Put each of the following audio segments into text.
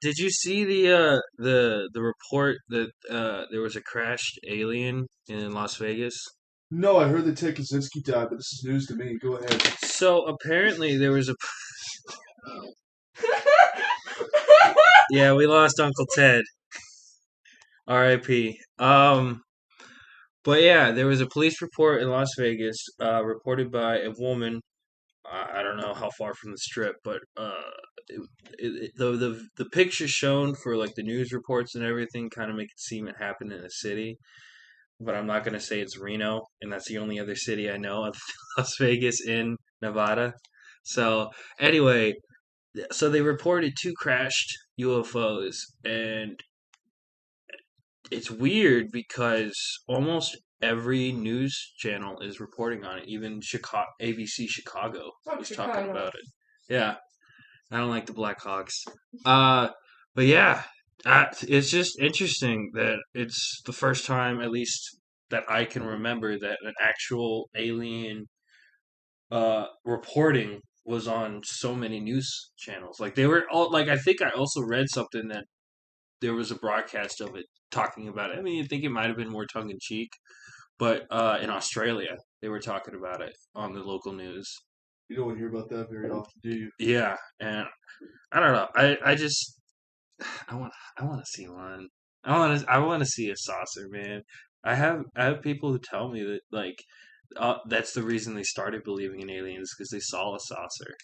Did you see the report that there was a crashed alien in Las Vegas? No, I heard that Ted Kaczynski died, but this is news to me. Go ahead. So apparently there was a yeah, we lost Uncle Ted. R.I.P. But yeah, there was a police report in Las Vegas, reported by a woman. I don't know how far from the strip, but the pictures shown for like the news reports and everything kind of make it seem it happened in a city. But I'm not gonna say it's Reno, and that's the only other city I know of Las Vegas in Nevada. So anyway, so they reported two crashed UFOs, and it's weird because almost every news channel is reporting on it. Even Chicago, ABC Chicago Fuck was talking Chicago. about it. Yeah, I don't like the Blackhawks. Uh, but yeah, it's just interesting that it's the first time, at least that I can remember, that an actual alien reporting was on so many news channels. Like they were all like, I think I also read something that there was a broadcast of it talking about it. I mean, I think it might have been more tongue in cheek, but in Australia they were talking about it on the local news. You don't hear about that very often, do you? Yeah, and I don't know. I just I want to see one. I want to see a saucer, man. I have people who tell me that like that's the reason they started believing in aliens because they saw a saucer.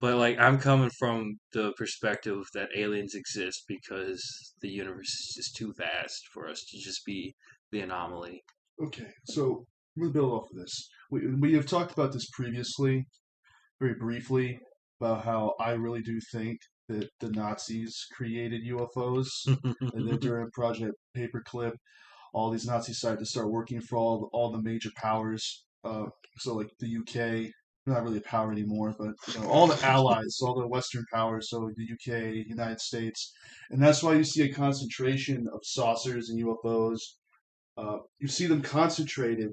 But like I'm coming from the perspective that aliens exist because the universe is just too vast for us to just be the anomaly. Okay, so I'm going to build off of this. We have talked about this previously, very briefly, about how I really do think that the Nazis created UFOs, and then during Project Paperclip, all these Nazis decided to start working for all the major powers. So like the UK, not really a power anymore, but all the allies, all the Western powers. So the UK, United States, and that's why you see a concentration of saucers and UFOs. You see them concentrated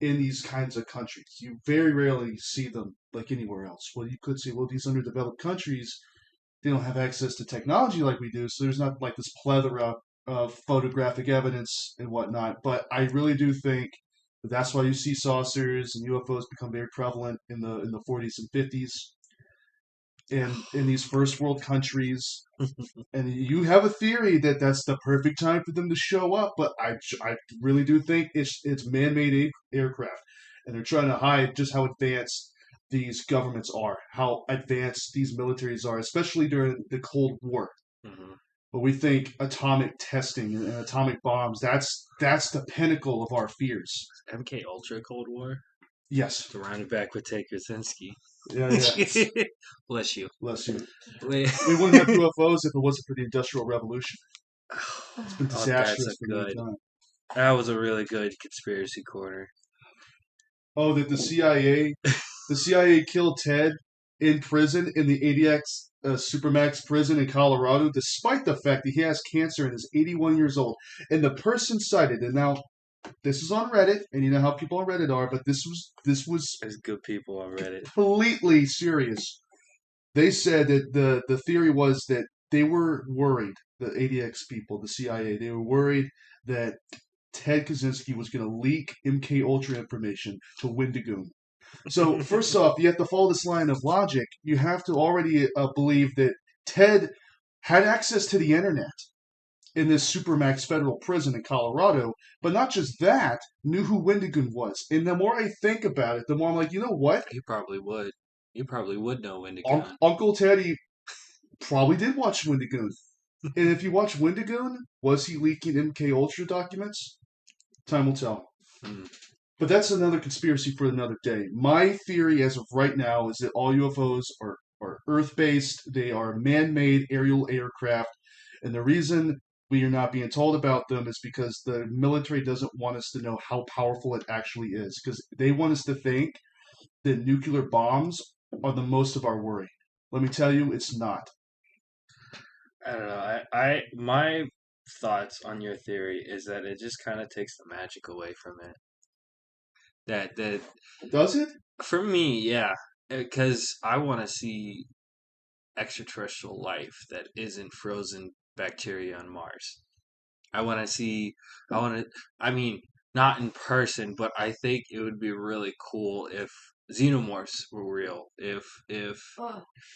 in these kinds of countries. You very rarely see them like anywhere else. Well, you could say, well, these underdeveloped countries, they don't have access to technology like we do, so there's not like this plethora of photographic evidence and whatnot. But I really do think that that's why you see saucers and UFOs become very prevalent in the 40s and 50s in these first world countries. And you have a theory that that's the perfect time for them to show up, but I really do think it's man-made aircraft, and they're trying to hide just how advanced these governments are, how advanced these militaries are, especially during the Cold War. Hmm. But we think atomic testing and atomic bombs, that's the pinnacle of our fears. MK Ultra Cold War. Yes. To round it back with Ted Kaczynski. Yeah, yeah. Bless you. Bless you. Wait. We wouldn't have UFOs if it wasn't for the Industrial Revolution. It's been Oh, that's a disastrous for good. mankind. That was a really good conspiracy corner. Oh, that the CIA killed Ted in prison in the ADX Supermax prison in Colorado, despite the fact that he has cancer and is 81 years old. And the person cited, and now this is on Reddit, and you know how people on Reddit are, but this was There's good people on Reddit. completely serious. They said that the theory was that they were worried, the ADX people, the CIA, they were worried that Ted Kaczynski was going to leak MK Ultra information to Wendigoon. So first off, you have to follow this line of logic. You have to already believe that Ted had access to the internet in this supermax federal prison in Colorado, but not just that, knew who Wendigoon was. And the more I think about it, the more I'm like, you know what? He probably would. You probably would know when to gun. Uncle Teddy probably did watch Wendigoon. And if you watch Wendigoon, was he leaking MK Ultra documents? Time will tell. Hmm. But that's another conspiracy for another day. My theory as of right now is that all UFOs are Earth based, they are man made aerial aircraft, and the reason we are not being told about them is because the military doesn't want us to know how powerful it actually is, because they want us to think that nuclear bombs are the most of our worry. Let me tell you, it's not. I don't know. My thoughts on your theory is that it just kind of takes the magic away from it. That Does it? for me, yeah, because I want to see. extraterrestrial life that isn't frozen bacteria on Mars. I want to see. I want to. I mean, not in person, but I think it would be really cool if xenomorphs were real.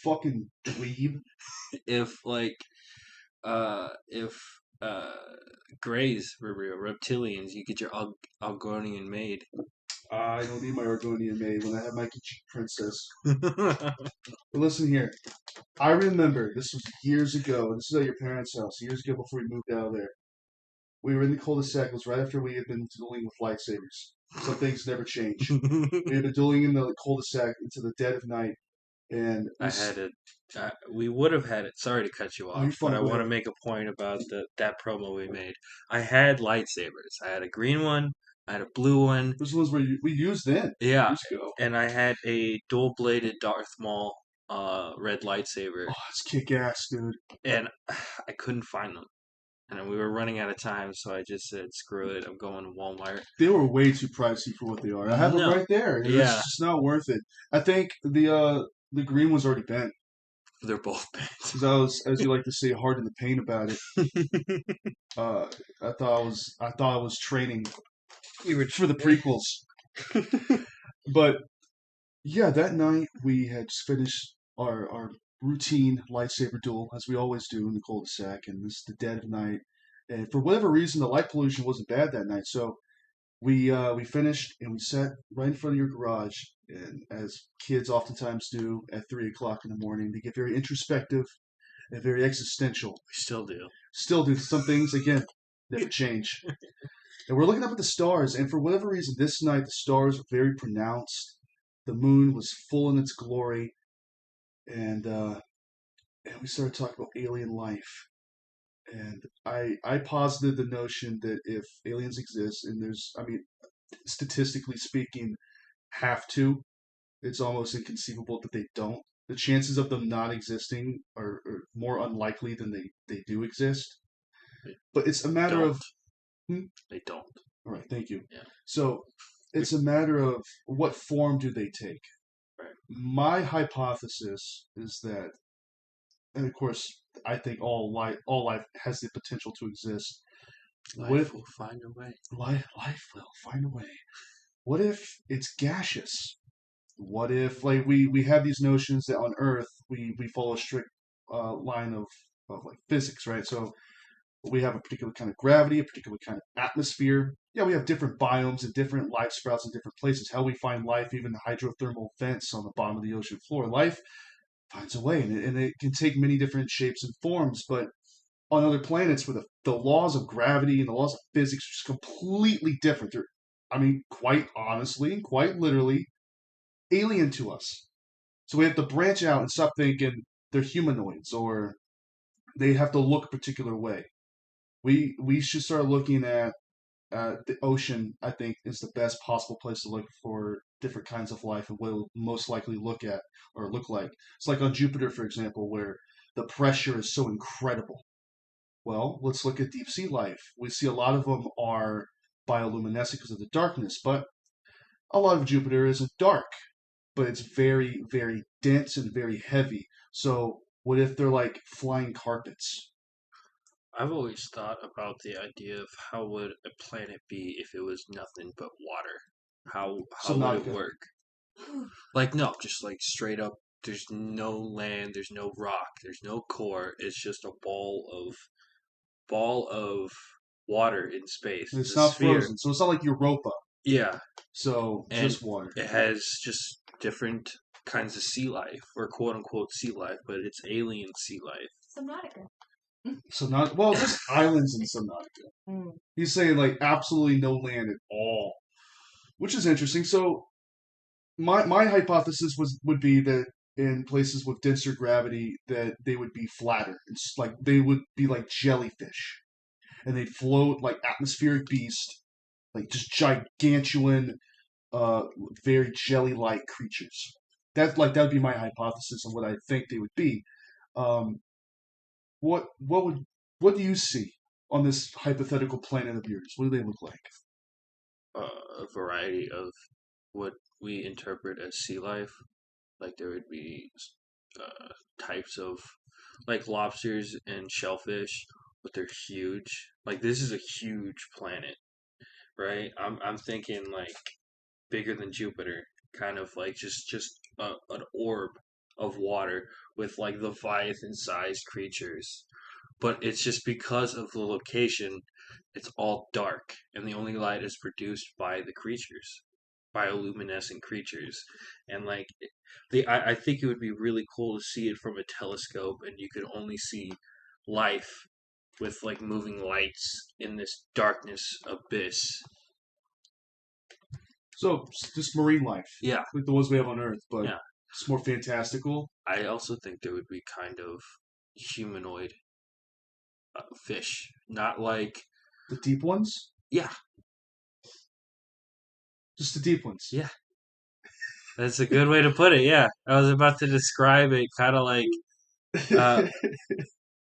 Fucking dweeb. If like if uh Greys were real, reptilians, you get your Algonian maid. I don't need my Argonian maid when I have my Khajiit princess. But listen here. I remember this was years ago. This is at your parents' house, years ago before we moved out of there. We were in the cul-de-sac. It was right after we had been dueling with lightsabers. Some things never change. We had been dueling in the cul-de-sac into the dead of night, and I had it. We would have had it. Sorry to cut you oh, you're off, but fine. I Go want to ahead. make a point about that promo we made. I had lightsabers. I had a green one. I had a blue one. Those ones we used then Yeah, years ago. and I had a dual-bladed Darth Maul red lightsaber, Oh, it's kick ass, dude. and I couldn't find them. And we were running out of time, so I just said, "Screw it! I'm going to Walmart." They were way too pricey for what they are. I have them No, right there. It's yeah, just not worth it. I think the green one's already bent they're both bent. because I was, as you like to say, hard in the paint about it. Uh, I thought I was training You were. for the prequels, but yeah, that night we had just finished our routine lightsaber duel as we always do in the cul-de-sac, and this is the dead of night. And for whatever reason, the light pollution wasn't bad that night, so we finished and we sat right in front of your garage. And as kids oftentimes do at 3 o'clock in the morning, they get very introspective and very existential. We still do. Still do some things again never change. And we're looking up at the stars, and for whatever reason, this night the stars were very pronounced. The moon was full in its glory, and we started talking about alien life. And I posited the notion that if aliens exist, and there's, I mean, statistically speaking, have to, it's almost inconceivable that they don't. The chances of them not existing are more unlikely than they do exist. They But it's a matter don't. of, hmm? They don't. All right, thank you. Yeah. So We, it's a matter of what form do they take. right. My hypothesis is that, and of course, I think all life has the potential to exist. What Life if will find a way. life will find a way? What if it's gaseous? What if, like, we have these notions that on Earth we follow a strict line of like physics, right? So we have a particular kind of gravity, a particular kind of atmosphere. Yeah, we have different biomes and different life sprouts in different places. How we find life, even the hydrothermal vents on the bottom of the ocean floor, life finds a way, and it can take many different shapes and forms. But on other planets, where the laws of gravity and the laws of physics are just completely different, they're, I mean, quite honestly and quite literally, alien to us. So we have to branch out and stop thinking they're humanoids or they have to look a particular way. We should start looking at the ocean. I think is the best possible place to look for different kinds of life and what it'll most likely look at or look like. It's like on Jupiter, for example, where the pressure is so incredible. Well, let's look at deep sea life. We see a lot of them are bioluminescent because of the darkness, but a lot of Jupiter isn't dark, but it's very, very dense and very heavy. So what if they're like flying carpets? I've always thought about the idea of how would a planet be if it was nothing but water. How would it Subnautica. work? Like no, just like straight up. There's no land. There's no rock. There's no core. It's just a ball of water in space. And It's it's a not sphere. frozen, so it's not like Europa. Yeah, So and just water. it has just different kinds of sea life, or quote unquote sea life, but it's alien sea life. Subnautica. So not well, there's islands in Subnautica. He's saying like absolutely no land at all, which is interesting. So my hypothesis would be that in places with denser gravity that they would be flatter. It's like they would be like jellyfish, and they'd float like atmospheric beast, like just gigantuan, uh, very jelly-like creatures. That would be my hypothesis of what I think they would be. Um, what do you see on this hypothetical planet of yours? What do they look like? A variety of what we interpret as sea life. Like there would be types of like lobsters and shellfish, but they're huge. Like this is a huge planet, right? I'm thinking like bigger than Jupiter, kind of like just an orb of water with like Leviathan-sized creatures. But it's just because of the location, it's all dark, and the only light is produced by the creatures, bioluminescent creatures, and like I think it would be really cool to see it from a telescope, and you could only see life with like moving lights in this darkness abyss. So just marine life, Yeah, like the ones we have on Earth, but yeah. it's more fantastical. I also think there would be kind of humanoid fish, not like The deep ones, yeah, just the deep ones. yeah. That's a good way to put it. Yeah, I was about to describe it, kind of like uh,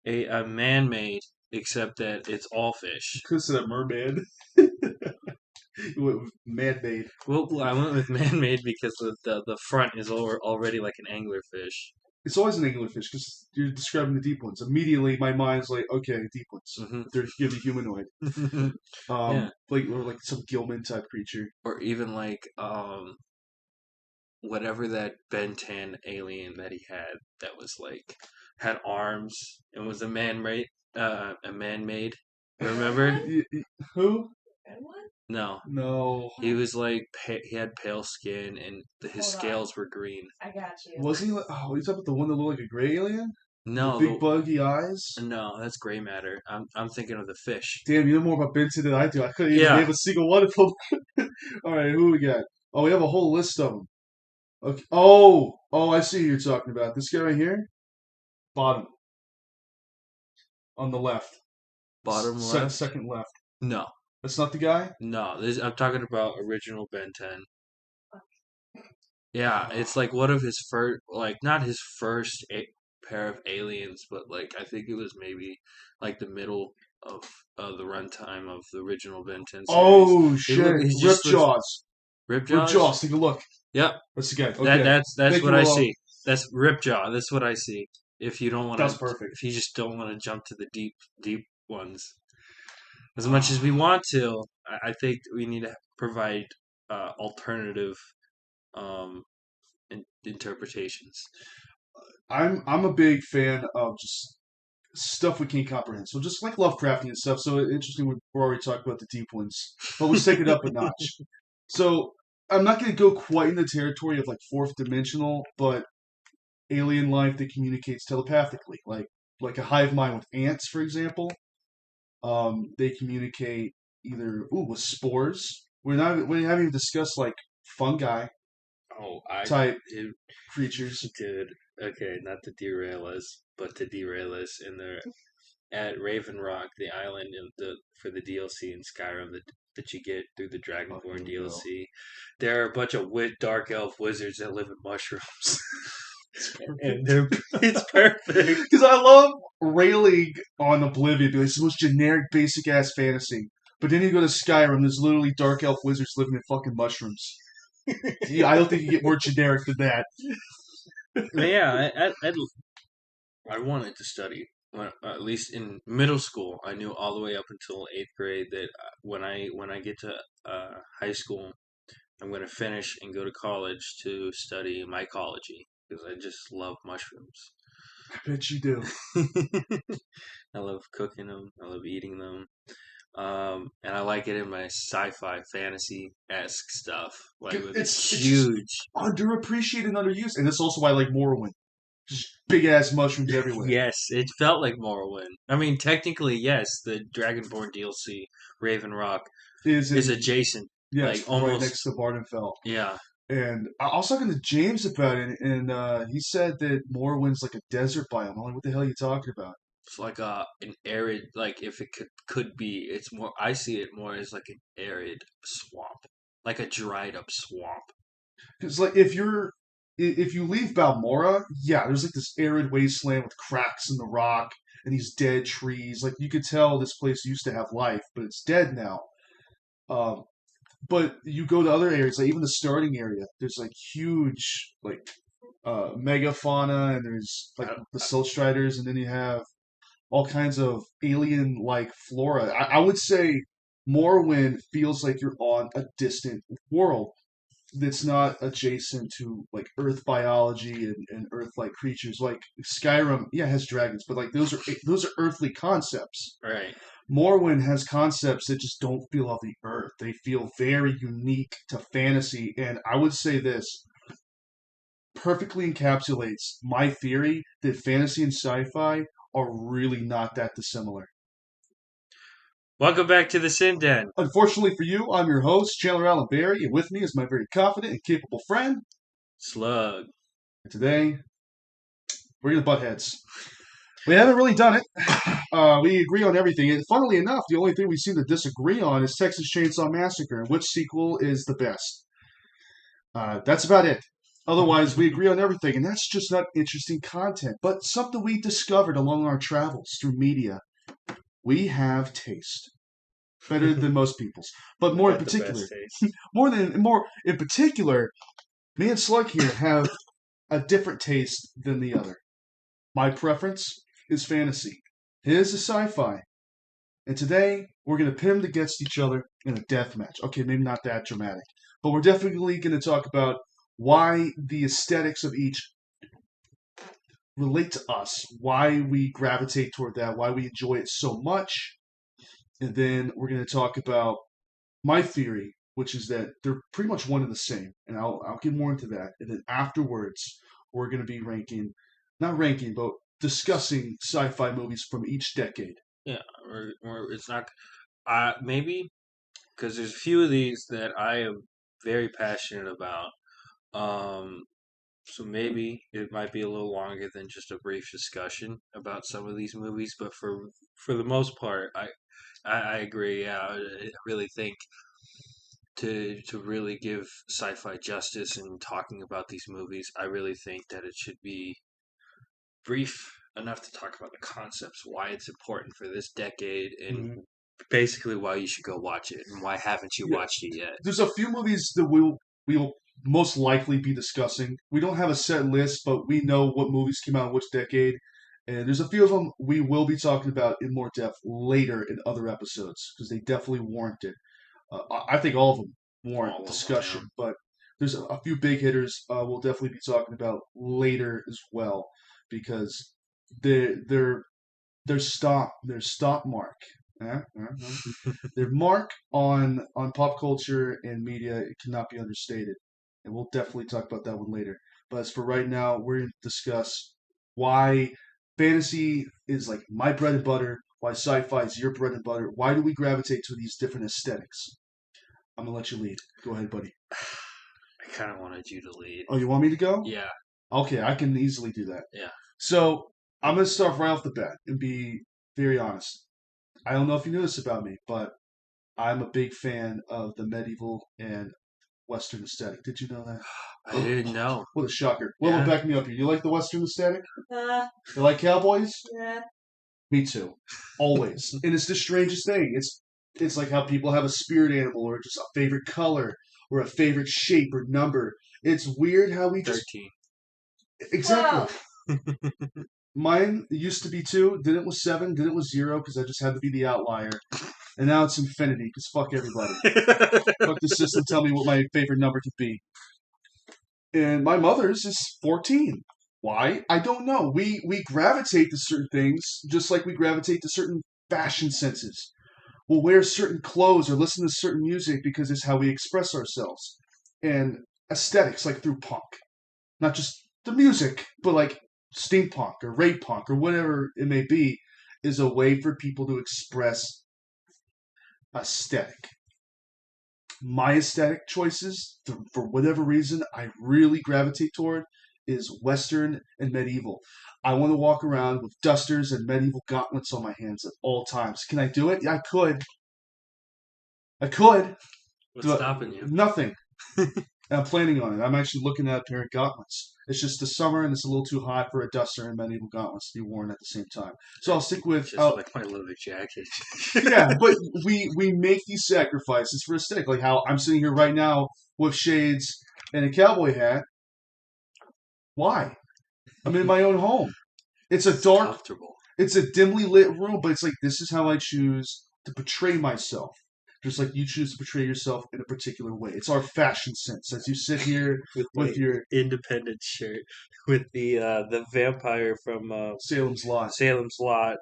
a man-made, except that it's all fish. Could have said a merman. Man-made. Well, I went with man-made because the front is already like an anglerfish. It's always an anglerfish because you're describing the deep ones. Immediately, my mind's like, okay, deep ones. Hmm. But they're gonna be humanoid. Yeah, Like or like some Gilman type creature. or even like whatever that Ben 10 alien that he had that was like had arms and was a man-made. Remember? Who? No, No. he was like he had pale skin and his Hold on. scales were green. I got you. Was he? Oh, you talking about the one that looked like a gray alien? The No, big buggy eyes? no, that's gray matter. I'm thinking of the fish. Damn, you know more about Benson than I do. I couldn't even Yeah, name a single one of them. All right, who we got? Oh, we have a whole list of them. Okay. Oh, I see who you're talking about. This guy right here, bottom on the left, bottom left. second left. No, That's not the guy. no. I'm talking about original Ben 10. Yeah, it's like one of his first, like not his first pair of aliens, but like I think it was maybe like the middle of the runtime of the original Ben 10 series. Oh shit! He Rip just looks Jaws. Rip Ripjaws. Jaws. Take a look. Yep, That's the guy. that Okay. that's Thank what you I all. see. That's Ripjaw. That's what I see. If you don't want That's to, perfect. if you just don't want to jump to the deep ones, as much as we want to, I think we need to provide alternative um, interpretations. I'm a big fan of just stuff we can't comprehend. So just like Lovecrafting and stuff. So interesting. We're already talking about the deep ones, but let's take it up a notch. So I'm not going to go quite in the territory of like fourth dimensional, but alien life that communicates telepathically, like a hive mind with ants, for example. They communicate either with spores. We haven't even discussed like fungi Oh, I type it, creatures. dude. Okay, not to derail us, but to derail us in the at Raven Rock, the island in the for the DLC in Skyrim that you get through the Oh, Dragonborn here we go. DLC. There are a bunch of dark elf wizards that live in mushrooms, and they're it's perfect. Because I love railing on Oblivion because it's the most generic, basic ass fantasy. But then you go to Skyrim, there's literally dark elf wizards living in fucking mushrooms. Yeah, I don't think you get more generic than that. But yeah, I wanted to study. At least in middle school, I knew all the way up until eighth grade that when I get to high school, I'm going to finish and go to college to study mycology because I just love mushrooms. I bet you do. I love cooking them. I love eating them. And I like it in my sci-fi fantasy esque stuff, like with It's just huge. underappreciated and underused. And that's also why I like Morrowind. Just big ass mushrooms everywhere. Yes, it felt like Morrowind. I mean, technically, yes, the Dragonborn DLC, Raven Rock, Is is in, adjacent, yes, like right next almost. to Vardenfell. Yeah, And I was talking to James about it, and he said that Morrowind's like a desert biome. I'm like, what the hell are you talking about? it's like an arid, like if it could be, it's more. I see it more as like an arid swamp, like a dried up swamp. Because like if you leave Balmora, yeah, there's like this arid wasteland with cracks in the rock and these dead trees. Like you could tell this place used to have life, but it's dead now. Um, but you go to other areas, like even the starting area, there's like huge like megafauna, and there's like I, the silt striders, and then you have all kinds of alien-like flora. I would say Morrowind feels like you're on a distant world that's not adjacent to like Earth biology and Earth-like creatures. Like Skyrim, yeah, has dragons, but like those are earthly concepts. right. Morrowind has concepts that just don't feel of the Earth. They feel very unique to fantasy, and I would say this perfectly encapsulates my theory that fantasy and sci-fi are really not that dissimilar. Welcome back to the Sin Den. Unfortunately for you, I'm your host, Chandler Allen Barry, and with me is my very confident and capable friend. Slug. And today, we're going to butt heads. We haven't really done it. We agree on everything. And funnily enough, the only thing we seem to disagree on is Texas Chainsaw Massacre and which sequel is the best. That's about it. Otherwise, we agree on everything, and that's just not interesting content, but something we discovered along our travels through media. We have taste. Better than most people's. But more in Got the particular, best taste. more in particular, me and Slug here have a different taste than the other. My preference is fantasy. His is sci-fi. And today, we're going to pit them against each other in a death match. Okay, maybe not that dramatic. But we're definitely going to talk about why the aesthetics of each relate to us, why we gravitate toward that, why we enjoy it so much. And then we're going to talk about my theory, which is that they're pretty much one and the same. And I'll get more into that. And then afterwards, we're going to be not ranking, but discussing sci-fi movies from each decade. Yeah, it's not. Maybe because there's a few of these that I am very passionate about. Um, so maybe it might be a little longer than just a brief discussion about some of these movies. But for the most part, I agree. Yeah, I really think to really give sci-fi justice in talking about these movies, I really think that it should be brief enough to talk about the concepts, why it's important for this decade, and Mm-hmm. basically why you should go watch it and why haven't you Yeah, watched it yet. there's a few movies that we'll most likely be discussing. We don't have a set list, but we know what movies came out in which decade, and there's a few of them we will be talking about in more depth later in other episodes because they definitely warrant it. I think all of them warrant All of them, yeah. discussion, but there's a few big hitters we'll definitely be talking about later as well because they're their stop mark. Their mark on pop culture and media it cannot be understated, and we'll definitely talk about that one later. But as for right now, we're going to discuss why fantasy is like my bread and butter, why sci-fi is your bread and butter. Why do we gravitate to these different aesthetics? I'm gonna let you lead. Go ahead, buddy. I kind of wanted you to lead. Oh, you want me to go? Yeah, Okay, I can easily do that. yeah. So I'm gonna start right off the bat and be very honest. I don't know if you knew this about me, but I'm a big fan of the medieval and Western aesthetic. Did you know that? I didn't know. What a shocker. Willow, Yeah. back me up here. You like the Western aesthetic? You like cowboys? Yeah. Me too. Always. And it's the strangest thing. It's like how people have a spirit animal or just a favorite color or a favorite shape or number. It's weird how we just 13. exactly. Wow. Mine used to be 2, then it was 7, then it was 0 because I just had to be the outlier. And now it's infinity because fuck everybody. Fuck the system, tell me what my favorite number could be. And my mother's is 14. Why? I don't know. We gravitate to certain things just like we gravitate to certain fashion senses. We'll wear certain clothes or listen to certain music because it's how we express ourselves. And aesthetics, like through punk. Not just the music, but like steampunk or rape punk or whatever it may be, is a way for people to express aesthetic. My aesthetic choices, for whatever reason, I really gravitate toward is Western and medieval. I want to walk around with dusters and medieval gauntlets on my hands at all times. Can I do it? Yeah, I could. I could. What's stopping you? Nothing. And I'm planning on it. I'm actually looking at a pair of gauntlets. It's just the summer and it's a little too hot for a duster and medieval gauntlets to be worn at the same time. So I'll stick with Just like my leather jacket. yeah, but we make these sacrifices for aesthetic. Like how I'm sitting here right now with shades and a cowboy hat. Why? I'm in my own home. It's a It's dark, comfortable. it's a dimly lit room, but it's like this is how I choose to portray myself. Just like you choose to portray yourself in a particular way. It's our fashion sense. As you sit here With my with your independent shirt, with the vampire from Salem's Lot. Salem's Lot,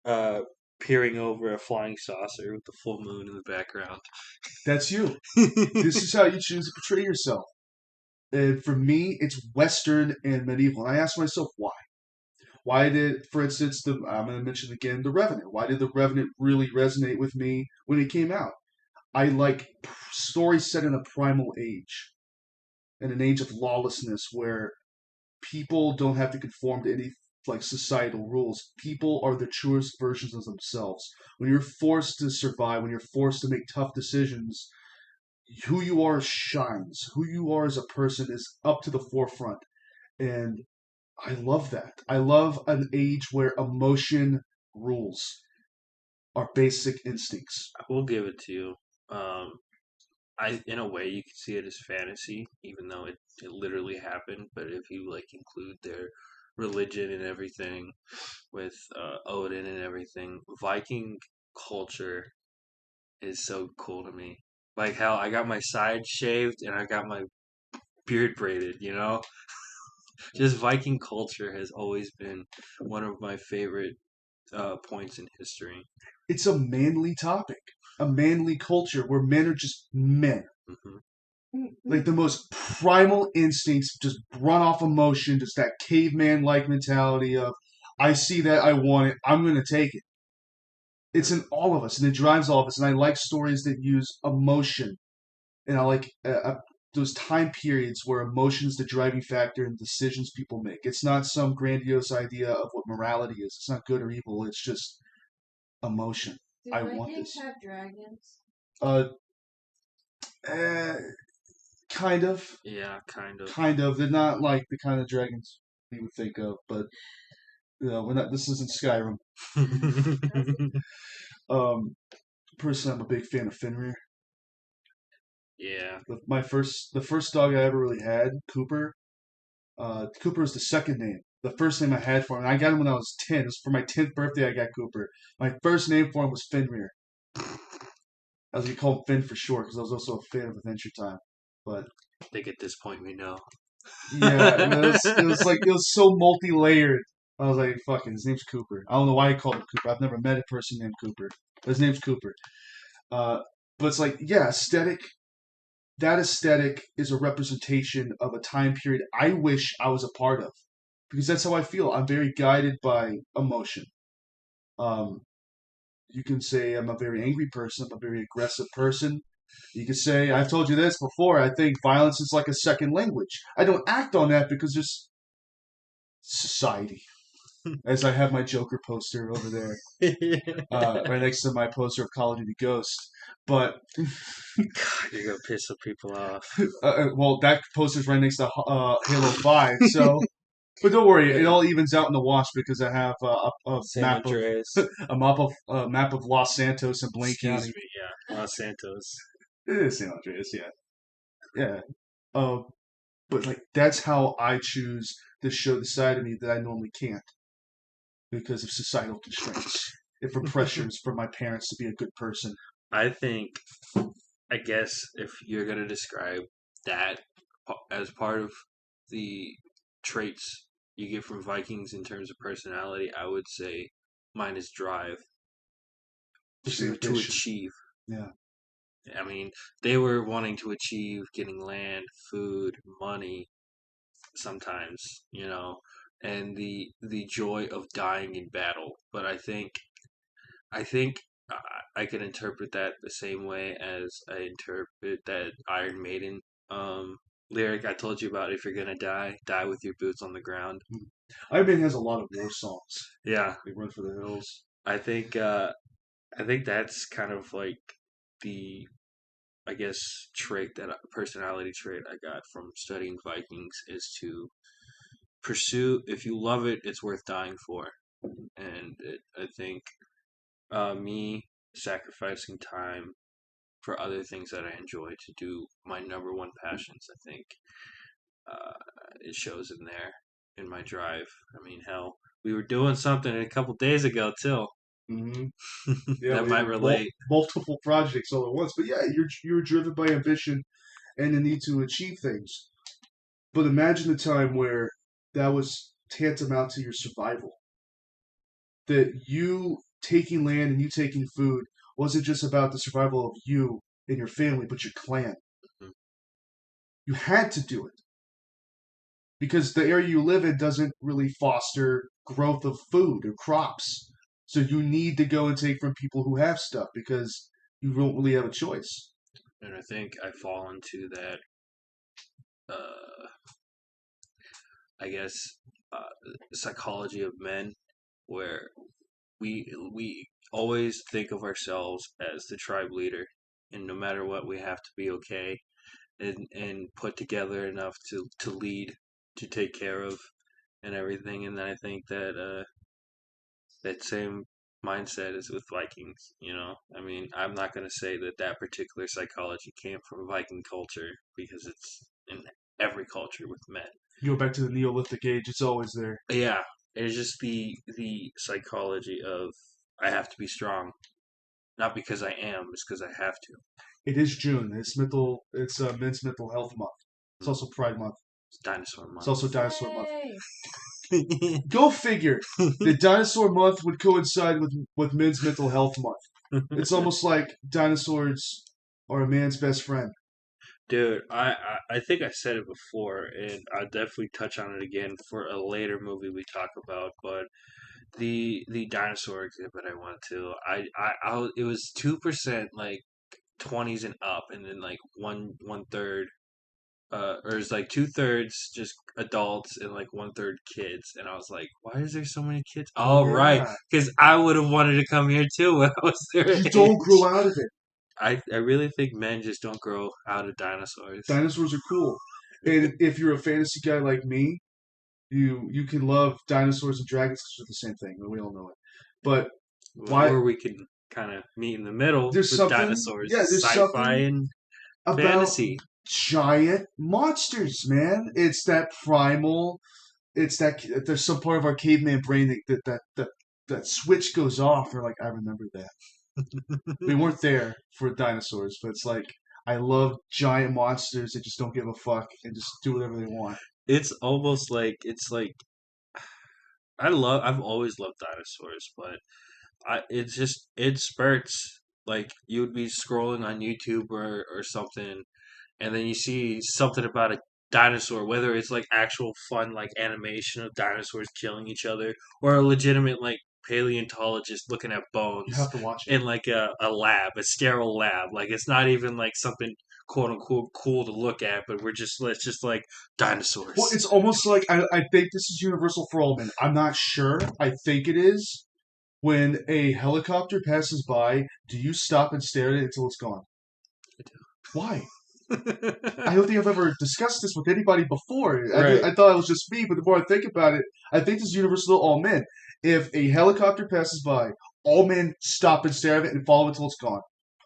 uh, peering over a flying saucer with the full moon in the background. That's you. This is how you choose to portray yourself. And for me, it's Western and medieval. And I ask myself why. Why did, for instance, I'm going to mention again the Revenant. Why did the Revenant really resonate with me when it came out? I like stories set in a primal age, in an age of lawlessness where people don't have to conform to any like societal rules. People are the truest versions of themselves. When you're forced to survive, when you're forced to make tough decisions, who you are shines. Who you are as a person is up to the forefront. And I love that. I love an age where emotion rules our basic instincts. I will give it to you. Um, in a way, you could see it as fantasy, even though it literally happened. But if you like include their religion and everything with Odin and everything, Viking culture is so cool to me. Like how I got my side shaved and I got my beard braided, you know? Just Viking culture has always been one of my favorite points in history. It's a manly topic, a manly culture where men are just men. Hmm. Like the most primal instincts just run off emotion, just that caveman like mentality of, I see that, I want it, I'm going to take it. It's in all of us and it drives all of us. And I like stories that use emotion. And I like those time periods where emotion is the driving factor in decisions people make. It's not some grandiose idea of what morality is. It's not good or evil. It's just emotion. Do I want Vikings this. have dragons? Uh, eh, kind of, Yeah, kind of. kind of. They're not like the kind of dragons we would think of, but we're not. This isn't Skyrim. Um, Personally, I'm a big fan of Fenrir. Yeah. The first dog I ever really had, Cooper. Cooper was the second name. The first name I had for him, and I got him when I was 10. It was for my 10th birthday. I got Cooper. My first name for him was Fenrir. I was gonna call him Finn for short because I was also a fan of Adventure Time. But I think at this point we know. yeah, it was so multi-layered. I was like, fucking, his name's Cooper. I don't know why I called him Cooper. I've never met a person named Cooper. But his name's Cooper. Uh, but it's like, yeah, aesthetic. That aesthetic is a representation of a time period I wish I was a part of, because that's how I feel. I'm very guided by emotion. Um, you can say I'm a very angry person. I'm a very aggressive person. You could say, I've told you this before, I think violence is like a second language. I don't act on that because there's society. As I have my Joker poster over there, right next to my poster of Call of Duty Ghost. But, God, you're gonna piss some people off. well, that poster's right next to Halo 5, so. But don't worry, it all evens out in the wash because I have a San map of Andreas. a map of Los Santos and Blaine Excuse County. me, yeah. Los Santos. It is San Andreas, yeah, yeah. Uh, but like that's how I choose to show the side of me that I normally can't because of societal constraints, and for pressures from my parents to be a good person. I think, I guess, if you're gonna describe that as part of the traits you get from Vikings in terms of personality, I would say mine is drive Just to ambition. achieve. Yeah. I mean, they were wanting to achieve getting land, food, money, sometimes, and the joy of dying in battle. But I think I can interpret that the same way as I interpret that Iron Maiden lyric I told you about. If you're gonna die, die with your boots on the ground. Iron Man has a lot of war songs. Yeah, They run for the hills. I think I think that's kind of like the I guess personality trait I got from studying Vikings is to pursue. If you love it, it's worth dying for. And I think me sacrificing time for other things that I enjoy to do my number one passions, I think it shows in there. in my drive. I mean, hell, we were doing something a couple days ago too. Hmm. Yeah, That we might have relate. multiple projects all at once. But yeah, you're driven by ambition and the need to achieve things. But imagine the time where that was tantamount to your survival. That you taking land and you taking food wasn't just about the survival of you and your family, but your clan. Mhm. You had to do it because the area you live in doesn't really foster growth of food or crops. So you need to go and take from people who have stuff because you don't really have a choice. And I think I fall into that. Uh, I guess uh, psychology of men, where we always think of ourselves as the tribe leader, and no matter what, we have to be okay and put together enough to lead, to take care of, and everything. And then I think that that same mindset is with Vikings. I mean, I'm not going to say that that particular psychology came from Viking culture because it's in every culture with men. You go back to the Neolithic age; it's always there. Yeah, it's just the psychology of I have to be strong, not because I am, it's because I have to. It is June. It's mental. It's Men's Mental Health Month. It's Mm, also Pride Month. it's dinosaur It's month. also Dinosaur Month. Yay! Go figure. The Dinosaur Month would coincide with Men's Mental Health Month. It's almost like dinosaurs are a man's best friend. Dude, I think I said it before, and I'll definitely touch on it again for a later movie we talk about. But the dinosaur exhibit I went to, it was 2% like 20s and up, and then like one third, or it's like two-thirds just adults and like one-third kids. And I was like, why is there so many kids? Oh Oh, right, yeah, because I would have wanted to come here too when I was their you don't grow age. out of it. I really think men just don't grow out of dinosaurs. Dinosaurs are cool, and if you're a fantasy guy like me, you can love dinosaurs and dragons because they're the same thing. We all know it. But why? Or we can kind of meet in the middle There's with something. dinosaurs, Yeah, there's sci-fi something and about fantasy. giant monsters, man. It's that primal. It's that there's some part of our caveman brain that switch goes off. We're like, I remember that. We weren't there for dinosaurs, but it's like I love giant monsters that just don't give a fuck and just do whatever they want. It's almost like it's like I've always loved dinosaurs, but it's just it spurts. Like you would be scrolling on YouTube or something, and then you see something about a dinosaur, whether it's like actual fun like animation of dinosaurs killing each other, or a legitimate like paleontologist looking at You bones have to watch it. in like a lab, a sterile lab. Like it's not even like something quote unquote cool to look at, but let's just like Well, dinosaurs. it's almost like I think this is universal for all men. I'm not sure. I think it is. When a helicopter passes by, do you stop and stare at it until it's gone? Why? I don't think I've ever discussed this with anybody before. Right. I thought it was just me, but the more I think about it, I think this is universal to all men. If a helicopter passes by, all men stop and stare at it and follow it until it's gone.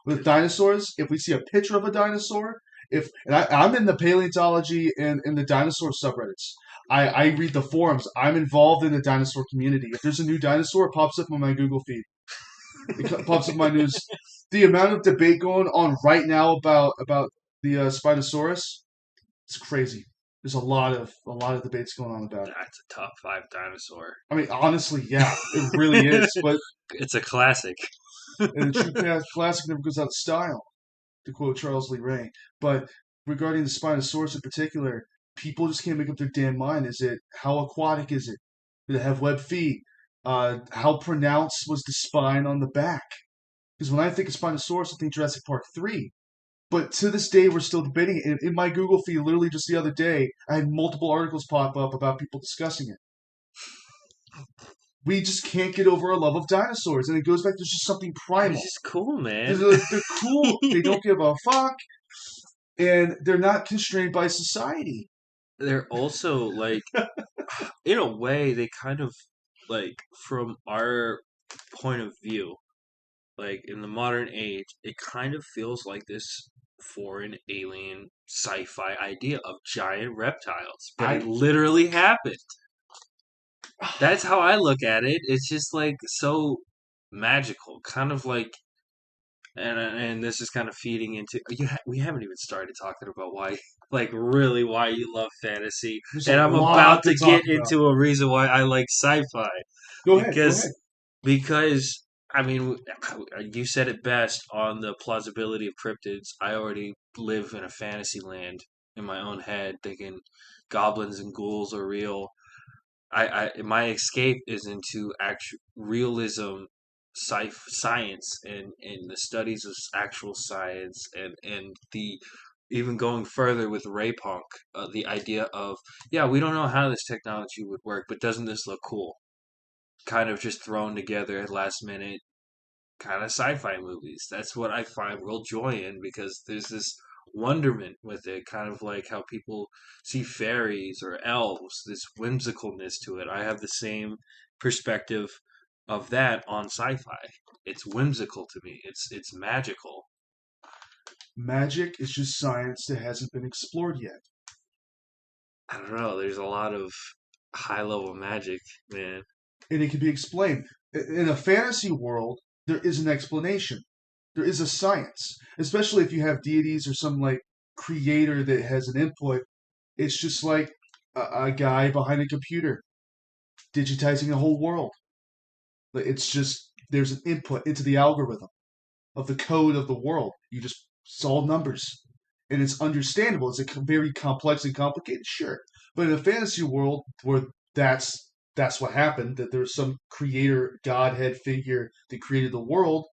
With dinosaurs, if we see a picture of a dinosaur, if and I'm in the paleontology and the dinosaur subreddits. I read the forums. I'm involved in the dinosaur community. If there's a new dinosaur, it pops up on my Google feed. It pops up in my news. The amount of debate going on right now about the Spinosaurus, it's crazy. There's a lot of debates going on about it. That's a top five dinosaur. I mean, honestly, yeah, it really is. But It's a classic. and the true classic never goes out of style, to quote Charles Lee Ray. But regarding the Spinosaurus in particular, people just can't make up their damn mind. Is it how aquatic is it? Did it have webbed feet? How pronounced was the spine on the back? Because when I think of Spinosaurus, I think Jurassic Park 3. But to this day, we're still debating it. In my Google feed, literally just the other day, I had multiple articles pop up about people discussing it. We just can't get over our love of dinosaurs, and it goes back to just something They're primal. just cool, man. They're cool. They don't give a fuck, and they're not constrained by society. They're also like, in a way, they kind of like from our point of view, like in the modern age, it kind of feels like this foreign alien sci-fi idea of giant reptiles, but it I literally happened. That's how I look at it. It's just like so magical, kind of like, and this is kind of feeding into we haven't even started talking about why, like really why you love fantasy, There's a and I'm lot about to to talk get about. into a reason why I like sci-fi Go ahead, go ahead. because because I mean you said it best on the plausibility of cryptids. I already live in a fantasy land in my own head, thinking goblins and ghouls are real. My escape is into actual realism, science, and the studies of actual science, and the even going further with ray punk, the idea of yeah, we don't know how this technology would work, but doesn't this look cool? Kind of just thrown together at last minute kind of sci-fi movies. That's what I find real joy in because there's this wonderment with it, kind of like how people see fairies or elves, this whimsicalness to it. I have the same perspective of that on sci-fi. It's whimsical to me. It's magical. Magic is just science that hasn't been explored yet. I don't know. There's a lot of high level magic, man. And it can be explained. In a fantasy world, there is an explanation. There is a science, especially if you have deities or some like creator that has an input. It's just like a guy behind a computer digitizing a whole world. Like, it's just there's an input into the algorithm of the code of the world. You just solve numbers, and it's understandable. It's a very complex and complicated, sure, but in a fantasy world where that's what happened, that there's some creator godhead figure that created the world,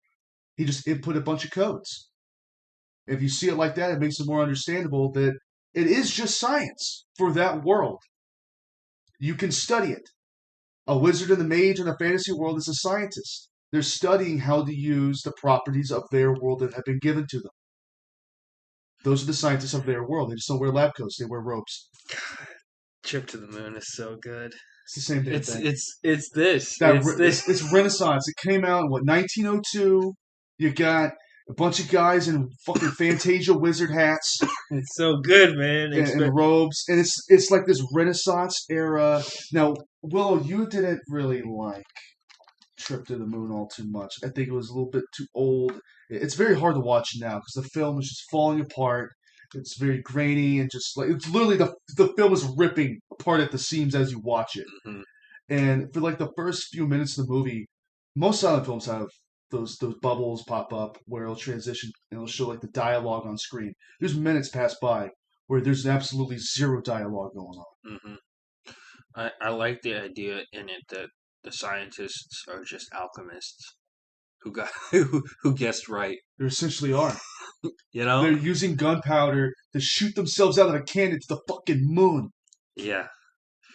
he just input a bunch of codes. If you see it like that, it makes it more understandable that it is just science for that world. You can study it. A wizard and a mage in a fantasy world is a scientist. They're studying how to use the properties of their world that have been given to them. Those are the scientists of their world. They just don't wear lab coats; they wear robes. Trip to the Moon is so good. It's the same damn thing. It's this. That It's this. it's Renaissance. It came out in what 1902. You got a bunch of guys in fucking Fantasia wizard hats It's so good, man. and robes, and it's like this Renaissance era. Now, Willow, you didn't really like Trip to the Moon all too much. I think it was a little bit too old. It's very hard to watch now because the film is just falling apart. It's very grainy and just like it's literally the film is ripping apart at the seams as you watch it. Mhm. And for like the first few minutes of the movie, most silent films have those bubbles pop up where it'll transition and it'll show like the dialogue on screen. There's minutes pass by where there's absolutely zero dialogue going on. Mhm. I like the idea in it that the scientists are just alchemists who got who guessed right. They essentially are. You They're know? using gunpowder to shoot themselves out of a cannon to the fucking moon. Yeah.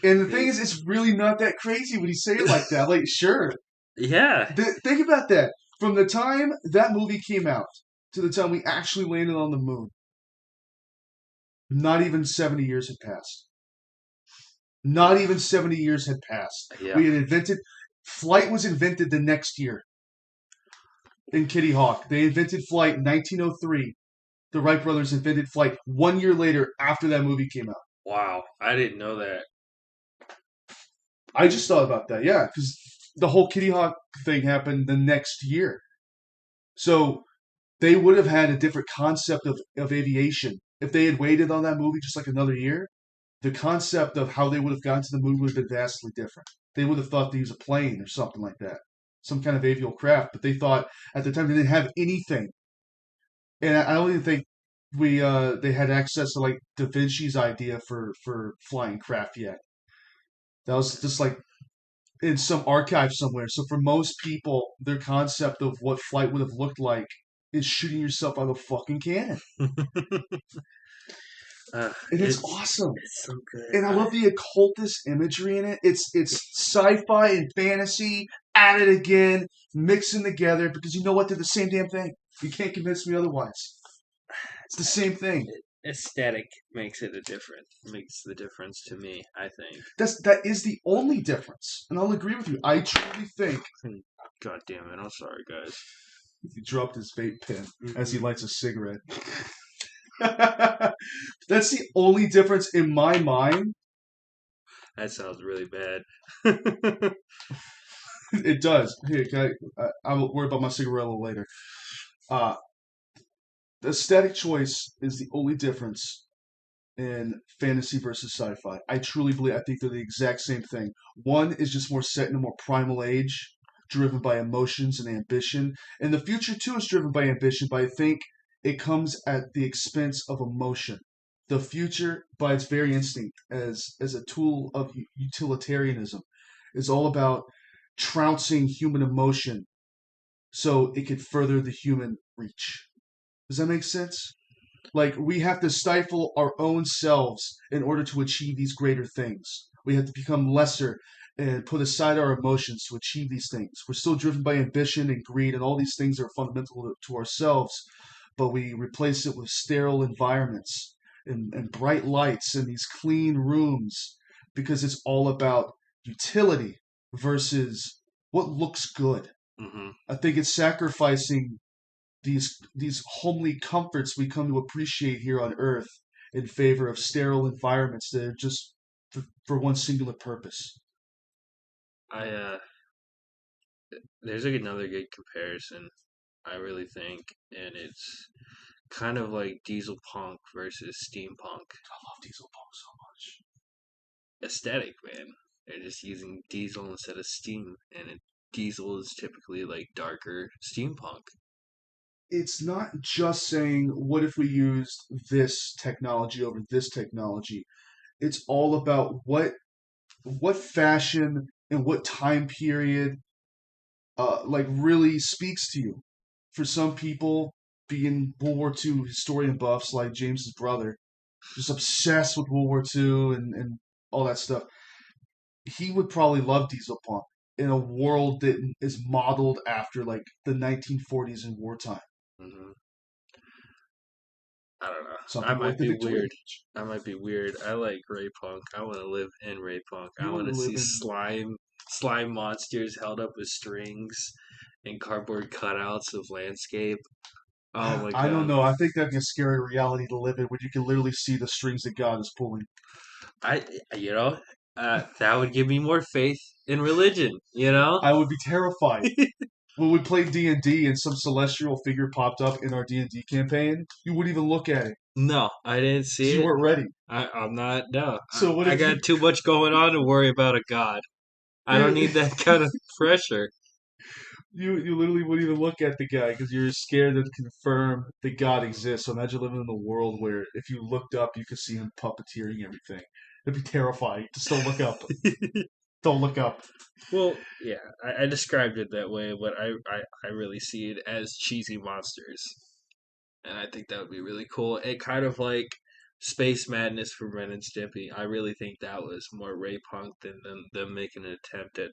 And the thing They- is, it's really not that crazy when you say it like that. Like, sure. yeah. Think about that. From the time that movie came out to the time we actually landed on the moon, not even 70 years had passed. Not even 70 years had passed. Yeah. We had invented, flight was invented the next year in Kitty Hawk. They invented flight in 1903. The Wright brothers invented flight 1 year later after that movie came out. Wow. I didn't know that. I just thought about that, yeah, because the whole Kitty Hawk thing happened the next year. So they would have had a different concept of aviation. If they had waited on that movie just like another year, the concept of how they would have gotten to the moon would have been vastly different. They would have thought they used a plane or something like that, some kind of avial craft, but they thought at the time they didn't have anything. And I don't even think they had access to like Da Vinci's idea for flying craft yet. That was just like in some archive somewhere. So for most people, their concept of what flight would have looked like is shooting yourself out of a fucking cannon. And it's awesome. it's so good. And I love the occultist imagery in it. It's sci-fi and fantasy at it again, mixing together because you know what? They're the same damn thing. You can't convince me otherwise. It's the same thing. Aesthetic makes the difference to me, I think. That is the only difference. And I'll agree with you. I truly think God damn it, I'm sorry guys. he dropped his vape pen as he Mm-hmm. lights a cigarette. That's the only difference in my mind That sounds really bad. It does. Here, I'll worry about my cigarette later. Uh, the aesthetic choice is the only difference in fantasy versus sci-fi. I truly believe I think they're the exact same thing. One is just more set in a more primal age, driven by emotions and ambition. And the future too is driven by ambition, but I think it comes at the expense of emotion. The future, by its very instinct, as a tool of utilitarianism, is all about trouncing human emotion so it could further the human reach. Does that make sense? Like we have to stifle our own selves in order to achieve these greater things. We have to become lesser and put aside our emotions to achieve these things. We're still driven by ambition and greed, and all these things are fundamental to ourselves, but we replace it with sterile environments and bright lights and these clean rooms because it's all about utility versus what looks good. Hmm. I think it's sacrificing these homely comforts we come to appreciate here on Earth in favor of sterile environments that are just for one singular purpose. I There's like another good comparison, I really think, and it's kind of like diesel punk versus steampunk I love diesel punk so much. aesthetic, man. They're just using diesel instead of steam, and diesel is typically like darker steampunk. It's not just saying what if we used this technology over this technology. It's all about what fashion and what time period like really speaks to you. For some people, being World War II historian buffs like James's brother, just obsessed with World War II and all that stuff, he would probably love Diesel Punk in a world that is modeled after like the 1940s in wartime. Hmm. I don't know. Some I people like might the be Victorian weird. age. I might be weird. I like Ray Punk. I want to live in Ray Punk. I You want want to to live see in. slime monsters held up with strings and cardboard cutouts of landscape. Oh my I don't god. know. I think that'd be a scary reality to live in when you can literally see the strings that God is pulling. I you know, that would give me more faith in religion, you know? I would be terrified. When we played D&D and some celestial figure popped up in our D&D campaign, you wouldn't even look at it No, I didn't because see you it. weren't ready. I'm not, no. So what I if you, got too much going on to worry about a god. I don't you need that kind of pressure. you literally wouldn't even look at the guy because you're scared to confirm that God exists. So imagine living in a world where if you looked up, you could see him puppeteering everything. It'd be terrifying. Just don't look up. Don't look up. Well, yeah, I described it that way, but I really see it as cheesy monsters. And I think that would be really cool. And kind of like Space Madness for Ren and Stimpy. I really think that was more Ray Punk than them making an attempt at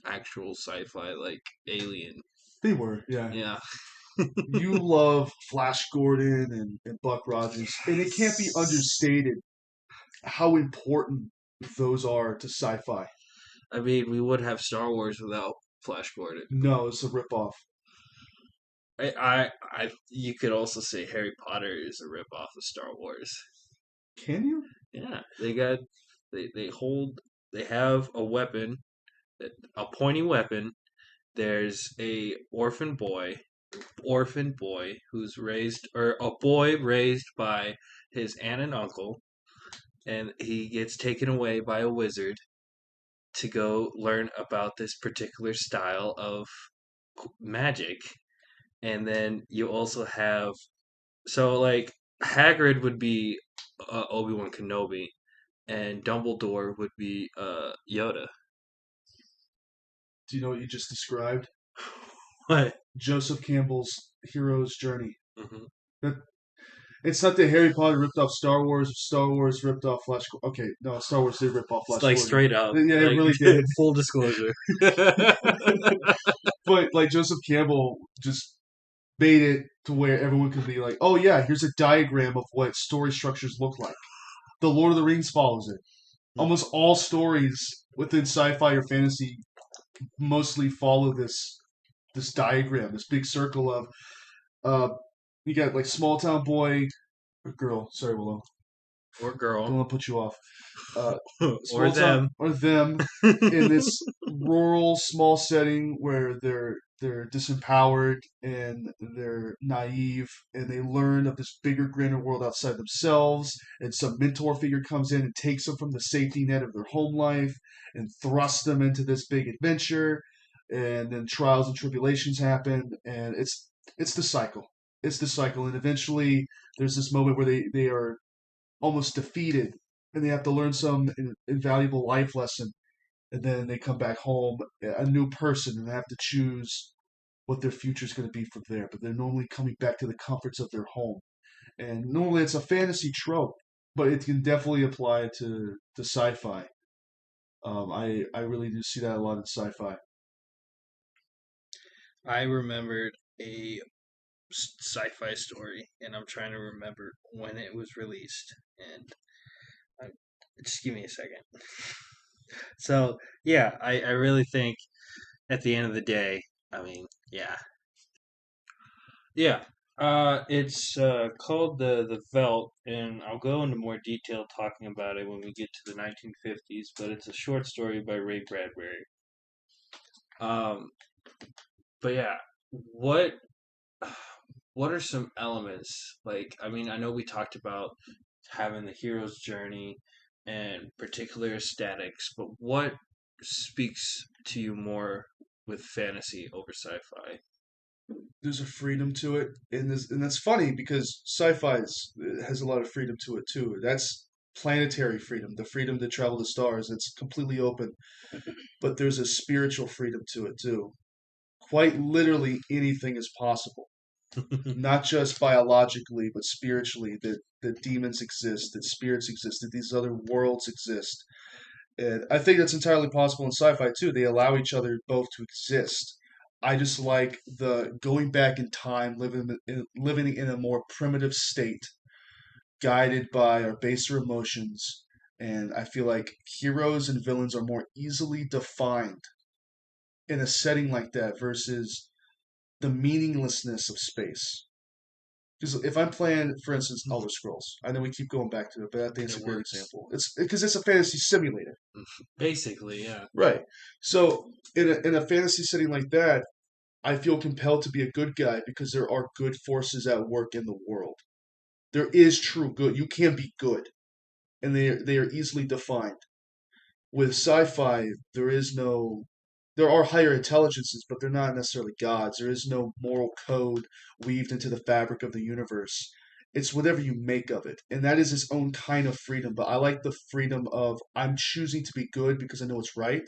actual sci-fi like Alien. They were, yeah. Yeah. You love Flash Gordon and Buck Rogers, and it can't be understated how important those are to sci-fi. I mean, we would have Star Wars without Flash Gordon. No, it's a ripoff. You could also say Harry Potter is a ripoff of Star Wars. Can you? Yeah, they hold they have a weapon, a pointy weapon. There's a orphan boy who's raised, or a boy raised by his aunt and uncle, and he gets taken away by a wizard to go learn about this particular style of magic. And then you also have, so like Hagrid would be Obi-Wan Kenobi, and Dumbledore would be Yoda. Do you know what you just described? What? Joseph Campbell's hero's journey. Hmm. That it's not that Harry Potter ripped off Star Wars. Star Wars ripped off Flash. Okay, no, Star Wars did rip off It's Flash like Gordon. straight up, Yeah, it like really did. full disclosure. But like Joseph Campbell just made it to where everyone could be like, oh yeah, here's a diagram of what story structures look like. The Lord of the Rings follows it. Almost all stories within sci-fi or fantasy mostly follow this diagram, this big circle of uh you got like small town boy or girl, sorry Willow. or Don't girl, want to put you off. or Small town them. or them in this rural small setting where they're disempowered and they're naive and they learn of this bigger grander world outside themselves, and some mentor figure comes in and takes them from the safety net of their home life and thrusts them into this big adventure, and then trials and tribulations happen, and it's the cycle. It's the cycle, and eventually there's this moment where they are almost defeated and they have to learn some invaluable life lesson, and then they come back home a new person and they have to choose what their future is going to be from there, but they're normally coming back to the comforts of their home. And normally it's a fantasy trope, but it can definitely apply to sci-fi. I really do see that a lot in sci-fi. I remembered a sci-fi story, and I'm trying to remember when it was released. And I, just give me a second. So yeah, I really think at the end of the day, I mean, yeah, yeah. It's called the Velt, and I'll go into more detail talking about it when we get to the 1950s. But it's a short story by Ray Bradbury. Um, but yeah, what what are some elements like? I mean, I know we talked about having the hero's journey and particular aesthetics, but what speaks to you more with fantasy over sci-fi? There's a freedom to it, and that's funny because sci-fi has a lot of freedom to it too. That's planetary freedom, the freedom to travel to stars. It's completely open, but there's a spiritual freedom to it too. Quite literally, anything is possible, not just biologically, but spiritually. That demons exist, that spirits exist, that these other worlds exist, and I think that's entirely possible in sci-fi too. They allow each other both to exist. I just like the going back in time, living in a more primitive state, guided by our baser emotions. And I feel like heroes and villains are more easily defined in a setting like that versus the meaninglessness of space. Because if I'm playing, for instance, Elder Scrolls, I know we keep going back to it, but I think it's It a great works. example. It's because it's a fantasy simulator. Basically, yeah. Right. So in a fantasy setting like that, I feel compelled to be a good guy because there are good forces at work in the world. There is true good. You can be good, and they are easily defined. With sci-fi, there are higher intelligences, but they're not necessarily gods. There is no moral code weaved into the fabric of the universe. It's whatever you make of it, and that is its own kind of freedom. But I like the freedom of I'm choosing to be good because I know it's right,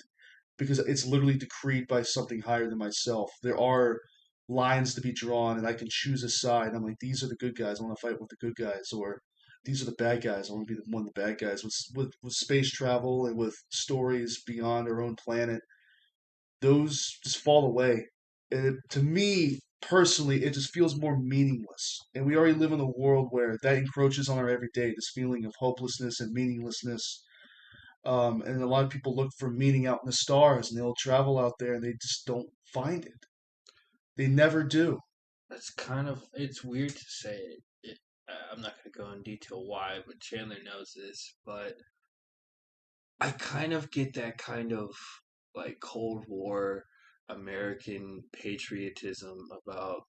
because it's literally decreed by something higher than myself. There are lines to be drawn, and I can choose a side. I'm like, these are the good guys. I want to fight with the good guys, or these are the bad guys. I want to be one of the bad guys. With space travel and with stories beyond our own planet, those just fall away. And to me personally, it just feels more meaningless. And we already live in a world where that encroaches on our everyday. This feeling of hopelessness and meaninglessness, and a lot of people look for meaning out in the stars, and they'll travel out there and they just don't find it. They never do. That's kind of it's weird to say it. I'm not going to go in detail why, but Chandler knows this. But I kind of get that kind of like Cold War American patriotism about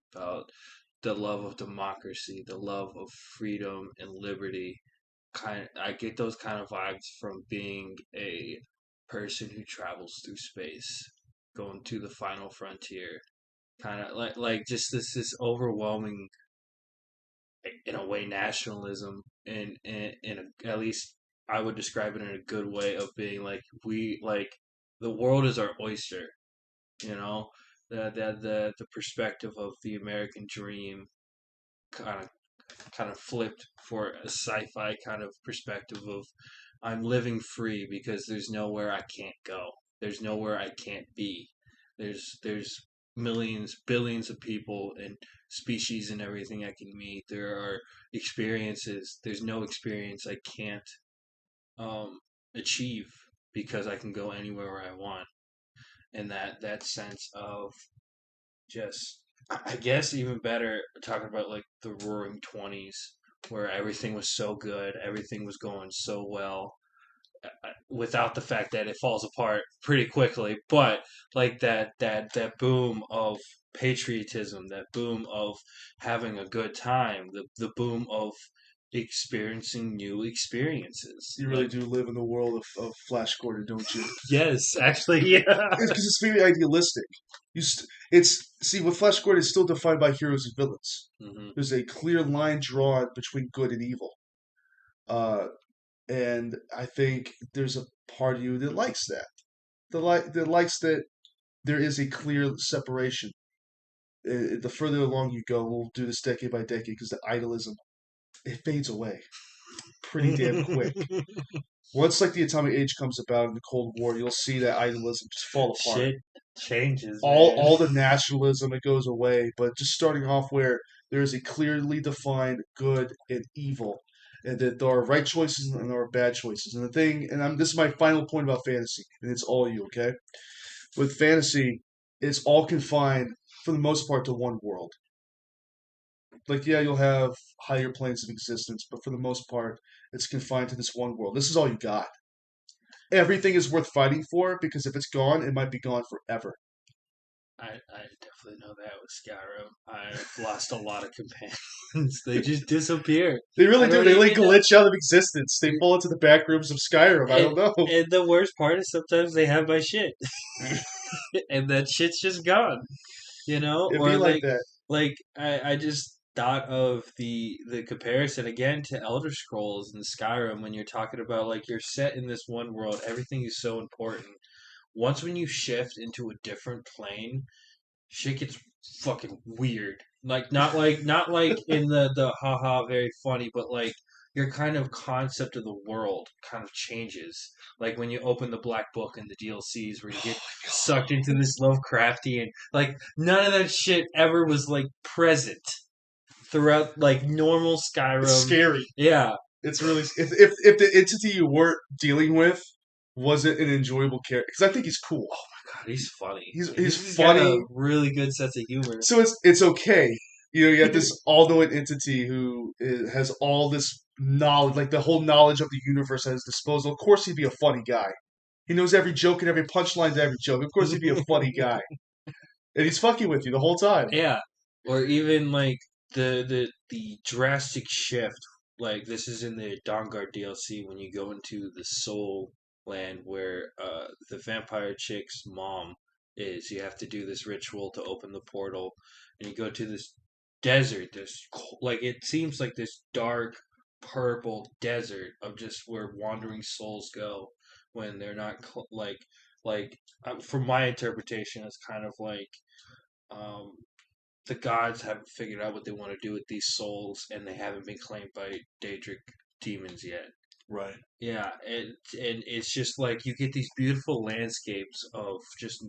the love of democracy, the love of freedom and liberty. I get those kind of vibes from being a person who travels through space, going to the final frontier. Kind of like just this overwhelming, in a way, nationalism, and at least I would describe it in a good way of being like we like the world is our oyster, you know, the perspective of the American dream kind of flipped for a sci-fi kind of perspective of I'm living free because there's nowhere I can't go. There's nowhere I can't be. There's millions, billions of people and species and everything I can meet. There are experiences. There's no experience I can't achieve because I can go anywhere I want. And that sense of just I guess even better talking about like the Roaring 20s where everything was so good, everything was going so well, without the fact that it falls apart pretty quickly. But like that boom of patriotism, that boom of having a good time, the boom of experiencing new experiences. You really Like do live in the world of Flash Gordon, don't you? yes, actually, yeah. It's because it's very idealistic. It's see with Flash Gordon, it's still defined by heroes and villains. Hmm. There's a clear line drawn between good and evil, uh, and I think there's a part of you that likes that. That likes that there is a clear separation. The further along you go, we'll do this decade by decade because the idealism it fades away pretty damn quick. Once like the atomic age comes about in the Cold War, you'll see that idealism just fall apart. Shit changes, man. All the nationalism it goes away, but just starting off where there is a clearly defined good and evil, and that there are right choices and there are bad choices. And the thing, and this is my final point about fantasy, and it's all you, okay? With fantasy, it's all confined for the most part to one world. Like, yeah, you'll have higher planes of existence, but for the most part, it's confined to this one world. This is all you got. Everything is worth fighting for because if it's gone, it might be gone forever. I definitely know that with Skyrim. I've lost a lot of companions. They just disappear. They I really do. don't They like even know. glitch out of existence. They fall into the back rooms of Skyrim. I And don't know. and the worst part is sometimes they have my shit, and that shit's just gone. You know, It'd be or like that. like I just thought of the comparison again to Elder Scrolls and Skyrim when you're talking about like you're set in this one world, everything is so important. Once when you shift into a different plane, shit gets fucking weird. Not like in the haha very funny, but like your kind of concept of the world kind of changes. Like when you open the Black Book and the DLCs where you get sucked into this Lovecraftian, like none of that shit ever was like present throughout like normal It's Skyrim. scary. Yeah. It's really if the entity you weren't dealing with wasn't an enjoyable character because I think he's cool. God, he's funny. He's He's got a funny, really good sense of humor. so it's okay. You know, you got this all-knowing entity who has all this knowledge, like the whole knowledge of the universe at his disposal. Of course, he'd be a funny guy. He knows every joke and every punchline to every joke. Of course, he'd be a funny guy, and he's fucking with you the whole time. Yeah, or even like the drastic shift. Like this is in the Dawnguard DLC when you go into the Soul Land where the vampire chick's mom is. You have to do this ritual to open the portal, and you go to this desert. Like it seems like this dark purple desert of just where wandering souls go when they're not from my interpretation, it's kind of like um, the gods haven't figured out what they want to do with these souls, and they haven't been claimed by Daedric demons yet. Right. Yeah, and it's just like you get these beautiful landscapes of just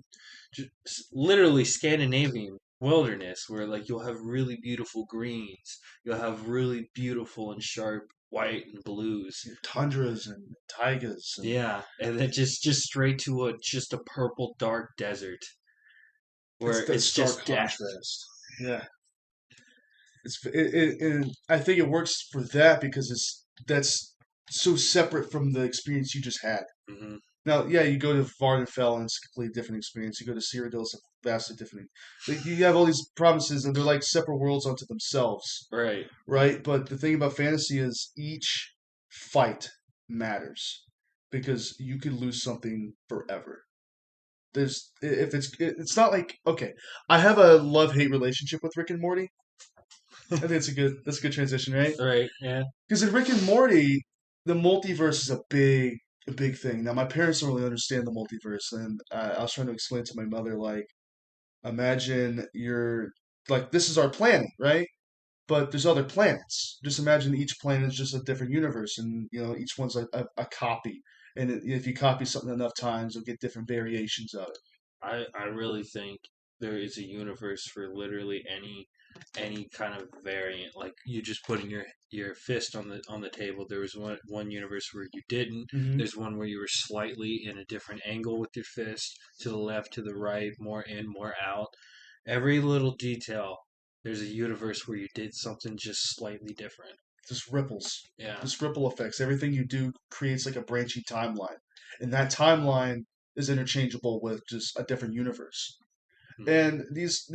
literally Scandinavian wilderness, where like you'll have really beautiful greens, you'll have really beautiful and sharp white and blues. Tundras and taigas and Yeah, and then just straight to a just a purple dark desert it's where that it's stark just death. contrast. Yeah, and I think it works for that because that's so separate from the experience you just had. Hmm. Now, yeah, you go to Vardenfell and it's a completely different experience. You go to Cyrodiil, it's a vastly different. Like, you have all these promises and they're like separate worlds unto themselves, Right. right? But the thing about fantasy is each fight matters because you could lose something forever. There's if it's not like okay, I have a love hate relationship with Rick and Morty. I think that's a good transition, right? Right. Yeah. Because in Rick and Morty, the multiverse is a big thing. Now my parents don't really understand the multiverse, and I was trying to explain to my mother like, imagine you're like this is our planet, right? But there's other planets. Just imagine each planet is just a different universe, and you know each one's a copy. And if you copy something enough times, you'll get different variations of it. I really think there is a universe for literally any kind of variant. Like you just putting your fist on the table. There was one universe where you didn't. Hmm. There's one where you were slightly in a different angle with your fist, to the left, to the right, more in, more out. Every little detail. There's a universe where you did something just slightly different. just ripples, Yeah. just ripple effects. Everything you do creates like a branching timeline, and that timeline is interchangeable with just a different universe. Hmm. And these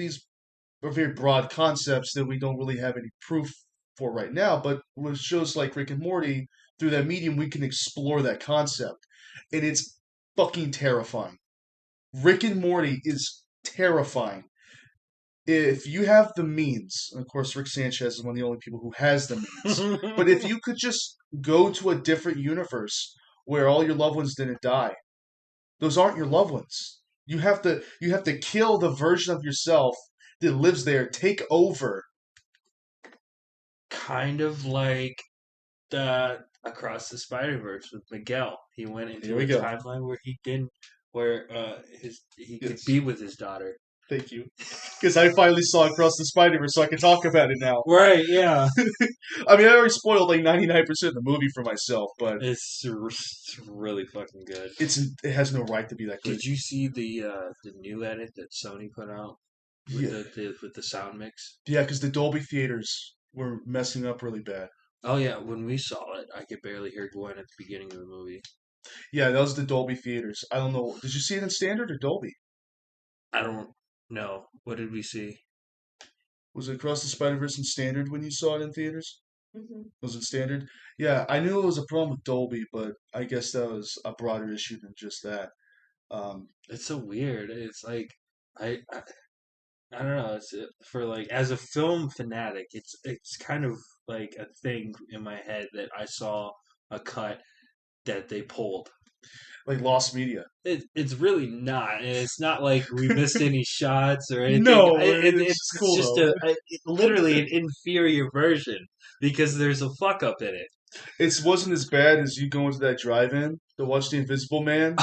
are very broad concepts that we don't really have any proof for right now. But with shows like Rick and Morty, through that medium, we can explore that concept, and it's fucking terrifying. Rick and Morty is terrifying. If you have the means, and of course, Rick Sanchez is one of the only people who has the means, but if you could just go to a different universe where all your loved ones didn't die, those aren't your loved ones. You have to kill the version of yourself that lives there, take over. Kind of like the Across the Spider Verse with Miguel. He went Here into we a go. timeline where he could Yes, be with his daughter. thank you. Because I finally saw Across the Spider-Verse, so I can talk about it now. Right, yeah. I mean, I already spoiled like 99% of the movie for myself, but It's really fucking good. it has no right to be that good. Did you see the new edit that Sony put out with Yeah, the sound mix? yeah, because the Dolby theaters were messing up really bad. Oh yeah, when we saw it, I could barely hear Gwen at the beginning of the movie. Yeah, that was the Dolby theaters. I don't know. Did you see it in standard or Dolby? I don't know. What did we see? Was it Across the Spider-Verse in standard when you saw it in theaters? Was it standard? Yeah, I knew it was a problem with Dolby, but I guess that was a broader issue than just that. Um, It's so weird. It's like I I don't know. It's for like as a film fanatic, it's kind of like a thing in my head that I saw a cut that they pulled. like Lost Media. It's really not, and it's not like we missed any shots or anything. No, it's just It's cool just though. literally an inferior version because there's a fuck up in it. It wasn't as bad as you go into that drive-in to watch The Invisible Man.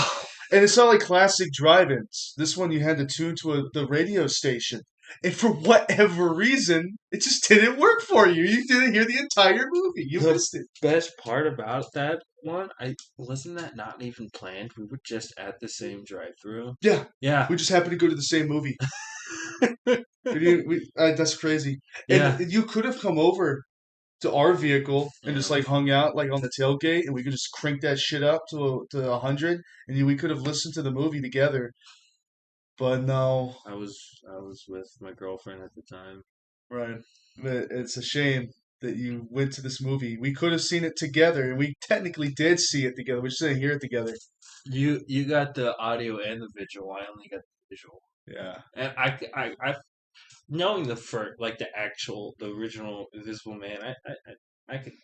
And it's not like classic drive-ins. This one you had to tune to the radio station. And for whatever reason, it just didn't work for you. You didn't hear the entire movie. You The missed it. best part about that one, I wasn't that not even planned. We were just at the same drive-through. Yeah, Yeah, we just happened to go to the same movie. That's crazy. And yeah, you could have come over to our vehicle and just yeah. like hung out like on the tailgate, and we could just crank that shit up to 100, and we could have listened to the movie together. But no, I was with my girlfriend at the time. right? It's a shame that you went to this movie. We could have seen it together, and we technically did see it together. We just didn't hear it together. You got the audio and the visual. I only got the visual. Yeah, And I knowing like the original Invisible Man,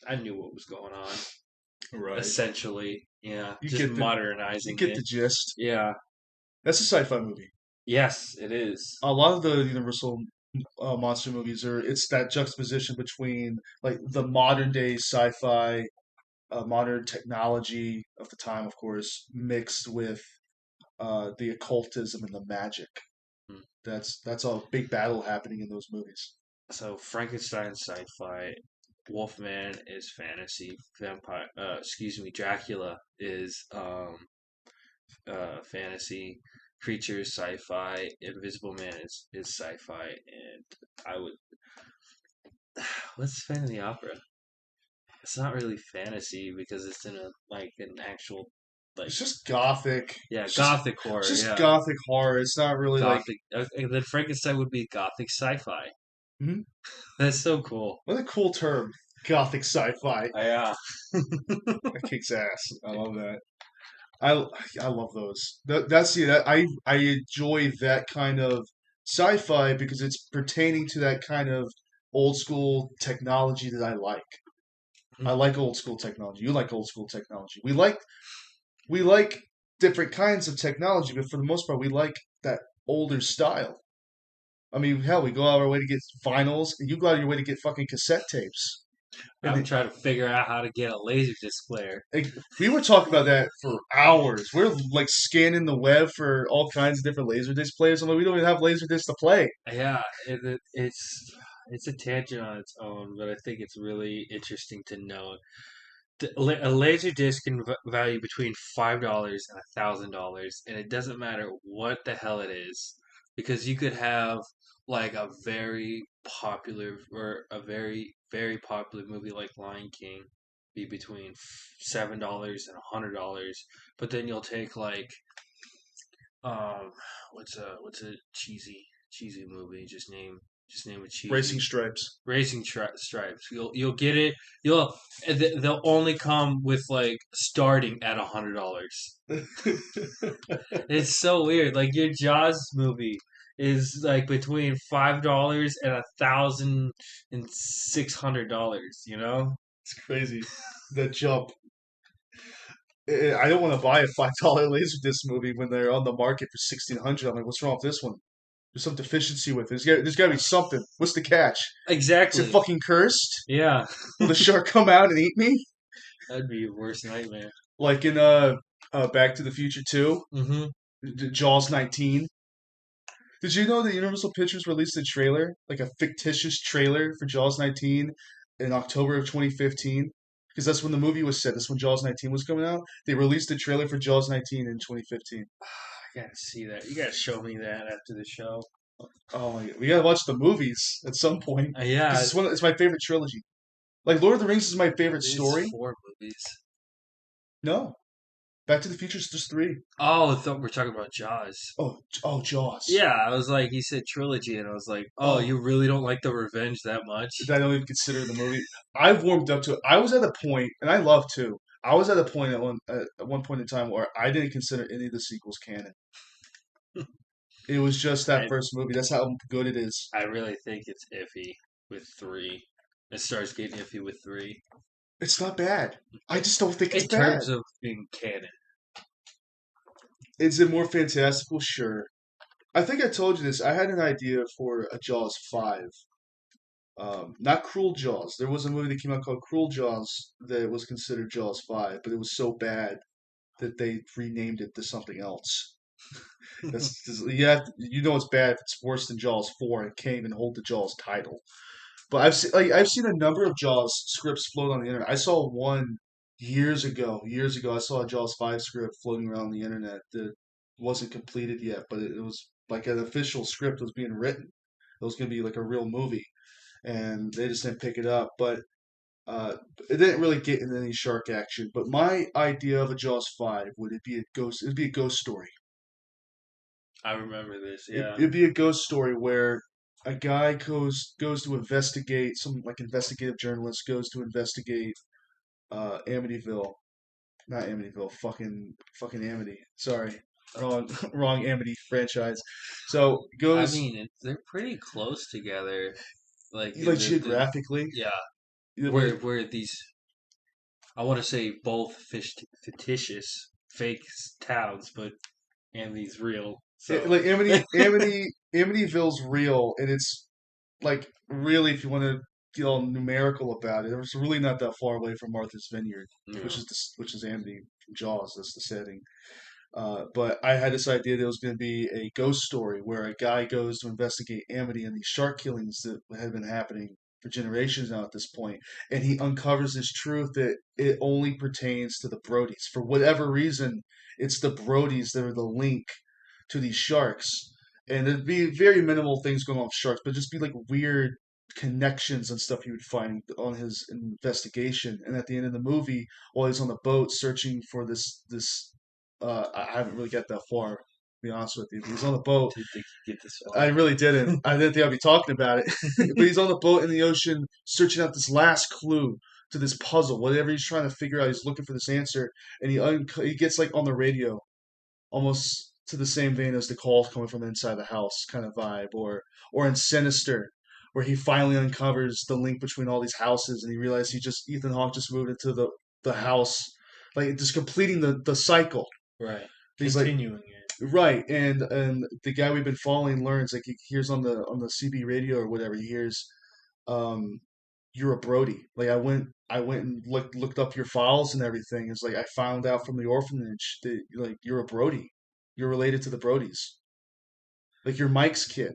I knew what was going on. right. Essentially, yeah, You just get you modernizing get it. the gist. Yeah, That's a sci-fi movie. yes, it is. A lot of the Universal monster movies are it's that juxtaposition between like the modern day sci-fi, modern technology of the time, of course, mixed with the occultism and the magic. Hmm. That's a big battle happening in those movies. So Frankenstein sci-fi, Wolfman is fantasy, Dracula is fantasy, creatures sci-fi, Invisible Man is sci-fi, and I would what's Phantom of the Opera? It's not really fantasy because it's in a like an actual like It's just gothic. yeah It's just gothic it's horror, just yeah gothic horror. It's not really like gothic. And then Frankenstein would be gothic sci-fi. hmm? That's so cool. What a cool term, gothic sci-fi. Yeah. That kicks ass. I love that. I I love those. That's that I enjoy that kind of sci-fi because it's pertaining to that kind of old school technology that I like. I like old school technology. You like old school technology. We like different kinds of technology, but for the most part, we like that older style. I mean, hell, we go out of our way to get vinyls, and you go out of your way to get fucking cassette tapes. And I'm trying to figure out how to get a laser disc player. like, we were talking about that for hours. We're like scanning the web for all kinds of different laserdisc players. I'm like, we don't even have laserdisc to play. Yeah, it's a tangent on its own, but I think it's really interesting to note. A laser disc can value between $5 and $1,000, and it doesn't matter what the hell it is, because you could have like a very popular or a very popular movie like Lion King be between $7 and $100, but then you'll take like um what's a cheesy movie? Just name a Racing cheesy Stripes. Stripes. You'll get it. You'll they'll only come with like starting at $100. It's so weird. Like your Jaws movie is like between $5 and $1,600. You know? It's crazy. That jump. I don't want to buy a $5 Laserdisc movie when they're on the market for 1,600. I'm like, what's wrong with this one? There's some deficiency with it. There's got to be something. What's the catch? Is it Exactly. fucking cursed? Yeah, Will the shark come out and eat me? that'd be your worst nightmare. Like in Back to the Future 2, Hmm. Jaws 19. Did you know that Universal Pictures released a trailer, like a fictitious trailer for Jaws 19 in October of 2015? Because that's when the movie was set. That's when Jaws 19 was coming out. They released a trailer for Jaws 19 in 2015. I gotta see that. You gotta show me that after the show. Oh my God. We gotta watch the movies at some point because Yeah, it's my favorite trilogy. Like Lord of the Rings is my favorite it's story. 4 movies. No, Back to the Future is just three. Oh, I thought we are talking about Jaws. Oh, Jaws. Yeah, I was like, he said trilogy, and I was like, oh, Oh, you really don't like the Revenge that much? I don't even consider the movie. I've warmed up to it. I was at a point, and I love too. I was at a point at one point in time where I didn't consider any of the sequels canon. It was just that I first movie. That's how good it is. I really think it's iffy with three. It starts getting iffy with three. It's not bad. I just don't think it's In bad. terms of being canon. Is it more fantastical? Sure. I think I told you this. I had an idea for a Jaws 5. Not Cruel Jaws. There was a movie that came out called Cruel Jaws that was considered Jaws 5, but it was so bad that they renamed it to something else. You know it's bad if it's worse than Jaws 4 and can't even hold the Jaws title. But I've seen a number of Jaws scripts float on the internet. I saw one years ago. Years ago, I saw a Jaws 5 script floating around the internet that wasn't completed yet, but it was like an official script was being written. It was going to be like a real movie, and they just didn't pick it up. But uh, it didn't really get into any shark action. But my idea of a Jaws 5 would it be a ghost? It'd be a ghost story. I remember this, It, yeah. it'd be a ghost story where a guy goes to investigate, some like investigative journalist goes to investigate Amityville, not Amityville, fucking Amity. Sorry, wrong wrong Amity franchise. So I goes mean, they're pretty close together. Like in like the geographically, yeah, where where these I want to say both fictitious fake towns, but and these real. So like Amityville's real, and it's like really, if you want to feel numerical about it, it was really not that far away from Martha's Vineyard, yeah. which is Amity from Jaws. That's the setting. But I had this idea that it was going to be a ghost story where a guy goes to investigate Amity and these shark killings that had been happening for generations now at this point, and he uncovers this truth that it only pertains to the Brodies. For whatever reason, it's the Brodies that are the link to these sharks, and there'd be very minimal things going on with sharks, but just be like weird connections and stuff he would find on his investigation. And at the end of the movie, while he's on the boat searching for this I haven't really got that far, to be honest with you. But he's on the boat. Didn't think you'd get this I far. really didn't. I didn't think I'd be talking about it. But he's on the boat in the ocean, searching out this last clue to this puzzle. Whatever he's trying to figure out, he's looking for this answer, and he gets like on the radio, almost to the same vein as the calls coming from inside the house kind of vibe, or in Sinister, where he finally uncovers the link between all these houses, and he realizes Ethan Hawke just moved into the house, like just completing the cycle. Right. He's like, Continuing it. right, and the guy we've been following learns, like he hears on the CB radio or whatever, he hears, um, you're a Brody. Like I went and looked up your files and everything. It's like I found out from the orphanage that like you're a Brody. You're related to the Brodies. Like you're Mike's kid.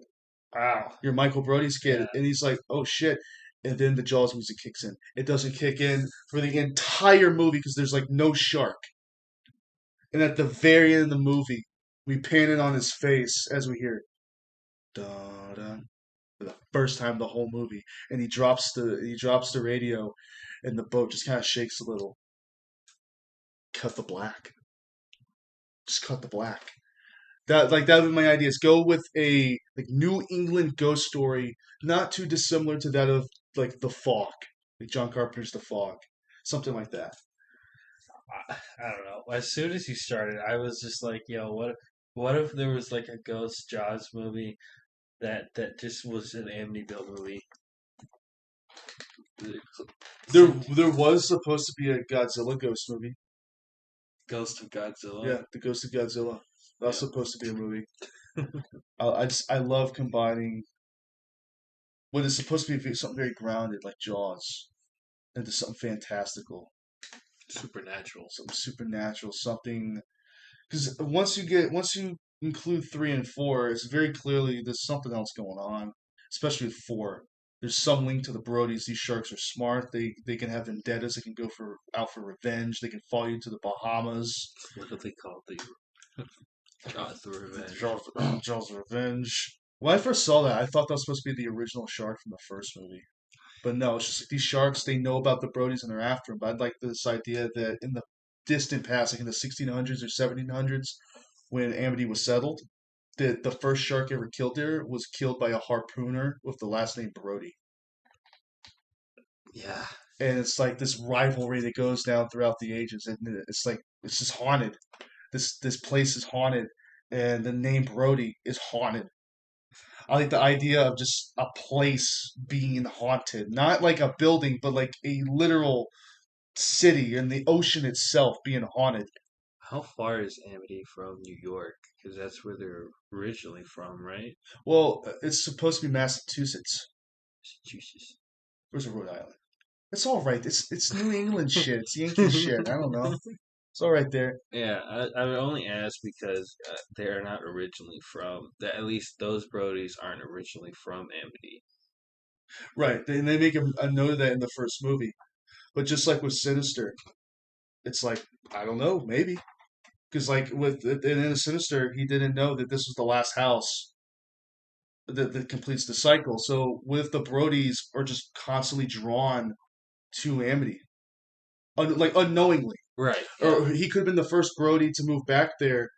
Wow. You're Michael Brody's Yeah. kid. And he's like, oh shit. And then the Jaws music kicks in. It doesn't kick in for the entire movie because there's like no shark. And at the very end of the movie, we pan it on his face as we hear da da for the first time the whole movie, and he drops the radio, and the boat just kind of shakes a little. Cut the black. Just cut the black. That would be my idea. Is go with a like New England ghost story, not too dissimilar to that of like The Fog, like John Carpenter's The Fog, something like that. I don't know. As soon as you started, I was just like, yo, what if there was like a Ghost Jaws movie that just was an Amityville movie? There was supposed to be a Godzilla ghost movie. Ghost of Godzilla. Yeah, the Ghost of Godzilla. That was Yeah. supposed to be a movie. I love combining what is supposed to be something very grounded like Jaws into something fantastical, Supernatural. something supernatural, something because once you include 3 and 4, it's very clearly there's something else going on, especially with 4. There's some link to the Brodies. These sharks are smart. They can have vendettas. They can go for out for revenge. They can follow you to the Bahamas. What do they call the Jaws of Revenge? Jaws, Jaws of Revenge. When I first saw that, I thought that was supposed to be the original shark from the first movie. But no, it's just like these sharks, they know about the Brodies and they're after them. But I'd like this idea that in the distant past, like in the 1600s or 1700s, when Amity was settled, that the first shark ever killed there was killed by a harpooner with the last name Brody. Yeah. And it's like this rivalry that goes down throughout the ages. And it's like, it's just haunted. This place is haunted. And the name Brody is haunted. I like the idea of just a place being haunted, not like a building, but like a literal city and the ocean itself being haunted. How far is Amity from New York? Because that's where they're originally from, right? Well, it's supposed to be Massachusetts. Massachusetts. Where's Rhode Island? It's all right. It's New England shit. It's Yankee shit. I don't know. It's all right there. Yeah, I would only ask because they're not originally from that. At least those Brodies aren't originally from Amity. Right. And they make a note of that in the first movie. But just like with Sinister, it's like I don't know, maybe because like with in the Sinister, he didn't know that this was the last house that completes the cycle. So with the Brodies are just constantly drawn to Amity, like unknowingly. Right. Yeah. Or he could have been the first Brody to move back there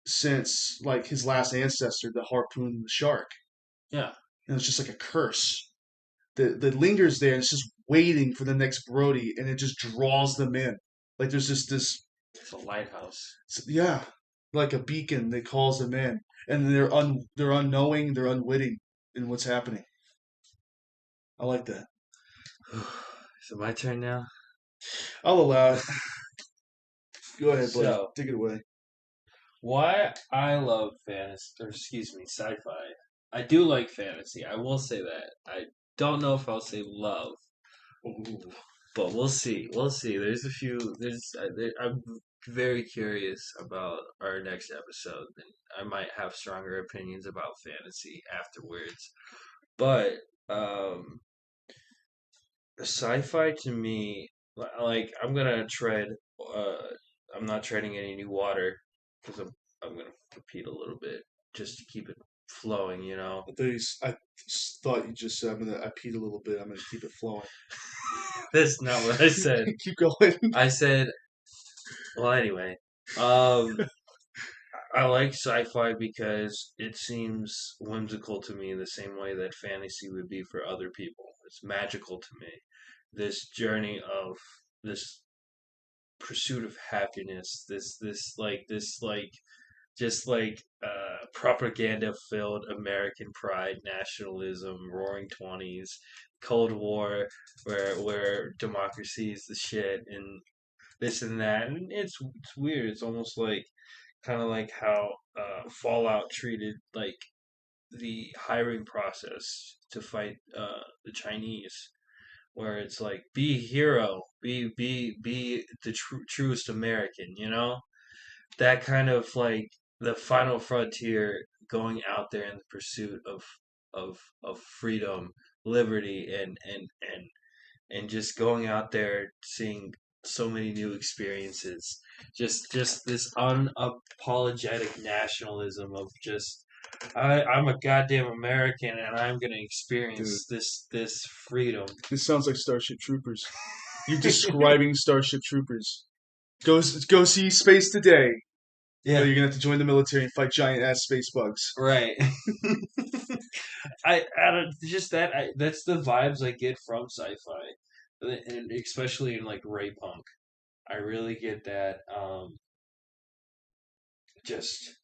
since like his last ancestor, the harpoon the shark. Yeah. And it's just like a curse that lingers there. And it's just waiting for the next Brody, and it just draws them in. Like there's just this, It's a lighthouse. yeah, like a beacon that calls them in, and they're unknowing, they're unwitting in what's happening. I like that. So my turn now. I'll allow it. Go ahead, buddy. So Take it away. why I love fantasy, or excuse me, sci-fi. I do like fantasy. I will say that. I don't know if I'll say love, Ooh. but we'll see. We'll see. There's a few. I'm very curious about our next episode, and I might have stronger opinions about fantasy afterwards. But um, sci-fi to me, like I'm gonna tread. Uh, I'm not treading any new water because I'm gonna repeat a little bit just to keep it flowing. You know, I thought you just said I peed a little bit. I'm gonna keep it flowing. that's not what I said. Keep going. I said, well, anyway. Um, I like sci-fi because it seems whimsical to me the same way that fantasy would be for other people. It's magical to me. This journey of this pursuit of happiness, this just like propaganda filled American pride, nationalism, roaring 20s, Cold War, where democracy is the shit and this and that. And it's weird. It's almost like kind of like how Fallout treated like the hiring process to fight the Chinese, where it's like be a hero, be the truest American, you know? That kind of like the final frontier, going out there in the pursuit of freedom, liberty, and just going out there seeing so many new experiences. Just this unapologetic nationalism of just I'm a goddamn American, and I'm gonna Dude, experience this freedom. this sounds like Starship Troopers. You're describing Starship Troopers. Go see Space Today. No, Yeah, you're gonna have to join the military and fight giant ass space bugs. right. I don't just that that's the vibes I get from sci-fi, and especially in like Ray Punk. I really get that. Just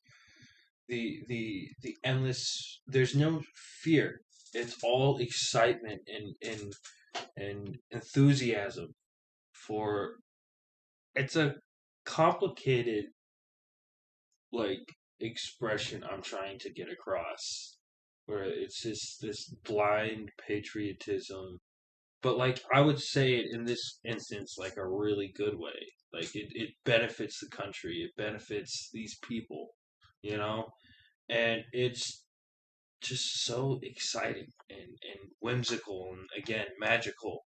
the endless. There's no fear. It's all excitement and enthusiasm for. It's a complicated like expression I'm trying to get across, where it's just this blind patriotism, but like I would say it in this instance like a really good way. Like it benefits the country, it benefits these people, you know, and it's just so exciting and whimsical and again magical.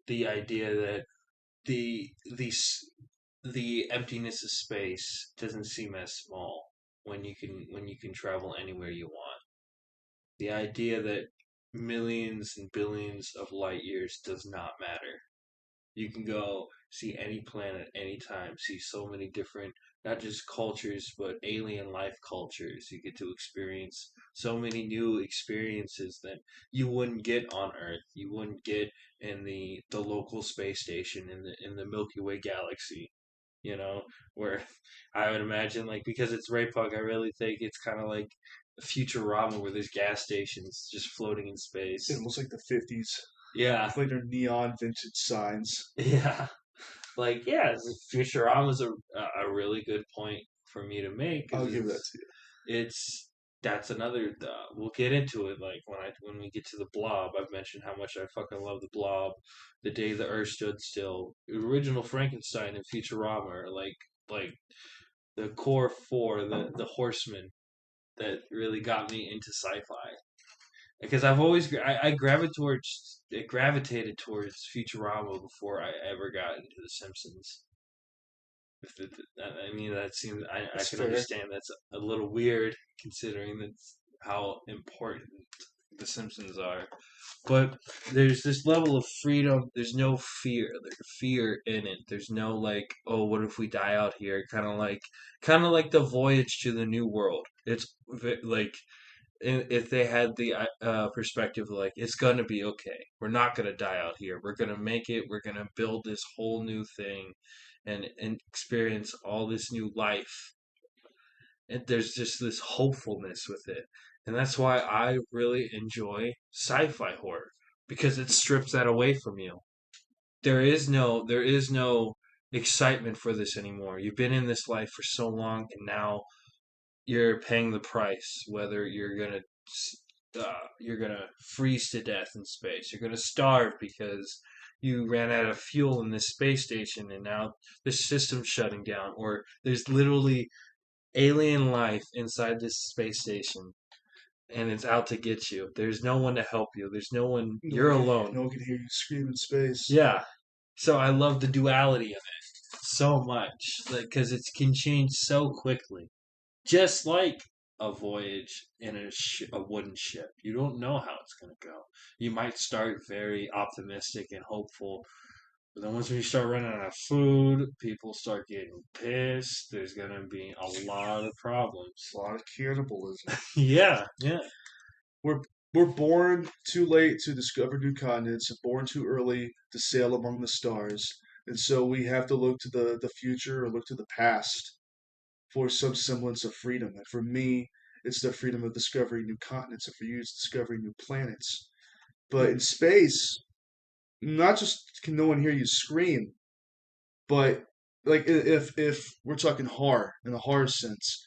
The idea that the the the emptiness of space doesn't seem as small when you can travel anywhere you want. The idea that millions and billions of light years does not matter. You can go see any planet anytime, see so many different, not just cultures, but alien life cultures. You get to experience so many new experiences that you wouldn't get on Earth. You wouldn't get in the local space station in the Milky Way galaxy. You know, where I would imagine like because it's Ray Park, I really think it's kind of like Futurama where there's gas stations just floating in It space. looks like the 50s. Yeah, It's like they're neon vintage signs. yeah. Like yeah, Futurama's a really good point for me to make because I'll give that to you. it's that's another we'll get into it like when we get to the Blob. I've mentioned how much I fucking love the Blob, the day the Earth stood still, original Frankenstein and Futurama are like the core four, the Horsemen that really got me into sci-fi because I've always I gravitated towards Futurama before I ever got into The Simpsons. I mean, that seems I That's can fair. understand that's a little weird considering that's how important The Simpsons are. But there's this level of freedom. There's no fear. There's fear in it. There's no like, oh, what if we die out here? Kind of like the voyage to the new world. It's like if they had the perspective like it's gonna be okay. We're not gonna die out here. We're gonna make it. We're gonna build this whole new thing, and experience all this new life. And there's just this hopefulness with it, and that's why I really enjoy sci-fi horror because it strips that away from you. There is no excitement for this anymore. You've been in this life for so long, and now you're paying the price. Whether you're gonna freeze to death in space, you're gonna starve because you ran out of fuel in this space station, and now the system's shutting down, or there's literally alien life inside this space station, and it's out to get you. There's no one to help you. There's no one. You're alone. No one can hear you scream in space. Yeah. So I love the duality of it so much, like because it can change so quickly. Just like a voyage in a wooden ship. You don't know how it's going to go. You might start very optimistic and hopeful, but then once you start running out of food, people start getting pissed. There's going to be a lot of problems. A lot of cannibalism. Yeah, yeah. We're we're born too late to discover new continents, born too early to sail among the stars, and so we have to look to the future or look to the past for some semblance of freedom. And for me, it's the freedom of discovering new continents, and for you, it's discovering new planets. But in space, not just can no one hear you scream, but like if we're talking horror in the horror sense,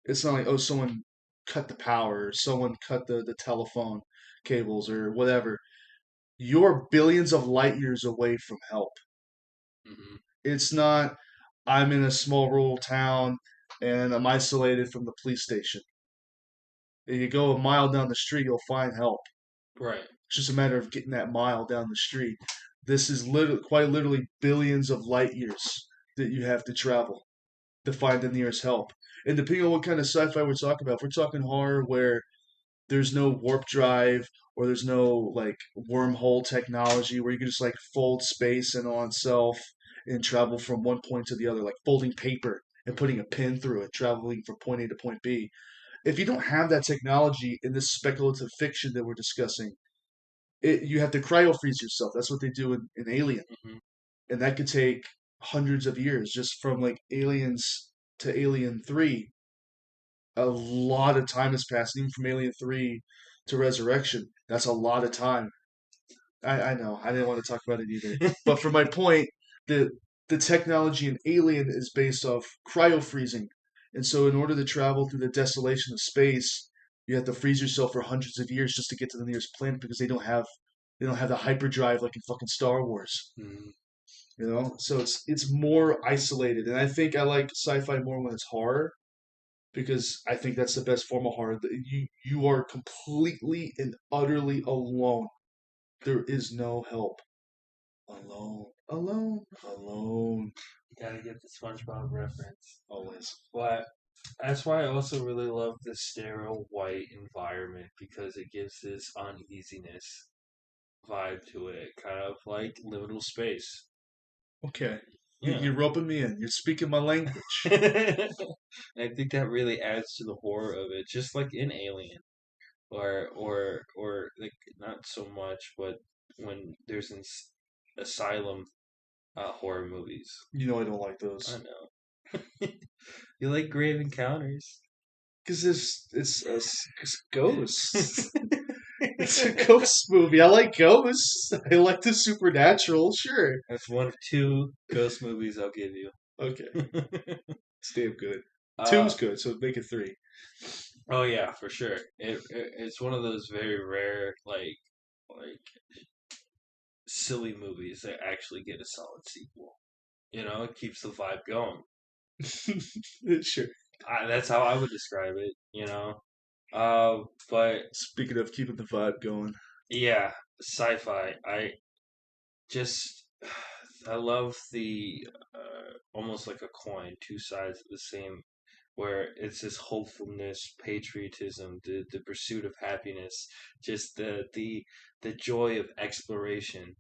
it's not like, oh, someone cut the power or someone cut the telephone cables or whatever. You're billions of light years away from help. Hmm. It's not, I'm in a small rural town and I'm isolated from the police station. If you go a mile down the street, you'll find help. Right. It's just a matter of getting that mile down the street. This is quite literally billions of light years that you have to travel to find the nearest help. And depending on what kind of sci-fi we're talking about, if we're talking horror where there's no warp drive or there's no like wormhole technology where you can just like fold space in on itself and travel from one point to the other, like folding paper and putting a pin through it, traveling from point A to point B. If you don't have that technology in this speculative fiction that we're discussing, you have to cryo freeze yourself. That's what they do in Alien, Hmm. and that could take hundreds of years just from like Aliens to Alien 3. A lot of time has passed, even from Alien 3 to Resurrection. That's a lot of time. I know. I didn't want to talk about it either. But for my point, the the technology in Alien is based off cryo freezing. And so in order to travel through the desolation of space, you have to freeze yourself for hundreds of years just to get to the nearest planet because they don't have the hyperdrive like in fucking Star Wars. Hmm. So it's more isolated. And I think I like sci-fi more when it's horror because I think that's the best form of horror. You are completely and utterly alone. There is no help. Alone, alone, alone. Gotta get the SpongeBob reference. Always. But that's why I also really love the sterile white environment because it gives this uneasiness vibe to it, kind of like liminal space. Okay. Yeah. You're roping me in. You're speaking my language. I think that really adds to the horror of it, just like in Alien, or like not so much, but when there's an asylum horror movies. You know I don't like I those. know. You like Grave Encounters. Because it's ghosts. It's a ghost movie. I like ghosts. I like the supernatural. Sure. That's one of two ghost movies I'll give you. Okay. It's damn good. uh, Two's good, so make it three. oh yeah, for sure. It's one of those very rare like silly movies that actually get a solid sequel. It keeps the vibe going. Sure. That's how I would describe it. Uh, but Speaking of keeping the vibe going. yeah, sci-fi. Just I love the almost like a coin, two sides of the same, where it's this hopefulness, patriotism, the pursuit of happiness, just the joy of exploration.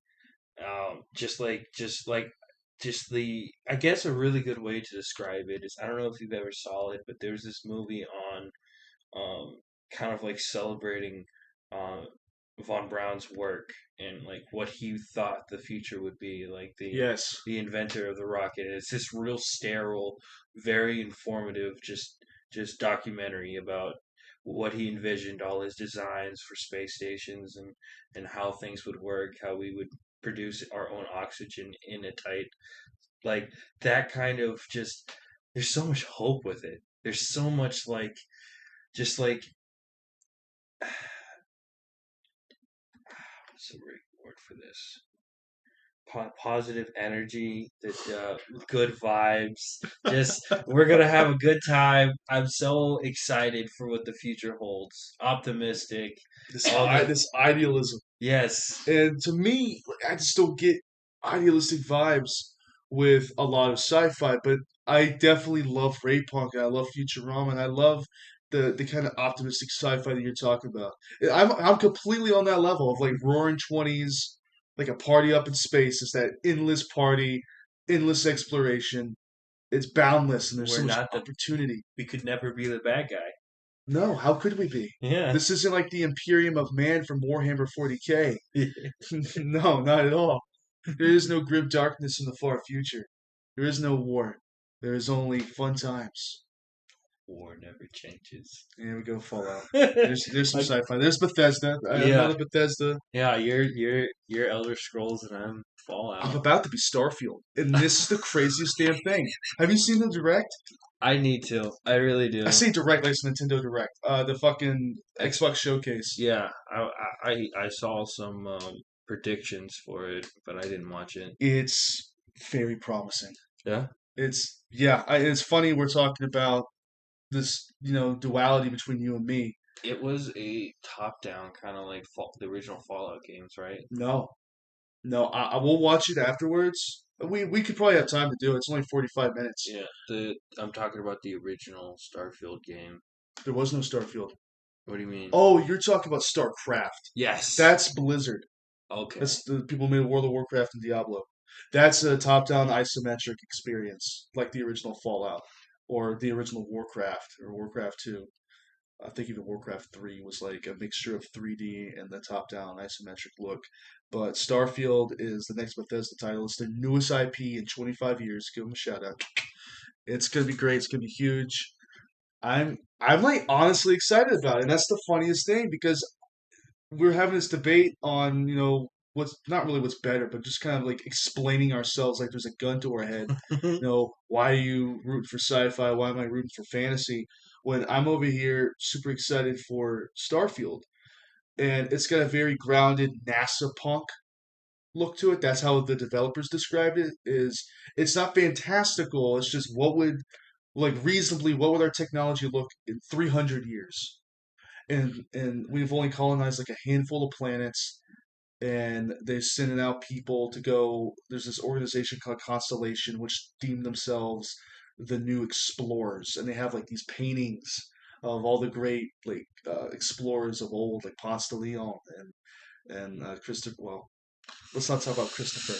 Just the I guess a really good way to describe it is I don't know if you've ever saw it, but there's this movie on kind of like celebrating uh, von Braun's work and like what he thought the future would be, like Yes. the inventor of the rocket. It's this real sterile, very informative, just documentary about what he envisioned, all his designs for space stations and how things would work, how we would produce our own oxygen in a tight like that kind of just there's so much hope with it. There's so much just like what's the right word for this? Positive energy, that good vibes. Just we're gonna have a good time. I'm so excited for what the future holds. Optimistic. All the This idealism. yes. And to me, I just don't get idealistic vibes with a lot of sci-fi, but I definitely love Ray Punk and I love Futurama and I love the kind of optimistic sci-fi that you're talking about. I'm completely on that level of like Roaring Twenties, like a party up in space. It's that endless party, endless exploration. It's boundless and there's We're so much not the opportunity. we could never be the bad guy. No, how could we be? Yeah. This isn't like the Imperium of Man from Warhammer 40K. No, not at all. There is no grim darkness in the far future. There is no war. There is only fun times. War never changes. Here we go, Fallout. There's some Like, sci-fi. There's Bethesda. I'm yeah. not a Bethesda. Yeah, you're Elder Scrolls and I'm I'm Fallout. about to be Starfield, and this is the craziest damn thing. Have you seen the direct? I need to. I really I do. say direct, like it's Nintendo Direct. The fucking Ex- Xbox Showcase. yeah, I saw some predictions for it, but I didn't watch it. It's very promising. Yeah. It's funny we're talking about this, duality between you and me. It was a top-down kind of like the original Fallout games, right? No, no, I will watch it afterwards. We could probably have time to do it. It's only 45 minutes. Yeah, the I'm talking about the original Starfield game. There was no Starfield. What do you mean? Oh, you're talking about StarCraft. Yes. That's Blizzard. Okay. That's the people who made World of Warcraft and Diablo. That's a top-down isometric experience, like the original Fallout or the original Warcraft or Warcraft 2. I think even Warcraft 3 was like a mixture of 3D and the top-down isometric look. But Starfield is the next Bethesda title. It's their newest IP in 25 years. Give them a shout out. It's gonna be great. It's gonna be huge. I'm like honestly excited about it. And that's the funniest thing because we're having this debate on, what's not really what's better, but just kind of like explaining ourselves like there's a gun to our head. Why are you rooting for sci-fi? Why am I rooting for fantasy? When I'm over here super excited for Starfield, and it's got a very grounded NASA punk look to it. That's how the developers described it. Is it's not fantastical. It's just what would our technology look in 300 years? And we've only colonized like a handful of planets, and they're sending out people to go. There's this organization called Constellation, which deem themselves the new explorers, and they have like these paintings of all the great explorers of old, like Ponce de Leon and Christopher. Well, let's not talk about Christopher,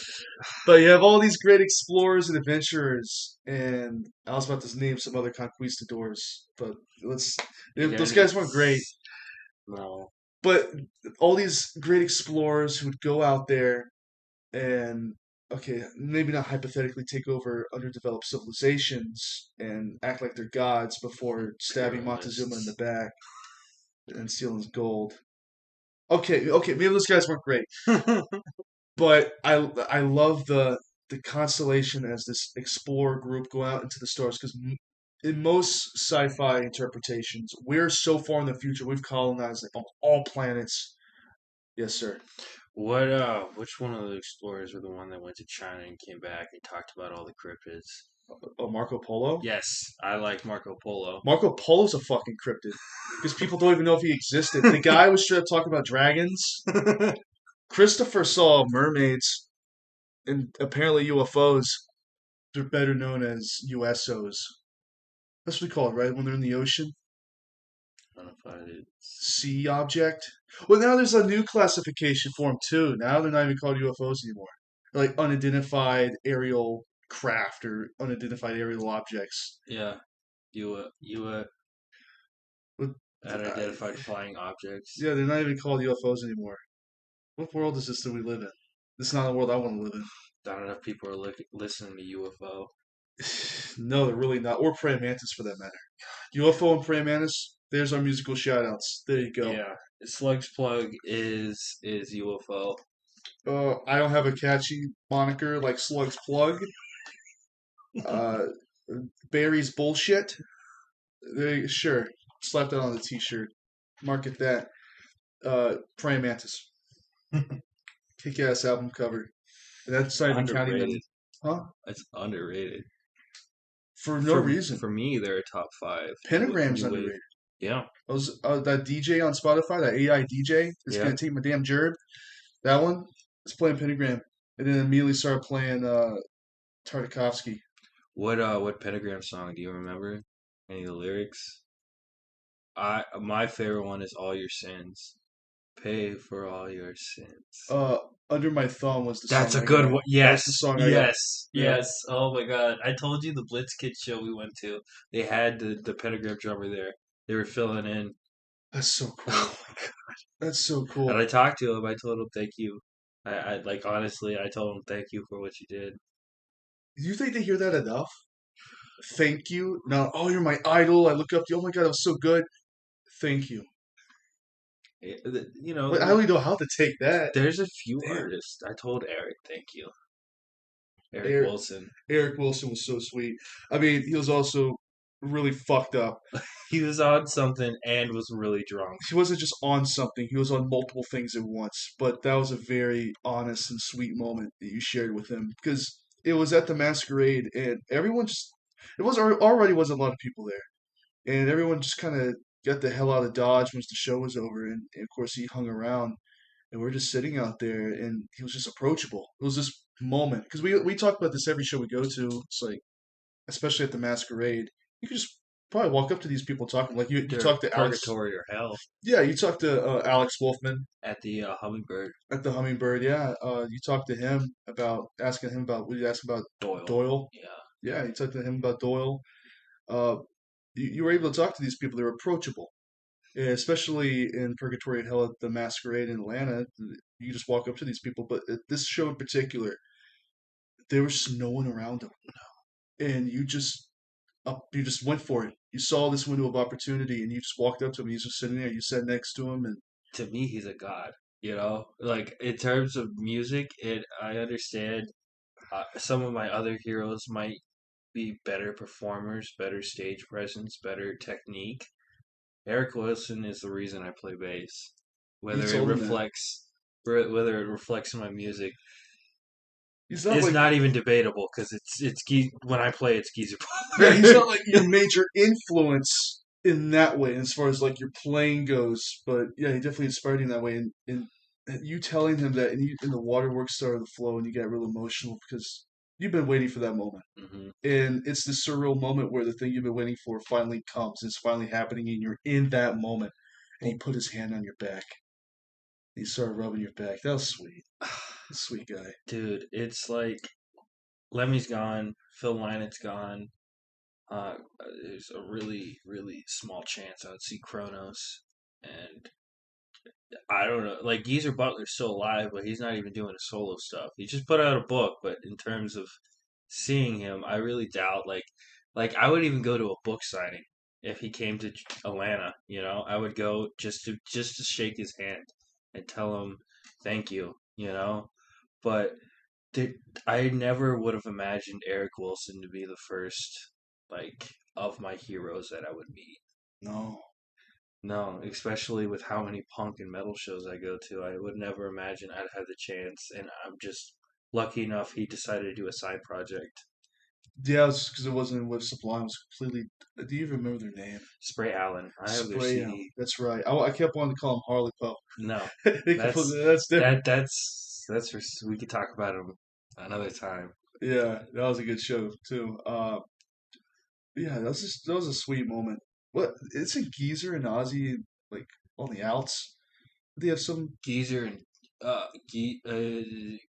but you have all these great explorers and adventurers, and I was about to name some other conquistadors, but let's. Those Again, guys weren't great, it's no. but all these great explorers who would go out there and okay, maybe not hypothetically take over underdeveloped civilizations and act like they're gods before stabbing Montezuma in the Imperialists. back and stealing his gold. Okay, maybe those guys weren't great, but I love the constellation as this explorer group going out into the stars because in most sci-fi interpretations, we're so far in the future we've colonized like all planets. Yes, sir. Which one of the explorers were the one that went to China and came back and talked about all the cryptids? Oh, Marco Polo. Yes, I like Marco Polo. Marco Polo's a fucking cryptid because people don't even know if he existed. The guy was straight up talking about dragons. Christopher saw mermaids and apparently UFOs. They're better known as USOs. That's what we call it, right? When they're in the ocean, Unidentified. sea object. Well, now there's a new classification for them too. Now they're not even called UFOs anymore. They're like unidentified aerial craft or unidentified aerial objects. Yeah, you But, unidentified flying objects. yeah, they're not even called UFOs anymore. What world is this that we live in? This is not a world I want to live in. Not enough people are listening to UFO. No, they're really not. Or praying mantis for that matter. UFO and praying mantis. There's our musical shout outs. There you go. Yeah, Slug's plug is UFO. I don't have a catchy moniker like Slug's Plug. Uh, Barry's Bullshit. Sure. Slap that on the t shirt. Market that. Praying mantis. Kick ass album cover. And that's not even counting them. Underrated. Huh? It's underrated. For no reason. For me, they're a top five. Pentagram's underrated. Yeah, That DJ on Spotify, that AI DJ, is yeah. gonna take my damn gerb. That one is playing Pentagram, and then immediately started playing Tartakovsky. What pentagram song do you remember? Any of the lyrics? My favorite one is All Your Sins. Pay for all your sins. Uh, Under My Thumb was the That's song a I good got. one. That's Yes, the song I got. yes, Yeah, yes. Oh my God. I told you the Blitz Kids show we went to. They had the pentagram drummer there. They were filling in. that's so cool. Oh my God. That's so And cool. I talked to him. I told him thank you. I like honestly, I told him thank you for what you did. Do you think they hear that enough? Thank you. No, oh, you're my idol. I look up to you. Oh my God, that was so good. Thank you. You know, But I don't even know how to take that. there's a few Damn. artists. I told Eric thank you. Eric Eric, Wilson. Eric Wilson was so sweet. I mean, he was also really fucked up. He was on something and was really drunk. He wasn't just on something, he was on multiple things at once. But that was a very honest and sweet moment that you shared with him because it was at the masquerade and everyone just, it was already was a lot of people there. And everyone just kind of got the hell out of Dodge once the show was over. And of course, he hung around and we're just sitting out there and he was just approachable. It was just moment, because we talk about this every show we go to. It's like, especially at the Masquerade, you can just probably walk up to these people talking like you They're talk to Alex. purgatory or hell Yeah, you talk to Alex Wolfman at the Hummingbird. at the Hummingbird. Yeah, you talk to him about asking him about what you asked about Doyle. Doyle. Yeah. Yeah, you talked to him about Doyle. Uh, you were able to talk to these people. They were approachable. Yeah, especially in Purgatory and Hell at the Masquerade in Atlanta, you just walk up to these people. But at this show in particular, there was no one around them, and you just went for it. You saw this window of opportunity, and you just walked up to him. He's just sitting there. You sat next to him, and To me, he's a god. Like in terms of music, it I understand. Some of my other heroes might be better performers, better stage presence, better technique. Eric Wilson is the reason I play bass. you Whether it told him that reflects, whether it reflects in my music he's not is like not even debatable because when I play it's Geezer yeah, he's Butler. not like your major influence in that way as far as like your playing goes. But yeah, he definitely inspired you in that way. And you telling him that, and the waterworks started to flow, and you got real emotional because you've been waiting for that moment. Hmm. And it's this surreal moment where the thing you've been waiting for finally comes. It's finally happening, and you're in that moment. And he put his hand on your back. He started rubbing your back. That was sweet. Sweet guy. Dude, it's like Lemmy's gone, Phil Lynott's gone. There's a really, really small chance I would see Kronos, and I don't know. Like Geezer Butler's still alive, but he's not even doing his solo stuff. He just put out a book, but in terms of seeing him, I really doubt. Like I would even go to a book signing if he came to Atlanta. I would go just to shake his hand and tell him thank you. But did, I never would have imagined Eric Wilson to be the first like of my heroes that I would meet. No. No, especially with how many punk and metal shows I go to, I would never imagine I'd have the chance, and I'm just lucky enough he decided to do a side project. Yeah, it's because it wasn't with Sublime. It was completely. Do you even remember their name? Spray Allen, I have their Spray CD. That's right. I kept wanting to call him Harley Pup. No, They that's completely. That's different. that's for we could talk about him another time. Yeah, that was a good show too. Yeah, that was a sweet moment. What? Isn't Geezer and Ozzy like on the outs? They have some. Geezer and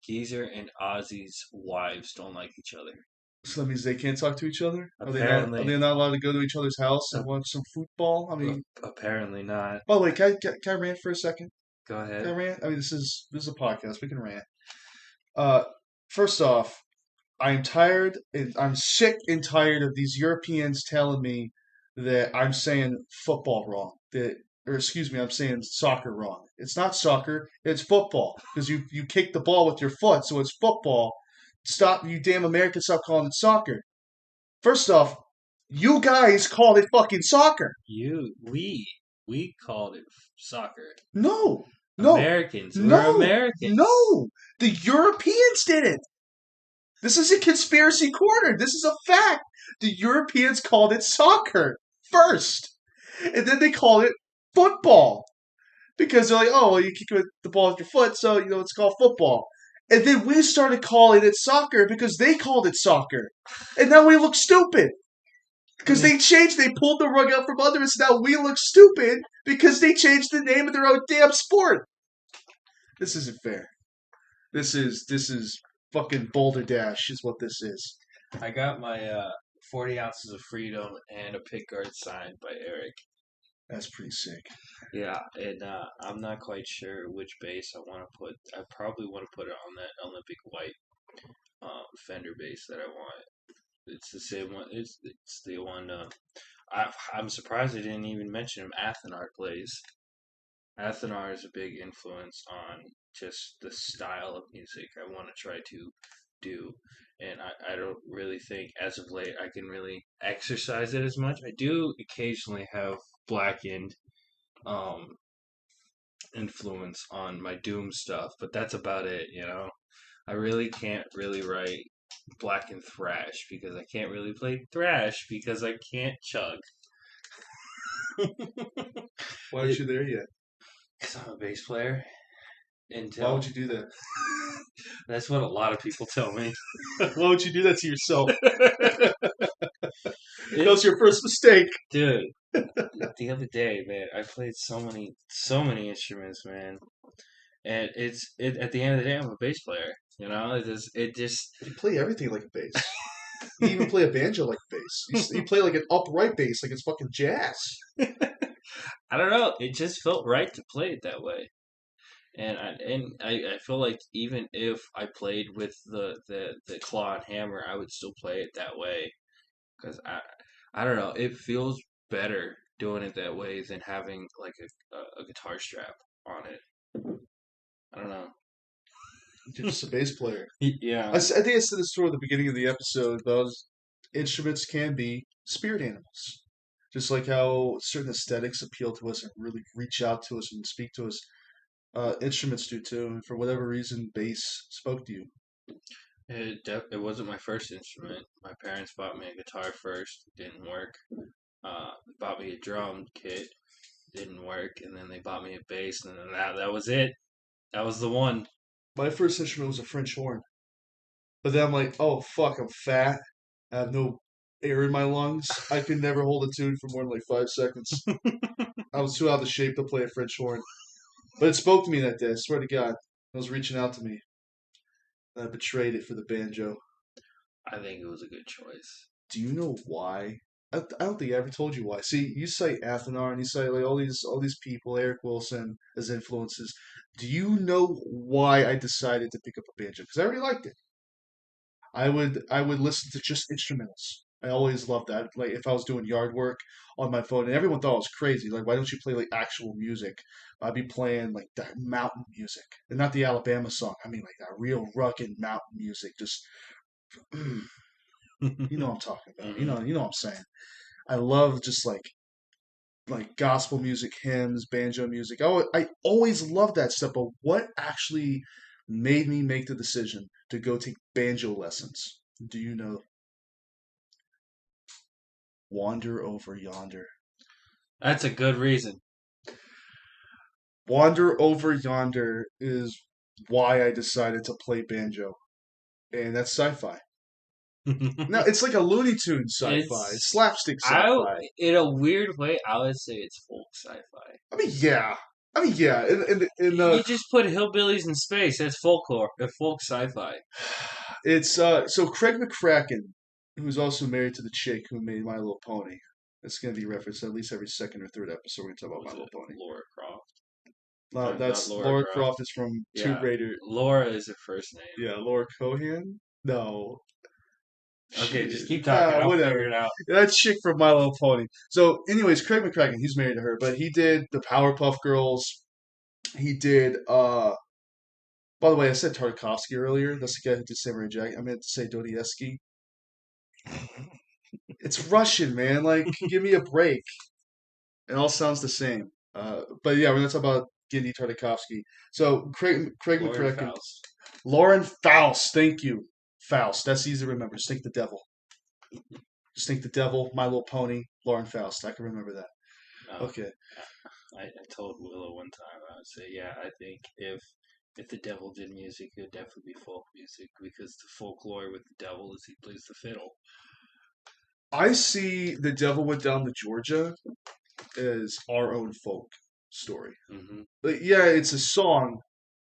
Geezer and Ozzy's wives don't like each other. So that means they can't talk to each other. Are they not? Are Apparently, they not allowed to go to each other's house and ap- watch some football? I mean, apparently not. by the way, can I rant for a second? Go Can I ahead. rant? I mean, this is a podcast. We can rant. Uh, First off, I'm tired and I'm sick and tired of these Europeans telling me that I'm saying football wrong. Or excuse me, I'm saying soccer wrong. It's not soccer, it's football because you kick the ball with your foot, so it's football. Stop, you damn Americans! Stop calling it soccer. First off, you guys called it fucking soccer. We called it soccer. No, no, Americans. We're no, Americans. no. The Europeans did it. This isn't conspiracy corner. This is a fact. The Europeans called it soccer first, and then they called it football because they're like, oh, well, you kick the ball with your foot, so it's called football. And then we started calling it soccer because they called it soccer, and now we look stupid And because they changed. They pulled the rug out from under us. Now we look stupid because they changed the name of their own damn sport. This isn't fair. This is fucking Boulder Dash is what this is. I got my 40 ounces of freedom and a pick guard signed by Eric. That's pretty sick. Yeah, and I'm not quite sure which base I want to put. I probably want to put it on that Olympic white Fender bass that I want. It's the same one. It's the one. I'm surprised I didn't even mention him. Athanar plays. Athanar is a big influence on just the style of music I want to try to do. And I don't really think, as of late, I can really exercise it as much. I do occasionally have blackened um, influence on my Doom stuff, but that's about it. I really can't really write black and thrash because I can't really play thrash because I can't chug. Why aren't you there yet? Because I'm a bass player Why until would you do that? That's what a lot of people tell me. Why would you do that to yourself? That It, was your first mistake. dude, the other day, man, I played so many instruments, man, and at the end of the day, I'm a bass player. You know, it just. You play everything like a bass. You even play a banjo like a bass. You play like an upright bass, like it's fucking jazz. I don't know. It just felt right to play it that way. And I feel like even if I played with the claw and hammer, I would still play it that way because I don't know. It feels better doing it that way than having like a guitar strap on it. I don't know. You're just a bass player. Yeah. I think I said this toward the beginning of the episode. Those instruments can be spirit animals. Just like how certain aesthetics appeal to us and really reach out to us and speak to us, instruments do too. And for whatever reason, bass spoke to you. It wasn't my first instrument. My parents bought me a guitar first. Didn't work. Bought me a drum kit. Didn't work. And then they bought me a bass, and then that was it. That was the one. My first instrument was a French horn. But then I'm like, oh fuck, I'm fat. I have no air in my lungs. I can never hold a tune for more than like 5 seconds. I was too out of shape to play a French horn. But it spoke to me that day, I swear to God. It was reaching out to me. And I betrayed it for the banjo. I think it was a good choice. Do you know why? I don't think I ever told you why. See, you cite Athenar and you cite like all these people, Eric Wilson as influences. Do you know why I decided to pick up a banjo? Because I already liked it. I would listen to just instrumentals. I always loved that. Like if I was doing yard work on my phone, and everyone thought I was crazy. Like, why don't you play like actual music? I'd be playing like that mountain music, and not the Alabama song. I mean, like that real rugged mountain music. Just you know what I'm talking about. Hmm. You know what I'm saying. I love just like gospel music, hymns, banjo music. I always loved that stuff. But what actually made me make the decision to go take banjo lessons? Do you know? Wander over yonder. That's a good reason. Wander over yonder is why I decided to play banjo, and that's sci-fi. Now it's like a Looney Tunes sci-fi, It's slapstick I sci-fi. in a weird way, I would say it's folk sci-fi. I mean, yeah. I mean, yeah. You just put hillbillies in space. That's folklore. Folk sci-fi. It's so Craig McCracken, who's also married to the chick who made My Little Pony. It's going to be referenced at least every second or third episode. We're going to talk about Was My Little it Pony. Laura Croft? Not That's Laura Laura Croft. Croft is from Tomb Yeah, Raider. Laura is her first name. Yeah, Laura Cohan. No, Okay, just shit. keep talking. I'll figure Whatever. it out. That chick from My Little Pony. So, anyways, Craig McCracken, he's married to her, but he did the Powerpuff Girls. He did. By the way, I said Tartakovsky earlier. That's the guy who did Samurai Jack. I meant to say Dostoevsky. It's Russian, man. Like, give me a break. It all sounds the same. But yeah, we're gonna talk about Genndy Tartakovsky. So Craig Lauren McCracken, Faust. Lauren Faust. Thank you, Faust. That's easy to remember. Just think the devil. Just think the devil. My Little Pony. Lauren Faust. I can remember that. No, Okay. I told Willow one time. I would say, yeah, I think if the devil did music, it would definitely be folk music because the folklore with the devil is he plays the fiddle. I see The Devil Went Down to Georgia as our own folk story. Hmm. But yeah, it's a song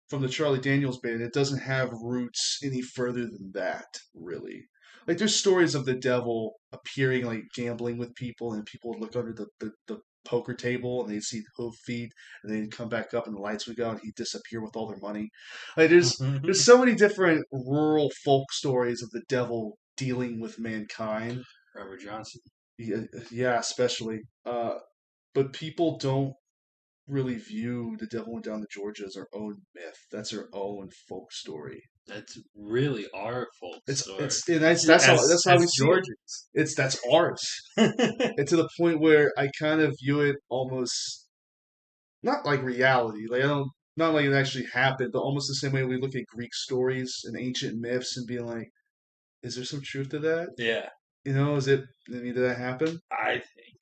from the Charlie Daniels Band. It doesn't have roots any further than that, really. Like there's stories of the devil appearing, like gambling with people, and people would look under the poker table and they'd see hoof feet, and they'd come back up and the lights would go and he'd disappear with all their money. Like there's so many different rural folk stories of the devil dealing with mankind. Robert Johnson. Yeah, yeah, especially. But people don't really view The Devil Went Down to Georgia as our own myth. That's our own folk story. That's really our folk story. It's and that's how we As see it. Georgians. That's ours. And to the point where I kind of view it almost not like reality. Like I don't not like it actually happened, but almost the same way we look at Greek stories and ancient myths and being like, is there some truth to that? Yeah, You know, is it I mean, did that happen? I think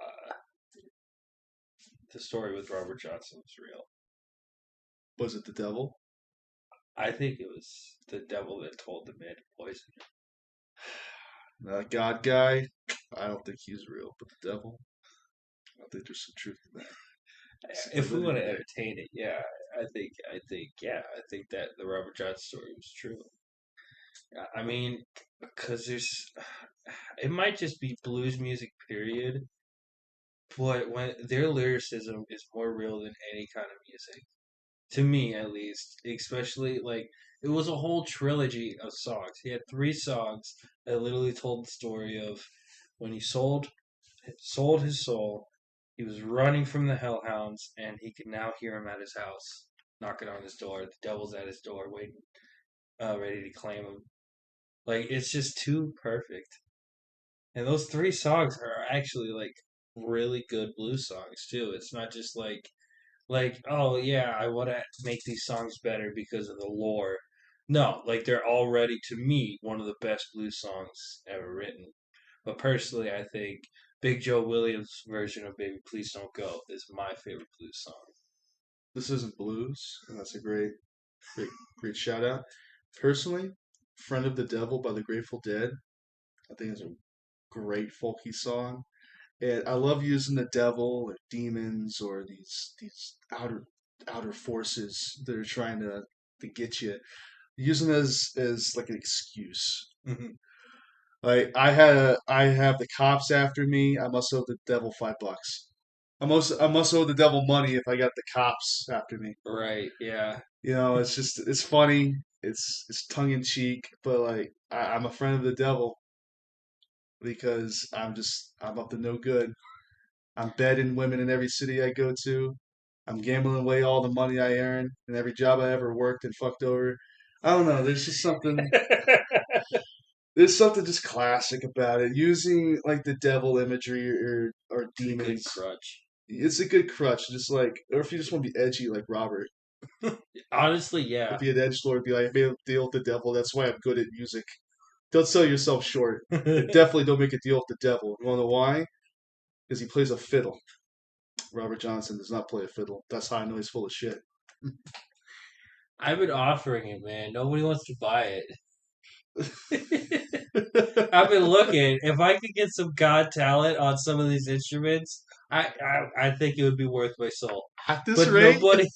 uh, the story with Robert Johnson was real. Was it the devil? I think it was the devil that told the man to poison The God guy, I don't think he's real, but the devil, I think there's some truth in that. him. But at If we the want end of to the day, entertain it, yeah, I think that the Robert Johnson story was true. I mean, because it might just be blues music, period. But when their lyricism is more real than any kind of music, to me at least, especially like it was a whole trilogy of songs. He had three songs that literally told the story of when he sold his soul. He was running from the hellhounds, and he could now hear him at his house, knocking on his door. The devil's at his door, waiting, ready to claim him. Like it's just too perfect. And those three songs are actually like really good blues songs too. It's not just like oh yeah, I want to make these songs better because of the lore. No, like they're already to me one of the best blues songs ever written. But personally, I think Big Joe Williams' version of "Baby Please Don't Go" is my favorite blues song. this isn't blues, and that's a great, great shout out. Personally, "Friend of the Devil" by the Grateful Dead, I think is a great folky song. And I love using the devil or demons or these outer forces that are trying to get you. Using it as like an excuse. Mhm. Like I have the cops after me. I must owe the devil $5. I must owe the devil money if I got the cops after me. Right? Yeah. It's just it's funny. It's tongue in cheek, but like I'm a friend of the devil because I'm up to no good. I'm bedding women in every city I go to. I'm gambling away all the money I earn in every job I ever worked and fucked over. I don't know. There's just something. There's something just classic about it. Using like the devil imagery or It's a good demons. crutch. It's a good crutch. Just like, or if you just want to be edgy like Robert, Honestly, or yeah. be an edgelord, be like, I made a deal with the devil. That's why I'm good at music. Don't sell yourself short. And definitely don't make a deal with the devil. You want to know why? Because he plays a fiddle. Robert Johnson does not play a fiddle. That's how I know he's full of shit. I've been offering it, man. Nobody wants to buy it. I've been looking. If I could get some god talent on some of these instruments, I think it would be worth my soul. At this But rate, nobody.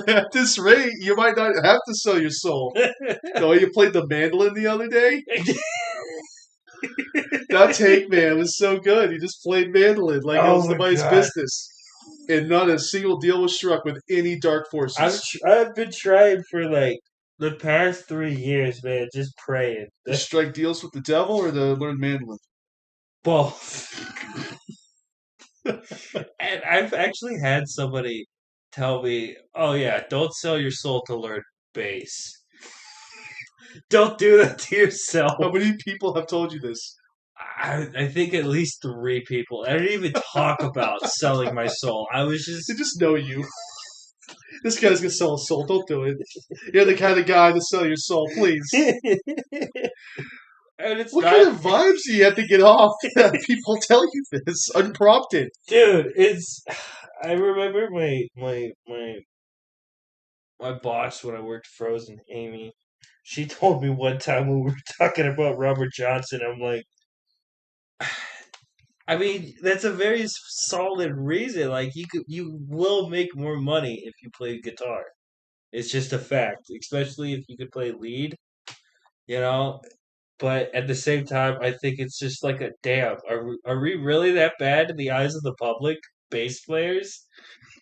at this rate, you might not have to sell your soul. The way you played the mandolin the other day, that take man was so good. He just played mandolin like it Oh was my nobody's god! business, and not a single deal was struck with any dark forces. I've been trying for like the past 3 years, man. Just praying. To strike deals with the devil or to learn mandolin. Both. And I've actually had somebody tell me, "Oh yeah, don't sell your soul to learn bass. Don't do that to How yourself." many people have told you this? I think at least three people. I didn't even talk about selling my soul. I was They just. just know you. This guy's gonna sell a soul. Don't do it. You're the kind of guy to sell your soul, please. And it's What kind not, of vibes do you have to get off that people tell you this unprompted? dude. It's. I remember my boss when I worked Frozen, Amy. She told me one time when we were talking about Robert Johnson. I'm like, I mean, that's a very solid reason. Like, you will make more money if you play guitar. It's just a fact, especially if you could play lead. You know, but at the same time, I think it's just like a damn. Are we really that bad in the eyes of the public, bass players?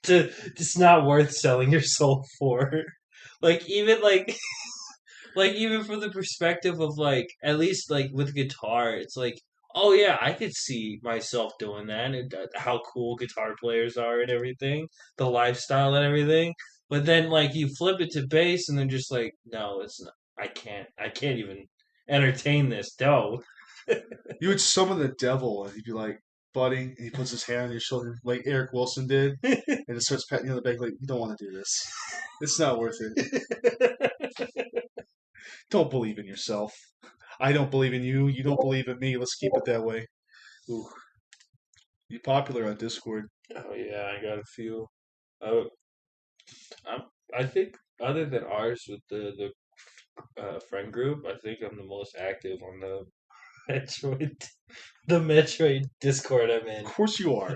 To it's not worth selling your soul for. Like even like even from the perspective of like at least like with guitar, it's like oh yeah, I could see myself doing that and how cool guitar players are and everything, the lifestyle and everything. But then like you flip it to bass and then just like no, it's not. I can't even entertain this. No. You would summon the devil, and he'd be like, "Buddy," and he puts his hand on your shoulder, like Eric Wilson did, and it starts patting you on the back, like, "You don't want to do this. It's not worth it. Don't believe in yourself. I don't believe in you. You don't believe in me. Let's keep it that way." Ooh, be popular on Discord. Oh yeah, I got a few. Oh, I think other than ours with the friend group, I think I'm the most active on the Metroid the Metroid Discord I'm Of in. course you are.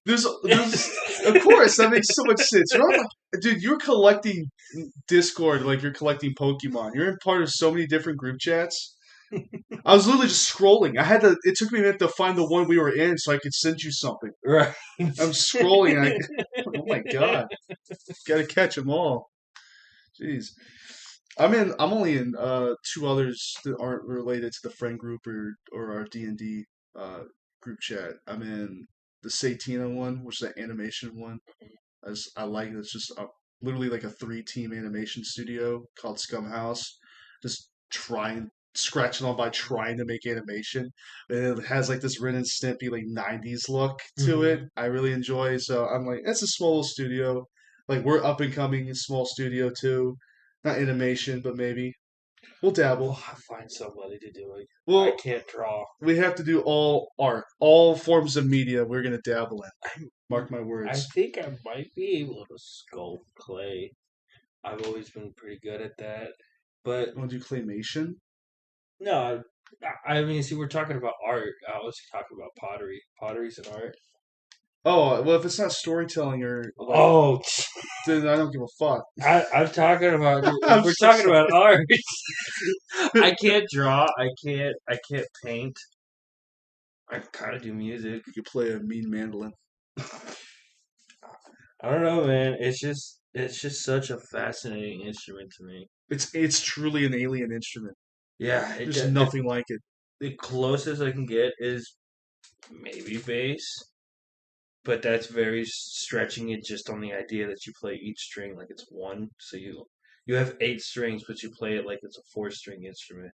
There's, of course, that makes so much sense. You're on dude, you're collecting Discord like you're collecting Pokemon. You're in part of so many different group chats. I was literally just scrolling. It took me a minute to find the one we were in so I could send you something. Right. I'm scrolling and oh my god, gotta catch them all. Jeez. I'm only in two others that aren't related to the friend group or our D&D group chat. I'm in the Satina one, which is the animation one. As I like it. It's just literally like a three-team animation studio called Scum House. Just trying scratching on by trying to make animation. And it has like this Ren and Stimpy like 90s look to it. Hmm. I really enjoy. So I'm like, it's a small studio. Like we're up and coming small studio too. Not animation, but maybe we'll Well, dabble. I find somebody to do it. I Well, can't draw. we have to do all art, all forms of media. We're gonna dabble in. Mark my I words. think I might be able to sculpt clay. I've always been pretty good at that. But Want to do claymation? no, I mean, see, we're talking about art. I was talking about pottery. Pottery's an art. Oh, well, if it's not storytelling or like, Oh, then I don't give a fuck. I'm talking about if I'm we're so talking sorry. about art. I can't draw. I can't paint. I kind of do music. You could play a mean mandolin. I don't know, man. It's just such a fascinating instrument to me. It's truly an alien instrument. Yeah, There's nothing like it. the closest I can get is maybe bass, but that's very stretching it just on the idea that you play each string like it's one. So you have eight strings, but you play it like it's a four-string instrument.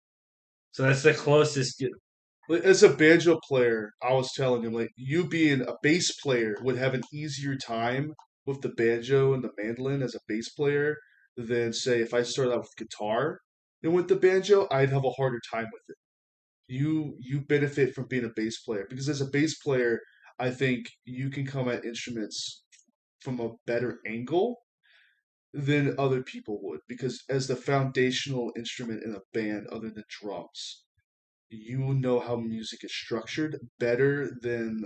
So that's the closest. Like, as a banjo player, I was telling him like you being a bass player would have an easier time with the banjo and the mandolin as a bass player than say if I started out with guitar and with the banjo, I'd have a harder time with it. You benefit from being a bass player because as a bass player, I think you can come at instruments from a better angle than other people would because as the foundational instrument in a band other than drums, you know how music is structured better than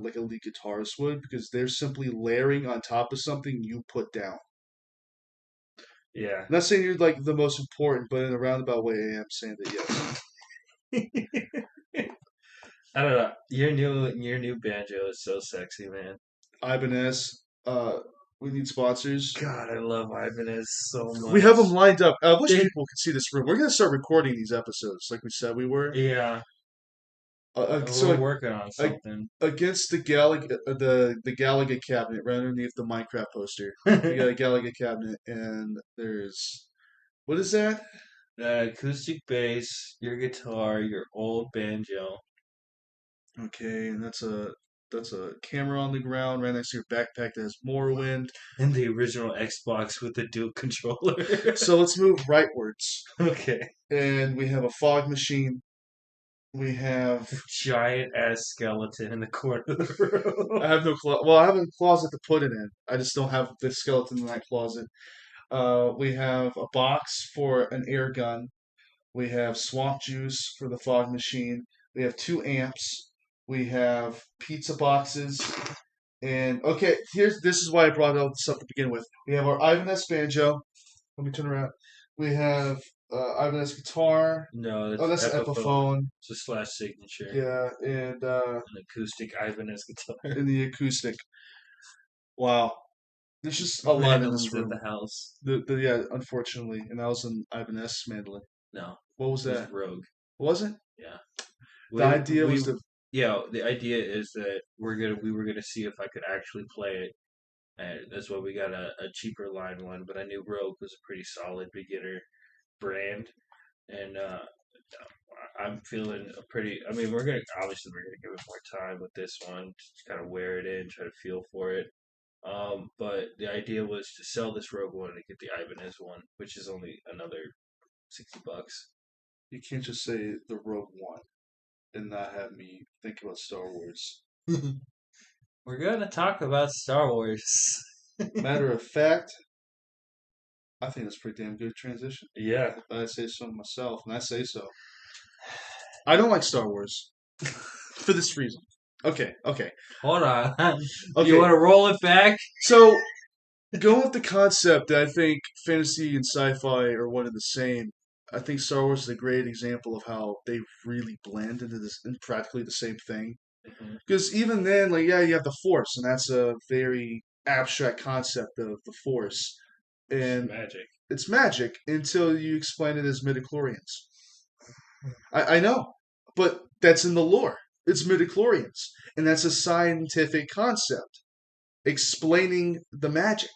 like a lead guitarist would because they're simply layering on top of something you put down. Yeah. I'm not saying you're like the most important, but in a roundabout way, I am saying that yes. I don't know. Your new banjo is so sexy, man. Ibanez, we need sponsors. God, I love Ibanez so We have them much. lined up. I wish They, people could see this room. We're gonna start recording these episodes, like we said we were. yeah, So we're working on something. against the the Galaga cabinet right underneath the Minecraft poster. We got a Galaga cabinet, and there's what is that? Acoustic bass, your guitar, your old banjo, Okay, and that's a camera on the ground right next to your backpack that has Morrowind. and the original Xbox with the dual controller. So let's move rightwards, Okay. and we have a fog machine. We have Giant ass skeleton in the corner of the I room. have no well, I have a closet to put it in. I just don't have the skeleton in that closet. We have a box for an air gun. We have swamp juice for the fog machine. We have two amps. We have pizza boxes. And okay, here's this is why I brought all this up to begin with. We have our Ibanez banjo. Let me turn around. We have Ibanez guitar. No, Oh, that's that's an Epiphone. Epiphone. It's a slash signature. Yeah, and An acoustic Ibanez guitar. in the acoustic. Wow, there's just a lot in this Mandolins in room. the house. Yeah, unfortunately, and that was an Ibanez mandolin. No, What was it was that? Rogue. Was it? Yeah. The idea was We to. yeah, the idea is that we were gonna see if I could actually play it, and that's why we got a cheaper line one. But I knew Rogue was a pretty solid beginner brand, and I'm feeling a pretty. I mean, we're gonna give it more time with this one, to kind of wear it in, try to feel for it. But the idea was to sell this Rogue one and get the Ibanez one, which is only another $60. You can't just say the Rogue One and not have me think about Star Wars. We're gonna talk about Star Wars. Matter of fact, I think that's a pretty damn good transition. Yeah. I say so myself, and I say so. I don't like Star Wars for this reason. Okay, okay, Hold on. You okay. want to roll it back? So going with the concept that I think fantasy and sci-fi are one and the same. I think Star Wars is a great example of how they really blend into this in practically the same thing. Mhm. Because even then, like, yeah, you have the Force, and that's a very abstract concept of the Force, It's and magic. it's magic until you explain it as midichlorians. I know, but that's in the lore. It's midichlorians, and that's a scientific concept explaining the magic.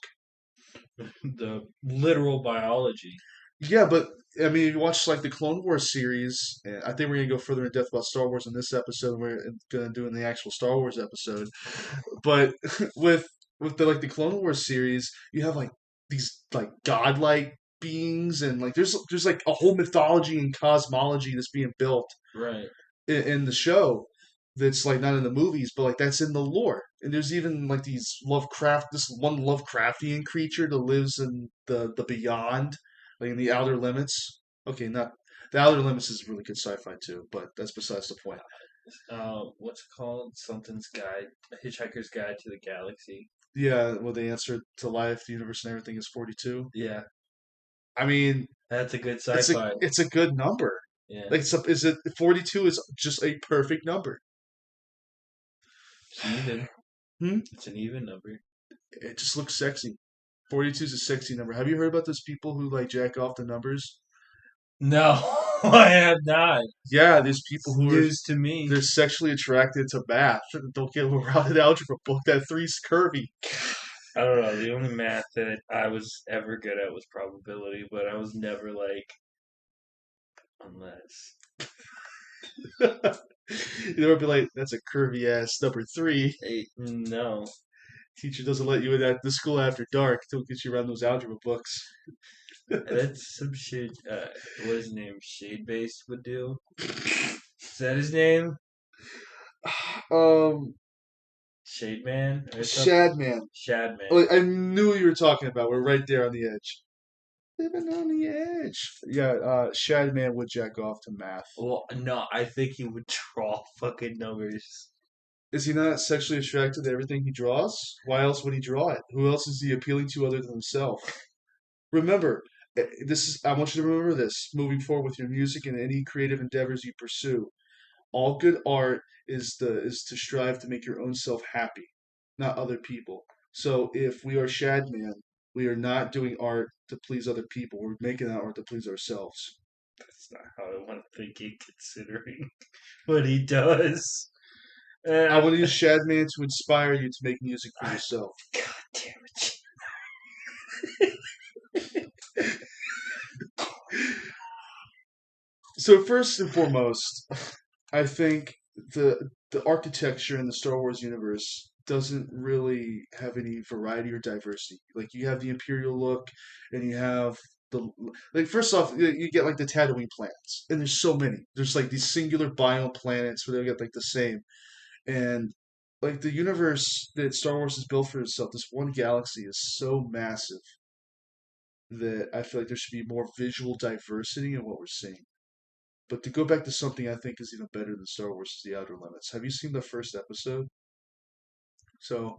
The literal biology. Yeah, but I mean, if you watch like the Clone Wars series, and I think we're gonna go further in depth about Star Wars in this episode. Than we're gonna do in the actual Star Wars episode. But with the like the Clone Wars series, you have like these like godlike beings, and like there's like a whole mythology and cosmology that's being built Right. in the show that's like not in the movies, but like that's in the lore. And there's even like this one Lovecraftian creature that lives in the beyond, like in the outer limits. Okay, not the outer limits is really good sci-fi too, but that's besides the point. What's it called? Something's Guide, A Hitchhiker's Guide to the Galaxy. Yeah, well, the answer to life, the universe, and everything is 42. Yeah, I mean, that's a good sci-fi. it's a good number. Yeah, Like, is it 42 is just a perfect number. it's even. Hmm? It's an even number. It just looks sexy. 42 is a sexy number. Have you heard about those people who like jack off the numbers? No, I have not. Yeah, there's people It's who are news to me. they're sexually attracted to math. Don't get a routed algebra book. That three's curvy. I don't know. The only math that I was ever good at was probability, but I was never like, unless. You never be like, that's a curvy ass number three. Hey, no. Teacher doesn't let you in at the school after dark. Don't get you around those algebra books. That's some shit. What his name? Shade Base would do. Is that his name? um, Shade Man or something? Shadman. Shad Man. Like, I knew what you were talking about. We're right there on the edge. Living on the edge. Yeah, Shadman would jack off to math. Well, no, I think he would draw fucking numbers. Is he not sexually attracted to everything he draws? Why else would he draw it? Who else is he appealing to other than himself? Remember, this is I want you to remember this moving forward with your music and any creative endeavors you pursue. All good art is to strive to make your own self happy, not other people. So if we are Shadman, we are not doing art to please other people. We're making that art to please ourselves. That's not how I want to think it, considering what he does. I Uh, want to use Shadman to inspire you to make music for yourself. God damn it. So first and foremost, I think the architecture in the Star Wars universe doesn't really have any variety or diversity. Like you have the Imperial look, and you have the like. First off, you get like the Tatooine planets, and there's so many. There's like these singular biome planets where they get like the same, and like the universe that Star Wars has built for itself, this one galaxy is so massive that I feel like there should be more visual diversity in what we're seeing. But to go back to something I think is even better than Star Wars is The Outer Limits. Have you seen the first episode? So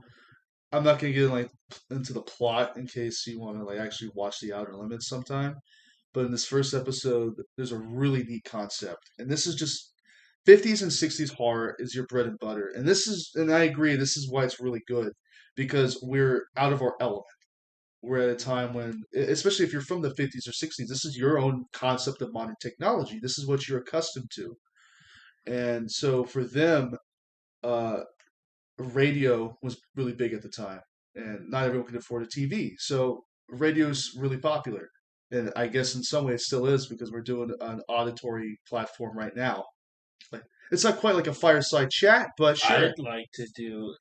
I'm not gonna get like into the plot in case you want to like actually watch The Outer Limits sometime. But in this first episode, there's a really neat concept, and this is just 50s and 60s horror is your bread and butter, and I agree, this is why it's really good because we're out of our element. We're at a time when, especially if you're from the 50s or 60s, this is your own concept of modern technology. This is what you're accustomed to. And so for them, uh, radio was really big at the time, and not everyone could afford a TV. So radio's really popular. And I guess in some way it still is because we're doing an auditory platform right now. Like it's not quite like a fireside chat, but sure. I'd like to do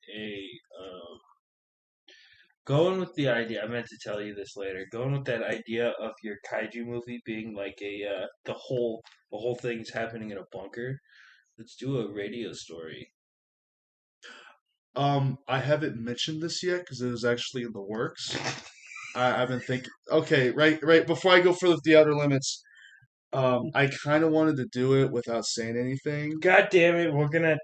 going with the idea. I meant to tell you this later. Going with that idea of your kaiju movie being like the whole thing's happening in a bunker. Let's do a radio story. I haven't mentioned this yet because it was actually in the works. I've been thinking. Okay, right. Before I go for the outer limits, I kind of wanted to do it without saying anything. God damn it, we're gonna.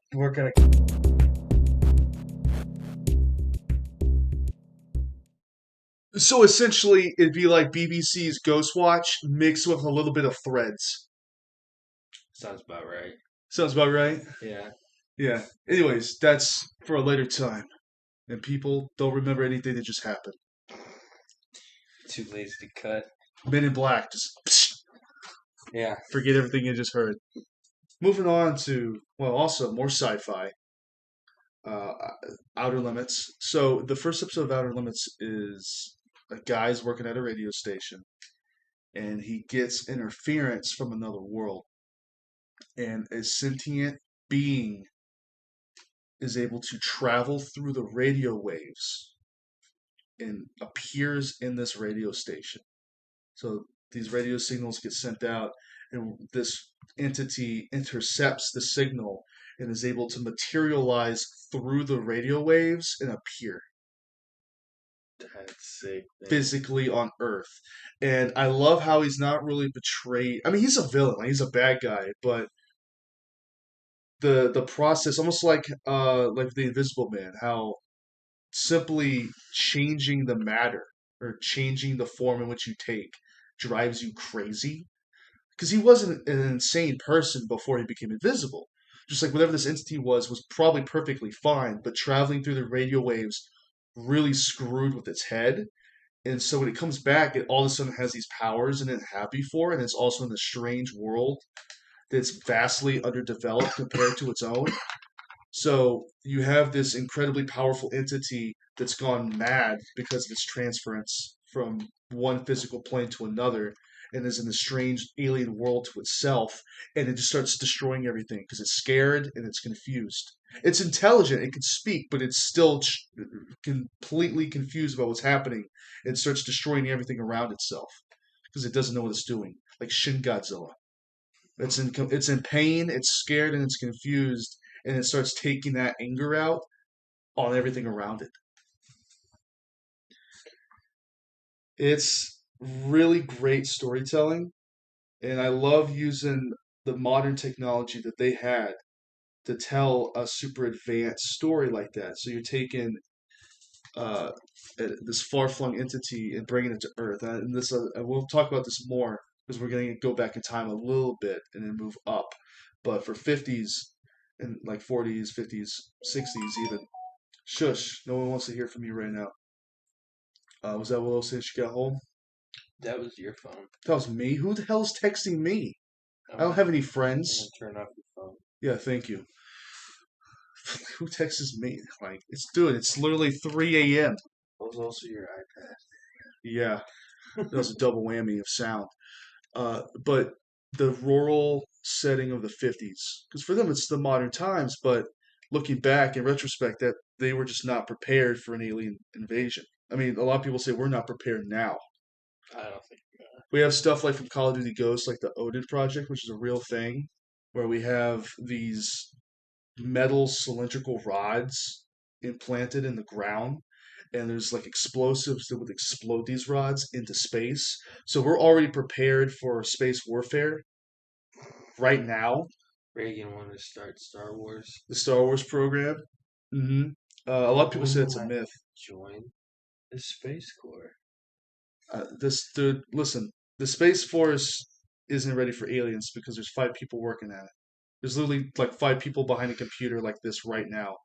So essentially, it'd be like BBC's Ghostwatch mixed with a little bit of Threads. Sounds about right. Sounds about right. Yeah. Yeah. Anyways, that's for a later time, and people don't remember anything that just happened. Too lazy to cut. Men in Black, just Yeah. forget everything you just heard. Moving on to also more sci-fi. Uh, Outer Limits. So the first episode of Outer Limits is a guy's working at a radio station, and he gets interference from another world, and a sentient being is able to travel through the radio waves and appears in this radio station. So these radio signals get sent out, and this entity intercepts the signal and is able to materialize through the radio waves and appear That's sick, man. physically on Earth. And I love how he's not really betrayed. I mean, he's a villain, like he's a bad guy, but the process, almost like the Invisible Man, how simply changing the matter or changing the form in which you take drives you crazy. Because he wasn't an insane person before he became invisible. Just like whatever this entity was probably perfectly fine, but traveling through the radio waves really screwed with its head. And so when it comes back, it all of a sudden has these powers it didn't have before, and it's also in a strange world that's vastly underdeveloped compared to its own. So you have this incredibly powerful entity that's gone mad because of its transference from one physical plane to another and is in a strange alien world to itself, and it just starts destroying everything because it's scared and it's confused. It's intelligent, it can speak, but it's still completely confused about what's happening and starts destroying everything around itself because it doesn't know what it's doing. Like Shin Godzilla. It's in pain, it's scared, and it's confused, and it starts taking that anger out on everything around it. It's really great storytelling, and I love using the modern technology that they had to tell a super advanced story like that. So you're taking uh, this far-flung entity and bringing it to Earth, and this we'll talk about this more because we're going to go back in time a little bit and then move up. But for 50s and like 40s, 50s, 60s even. Shush, no one wants to hear from you right now. Was that Willow since she got home? That was your phone. That was me. Who the hell's texting me? I'm I don't gonna, have any I'm friends. gonna turn off your phone. Yeah, thank you. Who texts me? Like, it's literally 3 a.m. What was also your iPad? Yeah, that was a double whammy of sound. But the rural setting of the 50s, because for them it's the modern times, but looking back in retrospect, that they were just not prepared for an alien invasion. I mean, a lot of people say we're not prepared now. I don't think. We have stuff like from Call of Duty Ghosts, like the Odin Project, which is a real thing, where we have these metal cylindrical rods implanted in the ground, and there's like explosives that would explode these rods into space. So we're already prepared for space warfare right now. Reagan wanted to start Star Wars. The Star Wars program. hmm a lot of people When say will it's a I myth. join the Space Corps? This dude, listen, the Space Force isn't ready for aliens because there's 5 people working at it. There's literally like 5 people behind a computer like this right now.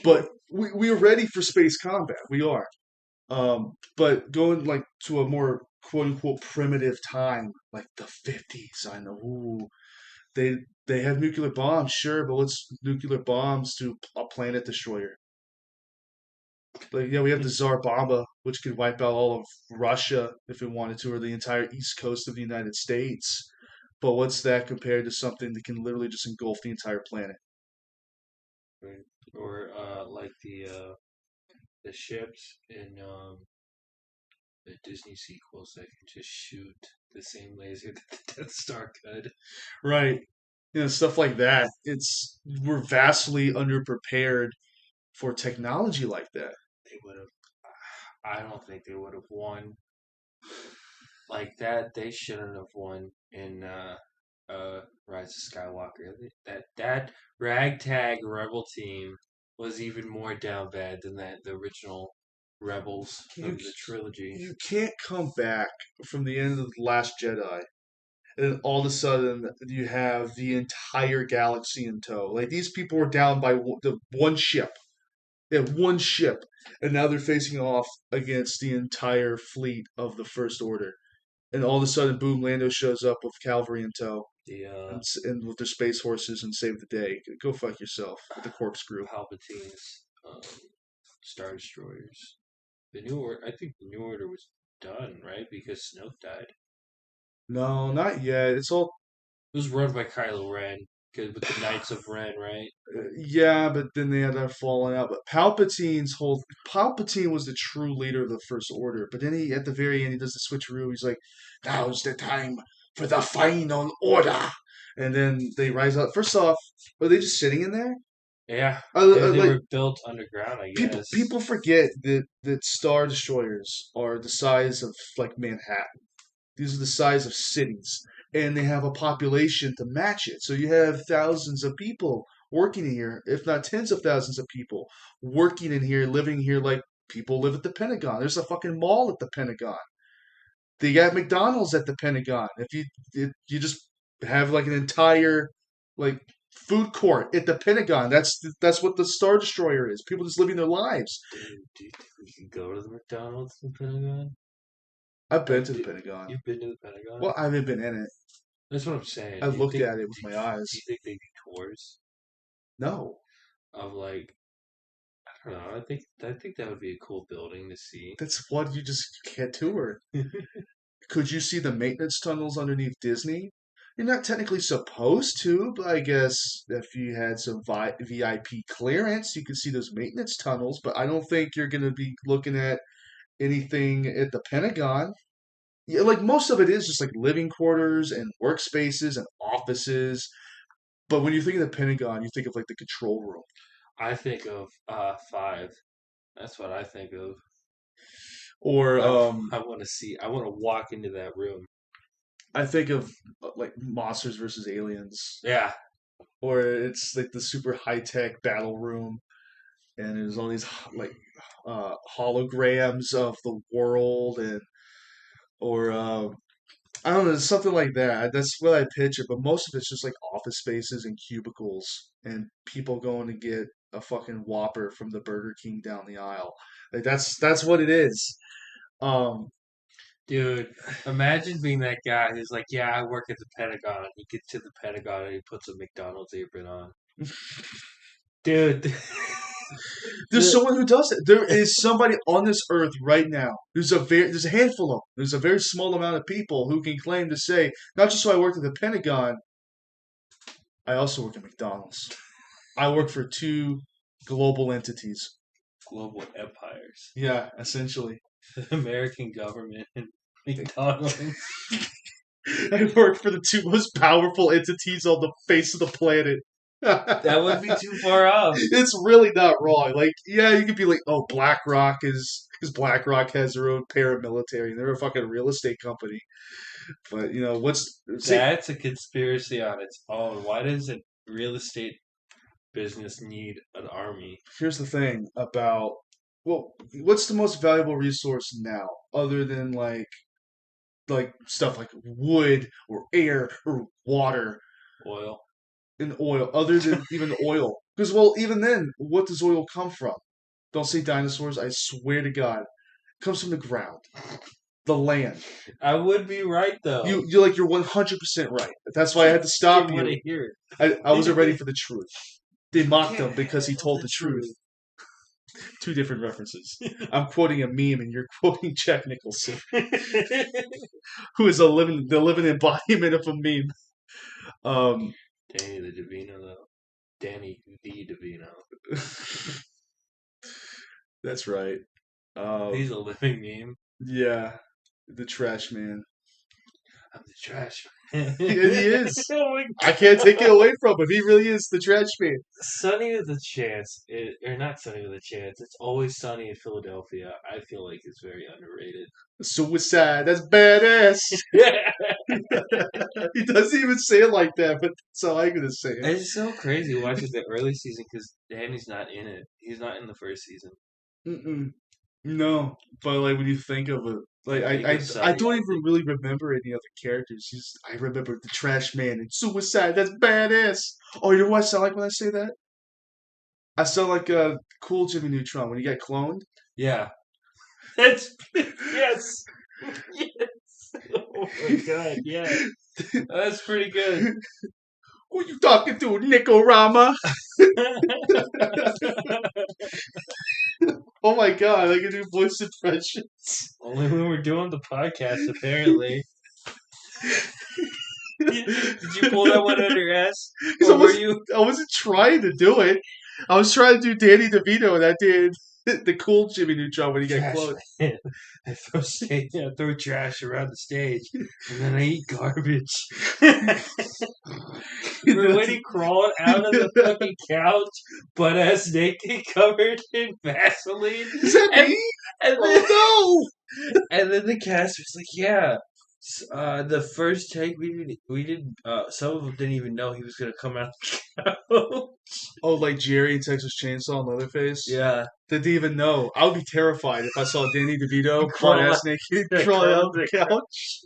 But we're ready for space combat. We are. But going like to a more quote unquote primitive time, like the 50s, I know. Ooh, they they have nuclear bombs, sure, but what's nuclear bombs to a planet destroyer? Like, yeah, we have the Tsar Bomba, which could wipe out all of Russia if it wanted to, or the entire east coast of the United States. But what's that compared to something that can literally just engulf the entire planet? Right. Or like the ships in the Disney sequels that can just shoot the same laser that the Death Star could. Right. Stuff like that. We're vastly underprepared for technology like that. They would have. I don't think they would have won like that. They shouldn't have won in Rise of Skywalker. That ragtag rebel team was even more down bad than the original rebels You of the trilogy. you can't come back from the end of the Last Jedi, and then all of a sudden you have the entire galaxy in tow. Like these people were down by the one ship. They had one ship, and now they're facing off against the entire fleet of the First Order. And all of a sudden, boom! Lando shows up with cavalry in tow The and with their space horses and save the day. Go fuck yourself with the corkscrew. Palpatine's Star Destroyers. The new order. I think the new order was done right because Snoke died. No, not yet. It's all It was run by Kylo Ren, 'cause with the Knights of Ren, right? yeah, but then they had that falling out. But Palpatine was the true leader of the First Order. But then he at the very end he does the switcheroo. He's like, "Now's the time for the final order." And then they rise up. First off, are they just sitting in there? Yeah, they Like were built underground, I people guess. forget that Star Destroyers are the size of like Manhattan. These are the size of cities, and they have a population to match it. So you have thousands of people working in here, if not tens of thousands of people working in here, living here like people live at the Pentagon. There's a fucking mall at the Pentagon. They got McDonald's at the Pentagon. If you just have like an entire like food court at the Pentagon, that's what the Star Destroyer is. People just living their lives. Dude, do you think we could go to the McDonald's in the Pentagon? I've been Like, to the Pentagon. you've been to the Pentagon? Well, I haven't been in it. That's what I'm saying. I've looked at it with my eyes. Do you think they do tours No, of like I don't know. I think that would be a cool building to see. that's what you just can't tour. Could you see the maintenance tunnels underneath Disney? You're not technically supposed to, but I guess if you had some VIP clearance, you could see those maintenance tunnels. But I don't think you're going to be looking at anything at the Pentagon. Yeah, like most of it is just like living quarters and workspaces and offices. But when you think of the Pentagon, you think of like the control room. I think of five. That's what I think of. Or I want to see. I want to walk into that room. I think of like Monsters versus Aliens. Yeah, Or it's like the super high tech battle room, and there's all these like holograms of the world, and or I don't know, something like that. That's what I picture. But most of it's just like office spaces and cubicles, and people going to get a fucking Whopper from the Burger King down the aisle. Like that's what it is. Um, dude. Imagine being that guy who's like, "Yeah, I work at the Pentagon." He gets to the Pentagon and he puts a McDonald's apron on. Dude, there's someone who does it. There is somebody on this earth right now. There's a handful of them. There's a very small amount of people who can claim to say, not just so I worked at the Pentagon, I also work at McDonald's. I work for two global entities. global empires, Yeah, essentially. the American government, and McDonald's. I work for the two most powerful entities on the face of the planet. That would be too far off. It's really not wrong. Like, yeah, you could be like, oh, BlackRock is because BlackRock has their own paramilitary. They're a fucking real estate company. But you know, what's say? That's a conspiracy on its own. Why does a real estate business need an army? Here's the thing about well, what's the most valuable resource now, other than like stuff like wood or air or water Oil. and oil, other than even oil? Because well, even then, what does oil come from? Don't say dinosaurs. I swear to God, it comes from the ground, the land. I would be right though. You're 100% right. That's why I had to You stop want you. to hear I wasn't ready it. for the truth. They You mocked can't him because he handle told the the truth. truth. Two different references. I'm quoting a meme and you're quoting Jack Nicholson, who is the living embodiment of a meme. Um, Danny the DeVino though. Danny the DeVino. that's right. He's Um, a living meme. yeah, the trash man. I'm the trash man. And he is. Oh my I can't take it away from him. He really is the trash man. Sunny with a Chance, or not Sunny with a Chance. It's Always Sunny in Philadelphia. I feel like it's very underrated. Suicide, that's badass. He doesn't even say it like that, but that's how I'm gonna say it. It's so crazy watching the early season because Danny's not in it. He's not in the first season. Mm-mm. No, but like when you think of it, like You think of I Sunny. don't even really remember any other characters. Just I remember the trash man and suicide. That's badass. Oh, you know what I sound like when I say that? I sound like a cool Jimmy Neutron when he got cloned. Yeah. That's yes. Yes. Oh my god, yeah. That's pretty good. Who you talking to, Nicorama? Oh my god, I can do voice impressions. Only when we're doing the podcast, apparently. Did you pull that one out of your ass? Because Or were you I wasn't trying to do it. I was trying to do Danny DeVito, and I did the cool Jimmy Neutron when he got trash cloned. man? I throw trash around the stage and then I eat garbage. Or when he crawled out of the fucking couch, butt ass naked, covered in Vaseline, Is that and, me? and then Oh and then the cast was like, "Yeah, the first take we didn't. Some of them didn't even know he was gonna come out the couch." no! Oh, like Jerry in Texas Chainsaw and Leatherface? Yeah, They didn't even know. I would be terrified if I saw Danny DeVito butt crawl out, ass naked yeah, crawling crawl out out the the couch.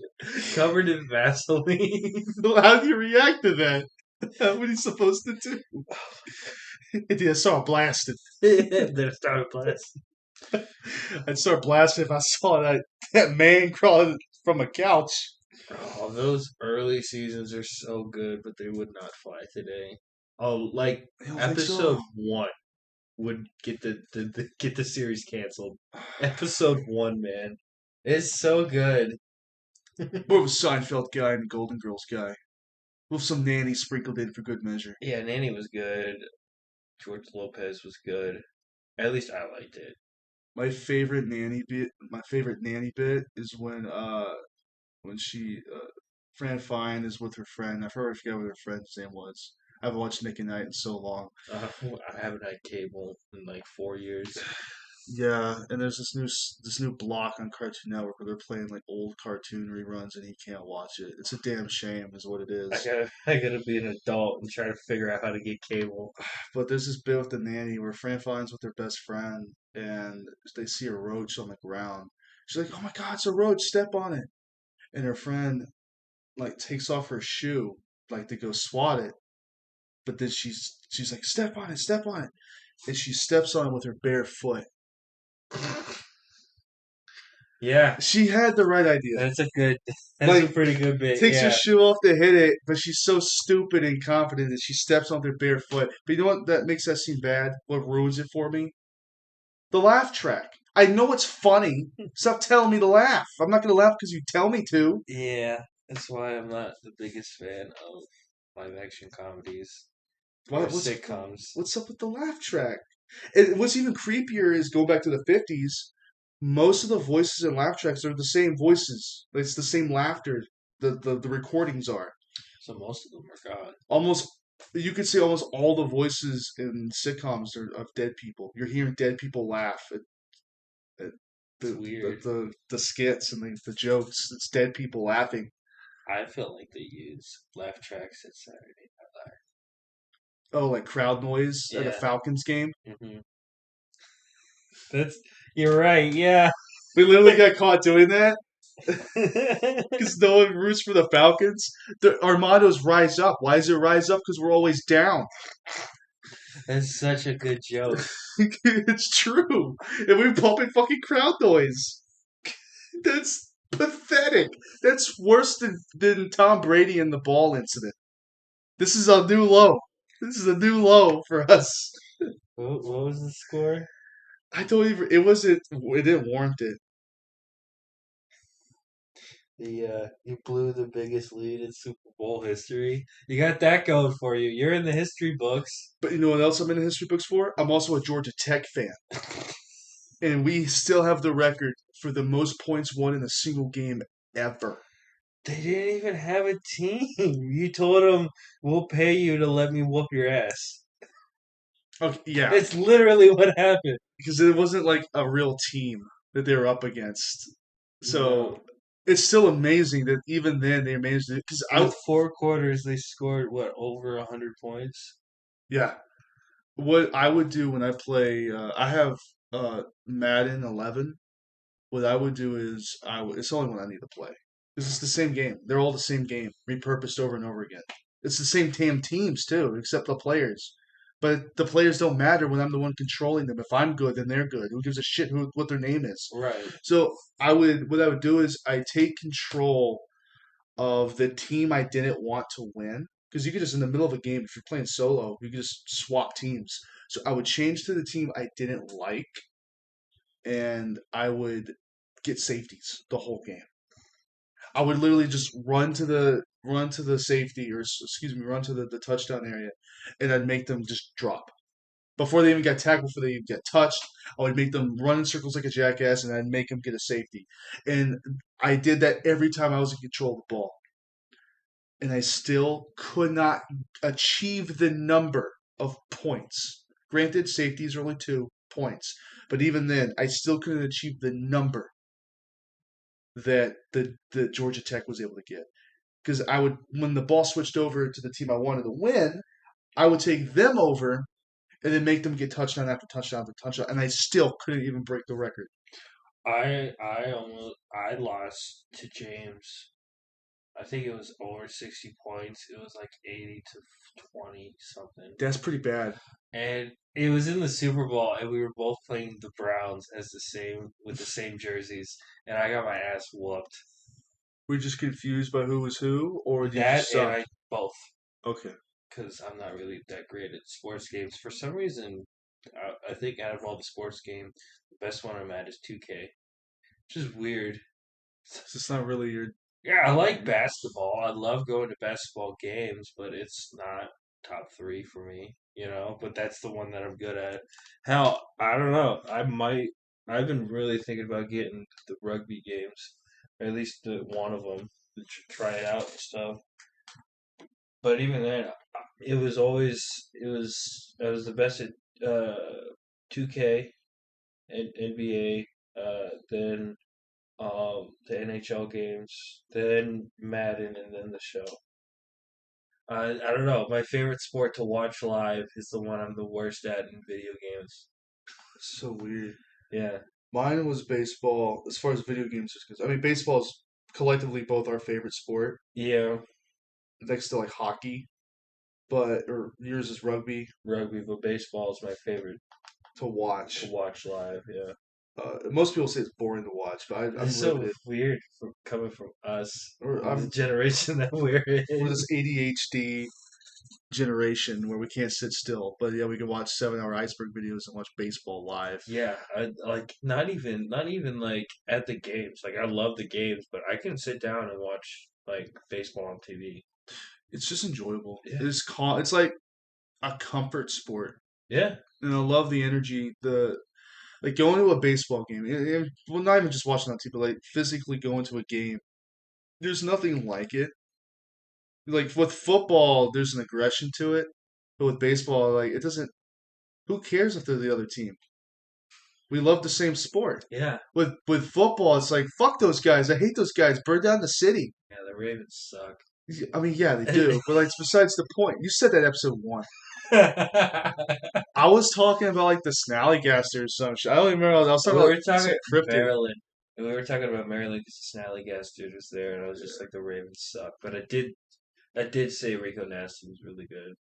covered in Vaseline. How do you react to that? What are you supposed to do? I start blasting. Then started blasting. I'd start blasting if I saw that man crawling from a couch. Oh, those early seasons are so good, but they would not fly today. Oh, like I don't think episode so. one would get get the series canceled. Episode one, man, it's so good. More of a Seinfeld guy and a Golden Girls guy. With some nanny sprinkled in for good measure. Yeah, Nanny was good. George Lopez was good. At least I liked it. My favorite nanny bit is when she Fran Fine is with her friend. I forget what her friend's name was. I haven't watched Nick and Night in so long. I haven't had cable in like 4 years. Yeah, and there's this new block on Cartoon Network where they're playing like old cartoon reruns, and he can't watch it. It's a damn shame, is what it is. I gotta be an adult and try to figure out how to get cable. But there's this bit with the nanny where Fran finds with her best friend, and they see a roach on the ground. She's like, "Oh my God, it's a roach! Step on it!" And her friend like takes off her shoe like to go swat it, but then she's like, step on it," and she steps on it with her bare foot. Yeah, She had the right idea. that's a good. That's a Like, pretty good bit. takes her Yeah. shoe off to hit it, but she's so stupid and confident that she steps on her bare foot. But you know what? That makes that seem bad. What ruins it for me? The laugh track. I know it's funny. Stop telling me to laugh. I'm not going to laugh because you tell me to. Yeah, that's why I'm not the biggest fan of live action comedies or What, sitcoms. what's up with the laugh track? And what's even creepier is going back to the 50s. Most of the voices in laugh tracks are the same voices. It's the same laughter. The recordings are. So most of them are gone. Almost, you could say almost all the voices in sitcoms are of dead people. You're hearing dead people laugh at It's weird. the skits and the jokes. It's dead people laughing. I feel like they use laugh tracks at Saturday Oh, like crowd noise Night at a Live. Falcons game. Yeah. That's you're right. Yeah. We literally got caught doing that because no one roots for the Falcons. Our motto's rise up. Why does it rise up? Because we're always down. That's such a good joke. It's true. And we're pumping fucking crowd noise. That's pathetic. That's worse than Tom Brady and the ball incident. This is a new low. This is a new low for us. What was the score? I don't even. It wasn't. It didn't warrant it. You blew the biggest lead in Super Bowl history. You got that going for you. You're in the history books. But you know what else I'm in the history books for? I'm also a Georgia Tech fan, and we still have the record for the most points won in a single game ever. They didn't even have a team. You told them we'll pay you to let me whoop your ass. Okay, yeah, It's literally what happened. because it wasn't like a real team that they were up against. So No. it's still amazing that even then they managed it. Because I, With 4 quarters, they scored what over 100 points. yeah, what I would do when I play, I have Madden 11. What I would do is it's the only one I need to play. Because it's the same game. They're all the same game, repurposed over and over again. It's the same damn teams too, except the players. But the players don't matter when I'm the one controlling them. If I'm good, then they're good. Who gives a shit what their name is? Right. So what I would do is I take control of the team I didn't want to win. Because you could just in the middle of a game, if you're playing solo, you could just swap teams. So I would change to the team I didn't like, and I would get safeties the whole game. I would literally just run to the safety or excuse me, run to the touchdown area, and I'd make them just drop before they even get tackled, before they even get touched. I would make them run in circles like a jackass, and I'd make them get a safety. And I did that every time I was in control of the ball, and I still could not achieve the number of points. Granted, safeties are only 2 points, but even then, I still couldn't achieve the number that the Georgia Tech was able to get. Because I would, when the ball switched over to the team I wanted to win, I would take them over and then make them get touchdown after touchdown after touchdown, and I still couldn't even break the record. I lost to James. I think it was over 60 points. It was like 80 to 20 something. That's pretty bad. And it was in the Super Bowl, and we were both playing the Browns as the same with the same jerseys, and I got my ass whooped. Were you just confused by who was who, or did you That just and suck? I both, Okay. because I'm not really that great at sports games. For some reason, I think out of all the sports games, the best one I'm at is 2K, which is weird. So it's not really your. Yeah, I like basketball. I love going to basketball games, but it's not top three for me, But that's the one that I'm good at. Hell, I don't know. I've been really thinking about getting the rugby games, or at least one of them, to try it out and stuff. But even then, I was the best at 2K and NBA, then the NHL games, then Madden, and then the show. I don't know. My favorite sport to watch live is the one I'm the worst at in video games. It's so weird. Yeah, Mine was baseball. As far as video games is concerned, I mean, baseball is collectively both our favorite sport, yeah, next to like hockey, but or yours is rugby rugby, but baseball is my favorite to to watch. watch live. Yeah, Most people say it's boring to watch, but I'm it's so riveted. weird from coming from us Or in the I'm generation that we're we're in. this ADHD generation where we can't sit still, but yeah, we can watch 7 hour iceberg videos and watch baseball live. Yeah, I like not even like at the games. Like I love the games, but I can sit down and watch like baseball on TV. It's just enjoyable. Yeah, It's like a comfort sport, yeah, and I love the energy. The like going to a baseball game. Well, not even just watching on TV, but like physically going to a game. There's nothing like it. Like with football, there's an aggression to it, but with baseball, like it doesn't. Who cares if they're the other team? We love the same sport. yeah. With football, it's like fuck those guys. I hate those guys. Burn down the city. Yeah, the Ravens suck. I mean, yeah, they do, but like, it's besides the point. You said that episode 1. I was talking about like the Snallygaster or some shit. I don't even remember. I was We talking about were some talking cryptid. Maryland. We were talking about Maryland because the Snallygas was there, and I was just like, the Ravens suck. But I did say Rico Nasty was really good.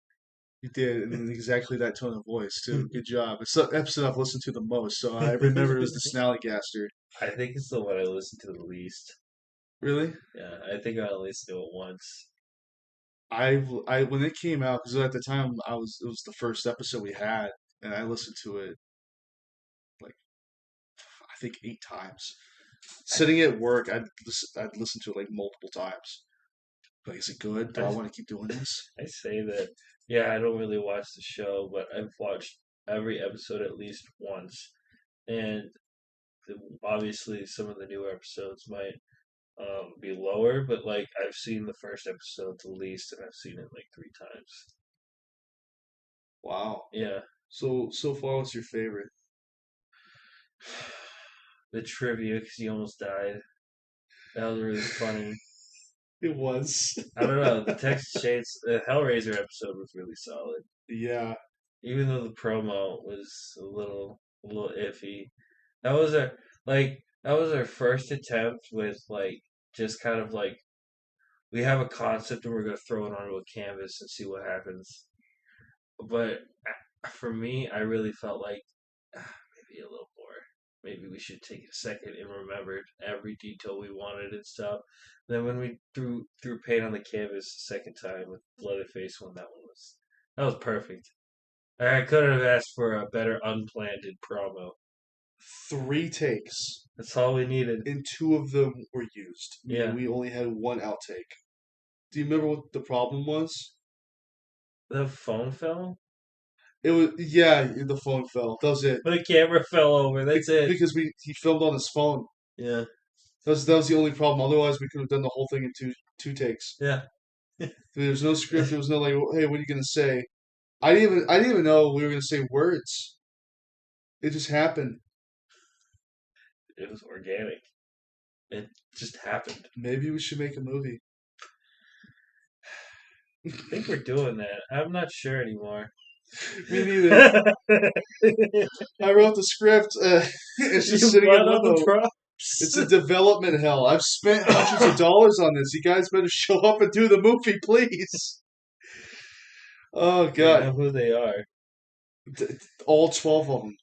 You did, and in exactly that tone of voice too. Good job. It's the episode I've listened to the most, so I remember it was the Snallygaster. I think it's the one I listened to the least. Really? Yeah, I think I only listened to it once. I when it came out because at the time it was the first episode we had, and I listened to it like I think 8 times. I, Sitting at work, I'd listen to it like multiple times. Like, is it good? Do I, I want to keep doing this? I say that, yeah, I don't really watch the show, but I've watched every episode at least once. And obviously, some of the newer episodes might. be lower, but like I've seen the first episode the least, and I've seen it like 3 times. Wow. Yeah, So far, what's your favorite? the trivia because he almost died. That was really funny. It was. I don't know. The Texas Chains, the Hellraiser episode was really solid, Yeah. even though the promo was a little iffy. That was our that was our first attempt with like just kind of like we have a concept and we're gonna throw it onto a canvas and see what happens. But for me, I really felt like maybe a little more. Maybe we should take a second and remember every detail we wanted and stuff. Then when we threw paint on the canvas the second time with Leatherface one, that was perfect. I couldn't have asked for a better unplanned promo. 3 takes, That's all we needed. and 2 of them were used, meaning Yeah, we only had one outtake. Do you remember what the problem was? the phone fell. It was, yeah, the phone fell. That was it. The camera fell over. That's it. Because he filmed on his phone. Yeah, That was the only problem. Otherwise, we could have done the whole thing in two takes. yeah. There was no script. There was no like, hey, what are you gonna say? I didn't even know we were gonna say words. It just happened. It was organic. It just happened. Maybe we should make a movie. I think we're doing that. I'm not sure anymore. Me neither. I wrote the script. It's just You sitting in brought all the limbo. props. It's a development hell. I've spent hundreds of dollars on this. You guys better show up and do the movie, please. Oh They know God, who they are. all 12 of them.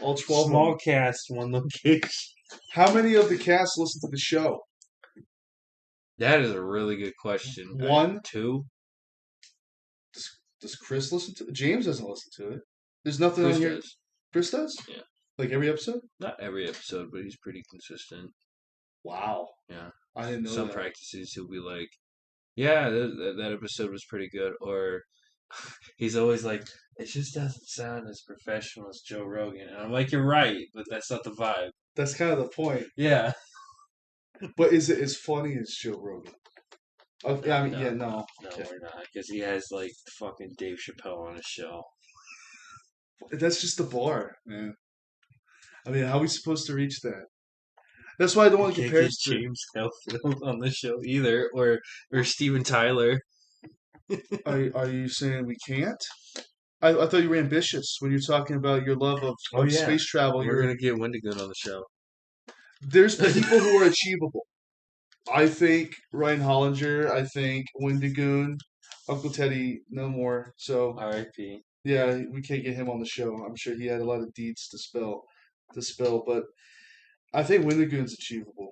All 12 of them. Small cast, one location. How many of the cast listen to the show? That is a really good question. One. Two. Does Chris listen to it? James doesn't listen to it. There's nothing on Chris here. does. Chris does? Yeah. Like every episode? Not every episode, but he's pretty consistent. Wow. Yeah. I didn't know Some that. practices he'll be like, "Yeah, that episode was pretty good," or he's always like, "It just doesn't sound as professional as Joe Rogan," and I'm like, "You're right, but that's not the vibe." That's kind of the point. Yeah. But is it as funny as Joe Rogan? Okay, I mean, No, yeah, no. no, Okay. we're not, because he has like fucking Dave Chappelle on his show. That's just the bar, man. I mean, how are we supposed to reach that? That's why I don't You want to can't compare get it to. James Hetfield on the show either, or Steven Tyler. Are you saying we can't? I thought you were ambitious when you're talking about your love Oh of yeah, space travel. we're gonna get Wendigoon on the show. There's people who are achievable. I think Ryan Hollinger. I think Wendigoon, Uncle Teddy, no more. So R.I.P. yeah, we can't get him on the show. I'm sure he had a lot of deeds to spill, but I think Wendigoon's achievable.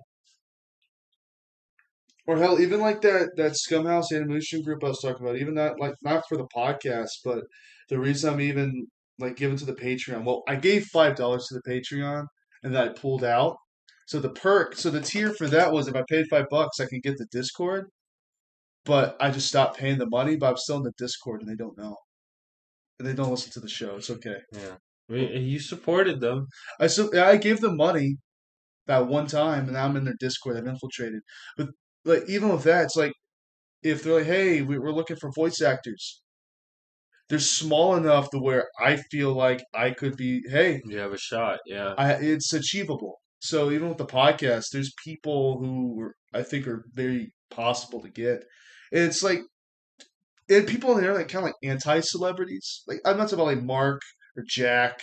Or hell, even like that Scumhouse animation group I was talking about, even that like not for the podcast, but the reason I'm even like giving to the Patreon. Well, I gave $5 to the Patreon and then I pulled out. So the tier for that was if I paid $5, I can get the Discord. But I just stopped paying the money, but I'm still in the Discord and they don't know. And they don't listen to the show. It's okay. Yeah, you supported them. I gave them money that one time and now I'm in their Discord. I've infiltrated. But like even with that, it's like if they're like, hey, we're looking for voice actors, they're small enough to where I feel like I could be, hey, You have a shot. Yeah, it's achievable. So even with the podcast, there's people who I think are very possible to get. And it's like, and people in there like kind of like anti-celebrities. Like I'm not talking about like Mark or Jack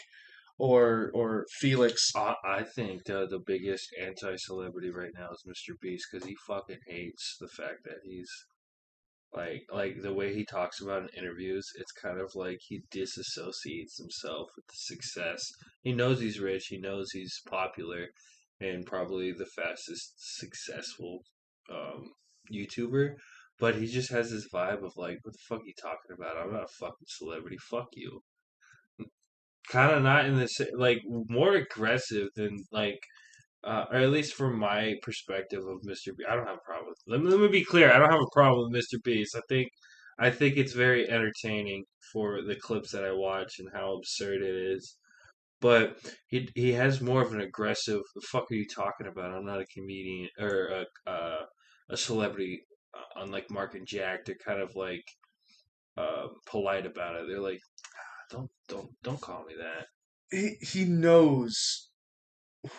or Felix. I think the biggest anti-celebrity right now is Mr. Beast because he fucking hates the fact that he's like the way he talks about in interviews, it's kind of like he disassociates himself with the success. He knows he's rich, he knows he's popular, and probably the fastest successful um, YouTuber. But he just has this vibe of like, what the fuck are you talking about? I'm not a fucking celebrity. Fuck you. Kind of not in this like more aggressive than like or at least from my perspective of Mr. B, I don't have a problem with. Let me be clear. I don't have a problem with Mr. Beast. I think it's very entertaining for the clips that I watch and how absurd it is. but he has more of an aggressive. The fuck are you talking about? I'm not a comedian or a celebrity. Unlike Mark and Jack, they're kind of like polite about it. They're like, don't call me that. He knows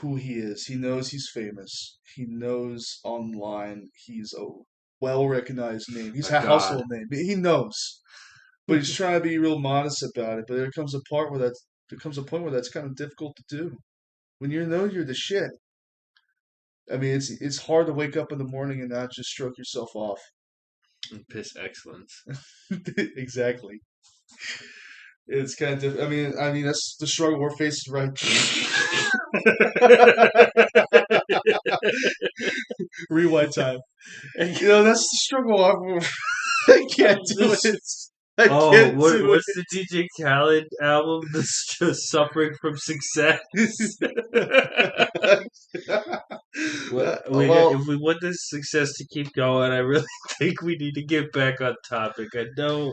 who he is. He knows he's famous. He knows online he's a well recognized name. He's A a god. household name. He knows, but he's trying to be real modest about it. But there comes a point where that's kind of difficult to do. When you know you're the shit, I mean, it's hard to wake up in the morning and not just stroke yourself off. And piss excellence. Exactly. It's kind of different. I mean that's the struggle we're facing right. Rewind time. That's the struggle. I can't do This it. I Oh, can't do what's the DJ Khaled album that's just suffering from success? it. Well, If we want this success to keep going, I really think we need to get back on topic. I know,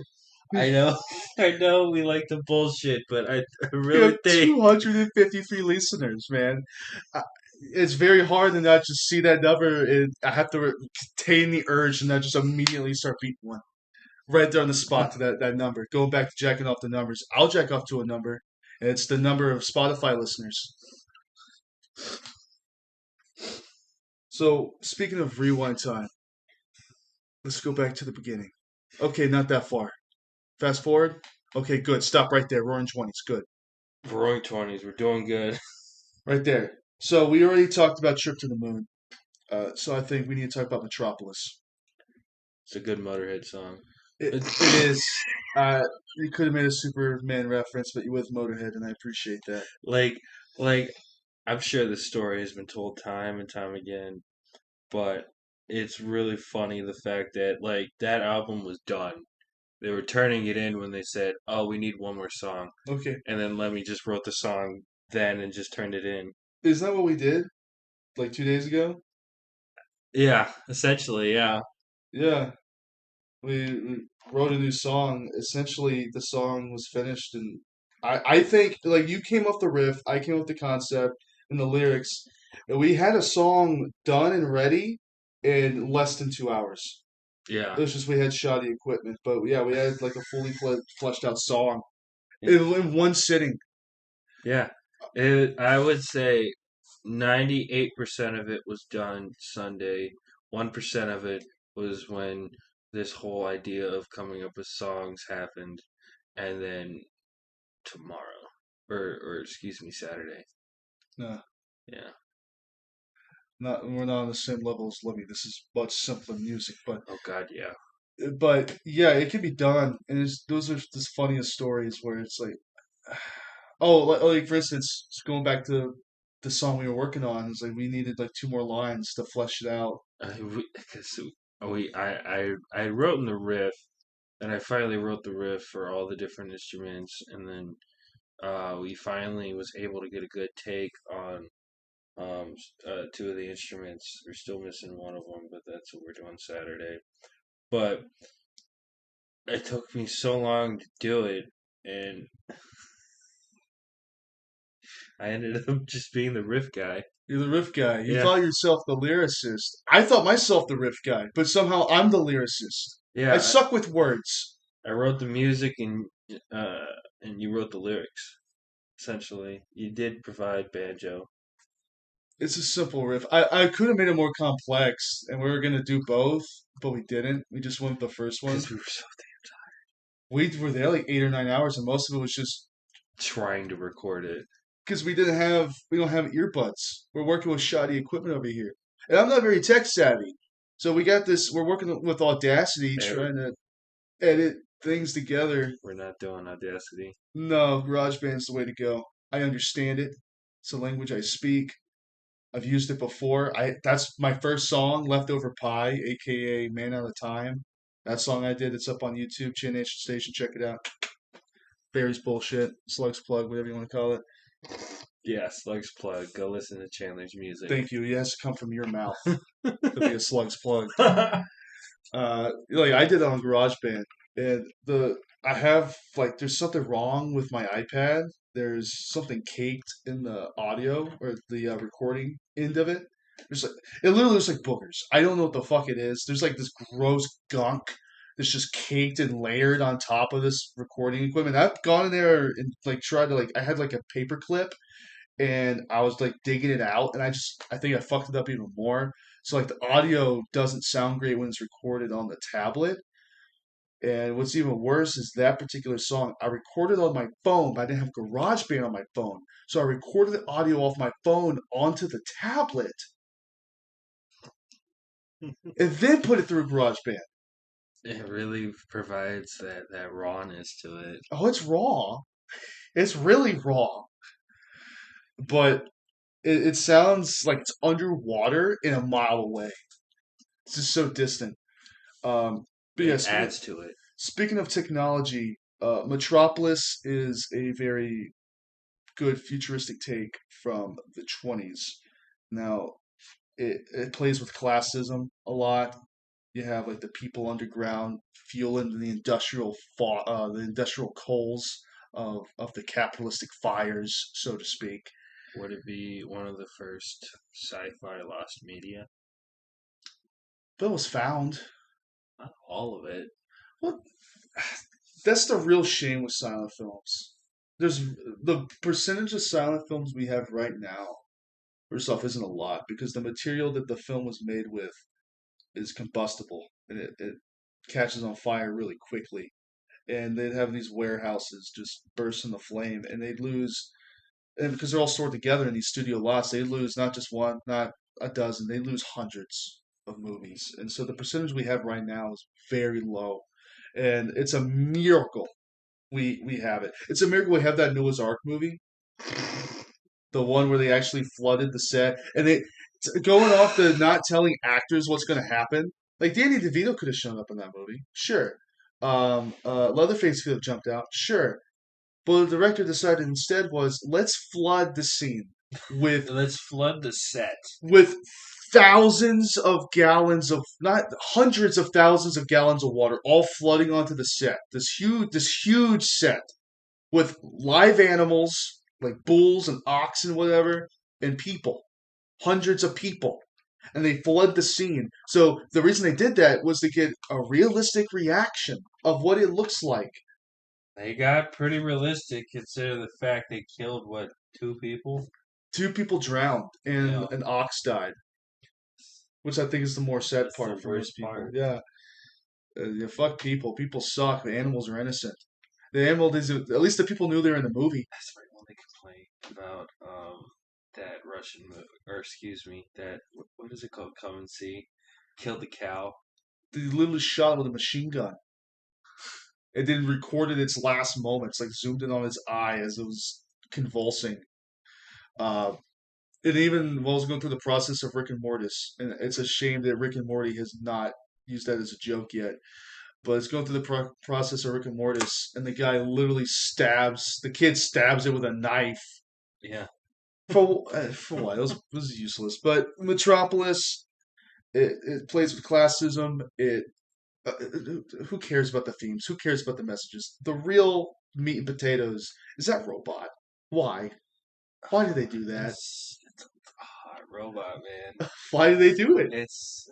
I know we like the bullshit, but I we really have think 253 listeners, man. I- It's very hard to not just see that number and I have to contain the urge and not just immediately start beating one right there on the spot to that number. Going back to jacking off the numbers, I'll jack off to a number, and it's the number of Spotify listeners. So speaking of rewind time, let's go back to the beginning. Okay, not that far. Fast forward. Okay, good. Stop right there. Roaring 20s. Good. roaring 20s, we're doing good. Right there. So we already talked about Trip to the Moon. So I think we need to talk about Metropolis. It's a good Motorhead song. It is. Uh, you could have made a Superman reference, but you with Motorhead, and I appreciate that. like, like I'm sure this story has been told time and time again, but it's really funny the fact that like that album was done. They were turning it in when they said, "Oh, we need one more song," Okay. and then Lemmy just wrote the song then and just turned it in. Isn't that what we did like 2 days ago? Yeah, essentially, yeah, Yeah. We wrote a new song. Essentially, the song was finished, and I think like you came up the riff, I came up with the concept and the lyrics, and we had a song done and ready in less than 2 hours. yeah, It was just we had shoddy equipment, but yeah, we had like a fully fleshed out song in one sitting. yeah. I would say 98% of it was done Sunday. 1% of it was when this whole idea of coming up with songs happened, and then tomorrow, or excuse me, Saturday. No, Yeah. not we're not on the same level as Lemmy. This is much simpler music, Oh God, yeah. but yeah, it can be done, and those are the funniest stories where it's like, oh, like for instance, just going back to the song we were working on, it's like we needed like two more lines to flesh it out. Because I wrote in the riff, and I finally wrote the riff for all the different instruments, and then we finally was able to get a good take on two of the instruments. We're still missing one of them, but that's what we're doing Saturday. But it took me so long to do it, and I ended up just being the riff guy. You're the riff guy. You Yeah, thought yourself the lyricist. I thought myself the riff guy, but somehow I'm the lyricist. I yeah. suck with words. I wrote the music, uh, and you wrote the lyrics. Essentially, you did provide banjo It's a simple riff. I could have made it more complex, and we were gonna do both, but we didn't. We just went with the first one. because we were so We were there like 8 or 9 hours, and most of it was just trying to record it. because we don't have earbuds. We're working with shoddy equipment over here, and I'm not very tech savvy. So we got this. We're working with Audacity, And trying to edit things together. we're not doing Audacity. No, GarageBand's the way to go. I understand it. It's a language I speak. I've used it before. I That's my first song, Leftover Pie, aka Man Out of Time. That song I did, it's up on YouTube, Chin Nation Station, check it out. Barry's bullshit, Slugs plug, whatever you want to call it. Yeah, Slugs plug. Go listen to Chandler's music. Thank you. It has to come from your mouth to be a Slugs plug. Like I did it on GarageBand, and I have like there's something wrong with my iPad. there's something caked in the audio or the recording end of it. There's like it literally looks like boogers. I don't know what the fuck it is. There's like this gross gunk that's just caked and layered on top of this recording equipment. I've gone in there and like tried to like I had like a paper clip and I was like digging it out and I think I fucked it up even more. So like the audio doesn't sound great when it's recorded on the tablet. And what's even worse is that particular song I recorded on my phone, but I didn't have GarageBand on my phone. So I recorded the audio off my phone onto the tablet and then put it through GarageBand. It really provides that rawness to it. Oh, it's raw. It's really raw. But it sounds like it's underwater and a mile away. It's just so distant. But yeah, It adds to it. speaking of technology, Metropolis is a very good futuristic take from the 20s. Now, it plays with classism a lot. You have like the people underground fueling the industrial coals of the capitalistic fires, so to speak. Would it be one of the first sci-fi lost media? But it was found. Not all of it. Well, that's the real shame with silent films. There's the percentage of silent films we have right now, first off, isn't a lot because the material that the film was made with is combustible and it catches on fire really quickly. And they'd have these warehouses just burst into flame and they'd lose, and because they're all stored together in these studio lots, they'd lose not just one, not a dozen, they lose hundreds of movies. And so the percentage we have right now is very low. And it's a miracle we have it. It's a miracle we have that Noah's Ark movie, the one where they actually flooded the set, and they going off the not telling actors what's going to happen. Like Danny DeVito could have shown up in that movie, sure. Leatherface could have jumped out, sure. But the director decided instead was let's flood the scene with Let's flood the set. with thousands of gallons of not hundreds of thousands of gallons of water all flooding onto the set. This huge set with live animals like bulls and oxen, whatever, and people, hundreds of people, and they flood the scene. So the reason they did that was to get a realistic reaction of what it looks like. They got pretty realistic considering the fact they killed what, 2 people? Two people drowned and Yeah, an ox died, which I think is the more sad that's the part for most worst people. part. Yeah, yeah, fuck people. People suck. The animals are innocent. The animal, at least the people knew they were in the movie. That's my only complaint about that Russian or excuse me, that what is it called? Come and See, killed the cow. They literally shot it with a machine gun. It then recorded its last moments, like zoomed in on its eye as it was convulsing. Uh, it even was going through the process of Rick and Mortis, and it's a shame that Rick and Morty has not used that as a joke yet. But it's going through the process of Rick and Mortis, and the guy literally stabs the kid, stabs it with a knife. Yeah, For what? It was useless. But Metropolis, it plays with classism. Who cares about the themes? Who cares about the messages? The real meat and potatoes is that robot. Why? Why do they do that? it's a hot robot, man. Why do they do it? It's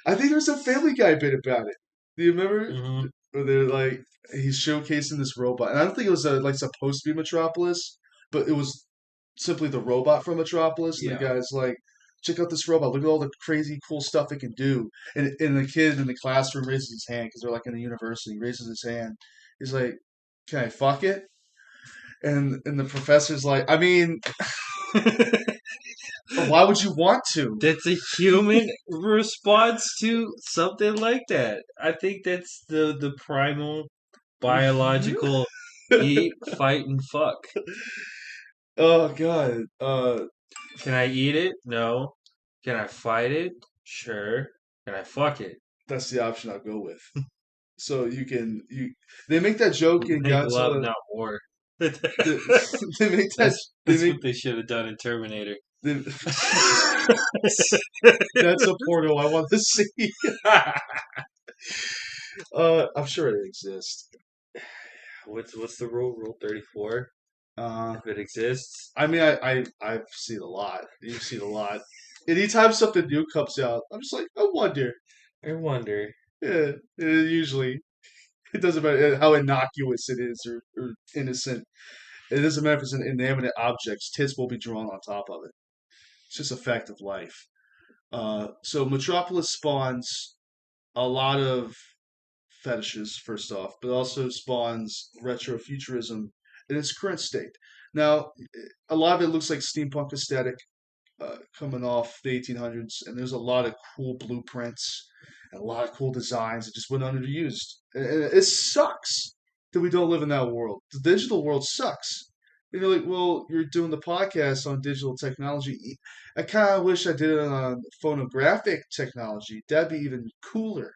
I think there's a Family Guy bit about it. Do you remember? hmm Where they're like he's showcasing this robot, and I don't think it was like supposed to be Metropolis, but it was simply the robot from Metropolis. And the yeah. guy's like, "Check out this robot! Look at all the crazy, cool stuff it can do." And the kid in the classroom raises his hand because they're like in the university. He raises his hand. He's like, "Can I fuck it?" And the professor's like, "I mean, why would you want to?" That's a human response to something like that. I think that's the primal biological eat, fight, and fuck. Oh God. Can I eat it? No. Can I fight it? Sure. Can I fuck it? That's the option I'll go with. So they make that joke in Make love, Godzilla. not war. They, they make that That's they that's make what they should have done in Terminator. they, that's a porno I want to see. I'm sure it exists. What's the rule? Rule 34, Uh, if it exists. I mean, I've seen a lot. You've seen a lot. Anytime something new comes out, I'm just like, I wonder. I wonder. Yeah, usually it doesn't matter how innocuous it is or innocent. It doesn't matter if it's an inanimate object. Tits will be drawn on top of it. It's just a fact of life. So Metropolis spawns a lot of fetishes, first off, but also spawns retrofuturism in its current state. Now, a lot of it looks like steampunk aesthetic coming off the 1800s, and there's a lot of cool blueprints and a lot of cool designs that just went underused. And it sucks that we don't live in that world. The digital world sucks. And you're like, well, you're doing the podcast on digital technology. I kind of wish I did it on phonographic technology. That'd be even cooler.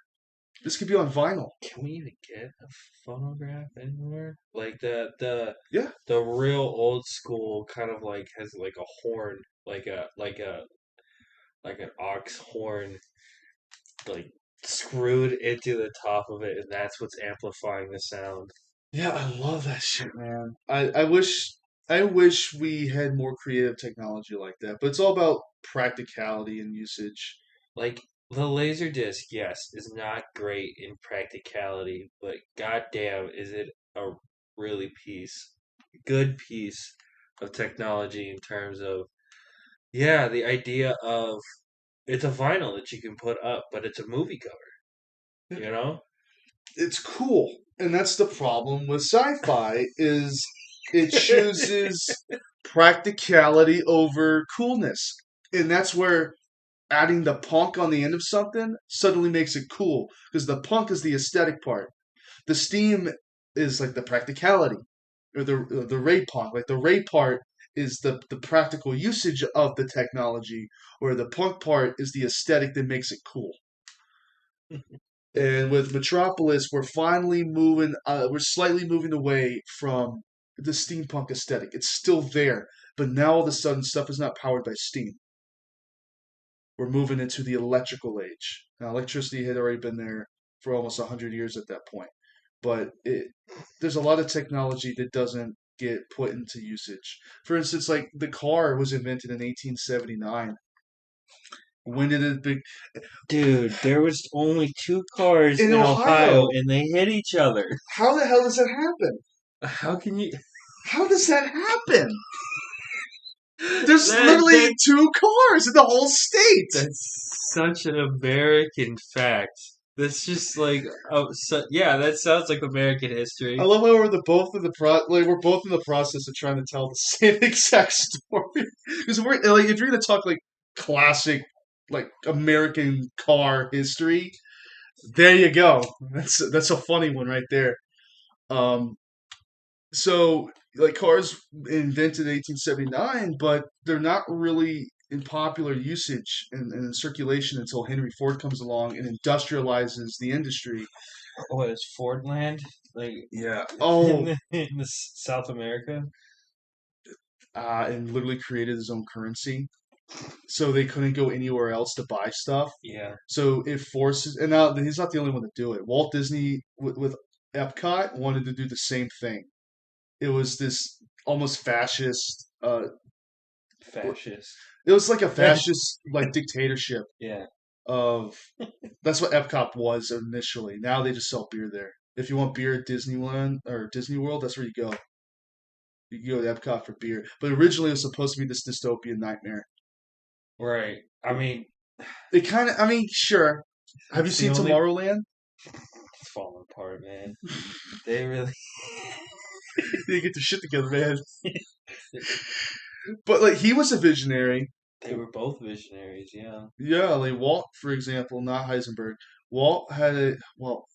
This could be on vinyl. Can we even get a phonograph anywhere? Like the Yeah, the real old school kind of like has like a horn, like an ox horn, like screwed into the top of it, and that's what's amplifying the sound. yeah, I love that shit, man. I wish we had more creative technology like that, but it's all about practicality and usage. Like the laser disc, yes, is not great in practicality, but goddamn, is it a really good piece of technology in terms of, yeah, the idea of it's a vinyl that you can put up, but it's a movie cover, you know? It's cool, and that's the problem with sci-fi is it chooses practicality over coolness. And that's where adding the punk on the end of something suddenly makes it cool because the punk is the aesthetic part. The steam is like the practicality or the ray punk. Like the ray part is the practical usage of the technology, where the punk part is the aesthetic that makes it cool. And with Metropolis, we're finally moving. We're slightly moving away from the steampunk aesthetic. It's still there, but now all of a sudden, stuff is not powered by steam. We're moving into the electrical age. Now, electricity had already been there for almost 100 years at that point, but there's a lot of technology that doesn't get put into usage. For instance, like the car was invented in 1879. When did it be Dude, there was only two cars in in Ohio Ohio? and they hit each other. How the hell does that happen? How can you How does that happen? There's that literally that two cars in the whole state. that's such an American fact. That's just like yeah, that sounds like American I history. love how we're both in the process of trying to tell the same exact story. Because we're like, if you're gonna talk like classic, like American car history, there you go. That's a funny one right there. Um, so like cars invented in 1879, but they're not really in popular usage and in circulation until Henry Ford comes along and industrializes the industry. What is Fordland? Like Yeah. in Oh, the South America? and literally created his own currency, so they couldn't go anywhere else to buy stuff. Yeah. So it forces, and now he's not the only one to do it. Walt Disney with Epcot wanted to do the same thing. It was this almost fascist. Fascist. It was like a fascist like dictatorship Yeah. of. That's what Epcot was initially. Now they just sell beer there. If you want beer at Disneyland or Disney World, that's where you go. You can go to Epcot for beer. But originally it was supposed to be this dystopian nightmare. Right. I mean, It kind of, I mean, sure. Have you it's the seen only Tomorrowland? it's falling apart, man. They really They get their shit together, man. But like he was a visionary. they were both visionaries, yeah. Yeah, like Walt, for example, not Heisenberg. Walt had a well.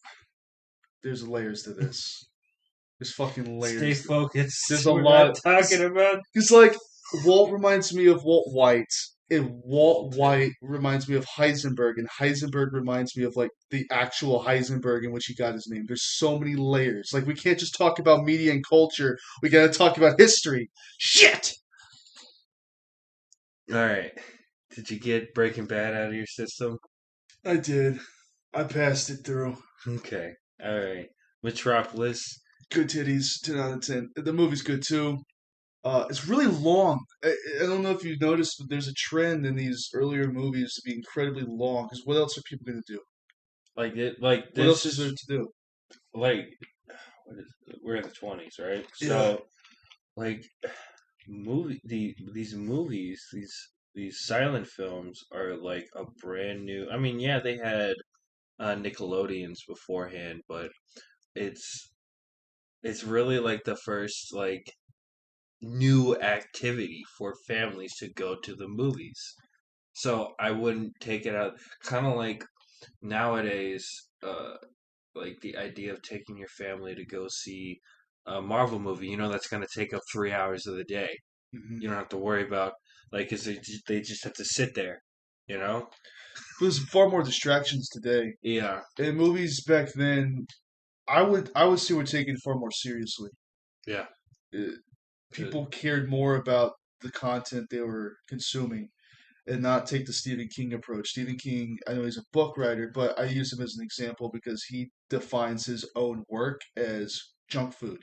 There's layers to this. There's fucking Stay layers. focused. There's a We're not lot. talking about Because like Walt reminds me of Walt White, and Walt okay. White reminds me of Heisenberg, and Heisenberg reminds me of like the actual Heisenberg in which he got his name. There's so many layers. Like we can't just talk about media and culture. We gotta talk about history. Shit. All right. Did you get Breaking Bad out of your system? I did. I passed it through. Okay. All right. Metropolis. Good titties, 10 out of 10. The movie's good too. It's really long. I don't know if you noticed, but there's a trend in these earlier movies to be incredibly long. Because what else are people going to do? like What else is there this, to do? like we're in the 20s, right? Yeah. So like these movies, these silent films are like a brand new. I mean, yeah, they had Nickelodeons beforehand, but it's it's really like the first like new activity for families to go to the movies. So I wouldn't take it out. Kind of like nowadays, like the idea of taking your family to go see a Marvel movie. That's going to take up 3 hours of the day. Hmm. You don't have to worry about like, cause they just have to sit there. You know? But there's far more distractions today. Yeah. In movies back then, I would say were taken far more seriously. Yeah. Uh, Uh, People cared more about the content they were consuming and not take the Stephen King approach. Stephen King, I know he's a book writer, but I use him as an example because he defines his own work as junk food.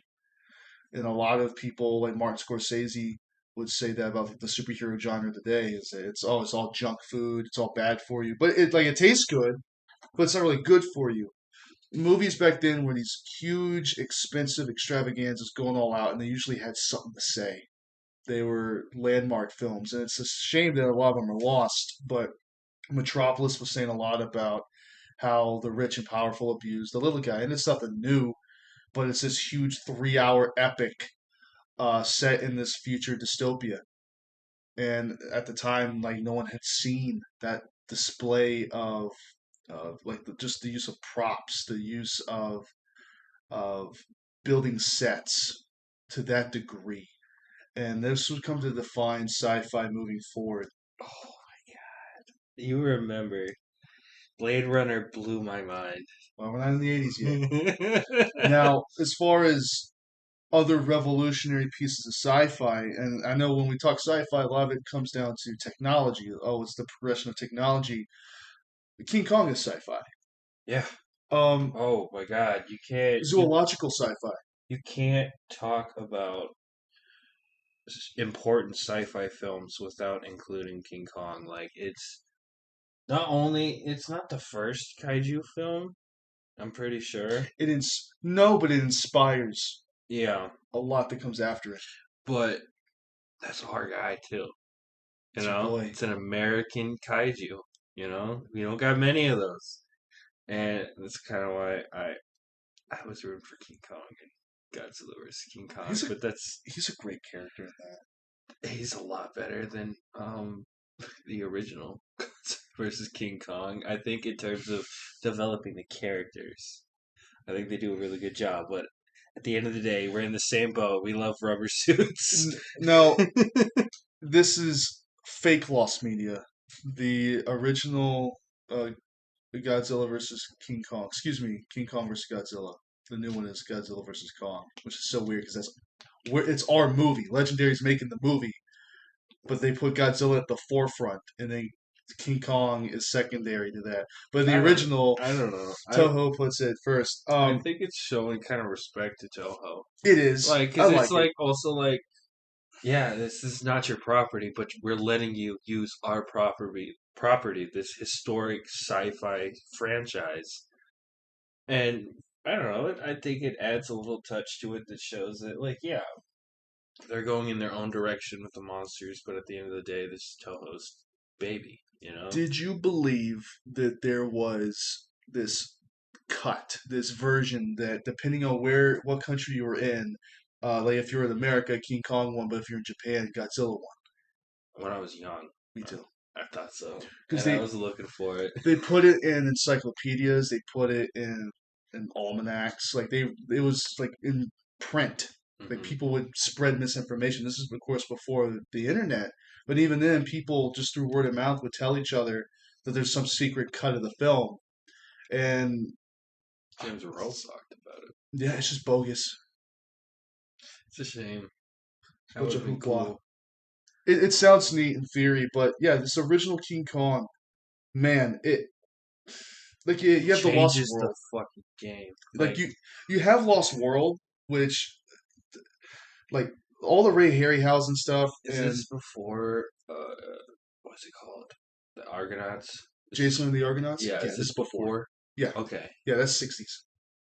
And a lot of people, like Martin Scorsese, would say that about the superhero genre today is that it's all junk food, it's all bad for you. But it tastes good, but it's not really good for you. Movies back then were these huge, expensive extravaganzas going all out, and they usually had something to say. They were landmark films, and it's a shame that a lot of them are lost. But Metropolis was saying a lot about how the rich and powerful abuse the little guy, and it's nothing new, but it's this huge 3 hour epic set in this future dystopia. And at the time, like no one had seen that display of like just the use of props, the use of building sets to that degree. And this would come to define sci-fi moving forward. oh, you remember Blade Runner blew my mind. Well, we're not in the 80s yet. Now, as far as other revolutionary pieces of sci-fi, and I know when we talk sci-fi, a lot of it comes down to technology. Oh, it's the progression of technology. King Kong is sci-fi. Yeah. Um, Oh my God, you can't Zoological sci-fi. you can't talk about important sci-fi films without including King Kong. Like it's not the first kaiju film, I'm pretty sure. No, but it inspires Yeah, a lot that comes after it. but that's our guy too. It's your boy. It's an American kaiju. We don't got many of those, and that's kind of why I was rooting for King Kong and Godzilla vs King Kong. He's a But that's he's a great character in that. he's a lot better than the original versus King Kong. I think in terms of developing the characters, I think they do a really good job. But at the end of the day, we're in the same boat. We love rubber suits. No, this is fake lost media. The original Godzilla versus King Kong. Excuse me, King Kong versus Godzilla. The new one is Godzilla versus Kong, which is so weird because it's our movie. Legendary's making the movie, but they put Godzilla at the forefront, and then King Kong is secondary to that. But the original, I don't know. Toho puts it first. I think it's showing kind of respect to Toho. It is. Like, I because it's like it. like also like, yeah, this is not your property, but we're letting you use our property, this historic sci-fi franchise. And I don't know, I think it adds a little touch to it that shows that, like, yeah, they're going in their own direction with the monsters, but at the end of the day, this is Toho's baby, you know? Did you believe that there was this cut, this version that depending on what country you were in, like if you're in America, King Kong won, but if you're in Japan, Godzilla won. When I was young, Me too. I thought so. Because And I was looking for it. they put it in encyclopedias, they put it in almanacs, like it was like in print. Like Hmm. people would spread misinformation. This is of course before the internet, but even then, people just through word of mouth would tell each other that there's some secret cut of the film, and James Earl talked about it. yeah, it's just bogus. It's a shame. That Bunch would of have been hoopla. cool. It sounds neat in theory, but yeah, this original King Kong, man, it like you have the Lost Changes the World. fucking game. Like Like, you have Lost World, which like all the Ray Harryhausen stuff Is and this before what's it called? The Argonauts? This Jason is and the Argonauts. yeah, Yeah, is this this is before. before? Yeah, Okay. yeah, that's 60s.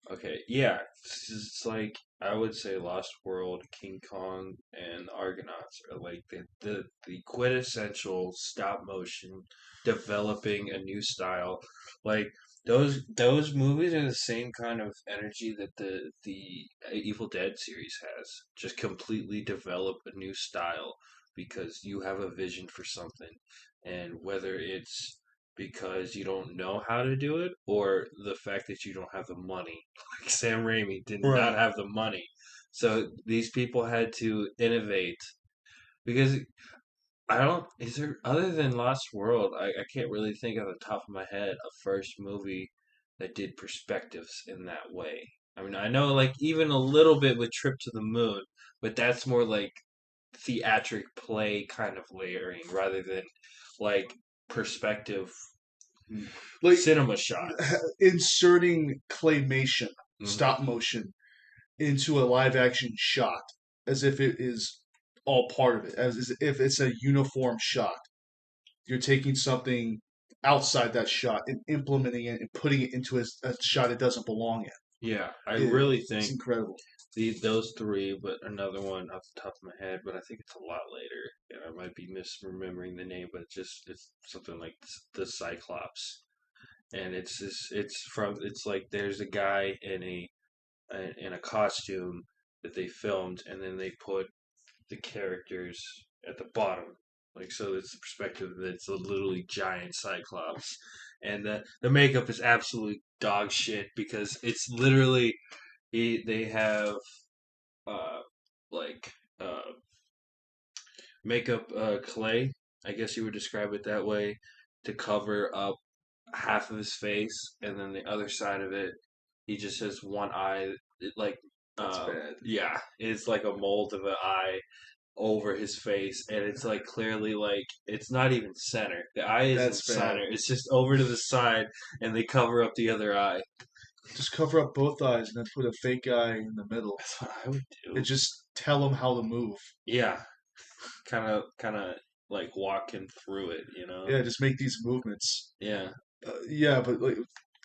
Okay. Yeah. It's like I would say Lost World, King Kong, and the Argonauts are like the quintessential stop motion developing a new style. Like those movies are the same kind of energy that the Evil Dead series has. Just completely develop a new style because you have a vision for something. And whether it's because you don't know how to do it or the fact that you don't have the money. Like Sam Raimi did not Right. have the money. So these people had to innovate because I don't, is there, other than Lost World, I can't really think of the top of my head a first movie that did perspectives in that way. I mean, I know like even a little bit with Trip to the Moon, but that's more like theatric play kind of layering rather than like perspective Like cinema shots. inserting claymation, Hmm. stop motion into a live action shot as if it is all part of it, as if it's a uniform shot. You're taking something outside that shot and implementing it and putting it into a shot it doesn't belong Yeah, I in. really It's think incredible. those three, but another one off the top of my head, but I think it's a lot later, and I might be misremembering the name, but it's something like the Cyclops, and it's like there's a guy in a costume that they filmed, and then they put the characters at the bottom. Like so, it's the perspective that it's a literally giant Cyclops, and the makeup is absolute dog shit because it's literally they have uh like uh makeup clay, I guess you would describe it that way, to cover up half of his face, and then the other side of it, he just has one eye. It, like, That's bad. yeah, it's like a mold of an eye over his face, and it's like clearly like it's not even center. The eye isn't That's bad. center. It's just over to the side, and they cover up the other eye. Just cover up both eyes and then put a fake eye in the middle That's what I would and do. just tell them how to move. Yeah, kind of like walking through it, you know? Yeah, just make these movements. Yeah, Yeah, but like,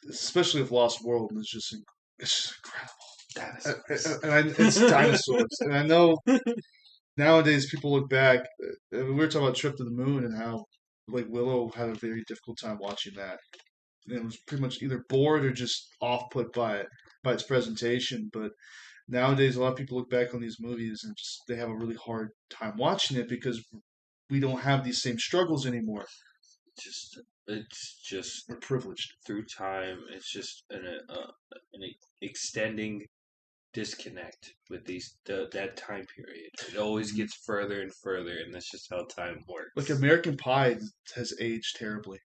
especially with Lost World, it's just incredible. dinosaurs. It's dinosaurs, and I know nowadays people look back. We were talking about Trip to the Moon and how like Willow had a very difficult time watching that. And it was pretty much either bored or just off put by it by its presentation. But nowadays, a lot of people look back on these movies and just they have a really hard time watching it because we don't have these same struggles anymore. just it's just We're privileged. through time. It's just an extending disconnect with that time period. It always Mhm. gets further and further, and that's just how time Like works. American Pie has aged terribly.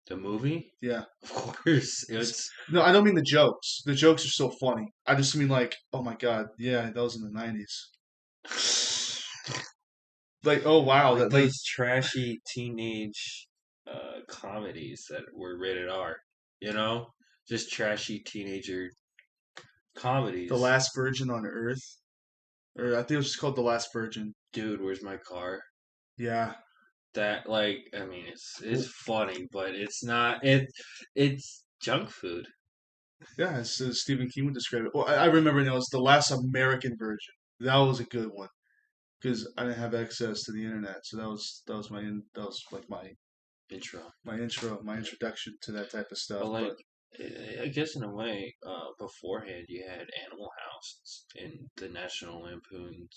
The movie, Yeah. of course, It's, it's no, I don't mean the jokes. The jokes are so funny. I just mean like, oh my god, yeah, that was in the '90s. Like, oh wow, like that like those trashy teenage comedies that were rated R. You know, just trashy teenager the comedies. Last Virgin on Earth, or I think it was just called The Last Virgin. Dude, where's my car? Yeah. That like I mean it's Well, funny, but it's not it's junk food. yeah, as Stephen King would describe it. Well, I remember now it was The Last American Virgin. That was a good one because I didn't have access to the internet, so that was like Intro. my intro, my introduction to that type of stuff. But like But I guess in a way, beforehand you had Animal House and the National Lampoon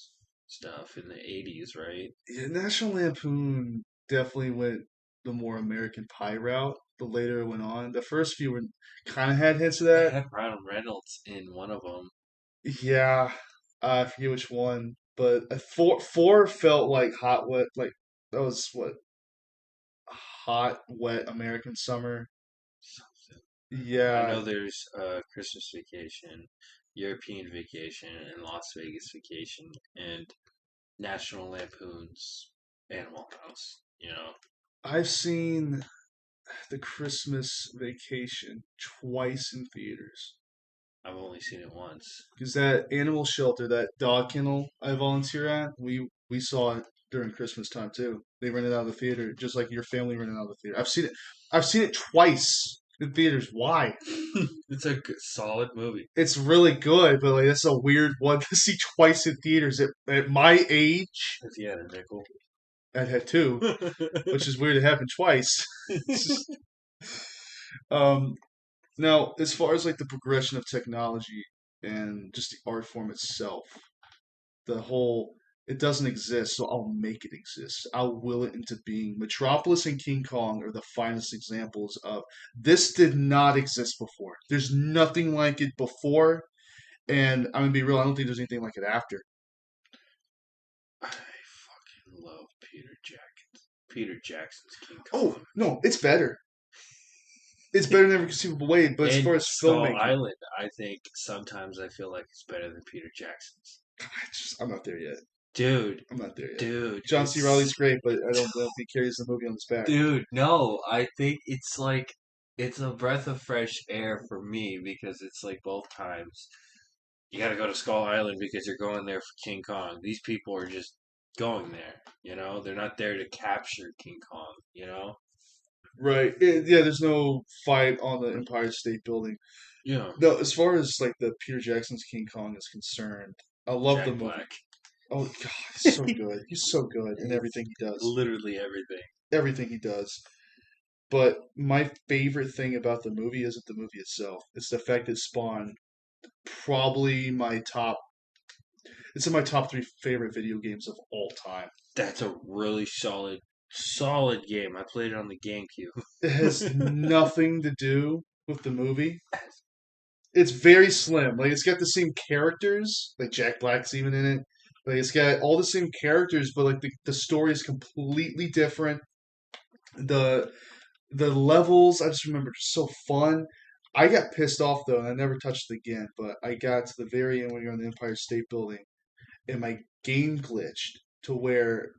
stuff in the '80s, right? yeah, National Lampoon definitely went the more American Pie route. The later it went on, the first few were kind of had hints of They that. had Ryan Reynolds in one of them. Yeah, I forget which one, but four felt like hot wet. Like that was what hot wet American summer. I Yeah, know there's Christmas Vacation, European Vacation, and Las Vegas Vacation, and National Lampoon's Animal House. You know, I've seen the Christmas Vacation twice in theaters. I've only seen it once. Because that animal shelter, that dog kennel I volunteer at, we saw it during Christmas time too. They rented out of the theater, just like your family rented out of the theater. I've seen it. I've seen it twice in theaters. Why? It's a solid movie. It's really good, but like that's a weird one to see twice in theaters at my age. If you had a nickel. I had two, which is weird to happen twice. um, Now, as far as like the progression of technology and just the art form itself, the whole it doesn't exist, so I'll make it exist. I'll will it into being. Metropolis and King Kong are the finest examples of this did not exist before. There's nothing like it before, and I'm gonna be real, I don't think there's anything like it after. I fucking love Peter Jackson. Peter Jackson's King Oh, Kong. no, it's better. It's better in every conceivable way, but as And far as Skull filmmaking, Island, I think sometimes I feel like it's better than Peter Jackson's. I'm not there yet. Dude, I'm not there yet. dude, John C. it's Riley's great, but I don't think he carries the movie on his back. dude, no, I think it's like it's a breath of fresh air for me because it's like both times you got to go to Skull Island because you're going there for King Kong. These people are just going there, you know? They're not there to capture King Kong, you know? Right. Yeah, there's no fight on the Empire State Building. Yeah. No, as far as like the Peter Jackson's King Kong is concerned, I love the Jack movie. Black. Oh God, he's so good. He's so good in He's everything he does. literally everything. Everything he does. But my favorite thing about the movie isn't the movie itself. It's the fact that Spawn probably my top. It's in my top three favorite video games of all time. That's a really solid game. I played it on the GameCube. It has nothing to do with the movie. It's very slim. Like it's got the same characters. Like Jack Black's even in it. Like it's got all the same characters, but like the story is completely different. The the levels I just remember so fun. I got pissed off though, and I never touched it again. But I got to the very end when you're on the Empire State Building, and my game glitched to where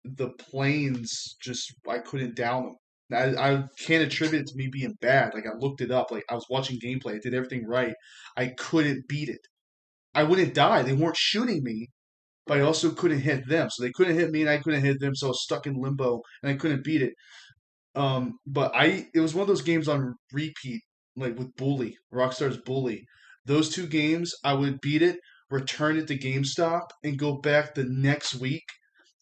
the planes just I couldn't down them. I can't attribute it to me being bad. Like I looked it up. Like I was watching gameplay. I did everything right. I couldn't beat it. I wouldn't die. They weren't shooting me, but I Right. also couldn't hit them. So they couldn't hit me, and I couldn't hit them. So I was stuck in limbo, and I couldn't beat it. But it was one of those games on repeat, like with Bully, Rockstar's Bully. Those two games, I would beat it, return it to GameStop, and go back the next week,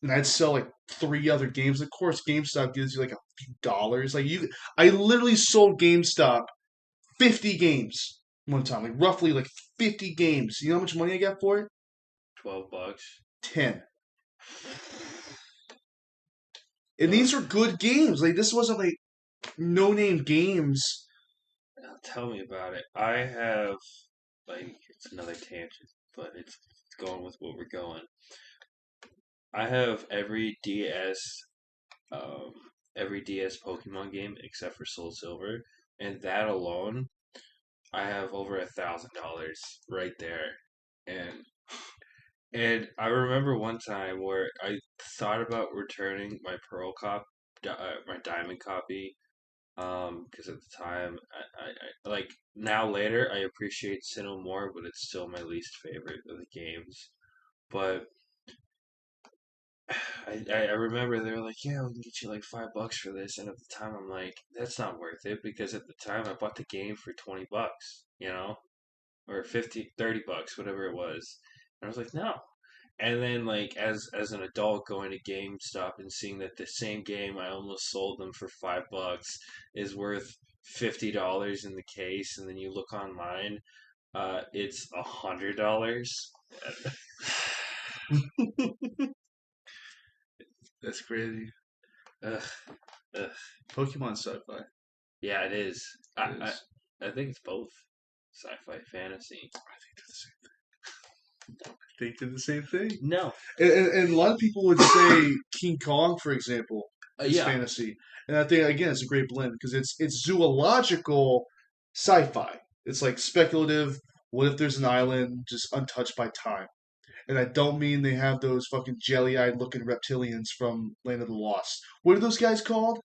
and I'd sell like three other games. Of course, GameStop gives you like a few dollars. I literally sold GameStop 50 games one time, like roughly like 50 games. You know how much money I got for it? $12. 10. And Ugh. these were good games. Like this wasn't like no name games. Tell me about it. I have like it's another tangent, but it's going with what we're going. I have um, every DS Pokemon game except for Soul Silver, and that alone, I have over $1,000 right there. And I remember one time where I thought about returning my my Diamond copy, because at the time, like now later, I appreciate Sinnoh more, but it's still my least favorite of the games. But I remember they were like, yeah, we can get you like $5 for this, and at the time I'm like, that's not worth it because at the time I bought the game for $20, you know, or 50, $30, whatever it was. And I was like, no. And then like as an adult going to GameStop and seeing that the same game I almost sold them for $5 is worth $50 in the case, and then you look online, it's $100. That's crazy. Ugh, ugh. Pokemon sci-fi. Yeah, it is. It is. I think it's both sci-fi fantasy. I think they're the same thing. No. And a lot of people would say King Kong, for example, is Yeah. fantasy. And I think again it's a great blend because it's zoological sci-fi. It's like speculative. What if there's an island just untouched by time? And I don't mean they have those fucking jelly-eyed looking reptilians from Land of the Lost. What are those guys called?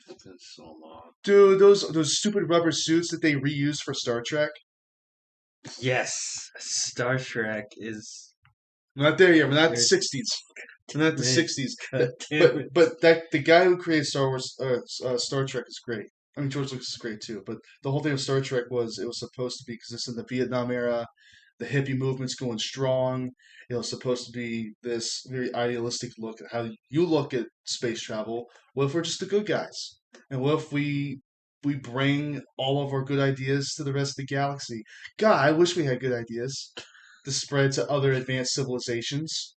It's been so long. Dude, those stupid rubber suits that they reused for Star Trek. Yes, Star Trek is. We're not there yet. We're not at the There's. '60s. We're not at the Man, '60s. God damn But it. that the guy who created Star Wars, Star Trek is great. I mean, George Lucas is great too. But the whole thing of Star Trek was it was supposed to be because it's in the Vietnam era, the hippie movement's going strong. It was supposed to be this very idealistic look at how you look at space travel. What if we're just the good guys? And what if we bring all of our good ideas to the rest of the galaxy? God, I wish we had good ideas to spread to other advanced civilizations.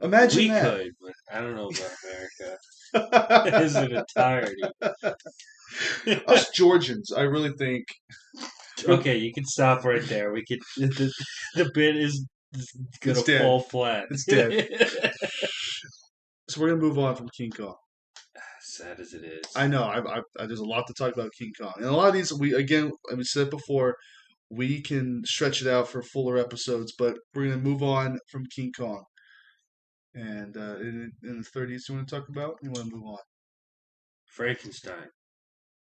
Imagine We that. could, but I don't know about America as an entirety. Us Georgians, I really think. Okay, you can stop right there. We could. The bit is It's gonna dead. fall flat. It's dead. So we're gonna move on from King Kong. Sad as it is. I know. There's a lot to talk about King Kong, and a lot of these we again, like we said before, we can stretch it out for fuller episodes. But we're gonna move on from King Kong, and in the '30s, you want to talk about? You want to move on, Frankenstein.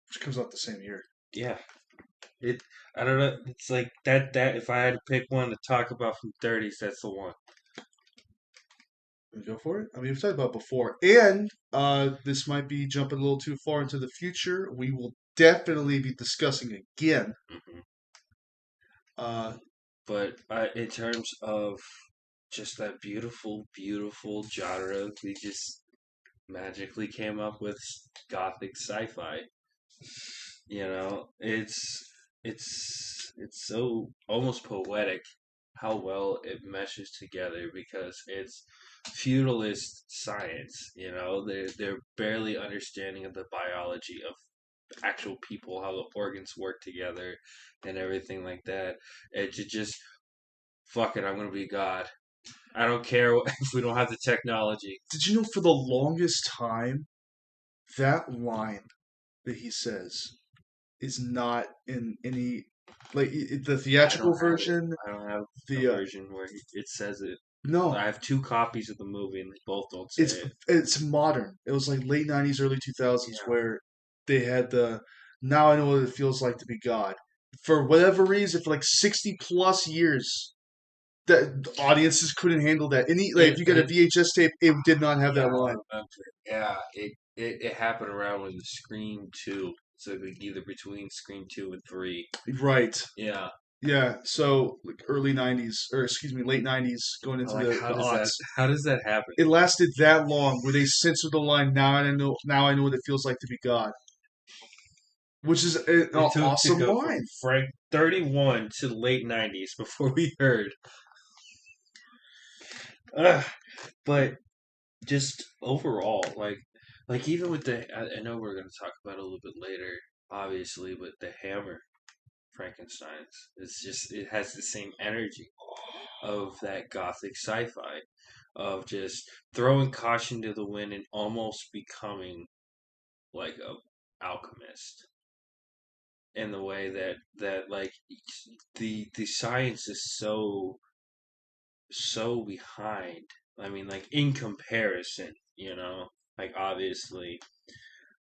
which comes out the same year. Yeah. It. I don't know. It's like that. That if I had to pick one to talk about from '30s, that's the one. We go for it. I mean, we've talked about it before, and this might be jumping a little too far into the future. We will definitely be discussing again. Hmm. Uh, But in terms of just that beautiful, beautiful genre, we just magically came up with gothic sci-fi. It's so almost poetic how well it meshes together because it's feudalist science. They're barely understanding of the biology of actual people, how the organs work together, and everything like that. Just fuck it. I'm gonna be God. I don't care if we don't have the technology. did you know for the longest time that line that he says is not in any the I theatrical don't have it. version? I don't have a The version where it says it. I no, have two copies of the movie, and they both don't say it's it. it's modern. It was like late '90s, early 2000s Yeah, where they had the now I know what it feels like to be God. For whatever reason, for like 60 plus years, that audiences couldn't handle that. Any like if it, you got a it VHS tape, it did not have yeah, that I line. remember. Yeah, it happened around when the Scream 2, so like either between Scream 2 and 3. Right. Yeah, Yeah. So like early '90s, or excuse me, late '90s, going into like the aughts. how does that happen? It lasted that long where they censored the line. Now I know what it feels like to be God, which is an It took to awesome go from line. Frank 31 to late 90s before we heard. Ugh. But just overall, like even with I know we're going to talk about it a little bit later, obviously, but the Hammer Frankenstein's, it has the same energy of that gothic sci-fi, of just throwing caution to the wind and almost becoming like a alchemist in the way that like the science is so behind. I mean, like in comparison, like obviously,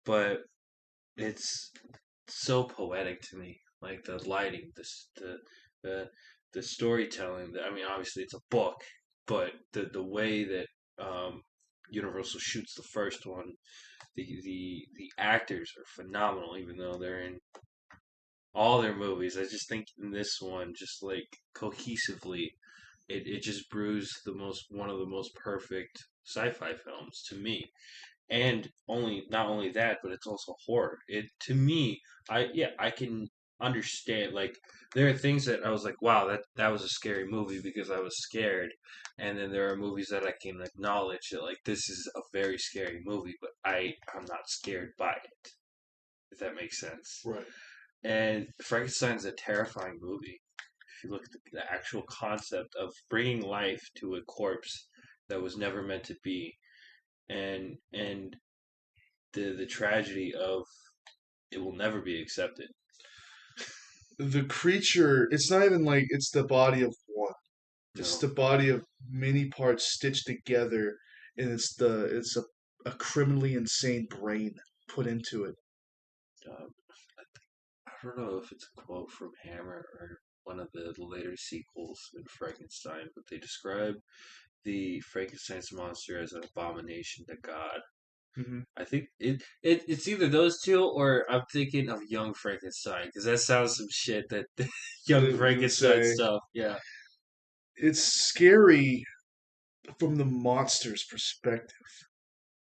but it's so poetic to me. Like the lighting, the the storytelling. I mean, obviously it's a book, but the way that Universal shoots the first one, the actors are phenomenal, even though they're in all their movies. I just think in this one, just like cohesively, it just brews the most one of the most perfect sci-fi films to me. And only not only that, but it's also horror. It to me, I can understand like there are things that I was like, wow, that was a scary movie because I was scared. And then there are movies that I can acknowledge that like this is a very scary movie, but I'm not scared by it. If that makes sense. Right. And Frankenstein's a terrifying movie. If you look at the actual concept of bringing life to a corpse that was never meant to be, and the tragedy of it will never be accepted. The creature, it's not even like it's the body of one. It's No, the body of many parts stitched together, and it's a criminally insane brain put into it. I don't know if it's a quote from Hammer or one of the later sequels in Frankenstein, but they describe the Frankenstein's monster as an abomination to God. Hmm. I think it's either those two or I'm thinking of Young Frankenstein because that sounds some shit that Young They would Frankenstein say stuff. Yeah, it's scary from the monster's perspective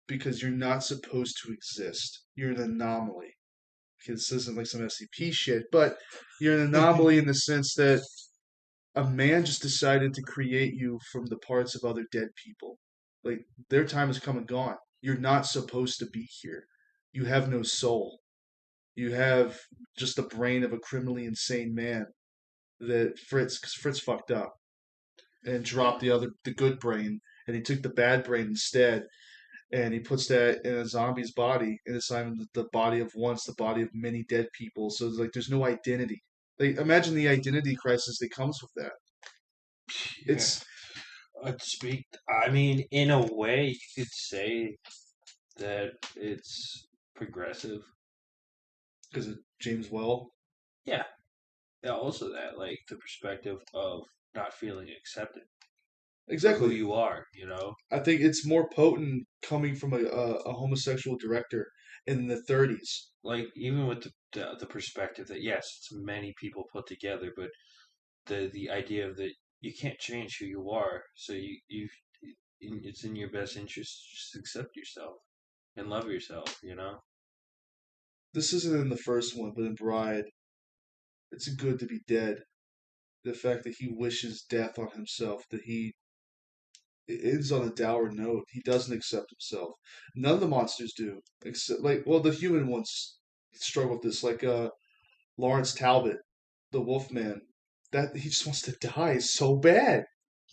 because you're not supposed to exist. You're an anomaly. This isn't like some SCP shit, but you're an anomaly in the sense that a man just decided to create you from the parts of other dead people. Like their time has come and gone. You're not supposed to be here. You have no soul. You have just the brain of a criminally insane man that Fritz, because Fritz fucked up and dropped the good brain, and he took the bad brain instead, and he puts that in a zombie's body, and it's not the body of once, the body of many dead people. So it's like there's no identity. Like imagine the identity crisis that comes with that. yeah. It's I'd speak. I mean, in a way, you could say that it's progressive. because of James Well. Yeah, yeah. Also, that like the perspective of not feeling accepted for who Exactly. you are. You know, I think it's more potent coming from a homosexual director in the 30s. like even with the perspective that yes, it's many people put together, but the idea of that you can't change who you are, so it's in your best interest to just accept yourself and love yourself. You know. This isn't in the first one, but in Bride, it's good to be dead. The fact that he wishes death on himself, that he it ends on a dour note. He doesn't accept himself. None of the monsters do, except like well, the human ones struggle with this. Like Lawrence Talbot, the Wolfman, that he just wants to die so bad.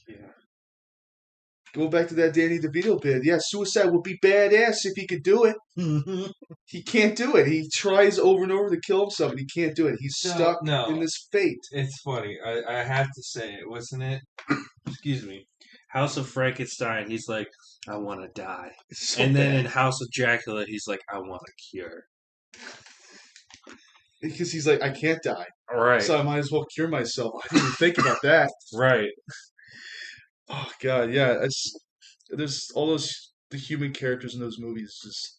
Yeah. Going back to that Danny DeVito bit, yeah, suicide would be badass if he could do it. He can't do it. He tries over and over to kill himself, and he can't do it. He's No, stuck in no, this fate. it's funny. I have to say it, wasn't it? Excuse me. House of Frankenstein, he's like, I want to die. It's so And then bad in House of Dracula, he's like, I want a cure. because he's like, I can't die, Right, so I might as well cure myself. I didn't even think about that. right. Oh God, yeah. It's there's all those the human characters in those movies just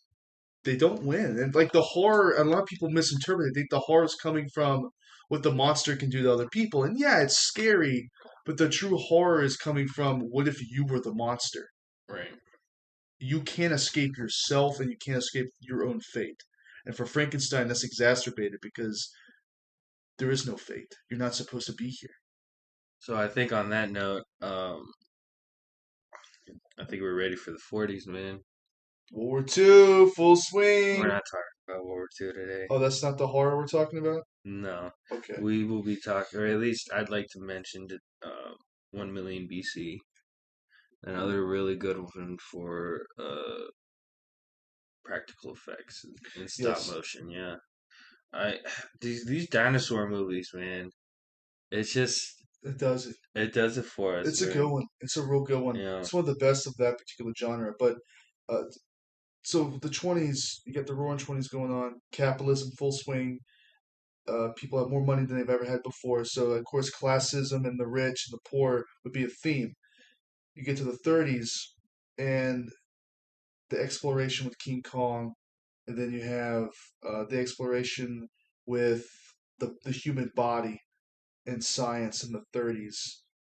they don't win, and like the horror. A lot of people misinterpret it. They think the horror is coming from what the monster can do to other people, and yeah, it's scary. But the true horror is coming from what if you were the monster? Right. You can't escape yourself, and you can't escape your own fate. And for Frankenstein, that's exacerbated because there is no fate. You're not supposed to be here. So I think on that note, I think we're ready for the 40s, man. World War II, full We're swing. not talking about World War II today. Oh, that's not the horror we're talking about? No. Okay. We will be talking, or at least I'd like to mention that 1 million BC. Another really good one for practical effects and stop Yes, motion. Yeah, I these dinosaur movies, man. It's just it does it. it does it for us, It's a good man. one. It's a real good one. Yeah, It's one of the best of that particular genre. But uh, so the 20s, you get the roaring 20s going on, capitalism full swing. People have more money than they've ever had before. So of course, classism and the rich and the poor would be a theme. You get to the 30s, and the exploration with King Kong, and then you have the exploration with the human body and science in the 30s.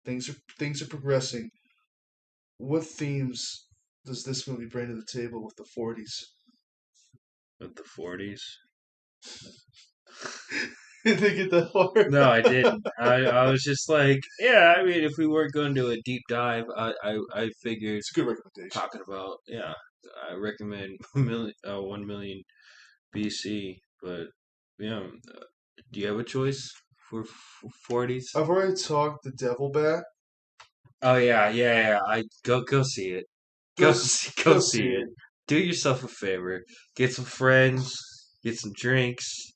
Things are progressing. What themes does this movie bring to the table with the 40s? with the 40s. Did they get that far? No, I didn't. I was just like, yeah. I mean, if we weren't going to do a deep dive, I figured It's a good recommendation. talking about yeah. I recommend 1 million BC, but yeah. Do you have a choice for 40s? I've already talked the Devil Bat. Oh yeah, yeah, yeah. I go see it. Go, Go go see see it. it. Do yourself a favor. Get some friends. Get some drinks,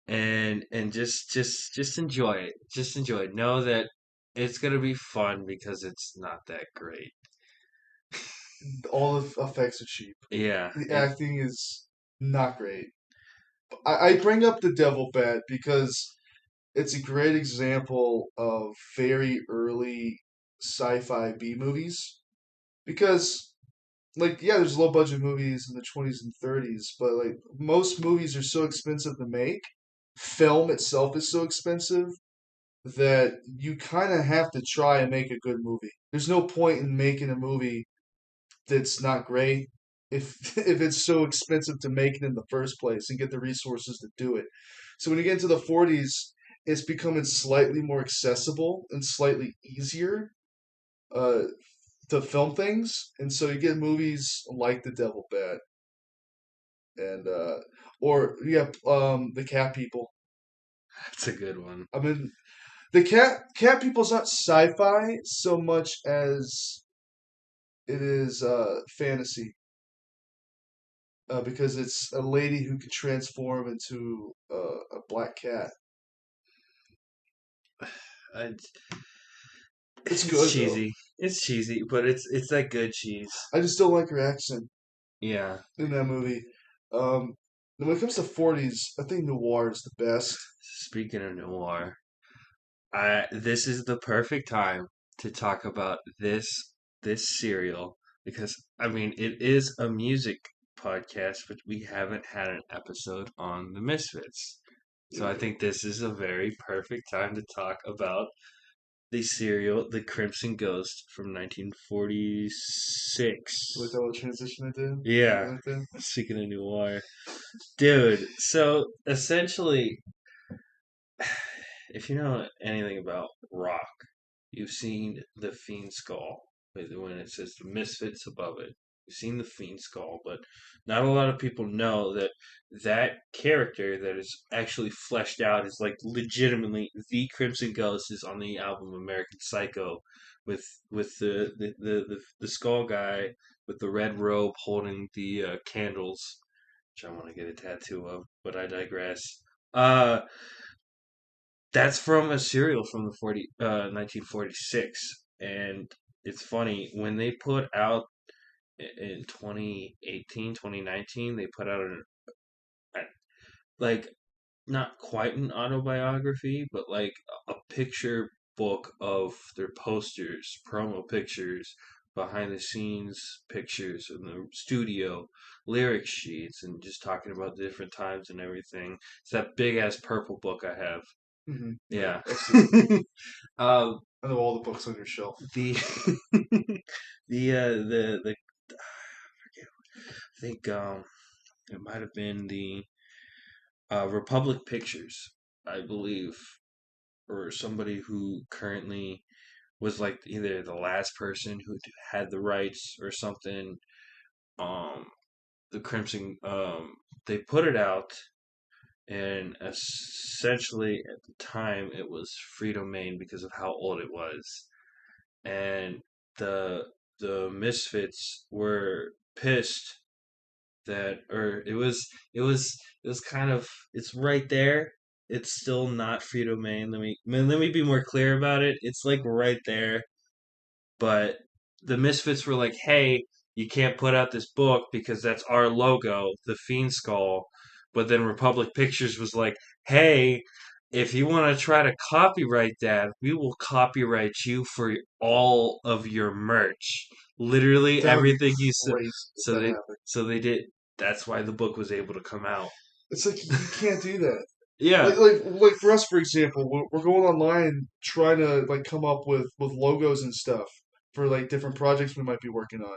and just enjoy it. Just enjoy it. Know that it's gonna be fun because it's not that great. All the effects are cheap. Yeah, The it. acting is not great. I bring up the Devil Bat because it's a great example of very early sci-fi B movies because like yeah, there's low budget movies in the 20s and 30s, but like most movies are so expensive to make. Film itself is so expensive that you kind of have to try and make a good movie. There's no point in making a movie that's not great if if it's so expensive to make it in the first place and get the resources to do it. So when you get into the 40s, it's becoming slightly more accessible and slightly easier uh, to film things, and so you get movies like The Devil Bat and or yeah, the Cat People. That's a good one. I mean, the Cat People's not sci-fi so much as it is fantasy. Because it's a lady who could transform into a black cat. I, It's it's good though. cheesy. It's cheesy, but it's that good cheese. I just don't like her accent Yeah. in that movie. Um, and when it comes to 40s, I think noir is the best. Speaking of noir, I this is the perfect time to talk about this serial because I mean it is a music podcast, but we haven't had an episode on the Misfits. So I Yeah. think this is a very perfect time to talk about the serial The Crimson Ghost from 1946. With all the transition I did Yeah, right there. speaking of noir. Dude, so essentially if you know anything about rock, you've seen the Fiend Skull when it says the Misfits above it. You've seen the Fiend Skull, but not a lot of people know that that character that is actually fleshed out is like legitimately the Crimson Ghost is on the album American Psycho, with the skull guy with the red robe holding the candles, which I want to get a tattoo of, but I digress. Uh, that's from a serial from the 1946, and it's funny when they put out in 2018, 2019, they put out like not quite an autobiography, but like a picture book of their posters, promo pictures, behind the scenes pictures in the studio, lyric sheets, and just talking about the different times and everything. It's that big ass purple book I have. Yeah, Yeah. I've seen it. um, I know all the books on your shelf. the the I think it might have been the Republic Pictures, I believe, or somebody who currently was like either the last person who had the rights or something. Um, the Crimson, they put it out, and essentially at the time it was free domain because of how old it was, and the the Misfits were pissed that, or it was kind of, it's right there. It's still not free domain. Let me be more clear about it. It's like right there, but the Misfits were like, "Hey, you can't put out this book because that's our logo, the Fiend Skull." But then Republic Pictures was like, "Hey, if you want to try to copyright that, we will copyright you for all of your merch, literally That would be everything you said." crazy if So that they happened. so they did. That's why the book was able to come out. It's like you can't do that. Yeah, Like for us, for example, we're going online trying to like come up with logos and stuff for like different projects we might be working on.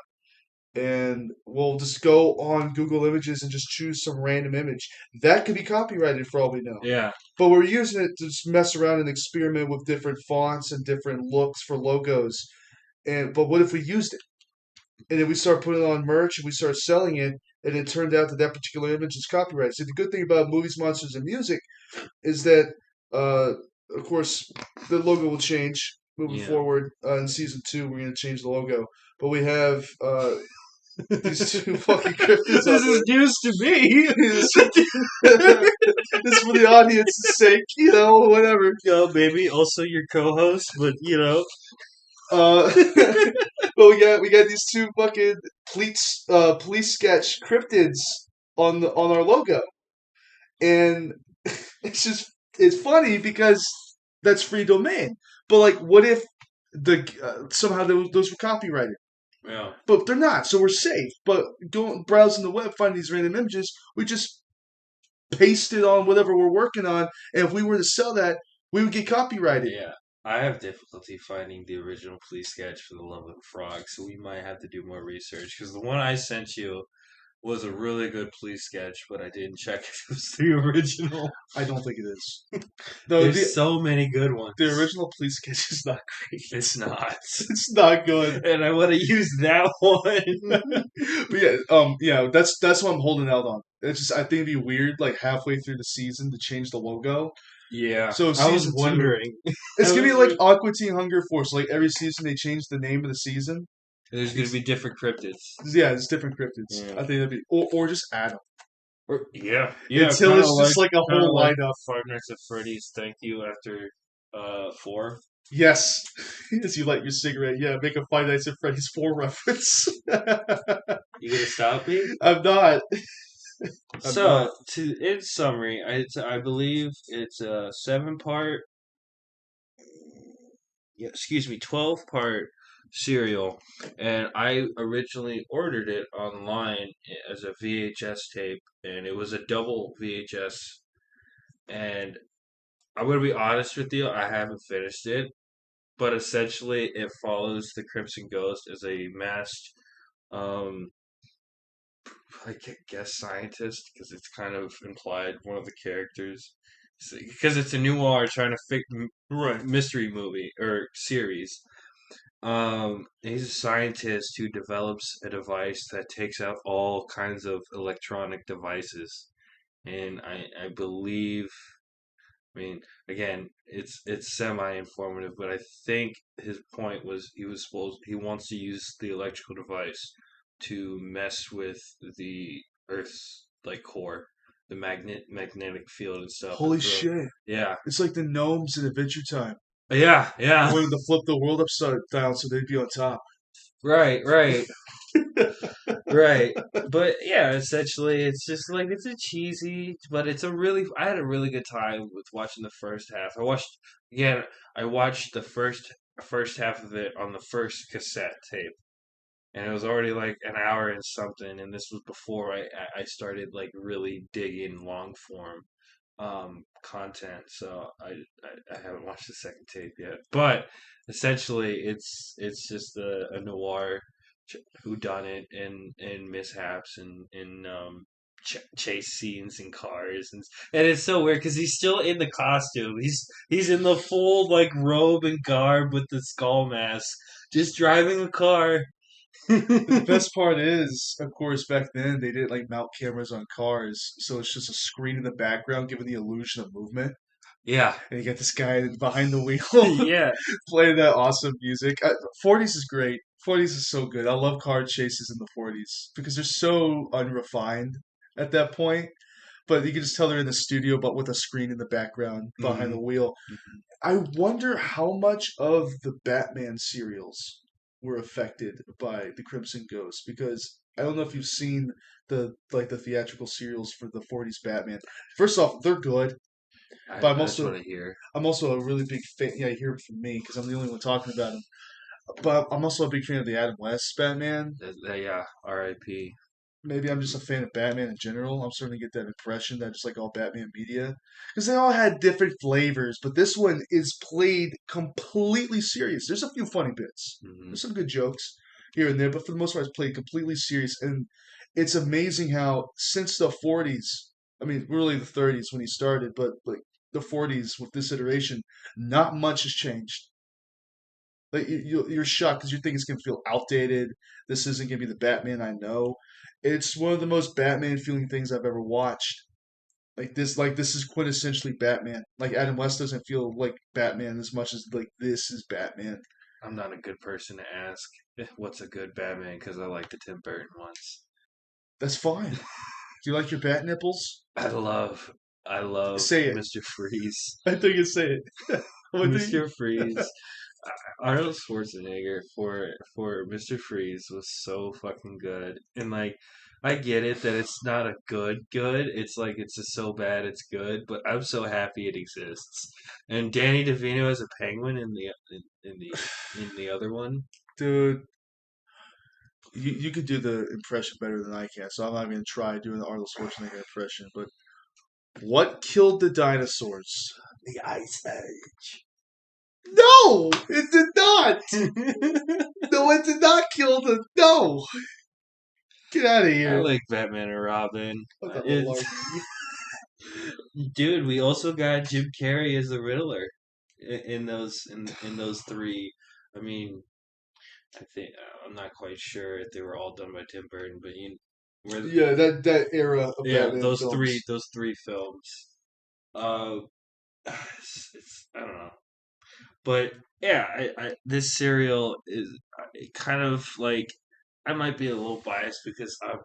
And we'll just go on Google Images and just choose some random image. That could be copyrighted for all we know. yeah, But we're using it to just mess around and experiment with different fonts and different looks for logos. And but what if we used it? And then we start putting it on merch and we start selling it, and it turned out that that particular image is copyrighted. So the good thing about movies, monsters, and music is that, uh, of course, the logo will change moving yeah. forward. In season two, we're going to change the logo, but we have these This two fucking cryptids out is news to me. there. This for the audience's sake, whatever. Yo, baby, also your co-host, but But we got these two fucking police sketch cryptids on our logo, and it's just it's funny because that's free domain. But like, what if the somehow those were copyrighted? Yeah. But they're not, so we're safe. But going browsing the web, finding these random images, we just paste it on whatever we're working on, and if we were to sell that, we would get copyrighted. Yeah. I have difficulty finding the original police sketch for the love of the frog, so we might have to do more research because the one I sent you was a really good police sketch, but I didn't check if it was the original. I don't think it is. No, There's so many good the ones. original police sketch is not great. It's not. It's not good. And I want to use that one. But yeah, yeah, that's what I'm holding out on. It's just I think it'd be weird, like halfway through the season, to change the logo. Yeah, So I was season two, wondering. it's I gonna be was, like Aqua Teen Hunger Force. Like every season, they change the name of the season. there's going to It's, be different cryptids. yeah, it's different cryptids. Yeah. I think that'd be, or just add them Yeah, until it's just like a kind of whole like lineup. Five Nights at Freddy's. Thank you after four. Yes, as you light your cigarette, yeah, make a Five Nights at Freddy's 4 reference. You gonna stop me? I'm not. I'm not. So, to in summary, I believe it's a 7 part. Yeah, excuse me, 12 part serial, and I originally ordered it online as a VHS tape, and it was a double VHS. And I'm gonna be honest with you, I haven't finished it, but essentially it follows the Crimson Ghost as a masked, um, I guess scientist, because it's kind of implied one of the characters, because it's a noir trying to fix Right. mystery movie or series. He's a scientist who develops a device that takes out all kinds of electronic devices, and I believe. I mean, again, it's semi-informative, but I think his point was he wants to use the electrical device to mess with the Earth's like core, the magnetic field and stuff, and Holy throw. shit. Yeah, It's like the gnomes in Adventure Time. yeah, I yeah. wanted to flip the world upside down so they'd be on top. Right, right. Right. But yeah, essentially it's just like it's a cheesy, but it's a really I had a really good time with watching the first half. Again, I watched the first half of it on the first cassette tape. And it was already like an hour and something, and this was before I started like really digging long form content. So I haven't watched the second tape yet. But essentially it's just a noir who done it and mishaps and chase scenes in cars and it's so weird because he's still in the costume. He's in the full like robe and garb with the skull mask, just driving a car. But the best part is, of course, back then they didn't like mount cameras on cars, so it's just a screen in the background giving the illusion of movement. Yeah, And you get this guy behind the wheel yeah, playing that awesome music. 40s is great. 40s is so good. I love car chases in the 40s because they're so unrefined at that point. But you can just tell they're in the studio, but with a screen in the background behind hmm the wheel. I wonder how much of the Batman serials were affected by the Crimson Ghost because I don't know if you've seen the theatrical serials for the 40s Batman. First off, they're good, but that's what I hear. I'm also a really big fan. Yeah, you hear it from me because I'm the only one talking about him. But I'm also a big fan of the Adam West Batman. Yeah, R.I.P. Maybe I'm just a fan of Batman in general. I'm starting to get that impression that just like all Batman media, because they all had different flavors, but this one is played completely serious. There's a few funny bits, hmm there's some good jokes here and there, but for the most part, it's played completely serious. And it's amazing how since the 40s, I mean, really the 30s when he started, but like the 40s with this iteration, not much has changed. Like you're shocked because you think it's gonna feel outdated. This isn't gonna be the Batman I know. It's one of the most Batman feeling things I've ever watched. Like this is quintessentially Batman. Like Adam West doesn't feel like Batman as much as like this is Batman. I'm not a good person to ask what's a good Batman because I like the Tim Burton ones. That's fine. Do you like your bat nipples? I love, I love Say it. Mr. Freeze. I think you say it. What do you? Mr. Freeze. Arnold Schwarzenegger for Mr. Freeze was so fucking good, and like I get it that it's not a good. It's like it's just so bad it's good, but I'm so happy it exists. And Danny DeVito as a penguin in the other one. Dude, you could do the impression better than I can, so I'm not even gonna try doing the Arnold Schwarzenegger impression. But what killed the dinosaurs? The Ice Age. No, it did not. No, it did not kill the. No, get out of I here. like Batman and Robin. What the It's malarkey. dude. We also got Jim Carrey as the Riddler in those three. I mean, I think I'm not quite sure if they were all done by Tim Burton, but where Yeah, that era of yeah, Batman films. those three films. Uh, I don't know, but yeah, this serial is kind of like I might be a little biased because I'm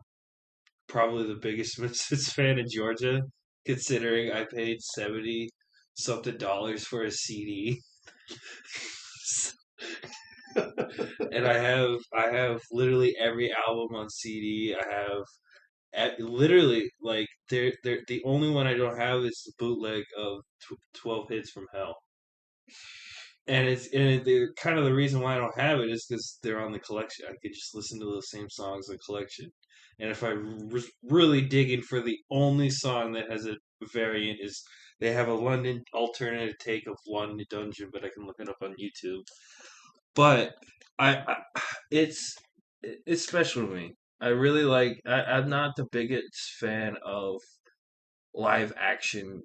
probably the biggest Misfits fan in Georgia, considering I paid 70 something dollars for a CD. And I have literally every album on CD. I have literally like they're the only one I don't have is the bootleg of 12 Hits from Hell. The kind of the reason why I don't have it is because they're on the collection. I could just listen to those same songs in the collection. And if I was really digging for the only song that has a variant is they have a London alternative take of London Dungeon, but I can look it up on YouTube. But I it's it's special to me. I really like. I'm not the biggest fan of live action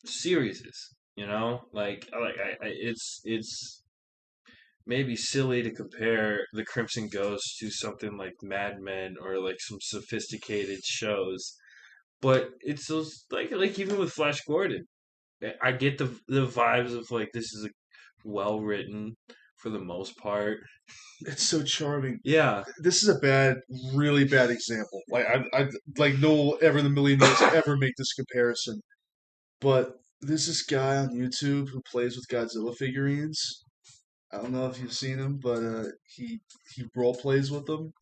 series. You know, it's maybe silly to compare the Crimson Ghost to something like Mad Men or like some sophisticated shows, but it's those like even with Flash Gordon, I get the vibes of like this is a well written for the most part. It's so charming. Yeah. This is a bad, really bad example. Like I like no one ever in a million years ever make this comparison. But there's this guy on YouTube who plays with Godzilla figurines. I don't know if you've seen him, but he role plays with them.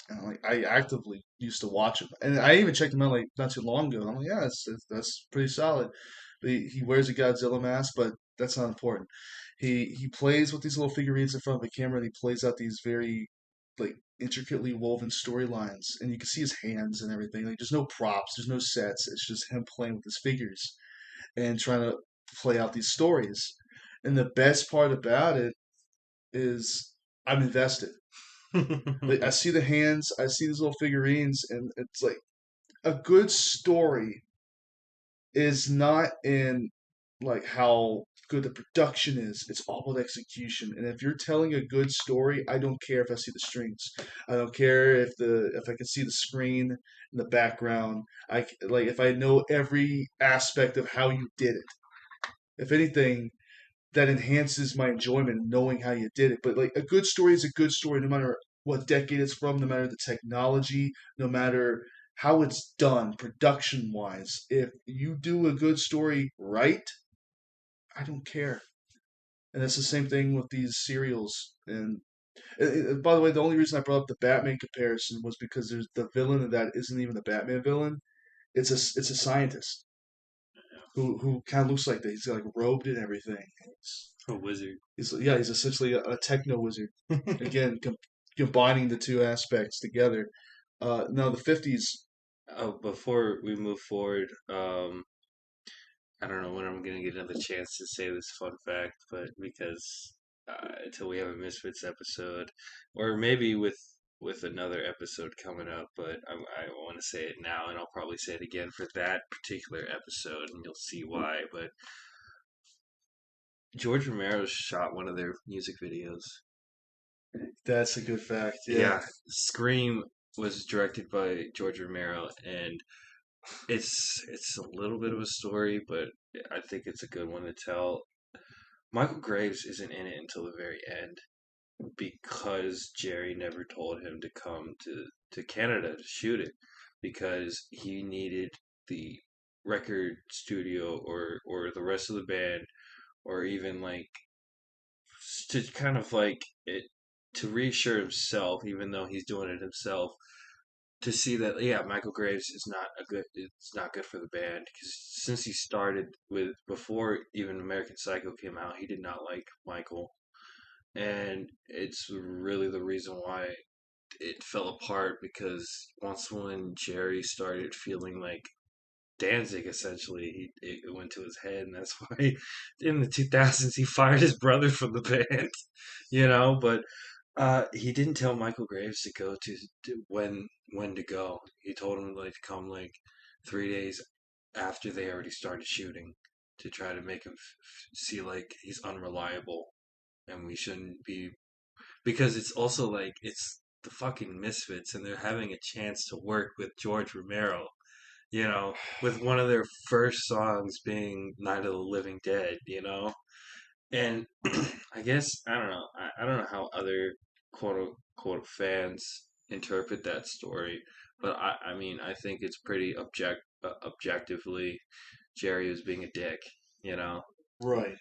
And like I actively used to watch him, and I even checked him out like not too long ago. And I'm like, yeah, that's pretty solid. But he wears a Godzilla mask, but that's not important. He plays with these little figurines in front of a camera, and he plays out these very like intricately woven storylines, and you can see his hands and everything. Like there's no props, there's no sets. It's just him playing with his figures and trying to play out these stories. And the best part about it is I'm invested. Like I see the hands, I see these little figurines, and it's like a good story is not in like how good the production is. It's all about execution. And if you're telling a good story, I don't care if I see the strings. I don't care if I can see the screen in the background. Like if I know every aspect of how you did it. If anything, that enhances my enjoyment knowing how you did it. But like a good story is a good story no matter what decade it's from, no matter the technology, no matter how it's done production wise. If you do a good story right, I don't care. And it's the same thing with these serials. And by the way, the only reason I brought up the Batman comparison was because there's the villain of that isn't even the Batman villain. It's a scientist who kind of looks like that. He's like robed and everything. A wizard. He's essentially a techno wizard. Again, combining the two aspects together. Now the 50s. Oh, before we move forward, I don't know when I'm gonna get another chance to say this fun fact, but because until we have a Misfits episode, or maybe with another episode coming up, but I want to say it now, and I'll probably say it again for that particular episode, and you'll see why. But George Romero shot one of their music videos. That's a good fact. Yeah, Yeah, Scream was directed by George Romero, and it's a little bit of a story, but I think it's a good one to tell. Michael Graves isn't in it until the very end because Jerry never told him to come to Canada to shoot it because he needed the record studio or the rest of the band or even like to kind of like it to reassure himself even though he's doing it himself to see that, yeah, Michael Graves is not a good. It's not good for the band because since he started with before even American Psycho came out, he did not like Michael, and it's really the reason why it fell apart because once when Jerry started feeling like Danzig, essentially, it went to his head, and that's why in the 2000s he fired his brother from the band, But he didn't tell Michael Graves to go to when to go. He told him like to come like 3 days after they already started shooting to try to make him see like he's unreliable and we shouldn't be because it's also like it's the fucking Misfits and they're having a chance to work with George Romero, with one of their first songs being Night of the Living Dead. And I guess I don't know. I don't know how other quote unquote fans interpret that story, but I mean I think it's pretty objectively Jerry was being a dick, you know. Right.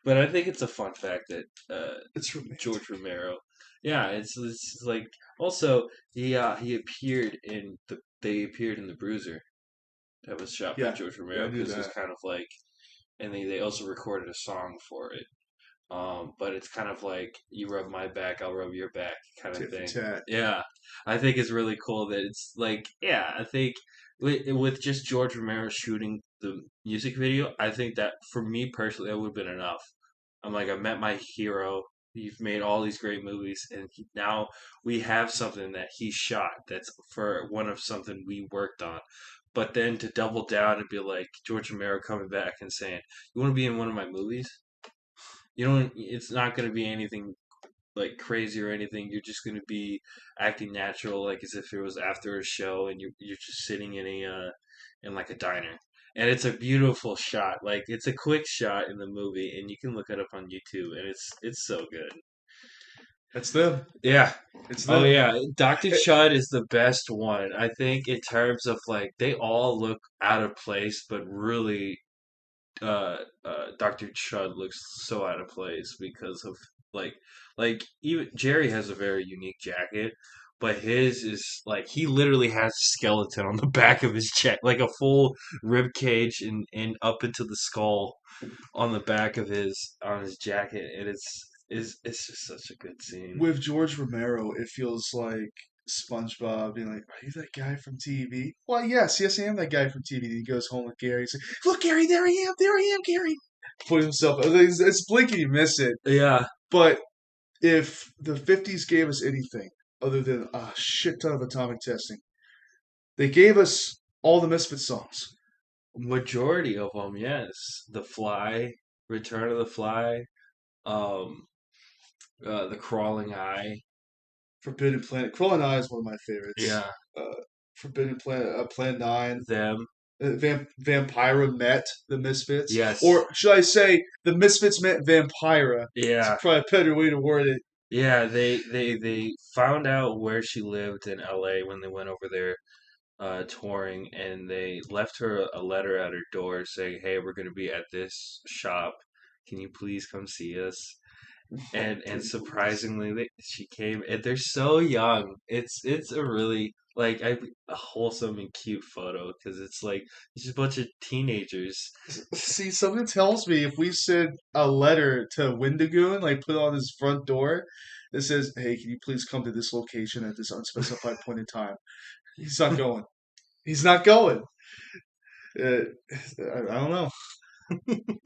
But I think it's a fun fact that It's romantic. George Romero, yeah, it's like also he appeared in they appeared in the Bruiser that was shot by Yeah. George Yeah, I Romero knew because it was that. kind of like and they also recorded a song for it. But it's kind of like you rub my back, I'll rub your back kind of Tit for thing. tat. Yeah, I think it's really cool that it's like, yeah, I think with just George Romero shooting the music video, I think that for me personally, that would have been enough. I'm like, I met my hero. You've made all these great movies, and now we have something that he shot that's for one of something we worked on. But then to double down and be like George Romero coming back and saying, "You want to be in one of my movies?" You don't. It's not going to be anything like crazy or anything. You're just going to be acting natural, like as if it was after a show, and you're just sitting in a in like a diner. And it's a beautiful shot. Like it's a quick shot in the movie, and you can look it up on YouTube, and it's so good. It's them. Yeah. It's Oh them. yeah. Dr. Eh, Chud is the best one. I think in terms of like they all look out of place, but really Dr. Chud looks so out of place because of like even Jerry has a very unique jacket, but his is like he literally has a skeleton on the back of his chest, like a full rib cage and up into the skull on the back of his on his jacket, and it's just such a good scene. with George Romero, it feels like SpongeBob being like, "Are you that guy from TV?" Well, yes, I am that guy from TV. And he goes home with Gary. He's like, "Look, Gary, there I am, Gary." Put himself. It's blink and you miss it. Yeah, But if the '50s gave us anything other than a shit ton of atomic testing, they gave us all the Misfit songs. majority of them, yes. The Fly, Return of the Fly, um, the Crawling Eye. Forbidden Planet. Crawling Eye is one of my favorites. Yeah, Forbidden Planet, Plan 9. them. Vampira met the Misfits, Yes. or should I say, the Misfits met Vampira? It's Yeah. probably a better way to word it. Yeah, they found out where she lived in LA when they went over there touring and they left her a letter at her door saying, "Hey, we're going to be at this shop. Can you please come see us?" And Pretty please. surprisingly she came and they're so young. It's a really like a wholesome and cute photo because it's like it's just a bunch of teenagers. See, something tells me if we send a letter to Windigoon, like put it on his front door, that says, "Hey, can you please come to this location at this unspecified point in time?" He's not going. He's not going. I don't know.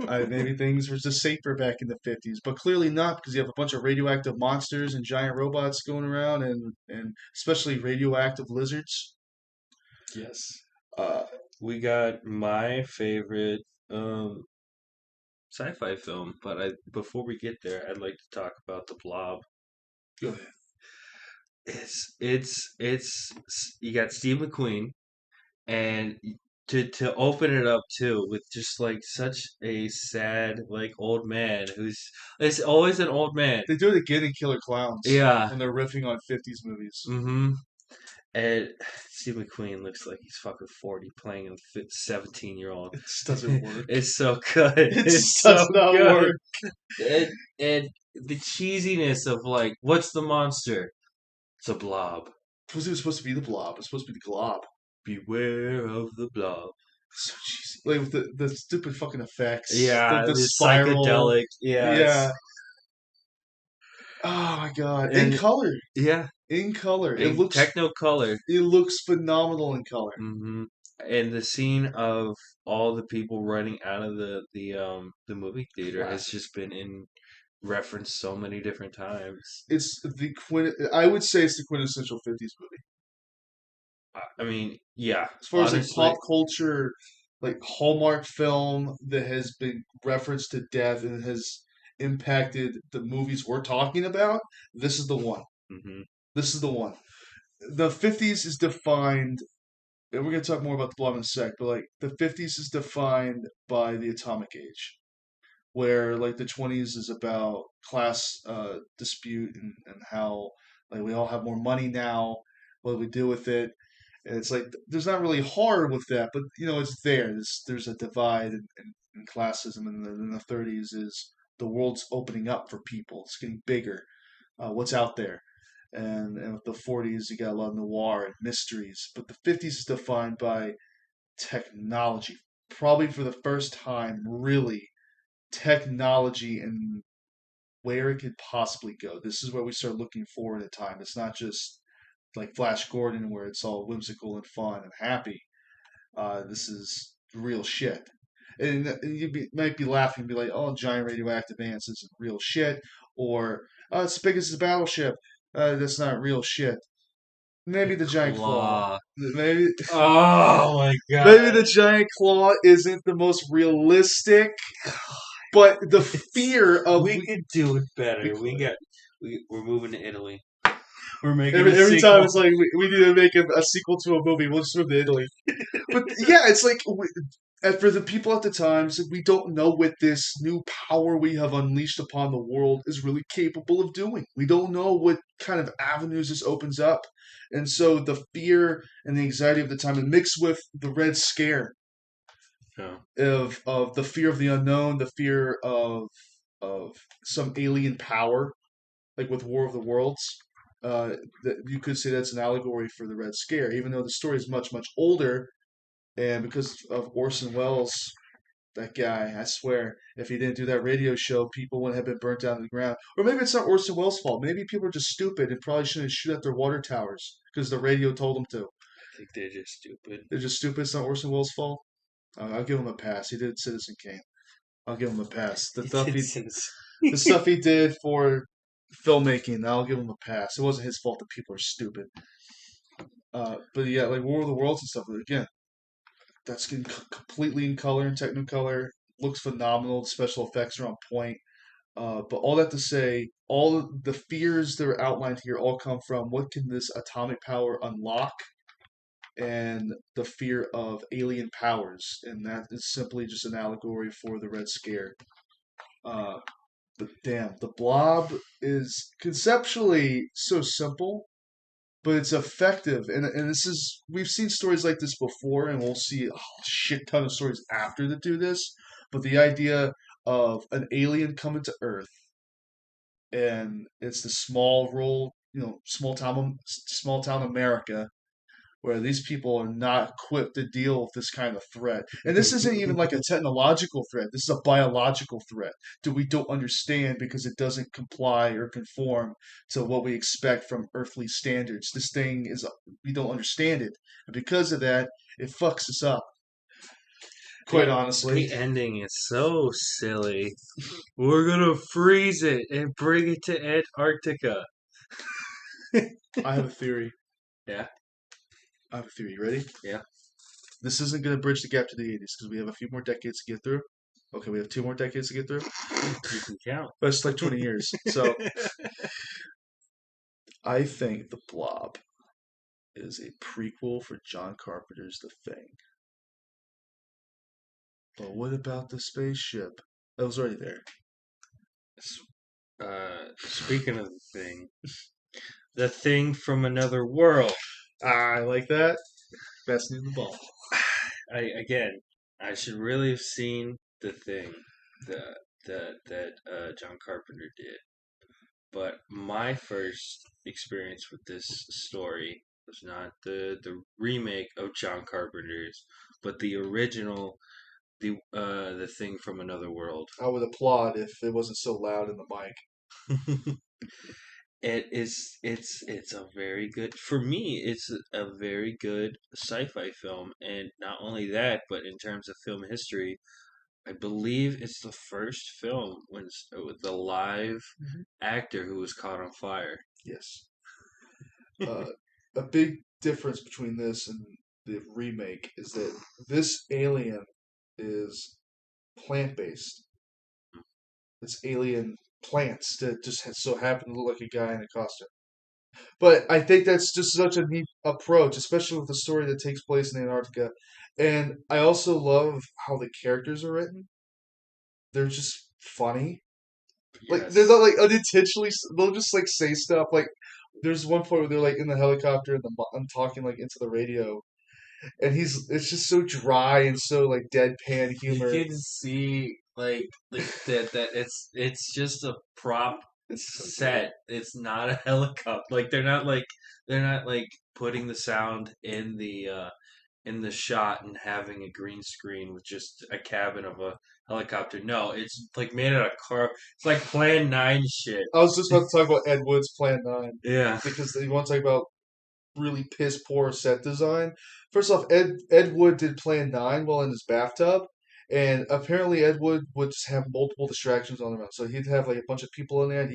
Maybe things were just safer back in the '50s, but clearly not because you have a bunch of radioactive monsters and giant robots going around, and especially radioactive lizards. Yes. Uh, We got my favorite um sci-fi film, but I before we get there, I'd like to talk about The Blob. Go ahead. It's you got Steve McQueen and to open it up too with just like such a sad like old man who's it's always an old man. They do it again in Killer Clowns Yeah. when they're riffing on '50s movies. Mm-hmm. And Steve McQueen looks like he's fucking 40 playing a 17-year-old. It just doesn't work. It's so good. It It's just so does not good. work. And the cheesiness of like, what's the monster? It's a blob. Because it was supposed to be the blob. It's supposed to be the glob. Beware of the blob. So cheesy. Like with the stupid fucking effects, Yeah, the it's spiral. psychedelic. Yeah, Yeah. Oh my god. In and color. yeah, In color. in Technicolor. It looks phenomenal in color. hmm And the scene of all the people running out of the movie theater has Classic. just been in reference so many different times. I would say it's the quintessential 50s movie. I mean, yeah, As far as like honestly, pop culture, like Hallmark film that has been referenced to death and has impacted the movies we're talking about, this is the one. hmm This is the one. The 50s is defined, and we're going to talk more about the Blob in a sec, but like the 50s is defined by the atomic age, where like the 20s is about class dispute and how like we all have more money now, what do we do with it? And it's like there's not really horror with that, but you know it's there. There's a divide in classism, and in the 30s is the world's opening up for people. It's getting bigger. What's out there? And with the 40s, you got a lot of noir and mysteries. But the 50s is defined by technology. Probably for the first time, really, technology and where it could possibly go. This is where we start looking forward in time. It's not just like Flash Gordon where it's all whimsical and fun and happy. This is real shit. And might be laughing and be like, oh, giant radioactive ants isn't real shit. Or, oh, it's as big as a battleship. That's not real shit. the Maybe the giant claw. claw. Maybe Oh my maybe god. the giant claw isn't the most realistic, but the It's, fear of we could do it we better. could. We're moving to Italy. We're making a Every time sequel. it's like we need to make a sequel to a movie. We'll just move to Italy. But yeah, it's like and for the people at the time, so we don't know what this new power we have unleashed upon the world is really capable of doing. We don't know what kind of avenues this opens up, and so the fear and the anxiety of the time, and mixed with the Red Scare Yeah. of the fear of the unknown, the fear of some alien power, like with War of the Worlds. That you could say that's an allegory for the Red Scare, even though the story is much older. And because of Orson Welles, that guy, I swear, if he didn't do that radio show, people wouldn't have been burnt down to the ground. Or maybe it's not Orson Welles' fault. Maybe people are just stupid and probably shouldn't shoot at their water towers because the radio told them to. I think they're just stupid. They're just stupid. It's not Orson Welles' fault. I'll give him a pass. He did Citizen Kane. I'll give him a pass. It's insane. The stuff he did for filmmaking, I'll give him a pass. It wasn't his fault that people are stupid. But yeah, like War of the Worlds and stuff. Again, that's getting completely in color and Technicolor. Looks phenomenal. The special effects are on point. But all that to say, all the fears that are outlined here all come from what can this atomic power unlock, and the fear of alien powers, and that is simply just an allegory for the Red Scare. Uh, but damn, the Blob is conceptually so simple, but it's effective. And this is we've seen stories like this before, and we'll see a shit ton of stories after that do this. But the idea of an alien coming to Earth, and it's the small rural, small town America, where these people are not equipped to deal with this kind of threat. And this isn't even like a technological threat. This is a biological threat that we don't understand because it doesn't comply or conform to what we expect from earthly standards. This thing is, we don't understand it. And because of that, it fucks us up, quite The honestly. the ending is so silly. We're gonna freeze it and bring it to Antarctica. I have a theory. Yeah, I have a theory. You ready? yeah. This isn't going to bridge the gap to the 80s because we have a few more decades to get through. Okay, we have 2 more decades to get through. You can count. But it's like 20 years. So I think The Blob is a prequel for John Carpenter's The Thing. But what about the spaceship? That was already there. Speaking of the thing from another world. I like that. Best news of the ball. I should really have seen the thing that John Carpenter did. But my first experience with this story It's not the remake of John Carpenter's, but the original, the thing from another world. I would applaud if it wasn't so loud in the mic. It's a very good for me. It's a very good sci-fi film, and not only that, but in terms of film history, I believe it's the first film with the live Mhm. actor who was caught on fire. Yes. Uh, a big difference between this and the remake is that this alien is plant based. It's alien plants that just so happen to look like a guy in a costume. But I think that's just such a neat approach, especially with the story that takes place in Antarctica. And I also love how the characters are written. They're just funny. Like they're not Yes. like unintentionally. They'll just like say stuff. Like there's one point where they're like in the helicopter and I'm talking like into the radio, and he's it's just so dry and so like deadpan You humor. can see like that it's just a prop It's so good. set. It's not a helicopter. Like they're not like putting the sound in the shot and having a green screen with just a cabin of a helicopter. No, it's like made out of car. It's like Plan 9 shit. I was just about to talk about Ed Wood's Plan 9 Yeah. because you want to talk about really piss poor set design. First off, Ed Wood did Plan 9 while in his bathtub, and apparently Ed Wood would just have multiple distractions on him. So he'd have like a bunch of people in there, and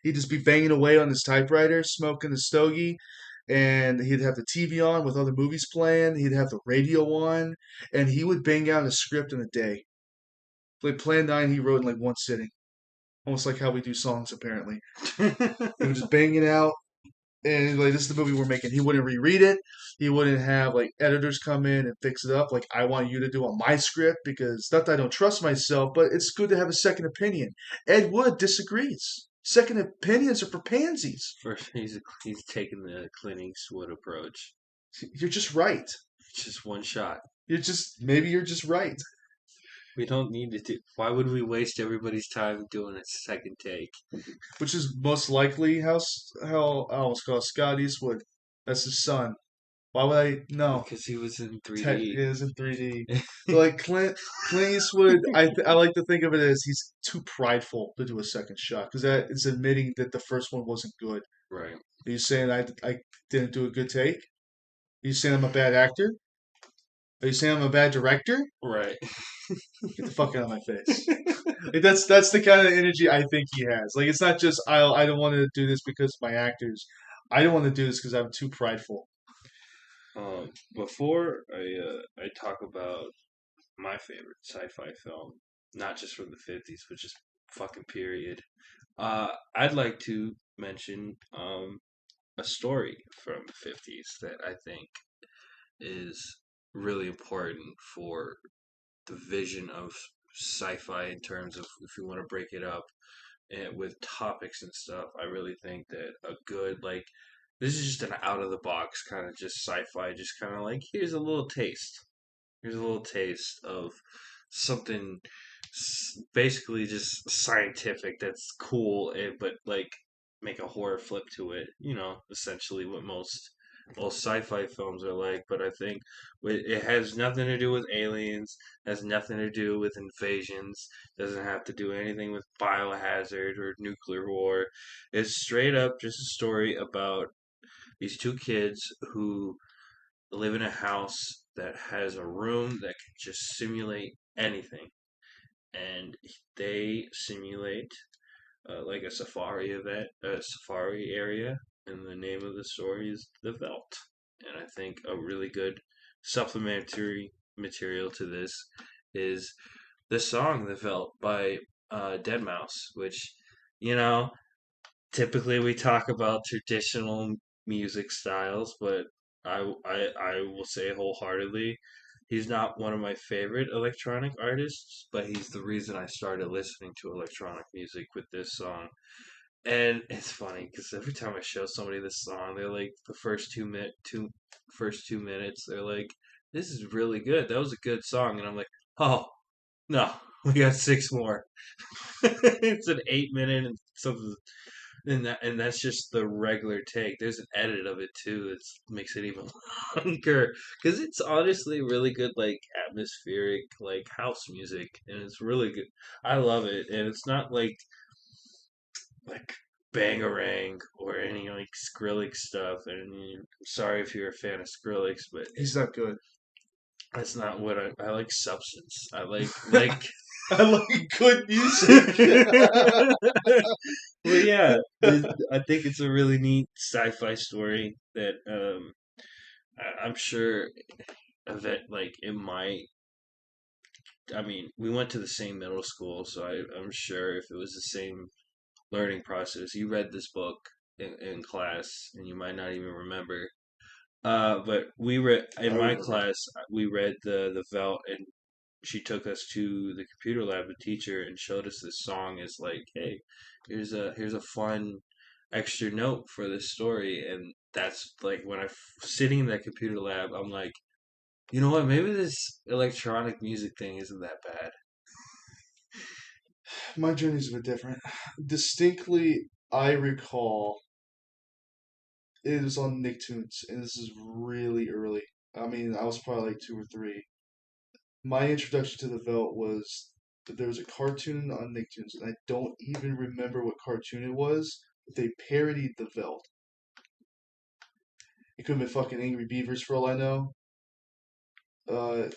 he'd just be banging away on his typewriter, smoking the stogie, and he'd have the TV on with other movies playing. He'd have the radio on, and he would bang out a script in a day. Like Plan 9, he wrote in like one sitting, almost like how we do songs apparently. He would just bang it out, and like this is the movie we're making. He wouldn't reread it. He wouldn't have like editors come in and fix it up like I want you to do on my script because not that I don't trust myself, but it's good to have a second opinion. Ed Wood disagrees. Second opinions are for pansies. First, he's taking the Clint Eastwood approach. You're just right. Just one shot. Maybe you're just right. We don't need to do. Why would we waste everybody's time doing a second take? Which is most likely how I almost call it Scott Eastwood. That's his son. Why would I? No, Because he was in tech 3D. is in 3D. But like Clint Eastwood, I like to think of it as he's too prideful to do a second shot because that is admitting that the first one wasn't good. Right. Are you saying I didn't do a good take? Are you saying I'm a bad actor? Are you saying I'm a bad director? Right. Get the fuck out of my face. Like, that's the kind of energy I think he has. Like it's not just I don't want to do this because of my actors. I don't want to do this because I'm too prideful. Before I talk about my favorite sci-fi film, not just from the 50s, but just fucking period. I'd like to mention a story from the 50s that I think is really important for the vision of sci-fi in terms of if you want to break it up and with topics and stuff. I really think that a good like this is just an out of the box kind of just sci-fi, just kind of like here's a little taste. Here's a little taste of something basically just scientific that's cool, but like make a horror flip to it. You know, essentially what most sci-fi films are like. But I think it has nothing to do with aliens, has nothing to do with invasions, doesn't have to do anything with biohazard or nuclear war. It's straight up just a story about these two kids who live in a house that has a room that can just simulate anything. And they simulate like a safari event, a safari area, and the name of the story is The Veldt. And I think a really good supplementary material to this is the song The Veldt by Dead Mouse, which, you know, typically we talk about traditional music styles, but I will say wholeheartedly, he's not one of my favorite electronic artists, but he's the reason I started listening to electronic music with this song. And it's funny because every time I show somebody this song, they're like the first 2 minutes, they're like, "This is really good. That was a good song," and I'm like, "Oh no, we got six more." It's an 8 minute and something and that's just the regular take. There's an edit of it too. It makes it even longer because it's honestly really good, like atmospheric, like house music, and it's really good. I love it, and it's not like Bangarang or any like Skrillex stuff. And I'm sorry if you're a fan of Skrillex, but He's not good. that's not what I like. Substance. I like. I like good music. Well, yeah, I think it's a really neat sci-fi story that I'm sure that like it might. I mean, we went to the same middle school, so I'm sure if it was the same learning process, you read this book in class, and you might not even remember. But we read I in my remember. class, we read the Velt, and she took us to the computer lab, the teacher, and showed us this song as like, hey, here's a fun extra note for this story. And that's like when sitting in that computer lab, I'm like, you know what, maybe this electronic music thing isn't that bad. My journey's a bit different. Distinctly, I recall it was on Nicktoons, and this is really early. I mean, I was probably like two or three. My introduction to the Velt was that there was a cartoon on Nicktoons, and I don't even remember what cartoon it was, but they parodied the Velt. It could have been fucking Angry Beavers for all I know. Uh,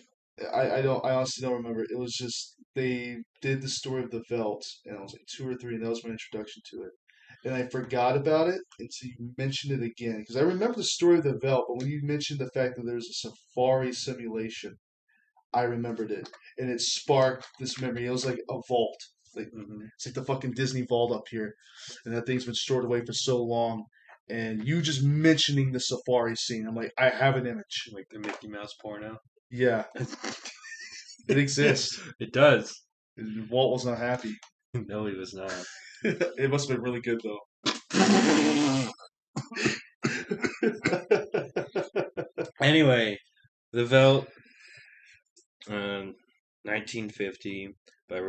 I honestly don't remember. It was just they did the story of the Velt, and I was like two or three, and that was my introduction to it. And I forgot about it until you mentioned it again, because I remember the story of the Velt, but when you mentioned the fact that there's a safari simulation, I remembered it, and it sparked this memory. It was like a vault, like Hmm. it's like the fucking Disney vault up here, and that thing's been stored away for so long. And you just mentioning the safari scene, I'm like, I have an image. Like the Mickey Mouse porno. Yeah, it exists. It does. Walt was not happy. No, he was not. It must have been really good though. Anyway, the Velt, um, 1950 by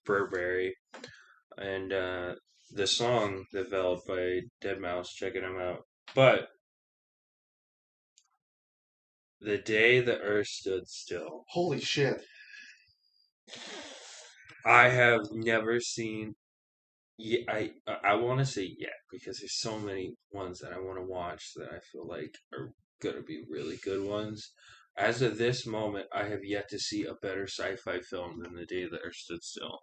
Burberry, and the song "The Veld" by Dead Mouse. Checking them out. But the day the Earth stood still, Holy shit! I have never seen. Yeah, I want to say yet because there's so many ones that I want to watch that I feel like are gonna be really good ones. As of this moment, I have yet to see a better sci-fi film than The Day the Earth Stood Still.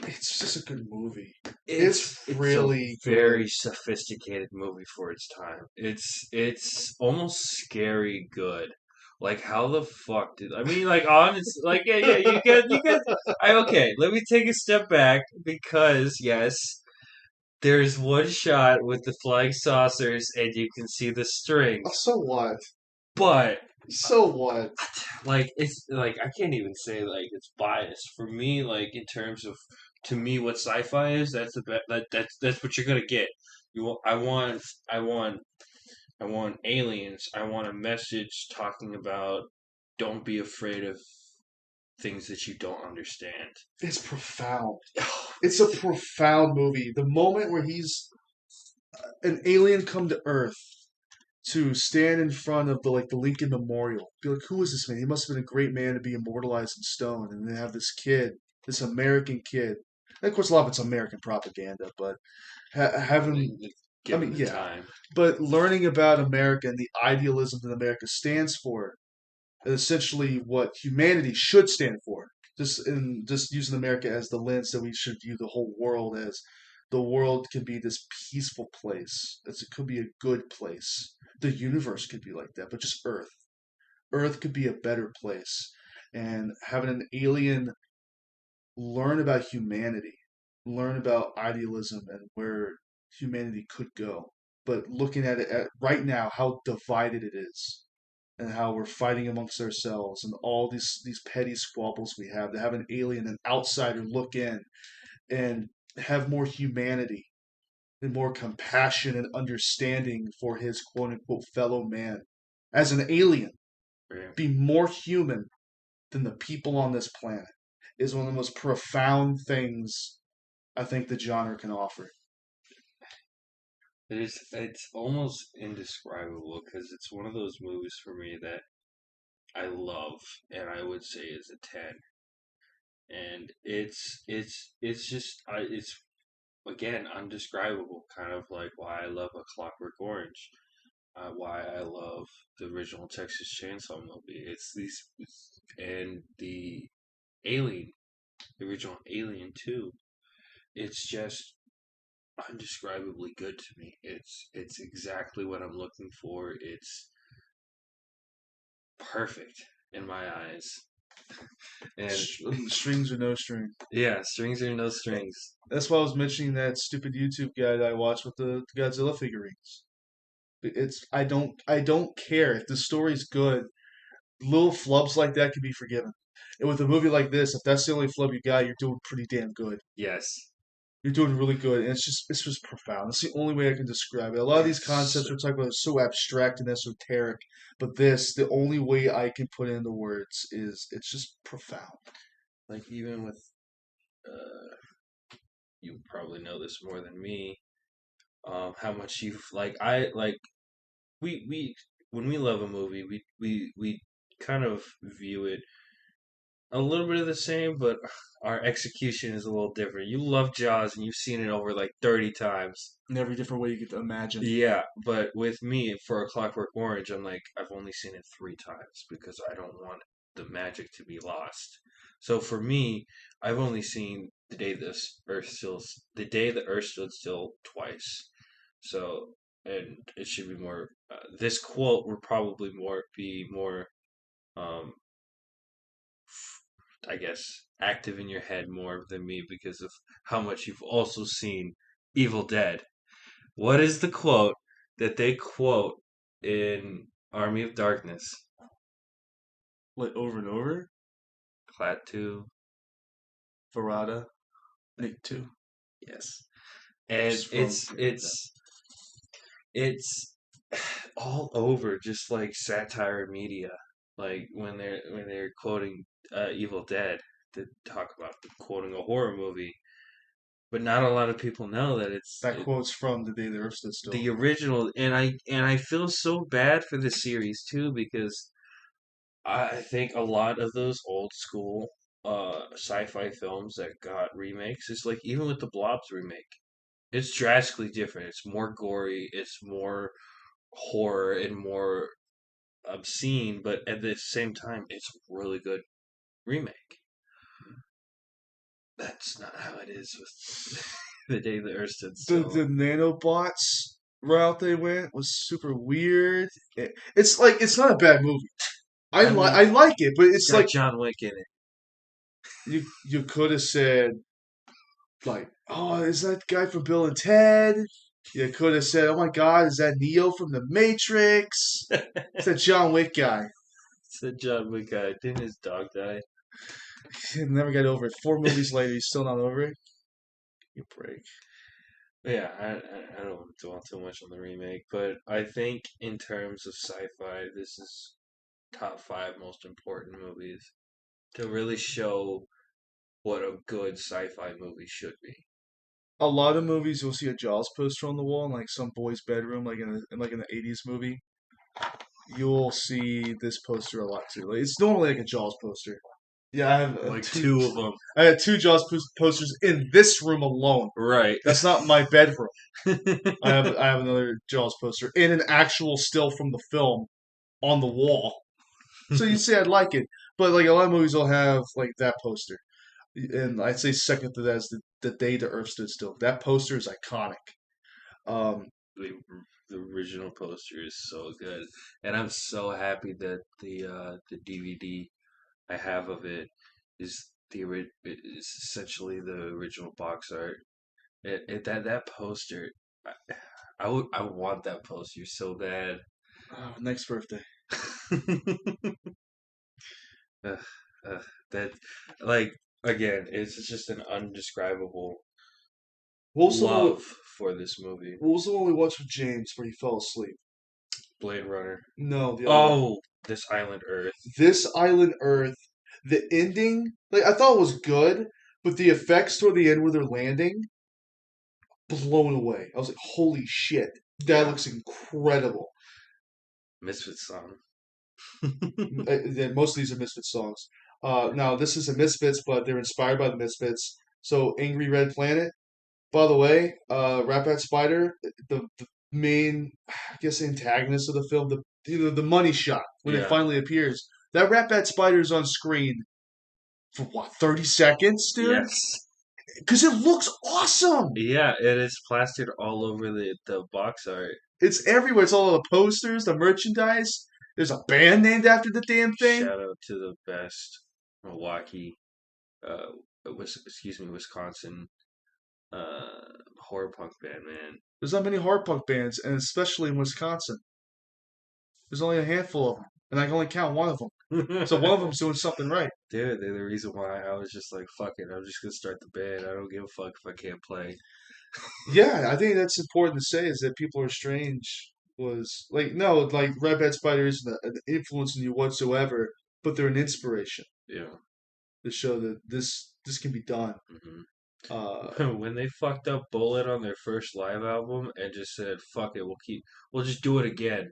It's just a good movie. It's It's a really good. very sophisticated movie for its time. It's almost scary good. Like how the fuck did I mean like honest like yeah you get I okay, let me take a step back because yes, there's one shot with the flying saucers and you can see the strings. So what? But So what? like it's like I can't even say like it's biased for me. Like in terms of to me, what sci-fi is, that's the that's what you're gonna get. I want I want aliens. I want a message talking about don't be afraid of things that you don't understand. It's profound. It's a profound movie. The moment where he's an alien come to Earth to stand in front of the Lincoln Memorial, be like, who is this man? He must have been a great man to be immortalized in stone. And then have this kid, this American kid. And of course, a lot of it's American propaganda, but having, I Given mean, the yeah, time, but learning about America and the idealism that America stands for, and essentially what humanity should stand for. Just using America as the lens that we should view the whole world as. The world can be this peaceful place. It could be a good place. The universe could be like that, but just Earth. Earth could be a better place. And having an alien learn about humanity, learn about idealism and where humanity could go. But looking at it right now, how divided it is, and how we're fighting amongst ourselves, and all these petty squabbles we have. To have an alien, an outsider, look in and have more humanity and more compassion and understanding for his quote unquote fellow man. As an alien, right? be more human than the people on this planet is one of the most profound things I think the genre can offer. It's almost indescribable because it's one of those movies for me that I love and I would say is a 10. And it's just it's again undescribable, kind of like why I love A Clockwork Orange, why I love the original Texas Chainsaw movie. It's these and the Alien, the original Alien 2. It's just undescribably good to me. It's exactly what I'm looking for. It's perfect in my eyes. And Strings or no string. yeah, strings or no strings. That's why I was mentioning that stupid YouTube guy that I watched with the Godzilla figurines. I don't care if the story's good. Little flubs like that can be forgiven. And with a movie like this, if that's the only flub you got, you're doing pretty damn good. Yes. You're doing really good, and it's just profound. That's the only way I can describe it. A lot of these Yes. concepts we're talking about are so abstract and esoteric, but this, the only way I can put it into words is it's just profound. Like even with you probably know this more than me. How much you've like we when we love a movie, we kind of view it a little bit of the same, but our execution is a little different. You love Jaws and you've seen it over like 30 times. In every different way you get to imagine. Yeah, but with me, for A Clockwork Orange, I'm like, I've only seen it 3 times because I don't want the magic to be lost. So for me, I've only seen the day the Earth stood still twice. So, and it should be more. This quote will probably be more, um, I guess, active in your head more than me because of how much you've also seen Evil Dead. What is the quote that they quote in Army of Darkness? Like over and over. Klaatu. Verada, Nick too. Yes. And Just from it's all over just like satire media. Like when they're quoting Evil Dead to talk about quoting a horror movie, but not a lot of people know that that quote's from the day the Earth stood still. the original. And I feel so bad for the series too because I think a lot of those old school sci-fi films that got remakes, it's like even with the Blobs remake, it's drastically different. It's more gory, it's more horror and more obscene, but at the same time, it's a really good remake. That's not how it is with The Day the Earth Stood The Still. nanobots route they went was super weird. It's like it's not a bad movie. I I like mean, I like it, but it's it's got like John Wick in it. you could have said like, oh, is that guy from Bill and Ted? You could have said, oh my God, is that Neo from the Matrix? It's that John Wick guy. It's a John Wick guy. Didn't his dog die? He never got over it. 4 movies later, he's still not over it. You break. Yeah, I don't want to dwell too much on the remake, but I think in terms of sci-fi, this is top 5 most important movies to really show what a good sci-fi movie should be. A lot of movies you'll see a Jaws poster on the wall in like some boy's bedroom, like in the '80s movie. You'll see this poster a lot too. Like, it's normally like a Jaws poster. Yeah, I have Like two. two of them. I had two Jaws posters in this room alone. Right. That's not my bedroom. I have another Jaws poster and an actual still from the film on the wall. So you'd say I'd like it, but like a lot of movies will have like that poster, and I'd say second to that is the day the Earth stood still. That poster is iconic. Um, the, the original poster is so good, and I'm so happy that the DVD I have of it is essentially the original box art. That poster, I want that poster so bad. next birthday. Ugh, ugh, that like again, it's just an undescribable What was the one? love for this movie. What was the one we watched with James where he fell asleep? Blade Runner. No, the other one. Oh, This Island Earth. This Island Earth. The ending, like I thought it was good, But the effects toward the end where they're landing, blown away. I was like, holy shit, that Yeah, looks incredible. Misfit song. Most of these are Misfits songs. Now this is a Misfits, but they're inspired by the Misfits. So Angry Red Planet. By the way, Rat Bat Spider, the main, I guess, antagonist of the film, the money shot when it Yeah. finally appears. That Rat Bat Spider is on screen for what, 30 seconds, dude? Yes. Because it looks awesome. Yeah, it is plastered all over the box art. It's everywhere. It's all the posters, the merchandise. There's a band named after the damn thing. Shout out to the best Milwaukee, uh, excuse me, Wisconsin, uh, horror punk band, man. There's not many hard punk bands, and especially in Wisconsin. There's only a handful of them, and I can only count one of them. So one of them's doing something right. Dude, they're the reason why I was just like, fuck it, I'm just gonna start the band. I don't give a fuck if I can't play. Yeah, I think that's important to say is that People Are Strange was like no, like Red Bad Spider isn't an influence on you whatsoever, but they're an inspiration Yeah. to show that this can be done. Uh, When they fucked up Bullet on their first live album and just said, fuck it, we'll just do it again.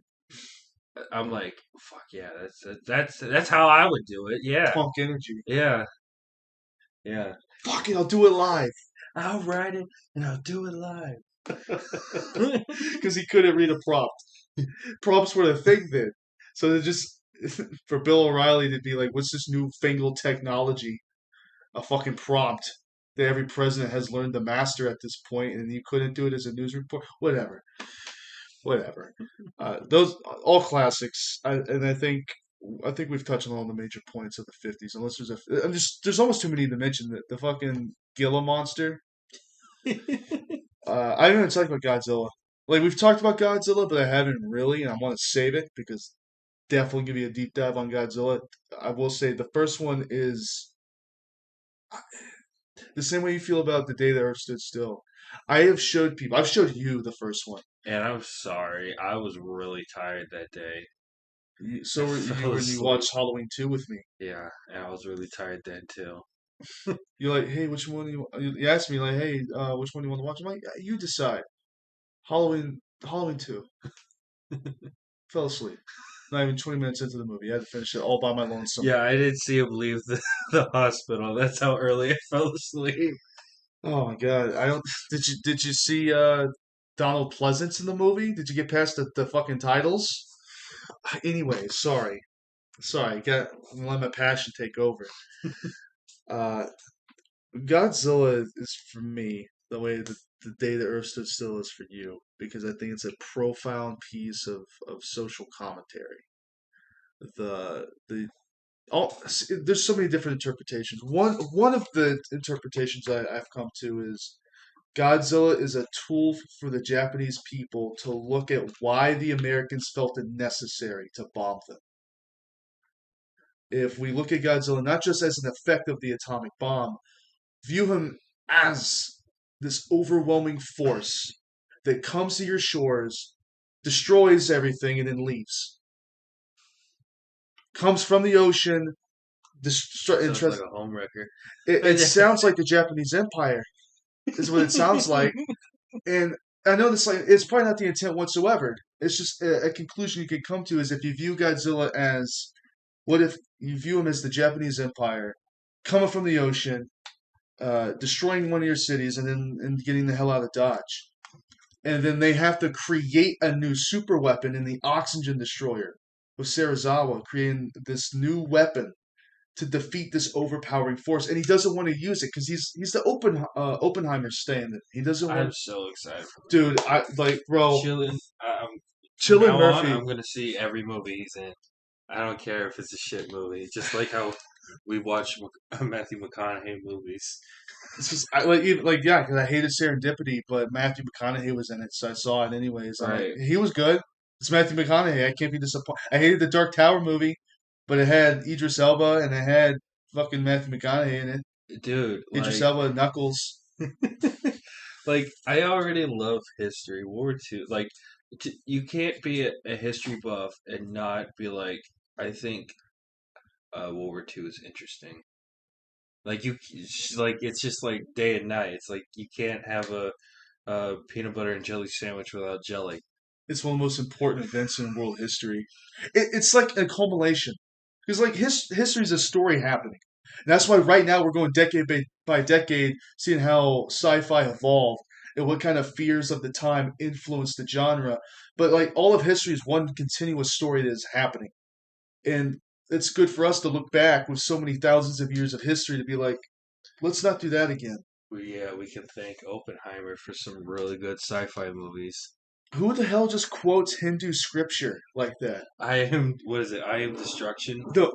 I'm like, fuck yeah, that's how I would do it. Yeah. Punk energy. Yeah. Yeah. Fuck it, I'll do it live I'll write it and I'll do it live. because he couldn't read a prompt. Prompts were the thing then, so they just for Bill O'Reilly to be like, "What's this newfangled technology?" A fucking prompt that every president has learned to master at this point, and you couldn't do it as a news report. Whatever, whatever. Those all classics, and I think we've touched on all the major points of the '50s. Unless there's almost too many to mention. That the fucking Gila monster. I haven't even talked about Godzilla. Like we've talked about Godzilla, but I haven't really, and I want to save it because definitely give you a deep dive on Godzilla. I will say the first one is the same way you feel about The Day the Earth Stood Still. I've showed you the first one. And I'm sorry, I was really tired that day. So I were you fell when you asleep. watched Halloween 2 with me. Yeah, and I was really tired then too. You're like, hey, which one you asked me like, hey, which one do you want to watch? I'm like, "Yeah, you decide. Halloween 2. Fell asleep. Not even 20 minutes into the movie. I had to finish it all by my lonesome. Yeah, I didn't see him leave the hospital. That's how early I fell asleep. Oh my God. I don't did you see Donald Pleasance in the movie? Did you get past the fucking titles? Anyway, sorry. Sorry, got let my passion take over. Uh Godzilla is for me the way that the day the Earth stood still is for you, because I think it's a profound piece of social commentary. The all there's so many different interpretations. One of the interpretations I've come to is Godzilla is a tool for the Japanese people to look at why the Americans felt it necessary to bomb them. If we look at Godzilla not just as an effect of the atomic bomb, view him as this overwhelming force that comes to your shores, destroys everything, and then leaves. Comes from the ocean, Sounds like a homewrecker. it sounds like the Japanese Empire, is what it sounds like. And I know this, like, it's probably not the intent whatsoever. It's just a conclusion you could come to is if you view Godzilla as what if you view him as the Japanese Empire coming from the ocean, destroying one of your cities, and then and getting the hell out of Dodge. And then they have to create a new super weapon in the Oxygen Destroyer with Serizawa creating this new weapon to defeat this overpowering force, and he doesn't want to use it because he's the Oppenheimer stand. He doesn't I'm want. so excited for the Dude, I like, bro, chilling. From Chillin' now on, Murphy. I'm gonna see every movie he's in. I don't care if it's a shit movie. Just like how we watch Matthew McConaughey movies. It's just like yeah, because I hated Serendipity, but Matthew McConaughey was in it, so I saw it anyways. I'm like, Right, he was good. It's Matthew McConaughey. I can't be disappointed. I hated the Dark Tower movie, but it had Idris Elba and it had fucking Matthew McConaughey in it. dude. Idris Elba and Knuckles. Like I already love history. World War II. Like you can't be a history buff and not be like, I think World War II is interesting. Like like it's just like day and night. It's like you can't have a peanut butter and jelly sandwich without jelly. It's one of the most important events in world history. It's like a culmination because like history is a story happening. And that's why right now we're going decade by decade, seeing how sci-fi evolved and what kind of fears of the time influenced the genre. But like all of history is one continuous story that is happening, and it's good for us to look back with so many thousands of years of history to be like, let's not do that again. We can thank Oppenheimer for some really good sci-fi movies. Who the hell just quotes Hindu scripture like that? I am what is it? I am destruction. The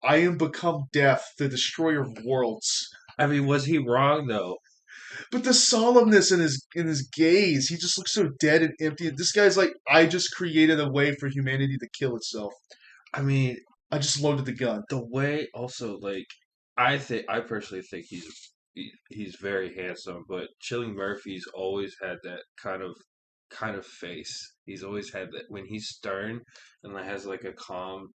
I am become death, the destroyer of worlds. I mean, was he wrong though? But the solemnness in his gaze, he just looks so dead and empty. This guy's like, I just created a way for humanity to kill itself. I mean, I just loaded the gun. the way also like I personally think he's very handsome, but Chilling Murphy's always had that kind of face. He's always had that when he's stern and like has like a calm,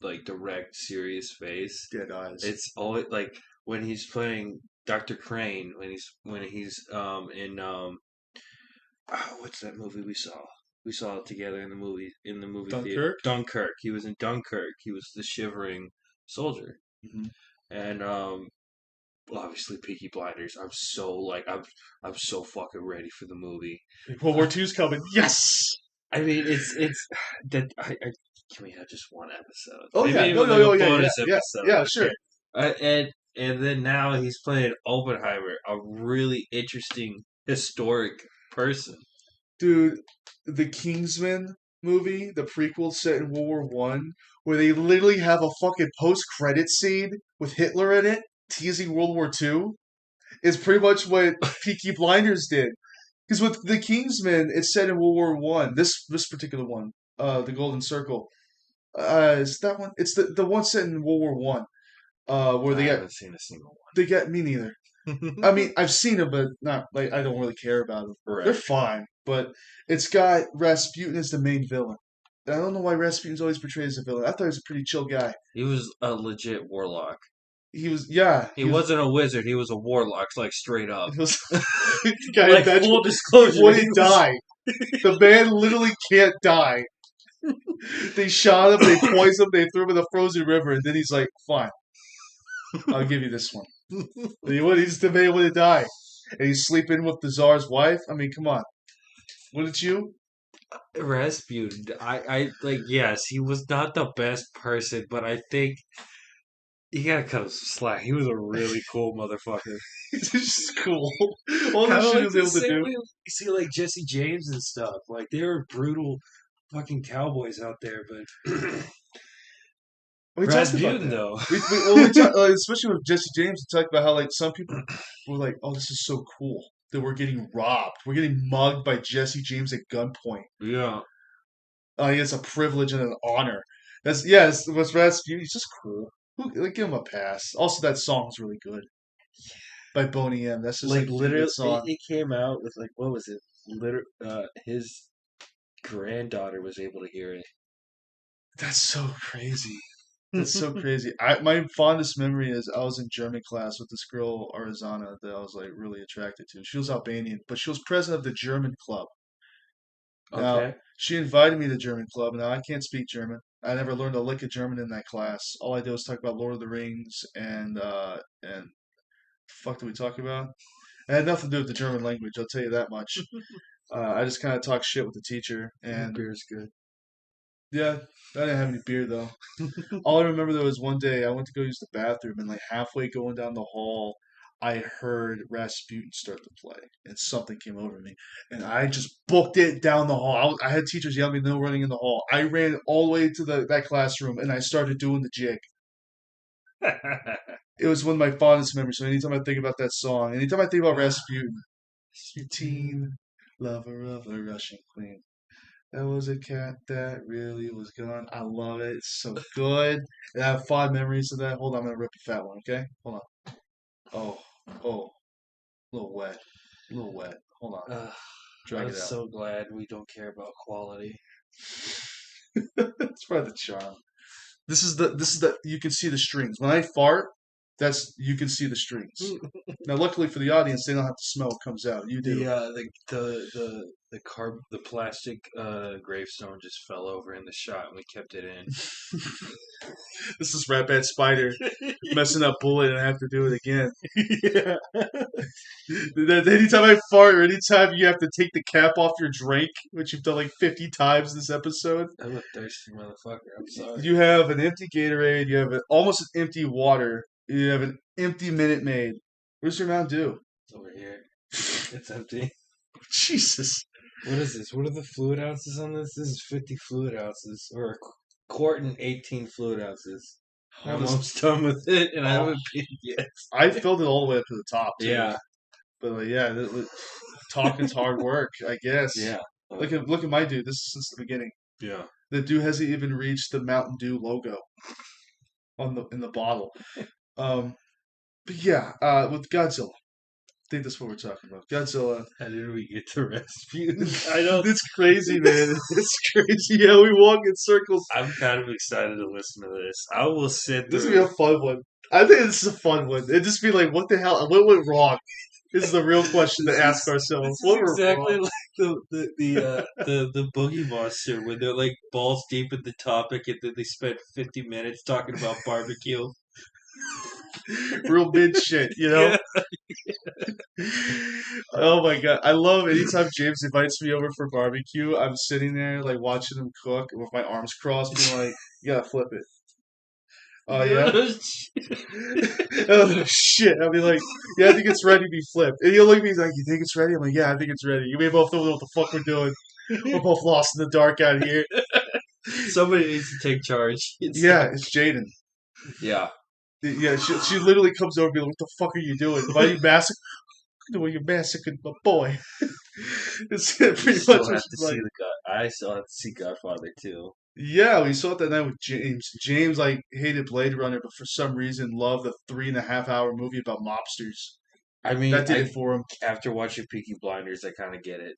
like direct, serious face. Dead eyes. It's always like when he's playing Dr. Crane when he's in what's that movie we saw? We saw it together in the movie theater. Dunkirk? Dunkirk. He was in Dunkirk. He was the shivering soldier. Hmm. And obviously Peaky Blinders. I'm so fucking ready for the movie. World War II's coming. Yes! I mean it's that I can we have just one episode? Oh Maybe yeah, no, even no, like no, a yeah, yeah, bonus yeah, episode. yeah, sure. Okay. And then now he's playing Oppenheimer, a really interesting historic person. Dude, the Kingsman movie, the prequel set in World War I, where they literally have a fucking post-credit scene with Hitler in it, teasing World War II, is pretty much what Peaky Blinders did. Because with the Kingsman, it's set in World War I. This particular one, the Golden Circle, is that one? It's the one set in World War I, where I haven't seen a single they get me neither. one. I mean, I've seen them, but not like I don't really care about them. They're Right. fine, but it's got Rasputin as the main villain. I don't know why Rasputin's always portrayed as a villain. I thought he was a pretty chill guy. He was a legit warlock. He was, yeah, He wasn't a wizard. He was a warlock, like straight up. he was the guy Like that full disclosure, wouldn't die. The man literally can't die. They shot him, they poisoned him, they threw him in the frozen river, and then he's like, "Fine, I'll give you this one." He's the man wouldn't die, and he's sleeping with the czar's wife. I mean, come on, wouldn't you? Rasputin. I like. Yes, he was not the best person, but I think you gotta cut him some slack. He was a really cool motherfucker. It's just cool. All the Kind of shit he like was the able to same do. way you see like Jesse James and stuff. Like they were brutal fucking cowboys out there, but We talked about Rasputin that. though. We talked, especially with Jesse James, we talked about how like some people were like, "Oh, this is so cool that we're getting robbed. We're getting mugged by Jesse James at gunpoint. Yeah. It's a privilege and an honor." That's yes. What's Rasputin? He's just cool. Like, give him a pass. Also, that song's really good by Boney M. That's just Like like a literally, good song. it came out with like what was it? His granddaughter was able to hear it. That's so crazy. That's so crazy. My fondest memory is I was in German class with this girl Arizana that I was like really attracted to. She was Albanian, but she was president of the German club. Now Okay. she invited me to German club. Now I can't speak German. I never learned a lick of German in that class. All I did was talk about Lord of the Rings and fuck did we talk about? It had nothing to do with the German language. I'll tell you that much. I just kind of talked shit with the teacher, and Beer is good. yeah, I didn't have any beer though. All I remember though is one day I went to go use the bathroom, and like halfway going down the hall, I heard Rasputin start to play, and something came over me, and I just booked it down the hall. I had teachers yelling at me, no running in the hall. I ran all the way to that classroom, and I started doing the jig. It was one of my fondest memories. So anytime I think about that song, anytime I think about Rasputin, Rasputin, lover of a Russian queen. That was a cat that really was gone. I love it. It's so good. And I have fond memories of that. Hold on, I'm gonna rip a fat one, okay? Hold on. Oh, oh, a little wet. A little wet. Hold on. Uh, Drag I'm it out. so glad we don't care about quality. That's part of the charm. This is the you can see the strings. When I fart, That's you can see the strings. Now, luckily for the audience, they don't have to smell what comes out. You do. The plastic gravestone just fell over in the shot, and we kept it in. This is Rat Bad Spider messing up Bullet, and I have to do it again. Yeah. Anytime I fart, or anytime you have to take the cap off your drink, which you've done like 50 times this episode, I'm a thirsty motherfucker. I'm sorry. you have an empty Gatorade, you have almost an empty water, you have an empty Minute Maid. Where's your Mountain Dew? It's over here. It's empty. Jesus. What is this? What are the fluid ounces on this? This is 50 fluid ounces, or a quart and 18 fluid ounces. I'm almost done with it, and I haven't peed yet. I filled it all the way up to the top, too. Yeah. But yeah, talking's hard work, I guess. Yeah. Look at my dude. This is since the beginning. Yeah. The dude hasn't even reached the Mountain Dew logo in the bottle. But yeah, with Godzilla, I think that's what we're talking about. Godzilla. How did we get to Rasputin? I know it's crazy, man. It's crazy. Yeah, we walk in circles. I'm kind of excited to listen to this. I will sit This is through. gonna be a fun one. I think this is a fun one. It'd just be like, what the hell? What went wrong? This is the real question to ask ourselves. This What is went exactly wrong? like the Boogie Monster when they're like balls deep in the topic and then they spend 50 minutes talking about barbecue. Real mid shit, you know? Oh my god. I love anytime James invites me over for barbecue, I'm sitting there like watching him cook with my arms crossed, being like, you gotta flip it. Oh yeah? Oh shit. I'll be like, yeah, I think it's ready to be flipped. And he'll look at me, he's like, you think it's ready? I'm like, yeah, I think it's ready. We both don't know what the fuck we're doing. We're both lost in the dark out here. Somebody needs to take charge. Yeah, it's Jaden. Yeah. Yeah, she literally comes over and be like, what the fuck are you doing? Why are you massacring? Doing you massacred my boy. It's pretty Still much have what to she's like. see the God. I still have to see Godfather too. Yeah, we saw it that night with James. James like hated Blade Runner, but for some reason loved the 3.5 hour movie about mobsters. I mean, That did it for him. after watching Peaky Blinders, I kind of get it.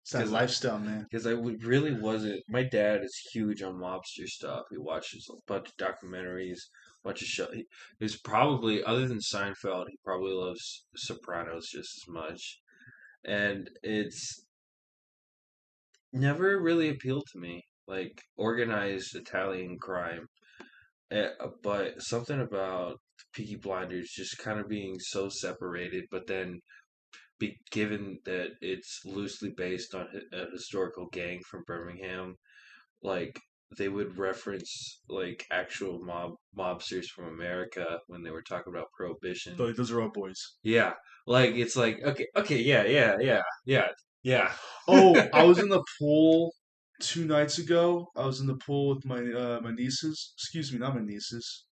It's that lifestyle, man. Because really wasn't. My dad is huge on mobster stuff. He watches a bunch of documentaries, a bunch of shows. He's probably, other than Seinfeld, he probably loves Sopranos just as much. And it's never really appealed to me, like organized Italian crime. But something about Peaky Blinders just kind of being so separated, but then given that it's loosely based on a historical gang from Birmingham, like they would reference like actual mobsters from America when they were talking about prohibition. Those are our boys. Yeah, like it's like okay, yeah. Oh, I was in the pool 2 nights ago. I was in the pool with my nieces. Excuse me, not my nieces.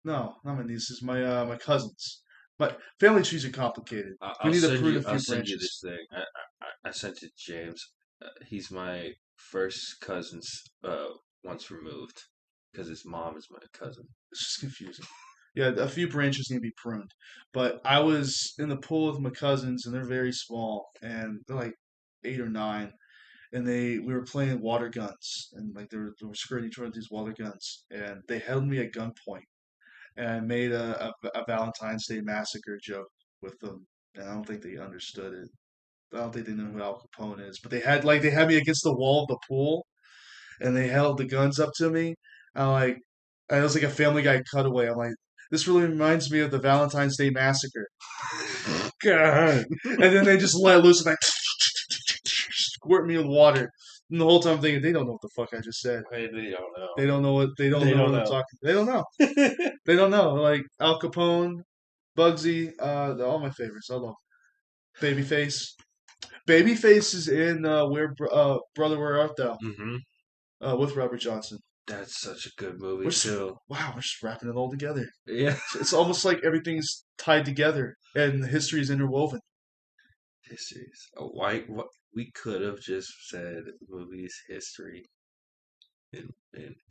No, not my nieces. My cousins. My family trees are complicated. We need to prune a I'll few send you this branches. thing. I sent it to James. He's my first cousin's once removed because his mom is my cousin. It's just confusing. Yeah, a few branches need to be pruned. But I was in the pool with my cousins, and they're very small, and they're like 8 or 9, and we were playing water guns, and like they were skirting each other with these water guns, and they held me at gunpoint, and I made a Valentine's Day massacre joke with them, and I don't think they understood it. I don't think they know who Al Capone is, but they had me against the wall of the pool, and they held the guns up to me. I'm like, and it was like a Family Guy cutaway. I'm like, this really reminds me of the Valentine's Day massacre. God. And then they just let loose and like squirt me with water. And the whole time I'm thinking, they don't know what the fuck I just said. They don't know. They don't know what They don't what I'm know. talking. They don't know. They don't know. Like Al Capone, Bugsy, they're all my favorites. I love Babyface. Babyface is in Brother Where Art Thou Hmm. with Robert Johnson. That's such a good movie We're just, too. wow, we're just wrapping it all together. Yeah. It's almost like everything's tied together and the history is interwoven. Histories. Why? What? We could have just said movies, history, and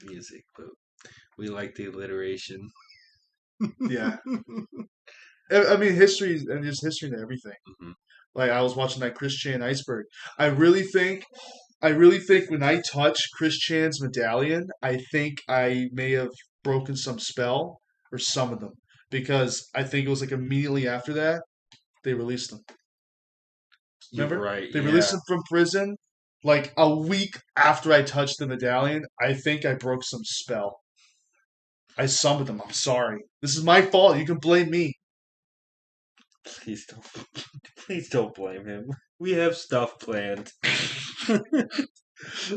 music, but we like the alliteration. Yeah, I mean history and there's history to everything. Hmm. Like I was watching that Chris Chan iceberg. I really think when I touch Chris Chan's medallion, I think I may have broken some spell or some of them because I think it was like immediately after that they released him. You're Remember? right. They released Yeah. him from prison like a week after I touched the medallion. I think I broke some spell. I summoned him. I'm sorry. This is my fault. You can blame me. Please don't. Please don't blame him. We have stuff planned. I'm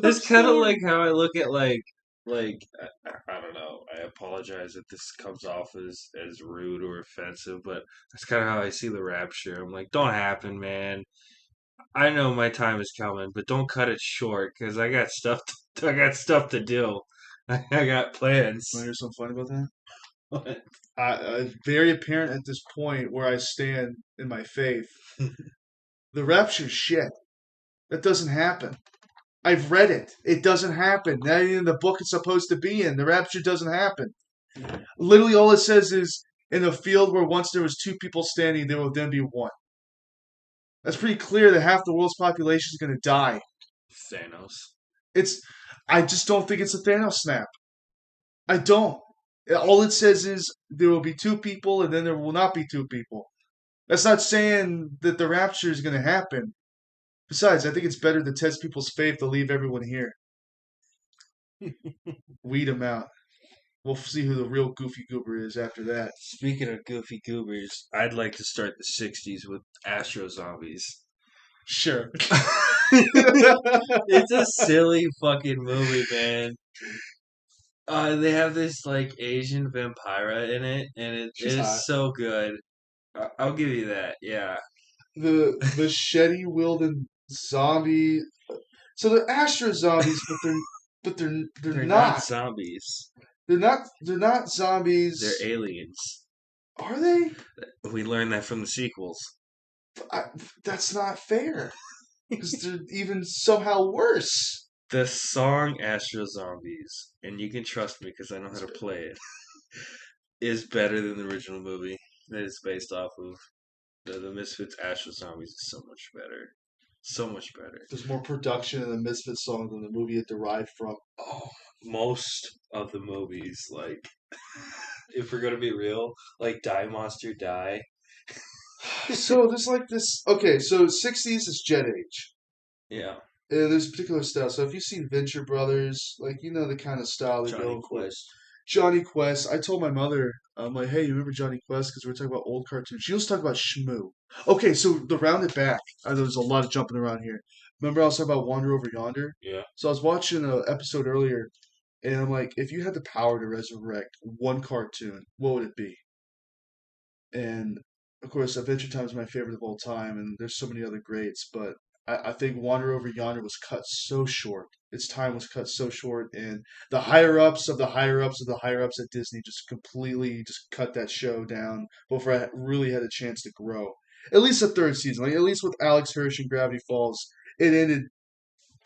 It's kind of sorry. like how I look at I don't know. I apologize if this comes off as rude or offensive, but that's kind of how I see the Rapture. I'm like, don't happen, man. I know my time is coming, but don't cut it short because I got stuff. I got stuff to do. I got Want to plans. hear something funny about that? Very apparent at this point where I stand in my faith. The rapture's shit. That doesn't happen. I've read it. It doesn't happen. Not even in the book it's supposed to be in. The rapture doesn't happen. Literally, all it says is in a field where once there was two people standing, there will then be one. That's pretty clear that half the world's population is going to die. Thanos. It's. I just don't think it's a Thanos snap. I don't. All it says is there will be two people, and then there will not be two people. That's not saying that the rapture is going to happen. Besides, I think it's better to test people's faith to leave everyone here. Weed them out. We'll see who the real goofy goober is after that. Speaking of goofy goobers, I'd like to start the '60s with Astro Zombies. Sure. It's a silly fucking movie, man. They have this like Asian vampira in it, and it She's hot. is so good. I'll give you that. Yeah, The machete wielding zombie. So they're Astro zombies, but they're they're not not. zombies. They're not They're zombies. aliens. Are they? We learned that from the sequels. I, that's not fair. Because they're even somehow worse. The song Astro Zombies, and you can trust me because I know how It's to better. play it, is better than the original movie that it's based off of. The Misfits Astro Zombies is so much better. So much better. There's more production in the Misfit song than the movie it derived from. Oh, most of the movies, like, if we're gonna be real, like Die Monster Die. So there's like this. Okay, so 60s is Jet Age. Yeah, There's a particular style. So if you've seen Venture Brothers, like you know the kind of style they Johnny go for. Quest. Johnny Quest. I told my mother, I'm like, hey, you remember Johnny Quest? Because we are talking about old cartoons. She was talking about Shmoo. Okay, so to round it back, there's a lot of jumping around here. Remember I was talking about Wander Over Yonder? Yeah. So I was watching an episode earlier, and I'm like, if you had the power to resurrect one cartoon, what would it be? And of course, Adventure Time is my favorite of all time, and there's so many other greats, but I think Wander Over Yonder was cut so short. Its time was cut so short, and the higher ups of the higher ups of the higher ups at Disney just completely just cut that show down before it really had a chance to grow. At least the third season, like at least with Alex Hirsch and Gravity Falls, it ended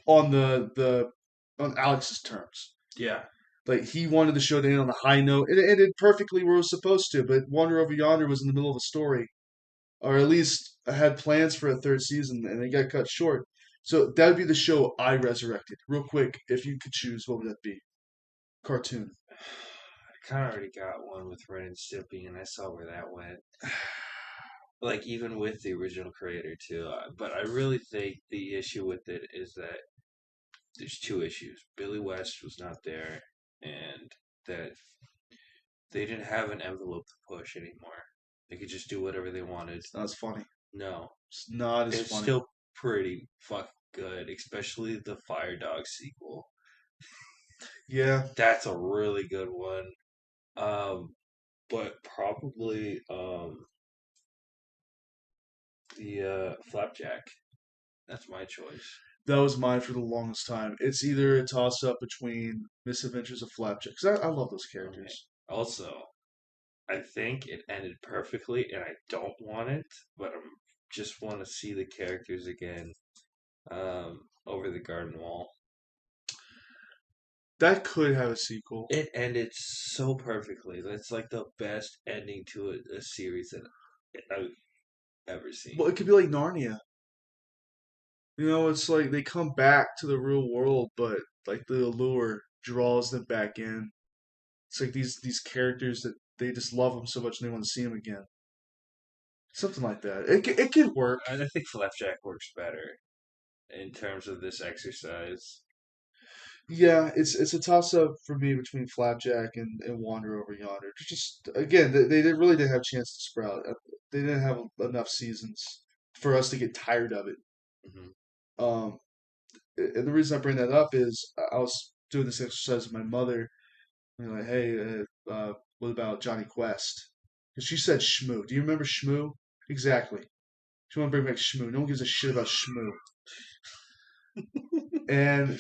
on the on Alex's terms. Yeah. Like he wanted the show to end on a high note. It ended perfectly where it was supposed to, but Wander Over Yonder was in the middle of a story, or at least had plans for a third season, and it got cut short. So that would be the show I resurrected. Real quick, if you could choose, what would that be? Cartoon. I kind of already got one with Ren and Stimpy, and I saw where that went. Like, even with the original creator, too. But I really think the issue with it is that there's two issues. Billy West was not there, and that they didn't have an envelope to push anymore. They could just do whatever they wanted. It's not as funny. No, It's not as it's funny. still pretty fucking good, especially the Fire Dog sequel. Yeah, That's a really good one. Um, but probably the Flapjack. That's my choice. that was mine for the longest time. It's either a toss up between Misadventures of Flapjack, because I love those Okay. characters. Also, I think it ended perfectly, and I don't want it, but I just want to see the characters again over the garden wall. That could have a sequel. It ended so perfectly. That's like the best ending to a series that I've ever seen. Well, it could be like Narnia. You know, it's like they come back to the real world, but like the allure draws them back in. It's like these characters that they just love him so much and they want to see him again. Something like that. It could work. I think Flapjack works better in terms of this exercise. Yeah, it's a toss up for me between Flapjack and Wander Over Yonder. Just again, they didn't really didn't have a chance to sprout. They didn't have enough seasons for us to get tired of it. Hmm. Um, and the reason I bring that up is I was doing this exercise with my mother. And like, hey, what about Johnny Quest? Because she said Shmoo. Do you remember Shmoo? Exactly. She wanted to bring back Shmoo. No one gives a shit about Shmoo. And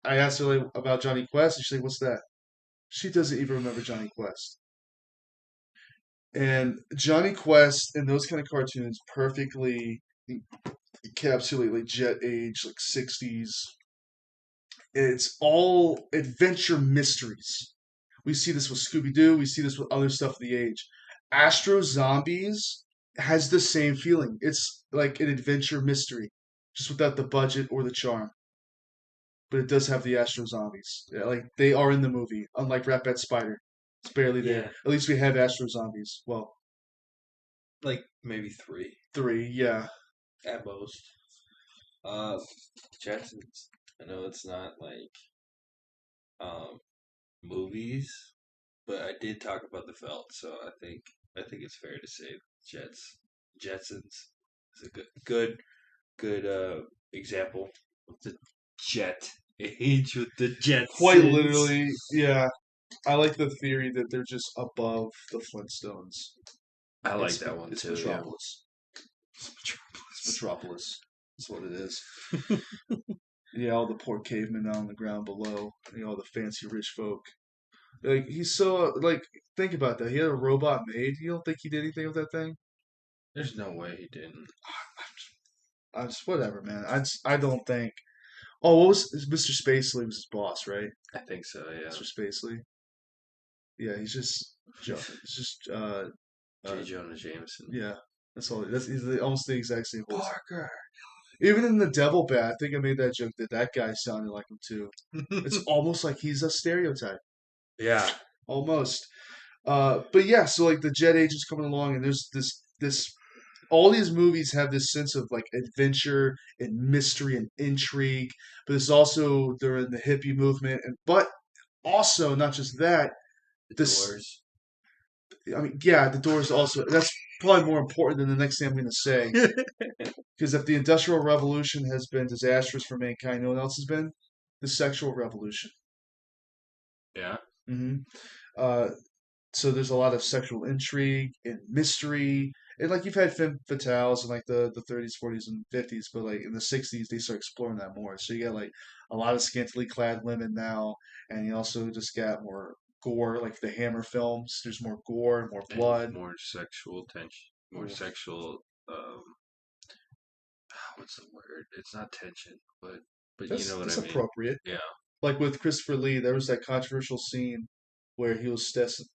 I asked her like about Johnny Quest, and she's like, "What's that?" She doesn't even remember Johnny Quest. And Johnny Quest and those kind of cartoons perfectly encapsulate like Jet Age, like 60s. It's all adventure mysteries. We see this with Scooby Doo. We see this with other stuff of the age. Astro Zombies has the same feeling. It's like an adventure mystery, just without the budget or the charm. But it does have the Astro Zombies. Yeah, like they are in the movie, unlike Rat Bat Spider. It's barely there. Yeah, At least we have Astro Zombies. Well, like maybe three three, yeah. at most. Uh, Jetsons. I know it's not like um movies, but I did talk about the felt, so I think it's fair to say Jetsons is a good example of the jet age with the Quite Jetsons. literally, yeah. I like the theory that they're just above the Flintstones. I like that one It's too. Yeah. Metropolis. It's Metropolis. That's what it is. Yeah, all the poor cavemen on the ground below. All the fancy rich folk. Like he's so like think about that. He had a robot made. You don't think he did anything with that thing? There's no way he didn't. I just whatever, man. I don't think. Oh, what was Mr. Spacely was his boss, right? I think so. Yeah. Mr. Spacely. Yeah, he's just He's just J. Jonah Jameson. yeah. That's all. He's almost the exact same voice. Parker. Even in the Devil Bat, I think I made that joke that that guy sounded like him too. It's almost like he's a stereotype. Yeah. Almost. But yeah, so like the Jet Age is coming along, and there's this all these movies have this sense of like adventure and mystery and intrigue, but it's also during the hippie movement, and but also not just that. The This, Doors. I mean, yeah, the Doors also. That's probably more important than the next thing I'm going to say, because if the Industrial Revolution has been disastrous for mankind, you know what else has been? The sexual revolution. Yeah. Hmm. Uh, so there's a lot of sexual intrigue and mystery. And like you've had femme fatales in like the 30s, 40s, and 50s, but like in the 60s they start exploring that more. So you got like a lot of scantily clad women now, and you also just got more gore, like the Hammer films. There's more gore, more And blood. more sexual tension. More Oof. sexual. Um. What's the word? It's not tension, but you know what I That's mean. appropriate. Yeah. Like with Christopher Lee, there was that controversial scene where he was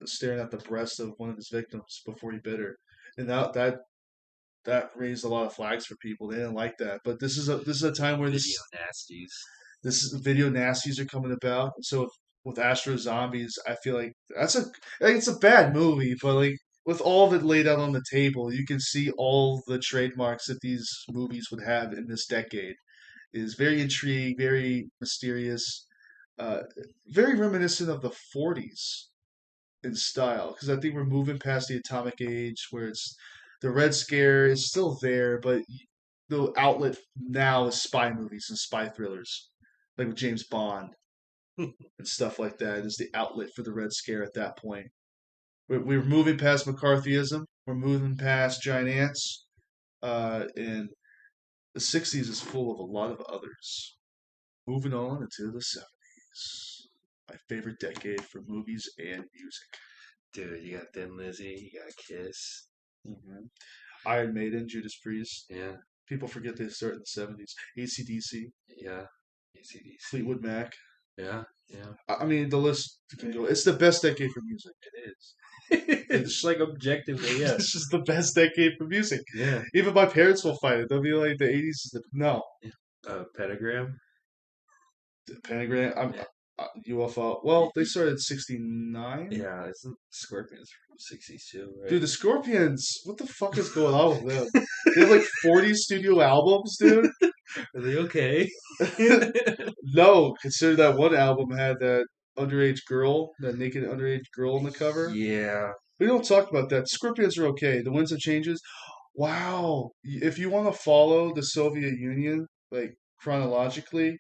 staring at the breast of one of his victims before he bit her, and that raised a lot of flags for people. They didn't like that. But this is a time where Video nasties. this video nasties are coming about. So with Astro Zombies, I feel like like it's a bad movie, but like with all of it laid out on the table, you can see all the trademarks that these movies would have in this decade. It is very intriguing, very mysterious, uh, very reminiscent of the '40s in style because I think we're moving past the atomic age where it's the Red Scare is still there, but the outlet now is spy movies and spy thrillers, like with James Bond and stuff like that. Is the outlet for the Red Scare at that point. We're moving past McCarthyism. We're moving past giant ants, and the '60s is full of a lot of others. Moving on into the '70s, my favorite decade for movies and music. Dude, you got Thin Lizzy, you got Kiss. Hmm. Iron Maiden, Judas Priest. Yeah. People forget they started in the '70s. AC/DC, Yeah. AC/DC. Fleetwood Mac. Yeah. Yeah. I mean, the list can go. It's the best decade for music. It is. It's It's like objectively, yes. it's just the best decade for music. Yeah. Even my parents will fight it. They'll be like, the '80s is the no. Pentagram. The Pentagram. Yeah. UFO. Y- Well, they y- started in '69. Yeah, isn't Scorpions from '62, Dude, right? the Scorpions. What the fuck is going on with them? They have like 40 studio albums, dude. Are they okay? No, consider that one album had that underage girl, that naked underage girl on the cover. Yeah, We don't talk about that. Scorpions are okay. The Winds of Changes. Wow. If you want to follow the Soviet Union, like chronologically,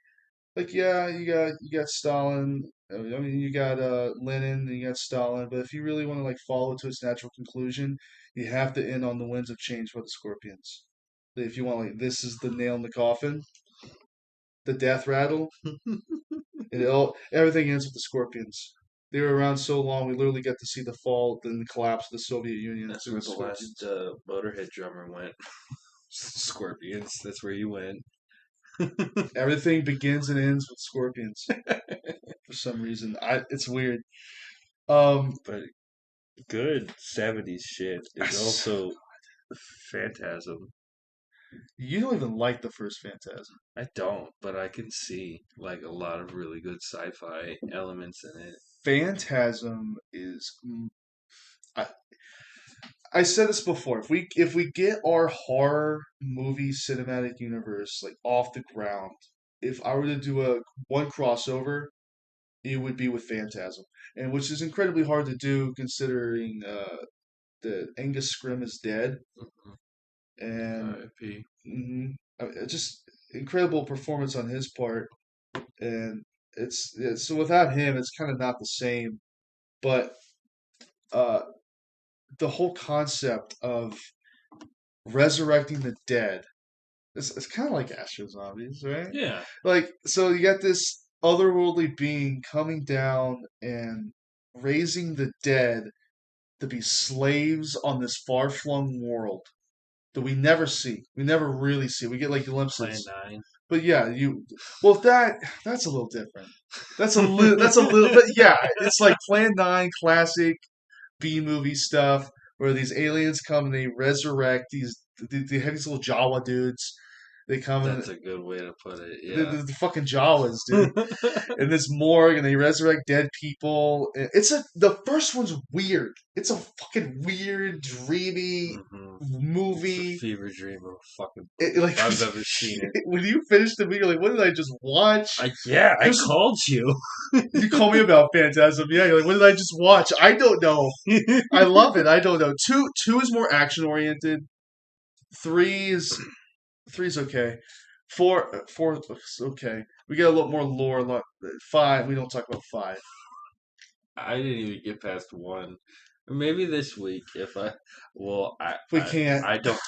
like yeah, you got Stalin. I mean, you got Lenin, and you got Stalin. But if you really want to like follow to its natural conclusion, you have to end on the Winds of Change for the Scorpions. If you want, like, this is the nail in the coffin, the death rattle. Everything ends with the Scorpions. They were around so long, we literally get to see the fall and the collapse of the Soviet Union that's through where the the last Scorpions. Motorhead drummer went. Scorpions. That's where you went. Everything begins and ends with Scorpions for some reason. It's weird. Um, But good '70s shit is so also Phantasm. you don't even like the first Phantasm. I don't, but I can see like a lot of really good sci-fi elements in it. Phantasm is. I, I said this before. If we get our horror movie cinematic universe like off the ground, if I were to do a one crossover, it would be with Phantasm, and which is incredibly hard to do considering that Angus Scrimm is dead, Mhm. and R.I.P. just incredible performance on his part, and so without him, it's kind of not the same. But uh, the whole concept of resurrecting the dead, it's kind of like Astro Zombies, right? Yeah, Like, so you got this otherworldly being coming down and raising the dead to be slaves on this far-flung world that we never see. We never really see. We get like Plan glimpses. 9. But yeah, well that's a little different. That's a little but yeah, it's like Plan 9 classic B movie stuff where these aliens come and they resurrect they have these little Jawa dudes. They come and That's a good way to put it. the, Yeah. the, the fucking Jawas, dude. In this morgue and they resurrect dead people. The first one's weird. It's a fucking weird, dreamy hmm It's a movie. fever dream of a fucking It, movie like if I've ever seen it. when you finish the movie, you're like, what did I just watch? Yeah, I There's called you. You call me about Phantasm, yeah. You're like, what did I just watch? I don't know. I love it. I don't know. Two is more action oriented. Three is three's okay. Four is okay. We get a lot more lore. Five, we don't talk about five. I didn't even get past one. Maybe this week if I. Well, We can't. I don't.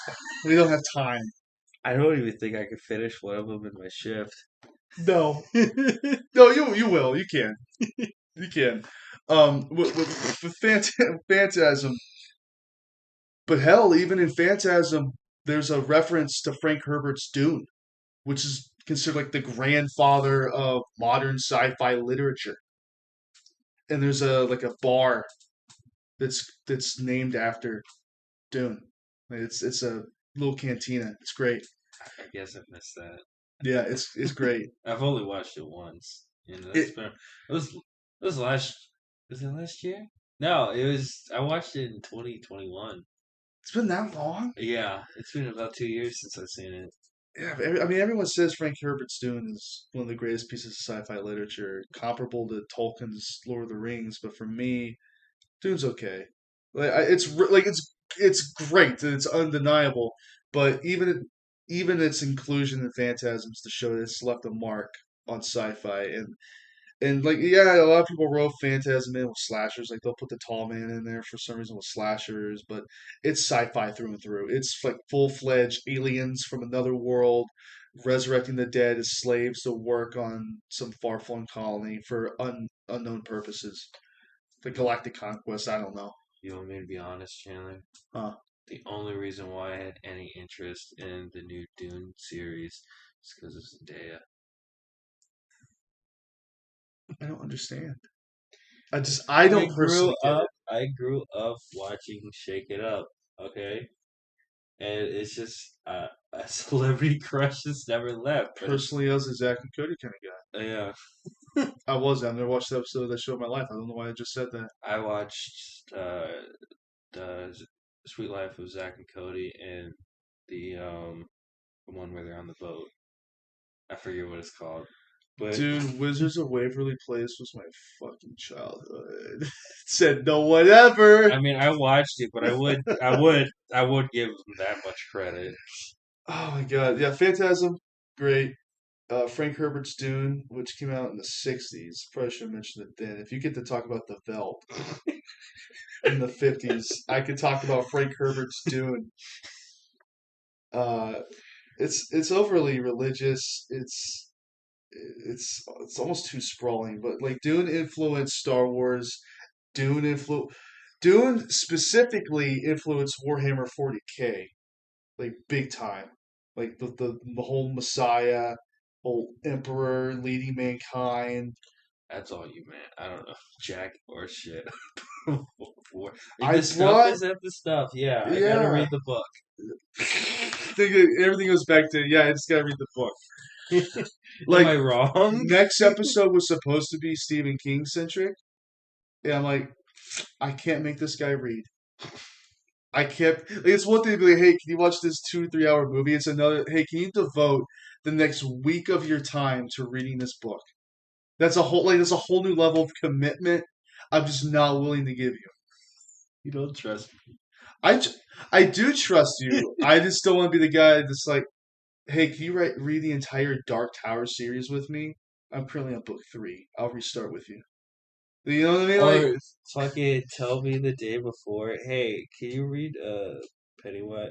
We don't have time. I don't even think I could finish one of them in my shift. No, no. You will. You can. You can. With Phantasm, but hell, even in Phantasm, there's a reference to Frank Herbert's Dune, which is considered like the grandfather of modern sci-fi literature. And there's a bar that's named after Dune. It's a little cantina. It's great. I guess I missed that. Yeah, it's great. I've only watched it once. That's It been. It was last. Was it last year? No, it was. I watched it in 2021. it's been that long. Yeah, it's been about 2 years since I've seen it. Yeah, I mean, everyone says Frank Herbert's Dune is one of the greatest pieces of sci-fi literature, comparable to Tolkien's Lord of the Rings. But for me, Dune's okay. It's great and it's undeniable. But even its inclusion in Phantasms to show that it's left a mark on sci-fi and like yeah, a lot of people wrote Phantasm in with slashers. Like they'll put the tall man in there for some reason with slashers, but it's sci-fi through and through. It's like full-fledged aliens from another world resurrecting the dead as slaves to work on some far-flung colony for unknown purposes. The galactic conquest. I don't know. You want me to be honest, Chandler? Huh. The only reason why I had any interest in the new Dune series is because of Zendaya. I don't understand. I I don't grew personally get up. it. I grew up watching Shake It Up. Okay, and it's just a celebrity crush that's never left. But it's Personally, I was a Zack and Cody kind of guy. yeah. I was. I've never watched the episode of that show in my life. I don't know why I just said that. I watched the Sweet Life of Zach and Cody and the one where they're on the boat. I forget what it's called, but Dude, Wizards of Waverly Place was my fucking childhood. Said no one ever. I mean, I watched it, but I would give them that much credit. Oh my god. Yeah, Phantasm, great. Frank Herbert's Dune, which came out in the 60s. Probably should have mentioned it then. If you get to talk about the Veldt in the 50s, I could talk about Frank Herbert's Dune. Uh, it's overly religious. It's almost too sprawling, but like Dune influenced Star Wars. Dune specifically influenced Warhammer 40K, like big time. Like the whole Messiah, whole Emperor leading mankind. That's all you meant. I don't know, Jack or shit. I The stuff brought is at the stuff. Yeah, I gotta yeah. read the book. Everything goes back to yeah. I just gotta read the book. Am Like I wrong? next episode was supposed to be Stephen King centric, and I'm like, I can't make this guy read. I kept like it's one thing to be like, hey, can you watch this 2 3 hour movie? It's another, hey, can you devote the next week of your time to reading this book? That's a whole new level of commitment I'm just not willing to give you. You don't trust me. I, j- I do trust you. I just don't want to be the guy that's like, hey, can you read the entire Dark Tower series with me? I'm currently on book 3. I'll restart with you. You know what I mean? Like Or fucking tell me the day before. Hey, can you read Pennywise?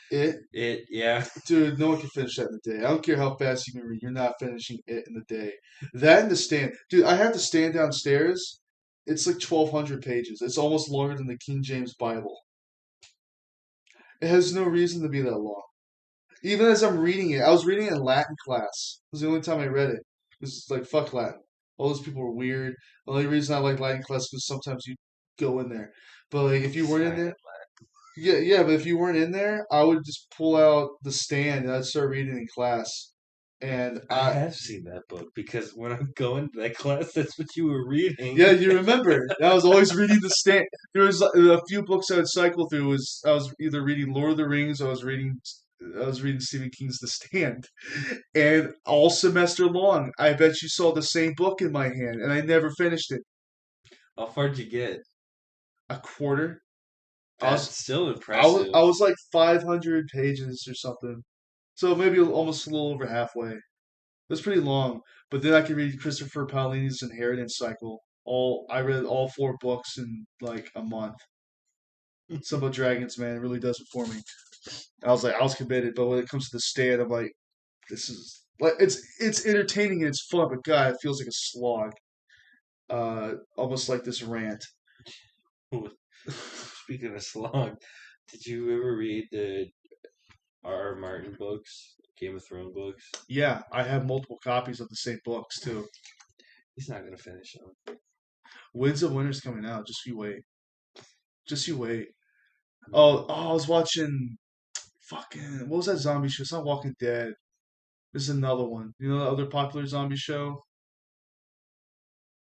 it, It yeah. dude. No one can finish that in a day. I don't care how fast you can read. You're not finishing it in a day. That and the stand, dude. I have to stand downstairs. It's like 1,200 pages. It's almost longer than the King James Bible. It has no reason to be that long. Even as I'm reading it, I was reading it in Latin class. It was the only time I read it. It was like fuck Latin. All those people were weird. The only reason I like Latin class was sometimes you go in there. But like if you weren't in there, Silent. yeah, yeah. But if you weren't in there, I would just pull out the stand and I'd start reading in class. And I have seen that book because when I'm going to that class, that's what you were reading. yeah, you remember. I was always reading the stand. There was a few books I would cycle through. Was I was either reading Lord of the Rings or I was reading Stephen King's The Stand. And all semester long, I bet you saw the same book in my hand, and I never finished it. How far'd you get? A quarter. I was That's still impressive. I was like 500 pages or something. So maybe almost a little over halfway. That's pretty long. But then I could read Christopher Paolini's Inheritance Cycle. I read all 4 books in like a month. Some about dragons, man, it really does it for me. I was committed, but when it comes to the stand, I'm like, this is like it's entertaining and it's fun, but God, it feels like a slog. Almost like this rant. Speaking of slog, did you ever read the R. R. Martin books, Game of Thrones books? Yeah, I have multiple copies of the same books too. He's not gonna finish them. Winds of Winter's coming out. Just you wait. Just you wait. I was watching fucking what was that zombie show? It's not Walking Dead. This is another one. You know the other popular zombie show?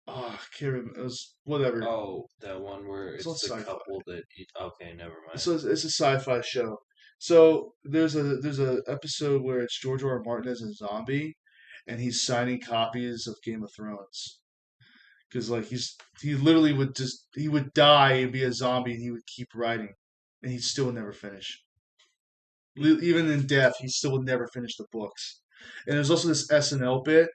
Oh, I can't remember. It was whatever. Oh, that one where It's on it's the sci-fi. couple that. Okay, never mind. It's a sci-fi show. So there's a episode where it's George R. R. Martin as a zombie, and he's signing copies of Game of Thrones because like he literally would just he would die and be a zombie, and he would keep writing, and he still would never finish. Even in death, he still would never finish the books. And there's also this SNL bit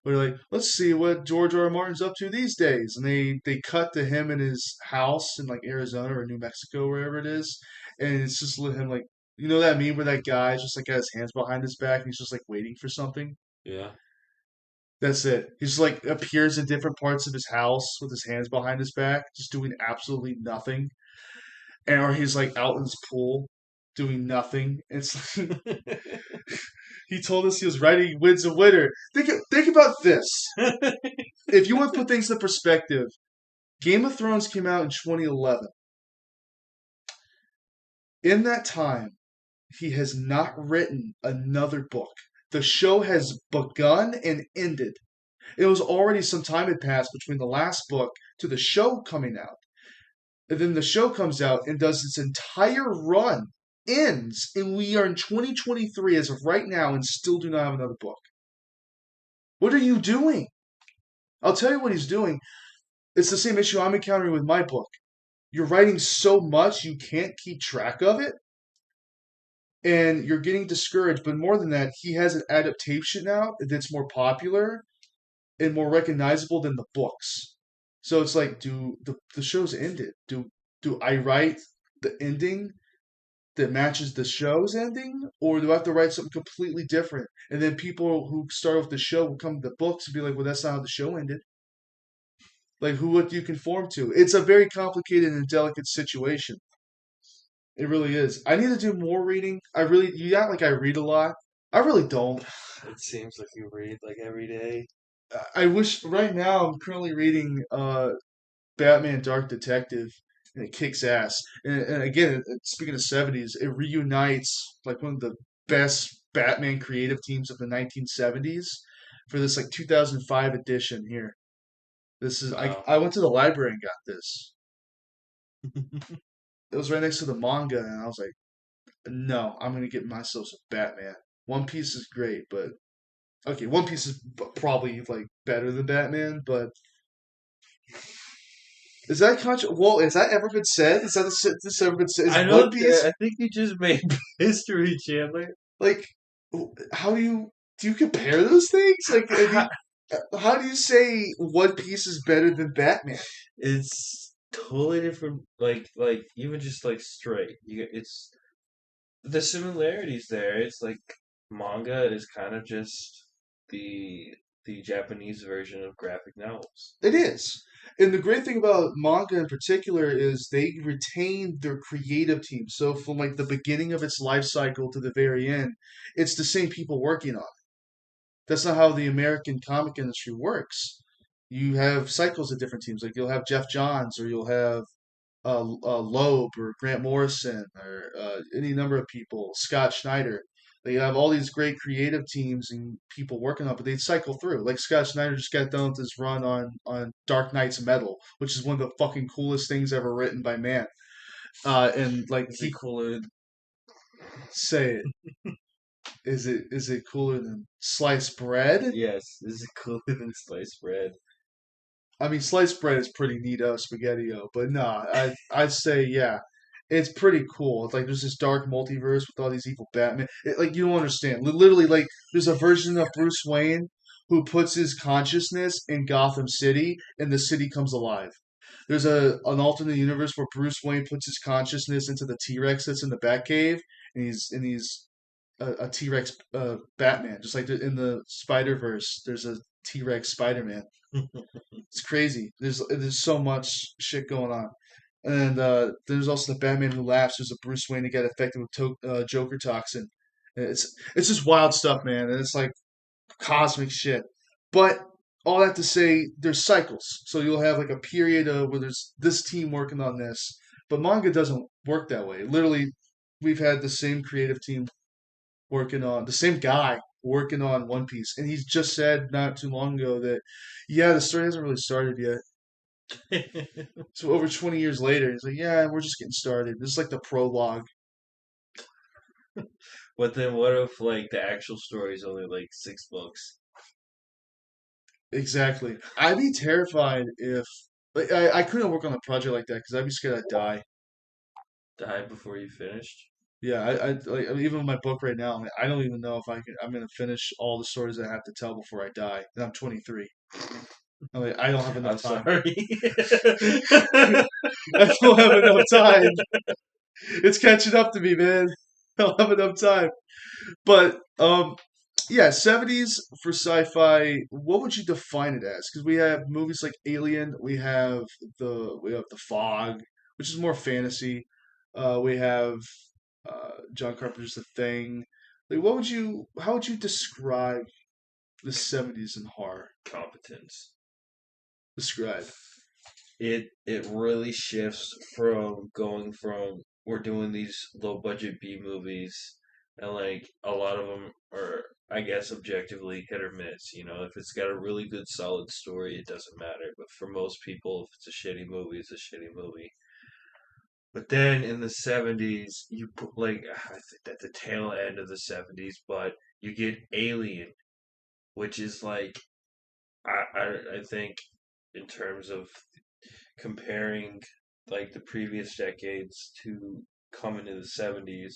where they're like, let's see what George R. R. Martin's up to these days, and they cut to him in his house in like Arizona or New Mexico, wherever it is, and it's just him like you know that meme where that guy's just like got his hands behind his back and he's just like waiting for something. Yeah. That's it. He's like appears in different parts of his house with his hands behind his back, just doing absolutely nothing, and or he's like out in his pool doing nothing. It's like, he told us he was writing Winds of Winter. Think about this. If you want to put things in perspective, Game of Thrones came out in 2011. In that time, he has not written another book. The show has begun and ended. It was already some time had passed between the last book to the show coming out. And then the show comes out and does its entire run, ends, and we are in 2023 as of right now and still do not have another book. What are you doing? I'll tell you what he's doing. It's the same issue I'm encountering with my book. You're writing so much you can't keep track of it, and you're getting discouraged. But more than that, he has an adaptation out that's more popular and more recognizable than the books. So it's like, do the show's ended? Do I write the ending that matches the show's ending, or do I have to write something completely different? And then people who start off the show will come to the books and be like, "Well, that's not how the show ended." Like, who what do you conform to? It's a very complicated and delicate situation. It really is. I need to do more reading. You got like I read a lot. I really don't. It seems like you read like every day. I wish right now I'm currently reading Batman Dark Detective, and it kicks ass. And again, speaking of '70s, it reunites like one of the best Batman creative teams of the 1970s for this like 2005 edition here. This is Wow. I went to the library and got this. It was right next to the manga, and I was like, no, I'm gonna get myself some Batman. One Piece is great, but okay, One Piece is probably like better than Batman, but is that Well, has that ever been said? Is that this ever been said? Is I One don't. Piece I think you just made history, Chandler. like? How do you compare those things? Like, I mean, how do you say One Piece is better than Batman? It's totally different. Like even just like straight. It's the similarities there. It's like manga is kind of just the the Japanese version of graphic novels. It is. And the great thing about manga in particular is they retain their creative team. So from like the beginning of its life cycle to the very end, it's the same people working on it. That's not how the American comic industry works. You have cycles of different teams. Like you'll have Jeff Johns, or you'll have Loeb, or Grant Morrison, or any number of people, Scott Schneider. They have all these great creative teams and people working on it, but they cycle through. Like Scott Schneider just got done with his run on Dark Knight's Metal, which is one of the fucking coolest things ever written by man. And like Is it he cooler? say it, is it cooler than sliced bread? Yes. Is it cooler than sliced bread? I mean, sliced bread is pretty neato, spaghettio, but nah, I'd say yeah, it's pretty cool. It's like there's this dark multiverse with all these evil Batman. Like you don't understand. Literally, like there's a version of Bruce Wayne who puts his consciousness in Gotham City, and the city comes alive. There's an alternate universe where Bruce Wayne puts his consciousness into the T Rex that's in the Batcave, and he's a T Rex Batman, just like in the Spider Verse. There's a T Rex Spider Man. It's crazy. There's so much shit going on. And there's also the Batman Who Laughs. There's a Bruce Wayne that got affected with Joker toxin. And it's just wild stuff, man. And it's like cosmic shit. But all that to say, there's cycles. So you'll have like a period of where there's this team working on this. But manga doesn't work that way. Literally, we've had the same creative team working on the same guy working on One Piece, and he's just said not too long ago that yeah, the story hasn't really started yet. So over 20 years later, he's like, yeah, we're just getting started. This is like the prologue. But then what if like the actual story is only like 6 books? Exactly. I'd be terrified if like I couldn't work on a project like that because I'd be scared I'd die. Died before you finished? Yeah, like even with my book right now, I don't even know if I'm gonna finish all the stories I have to tell before I die, and I'm 23. I don't have enough I'm time. sorry. I don't have enough time. It's catching up to me, man. I don't have enough time. But yeah, '70s for sci-fi. What would you define it as? Because we have movies like Alien. We have the Fog, which is more fantasy. We have John Carpenter's The Thing. Like, How would you describe the '70s in horror? Competence. Describe. It really shifts from going from we're doing these low budget B movies and like a lot of them are I guess objectively hit or miss. You know, if it's got a really good solid story, it doesn't matter. But for most people, if it's a shitty movie, it's a shitty movie. But then in the 70s, you put like I think at the tail end of the 70s, but you get Alien, which is like I think in terms of comparing like the previous decades to coming to the 70s,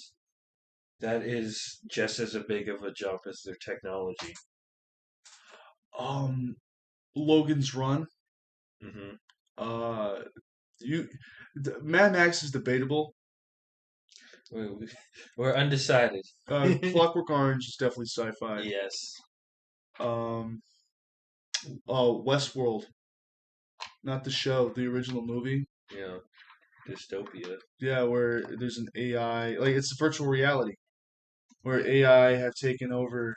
that is just as a big of a jump as their technology. Um, Logan's Run. Hmm. Uh, you, Mad Max is debatable. We're undecided. Clockwork Orange is definitely sci-fi. Yes. Um, oh, Westworld, not the show, the original movie. Yeah. Dystopia. Yeah, where there's an AI, like it's virtual reality, where AI have taken over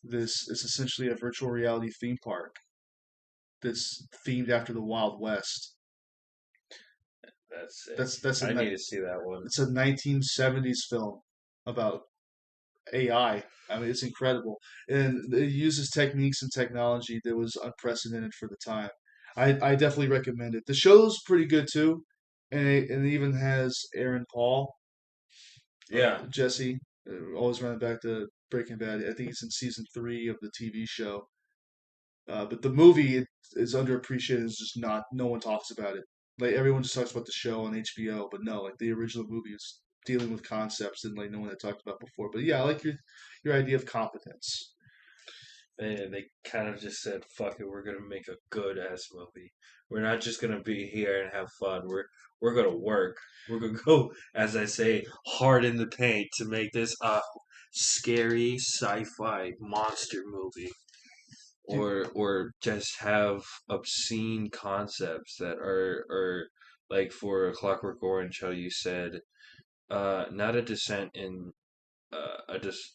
this. It's essentially a virtual reality theme park that's themed after the Wild West. That's sick. That's a I need to see that one. it's a 1970s film about AI. I mean, it's incredible, and it uses techniques and technology that was unprecedented for the time. I definitely recommend it. The show's pretty good too, and it even has Aaron Paul, Yeah. Jesse, always running back to Breaking Bad. I think he's in season 3 of the TV show. But the movie is underappreciated. It's just not. No one talks about it. Like everyone just talks about the show on HBO, but no, like the original movie is dealing with concepts that like no one had talked about before. But yeah, I like your idea of competence. They kind of just said, "Fuck it, we're gonna make a good ass movie. We're not just gonna be here and have fun. We're gonna work. We're gonna go, as I say, hard in the paint to make this a scary sci-fi monster movie, Do or just have obscene concepts that are like for Clockwork Orange, how you said, not a descent in a dis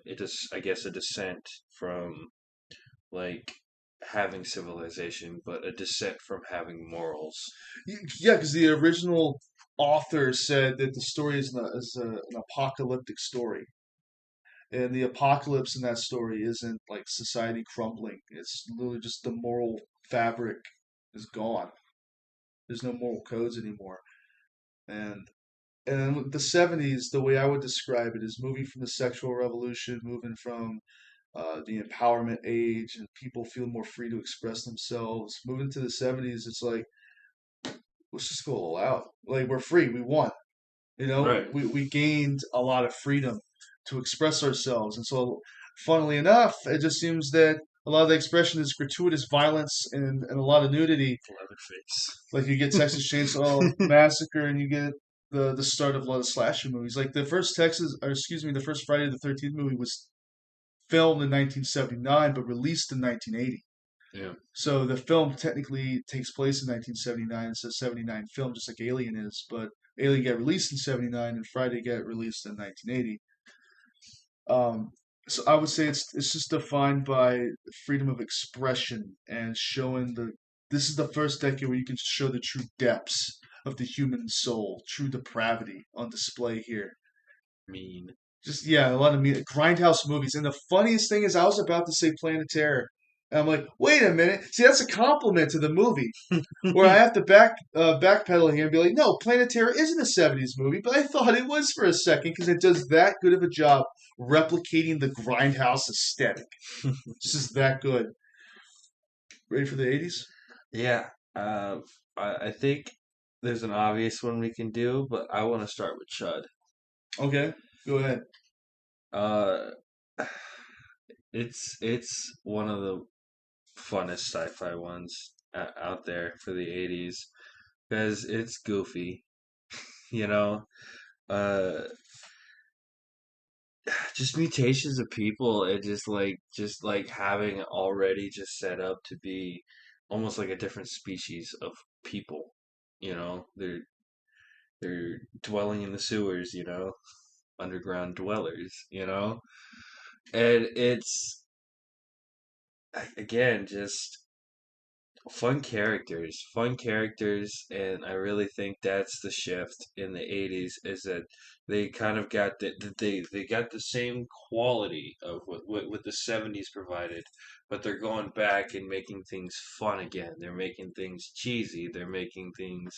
it is I guess a descent from like having civilization, but a descent from having morals. yeah, because the original author said that the story an apocalyptic story. And the apocalypse in that story isn't like society crumbling. It's literally just the moral fabric is gone. There's no moral codes anymore. And and then with the 70s, the way I would describe it is moving from the sexual revolution, moving from the empowerment age, and people feel more free to express themselves. Moving to the 70s, it's like, let's just go all out. Like, we're free. We won. You know, Right. we gained a lot of freedom to express ourselves. And so, funnily enough, it just seems that a lot of the expression is gratuitous violence and a lot of nudity. Like you get Texas Chainsaw Leatherface. Massacre, and you get the start of a lot of slasher movies. Like the first the first Friday the 13th movie was filmed in 1979 but released in 1980. Yeah. So the film technically takes place in 1979. It's a 79 film, just like Alien is, but Alien got released in 79 and Friday got released in 1980. Um, so I would say it's just defined by freedom of expression and showing the. This is the first decade where you can show the true depths of the human soul, true depravity on display here. Mean. Just yeah, a lot of grindhouse movies. And the funniest thing is, I was about to say Planet Terror, and I'm like, wait a minute. See, that's a compliment to the movie. Where I have to backpedal here and be like, no, Planet Terror isn't a '70s movie, but I thought it was for a second because it does that good of a job replicating the grindhouse aesthetic. It's just that good. Ready for the '80s? Yeah. I think there's an obvious one we can do, but I want to start with Chud. Okay, go ahead. Uh, it's one of the funnest sci-fi ones out there for the 80s because it's goofy, you know. Uh, just mutations of people and just like having already just set up to be almost like a different species of people. They're dwelling in the sewers, underground dwellers, and it's again just fun characters, and I really think that's the shift in the 80s is that they kind of got they got the same quality of what what the '70s provided, but they're going back and making things fun again. They're making things cheesy. They're making things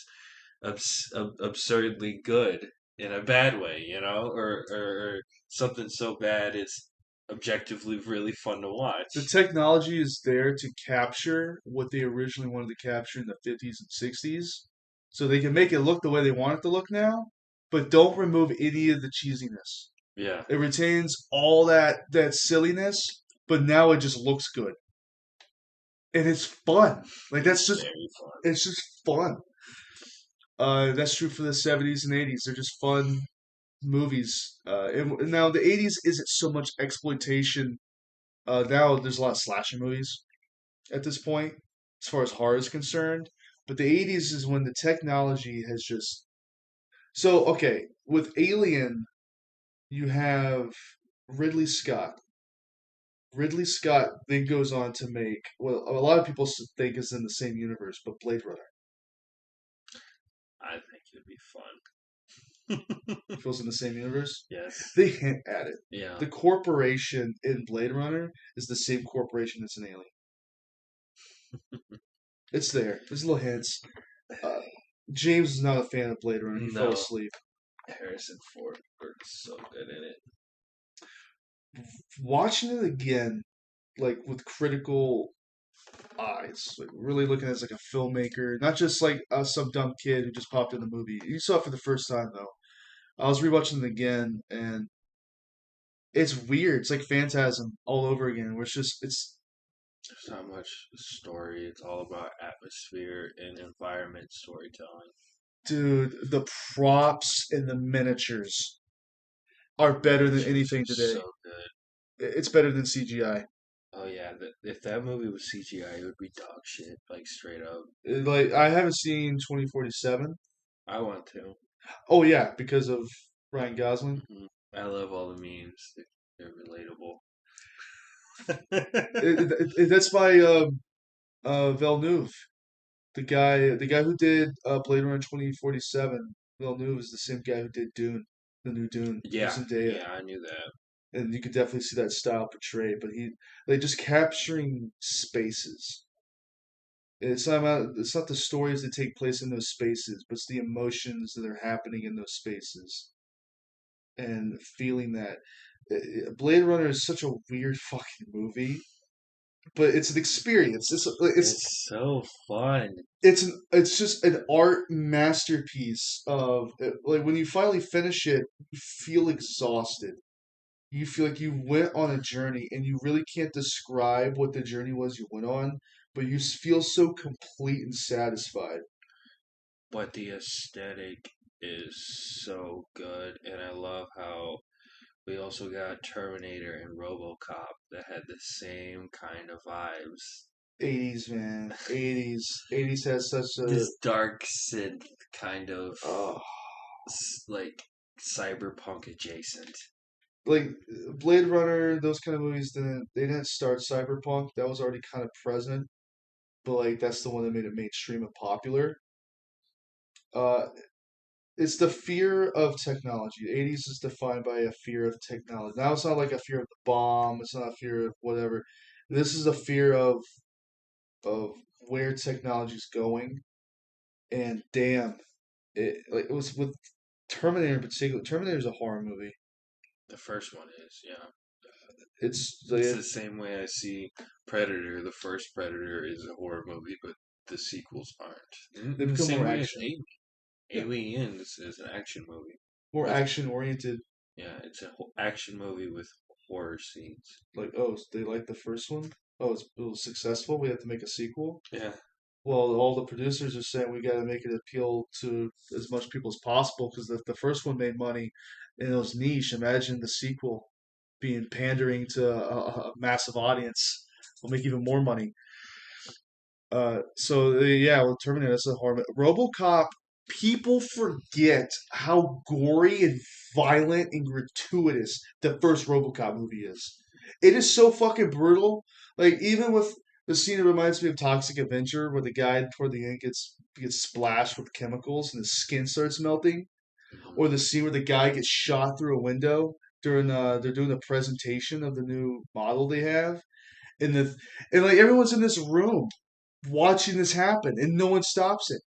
absurdly good in a bad way, or something so bad it's objectively really fun to The watch. technology is there to capture what they originally wanted to capture in the 50s and 60s. So they can make it look the way they want it to look now, but don't remove any of the cheesiness. Yeah, It retains all that silliness, but now it just looks good. And it's fun. Like it's that's just very fun. it's just fun. That's true for the 70s and 80s. They're just fun movies. And now the 80s isn't so much exploitation. Now there's a lot of slasher movies at this point, as far as horror is concerned. But the 80s is when the technology has just. So, okay, with Alien, you have Ridley Scott. Ridley Scott then goes on to make, well, a lot of people think is in the same universe, but Blade Runner I think it'd be fun. feels in the same universe. Yes. They hint at it. Yeah. The corporation in Blade Runner is the same corporation that's in Alien. It's there. There's little hints. Uh, James is not a fan of Blade Runner. He fell No, asleep. Harrison Ford works so good in it. Watching it again, like with critical eyes, like really looking at it as like a filmmaker, not just like some dumb kid who just popped in the movie. You saw it for the first time though. I was rewatching it again, and it's weird. It's like Phantasm all over again. Where it's There's not much story. It's all about atmosphere and environment storytelling. dude, the props and the miniatures are better than Miniatures anything are today. so good. It's better than CGI. Oh yeah, if that movie was CGI, it would be dog shit, like straight up. Like I haven't seen 2047. I want to. Oh yeah, because of Ryan Gosling. I love all the memes. They're relatable. That's by Villeneuve. The guy who did Blade Runner 2047, Villeneuve is the same guy who did Dune, the new Dune with Yeah, Zendaya, yeah, I knew that. and you could definitely see that style portrayed. But he like just capturing spaces. It's not the stories that take place in those spaces, but it's the emotions that are happening in those spaces and feeling that. Blade Runner is such a weird fucking movie, but it's an experience. It's so fun. It's just an art masterpiece of like when you finally finish it, you feel exhausted. You feel like you went on a journey and you really can't describe what the journey was you went on, but you feel so complete and satisfied. But the aesthetic is so good, and I love how we also got Terminator and RoboCop that had the same kind of vibes. 80s, man. 80s. 80s has such a This dark synth kind of uh like cyberpunk adjacent. like Blade Runner, those kind of movies didn't start cyberpunk. That was already kind of present, but like that's the one that made it mainstream and popular. Uh it's the fear of technology. The 80s is defined by a fear of technology. Now it's not like a fear of the bomb, it's not a fear of whatever. This is a fear of where technology's going. And damn, it was with Terminator in particular. Terminator is a horror movie. The first one is, yeah. It's It's the the same way I see Predator. The first Predator is a horror movie, but the sequels aren't. they In the become same more way as action. Yeah, Aliens is an action movie more with, action oriented. yeah, it's an action movie with horror scenes. Like, oh, they like the first one. Oh, it was successful. We have to make a sequel. Yeah, Well, all the producers are saying we got to make it appeal to as much people as possible because the first one made money and it was niche. Imagine the sequel being pandering to a massive audience will make even more money. Yeah, with Terminator, that's a horror. RoboCop, people forget how gory and violent and gratuitous the first RoboCop movie is. It is so fucking brutal. Like even with the scene, it reminds me of Toxic Avenger, where the guy toward the end gets splashed with chemicals and his skin starts melting, mhm. or the scene where the guy gets shot through a window during they're doing a presentation of the new model they have, and and like everyone's in this room watching this happen, and no one stops it.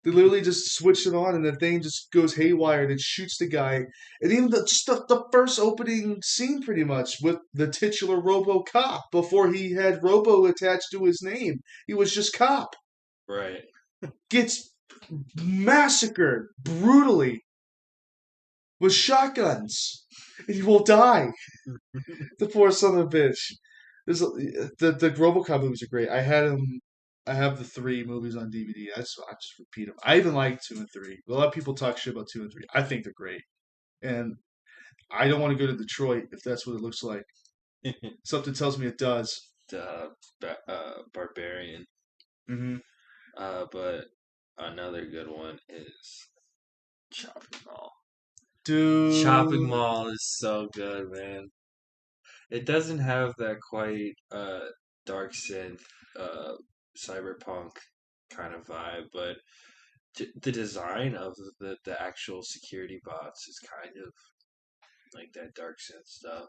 They literally just switch it on, and the thing just goes haywire, and it shoots the guy. And even the first opening scene, pretty much with the titular Robo Cop, before he had Robo attached to his name, he was just Cop. Right. Gets massacred brutally with shotguns, and he will die. The poor son of a bitch. The RoboCop movies are great. I had them. I have the three movies on DVD. I just repeat them. I even like two and three. A lot of people talk shit about two and three. I think they're great, and I don't want to go to Detroit if that's what it looks like. Something tells me it does. Barbarian. Hmm. But another good one is Shopping Mall. Shopping Dude, Mall is so good, man. It doesn't have that quite dark synth, uh, cyberpunk kind of vibe, but the design of the actual security bots is kind of like that dark synth stuff.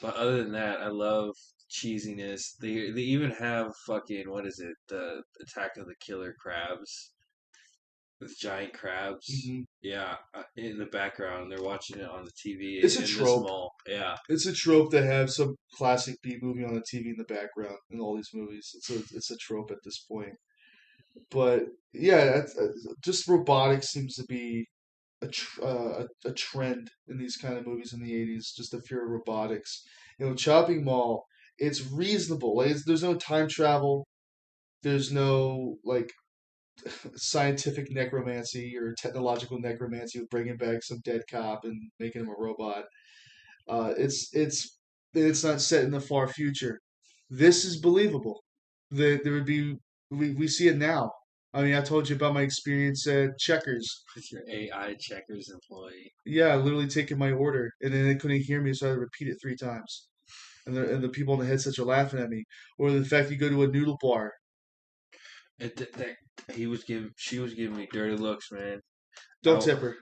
But other than that, I love cheesiness. They even have fucking what is it? The Attack of the Killer Crabs with giant crabs. hmm, Yeah, in the background, they're watching it on the it's TV a in this trope. mall. Yeah, It's a trope to have some classic B movie on the TV in the background in all these movies. It's a trope at this point. But yeah, just robotics seems to be a trend in these kind of movies in the 80s. Just the fear of robotics. Chopping Mall, it's reasonable. Like there's no time travel. There's no like scientific necromancy or technological necromancy with bringing back some dead cop and making him a robot. It's not set in the far future. This is believable. There would be we see it now. I mean, I told you about my experience at Checkers. with your AI checkers employee. Yeah, literally taking my order, and then they couldn't hear me, so I had to repeat it three times. And the people on the headsets are laughing at me. Or the fact you go to a noodle bar, That she was giving me dirty looks, man. don't Oh, tip her.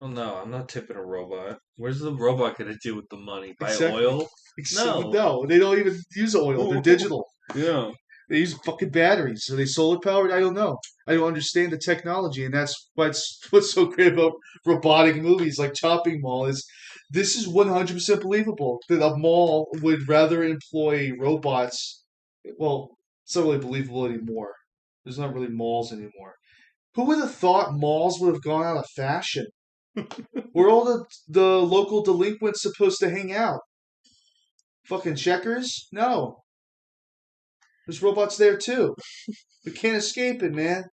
oh no, I'm not tipping a robot. Where's the robot gonna do with the money? Buy Exactly. oil? No. No, they don't even use oil. They're digital. Yeah. They use fucking batteries. Are they solar powered? I don't know. I don't understand the technology, and that's what's so great about robotic movies like Chopping Mall is this is 100% believable that a mall would rather employ robots. Well, it's not really believable anymore. There's not really malls anymore. Who would have thought malls would have gone out of fashion? Where all the local delinquents supposed to hang out? Fucking Checkers? No, there's robots there too. We can't escape it, man.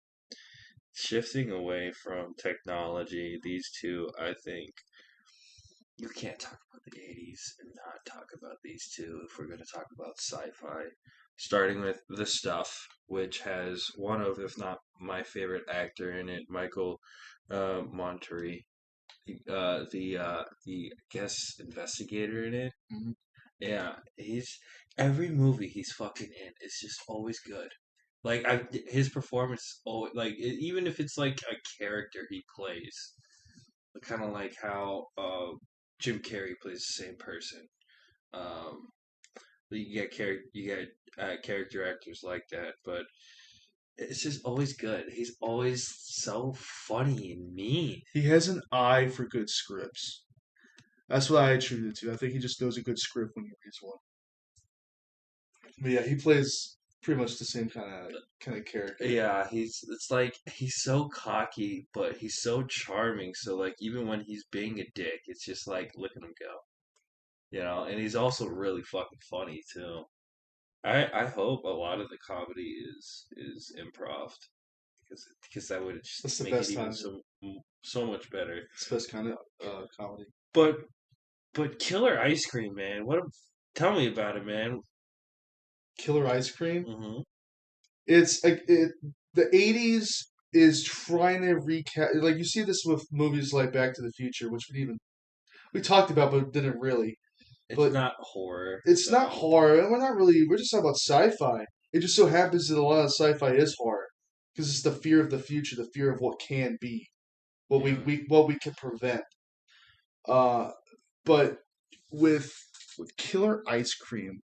Shifting away from technology, these two, I think, you can't talk about the 80s and not talk about these two if we're going to talk about sci-fi. Starting with The Stuff, which has one of, if not my favorite actor in it, Michael Monterey, the I guess investigator in it. Mhm. Yeah, he's every movie he's fucking in is just always good. Like his performance, always like even if it's like a character he plays, kind of like how Jim Carrey plays the same person. Um, you get character actors like that, but it's just always good. He's always so funny and mean. He has an eye for good scripts. That's what I attribute it to. I think he just knows a good script when he reads one. But yeah, he plays pretty much the same kind of character. Yeah, it's like he's so cocky, but he's so charming. So like even when he's being a dick, it's just like look at him go, And he's also really fucking funny too. I hope a lot of the comedy is improv because that would just That's the make it best even time. so much better. It's the best kind of comedy. But Killer Ice Cream, man, tell me about it, man. Killer Ice Cream. Hmm. It's like the '80s is trying to recap. Like you see this with movies like Back to the Future, which we talked about, but didn't really. It's But not horror it's not though. horror, and we're not really. We're just talking about sci-fi. It just so happens that a lot of sci-fi is horror because it's the fear of the future, the fear of what can be, what Yeah. we can prevent. Uh, But with Killer Ice Cream,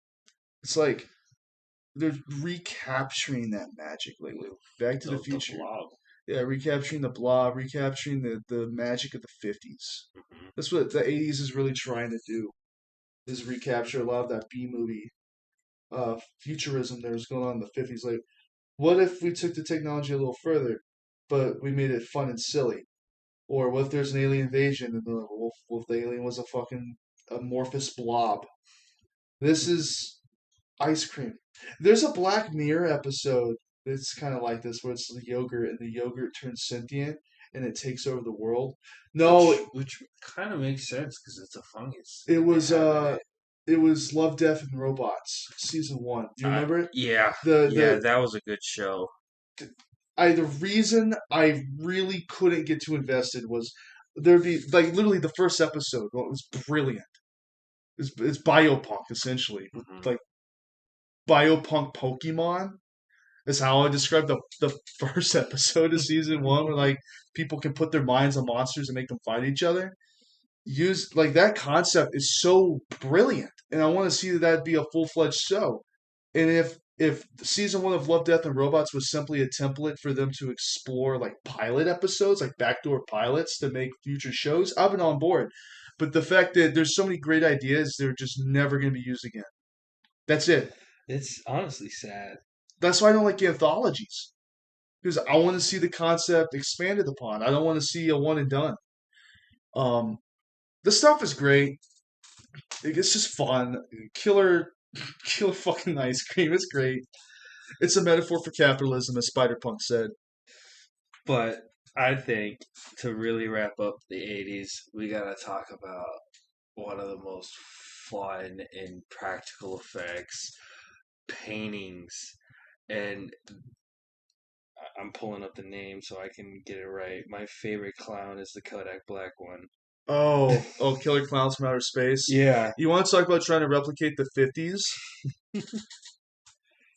it's like they're recapturing that magic lately. Back to the The Future. blob. Yeah, recapturing the blob, recapturing the magic of the 50s. Hmm. That's what the 80s is really trying to do, is recapture a lot of that B movie futurism that was going on in the 50s. Like, what if we took the technology a little further, but we made it fun and silly? Or what if there's an alien invasion and what if the alien was a fucking amorphous blob? This is ice cream. There's a Black Mirror episode that's kind of like this, where it's the yogurt and the yogurt turns sentient and it takes over the world. No, Which kind of makes sense because it's a fungus it that they was have in it. Love, Death, and Robots season one. Do you remember it? Yeah, yeah, The that was a good show. the reason I really couldn't get too invested was there'd be like literally the first episode. Well, it was brilliant. It's biopunk essentially, Hmm. like biopunk Pokemon. Is how I describe the first episode of season one, where like people can put their minds on monsters and make them fight each other. Use like that concept is so brilliant, and I want to see that be a full fledged show. And if season one of Love, Death, and Robots was simply a template for them to explore like pilot episodes, like backdoor pilots to make future shows, I've been on board. But the fact that there's so many great ideas, they're just never going to be used again. That's it. It's honestly sad. That's why I don't like anthologies, because I want to see the concept expanded upon. I don't want to see a one and done. Um, the stuff is great. It's just fun. Killer, killer fucking ice cream. It's great. It's a metaphor for capitalism, as Spider-Punk said. But I think to really wrap up the 80s, we gotta talk about one of the most fun and practical effects paintings. And I'm pulling up the name so I can get it right. My favorite clown is the Kodak Black one. Oh, Killer Clowns from Outer Space. Yeah. You want to talk about trying to replicate the 50s?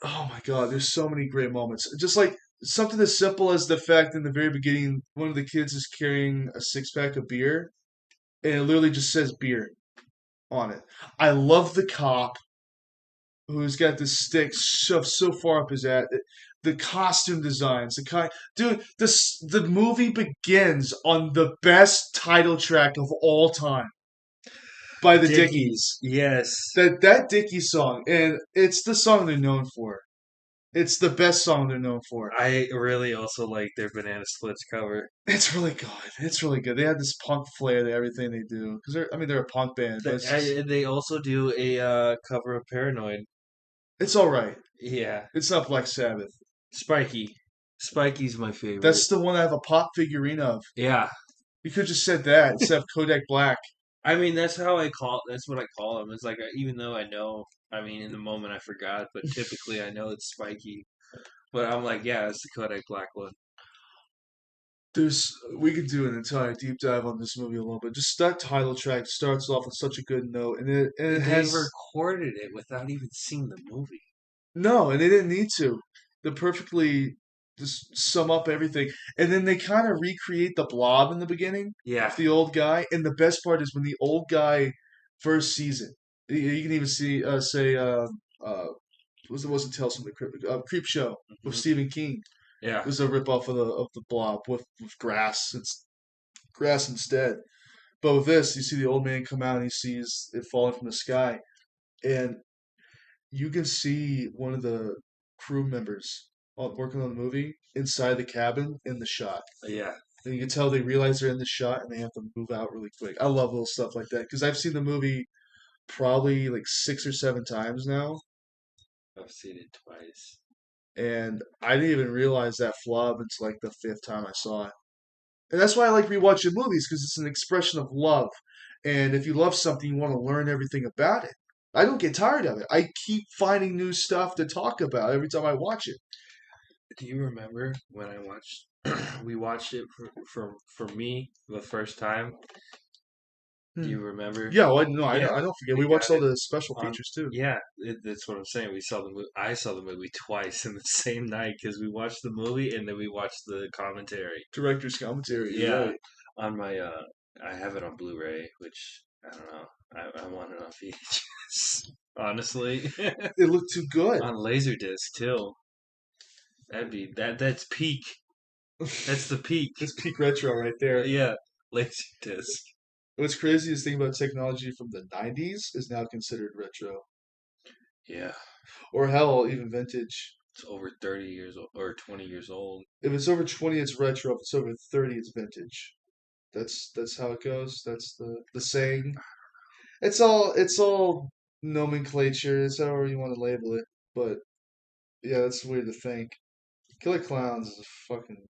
Oh my god, there's so many great moments. Just like something as simple as the fact in the very beginning, one of the kids is carrying a six pack of beer, and it literally just says beer on it. I love the cop who's got this stick shoved so far up his ass. The costume designs, dude. The movie begins on the best title track of all time by the Dickies. Dickies. Yes. That Dickies song, and it's the song they're known for. It's the best song they're known for. I really also like their Banana Splits cover. It's really good. It's really good. They have this punk flair to everything they do, because they're a punk band, but They also do a cover of Paranoid. it's all right. Yeah. It's not Black Sabbath. Spiky. Spiky's my favorite. That's the one I have a pop figurine of. Yeah. You could have just said that instead of Kodak Black. I mean, that's what I call him. It's like, even though I know, I mean, in the moment I forgot, but typically I know it's Spiky. But I'm like, yeah, it's the Kodak Black one. We could do an entire deep dive on this movie alone, but just that title track starts off with such a good note, and it They has recorded it without even seeing the movie. no, and they didn't need to. They perfectly just sum up everything, and then they kind of recreate the Blob in the beginning Yeah. with the old guy, and the best part is when the old guy first sees it. You can even see say wasn't Tales from the Crypt, Creep Show with Hmm. Stephen King. Yeah. It was a rip off of the Blob with grass. It's grass instead. But with this, you see the old man come out and he sees it falling from the sky, and you can see one of the crew members working on the movie inside the cabin in the shot. Yeah. And you can tell they realize they're in the shot and they have to move out really quick. I love little stuff like that because I've seen the movie probably like 6 or 7 times now, I've seen it twice. and I didn't even realize that flub until like the fifth time I saw it. And that's why I like rewatching movies because it's an expression of love. And if you love something, you want to learn everything about it. I don't get tired of it. I keep finding new stuff to talk about every time I watch it. Do you remember when I watched? We watched it for me the first time. Do Hmm. you remember? Yeah, well, no, Yeah, I don't forget. we We got watched all it the special on. features too. Yeah, that's what I'm saying. We saw the movie. I saw the movie twice in the same night because we watched the movie and then we watched the commentary. Director's commentary, you're Yeah, right. on my I have it on Blu-ray, which I don't know. I want it on VHS. Honestly, It looked too good. on Laserdisc too. That'd be that. That's peak. That's the peak. It's peak retro right there. Yeah, Laserdisc. What's craziest thing about technology from the 90s is now considered retro. Yeah, Or hell, even vintage. it's over 30 years old or 20 years old. If it's over 20, it's retro. If it's over 30, it's vintage. That's how it goes. That's the saying. It's all nomenclature. It's however you want to label it. But yeah, that's weird to think. Killer Clowns is a fucking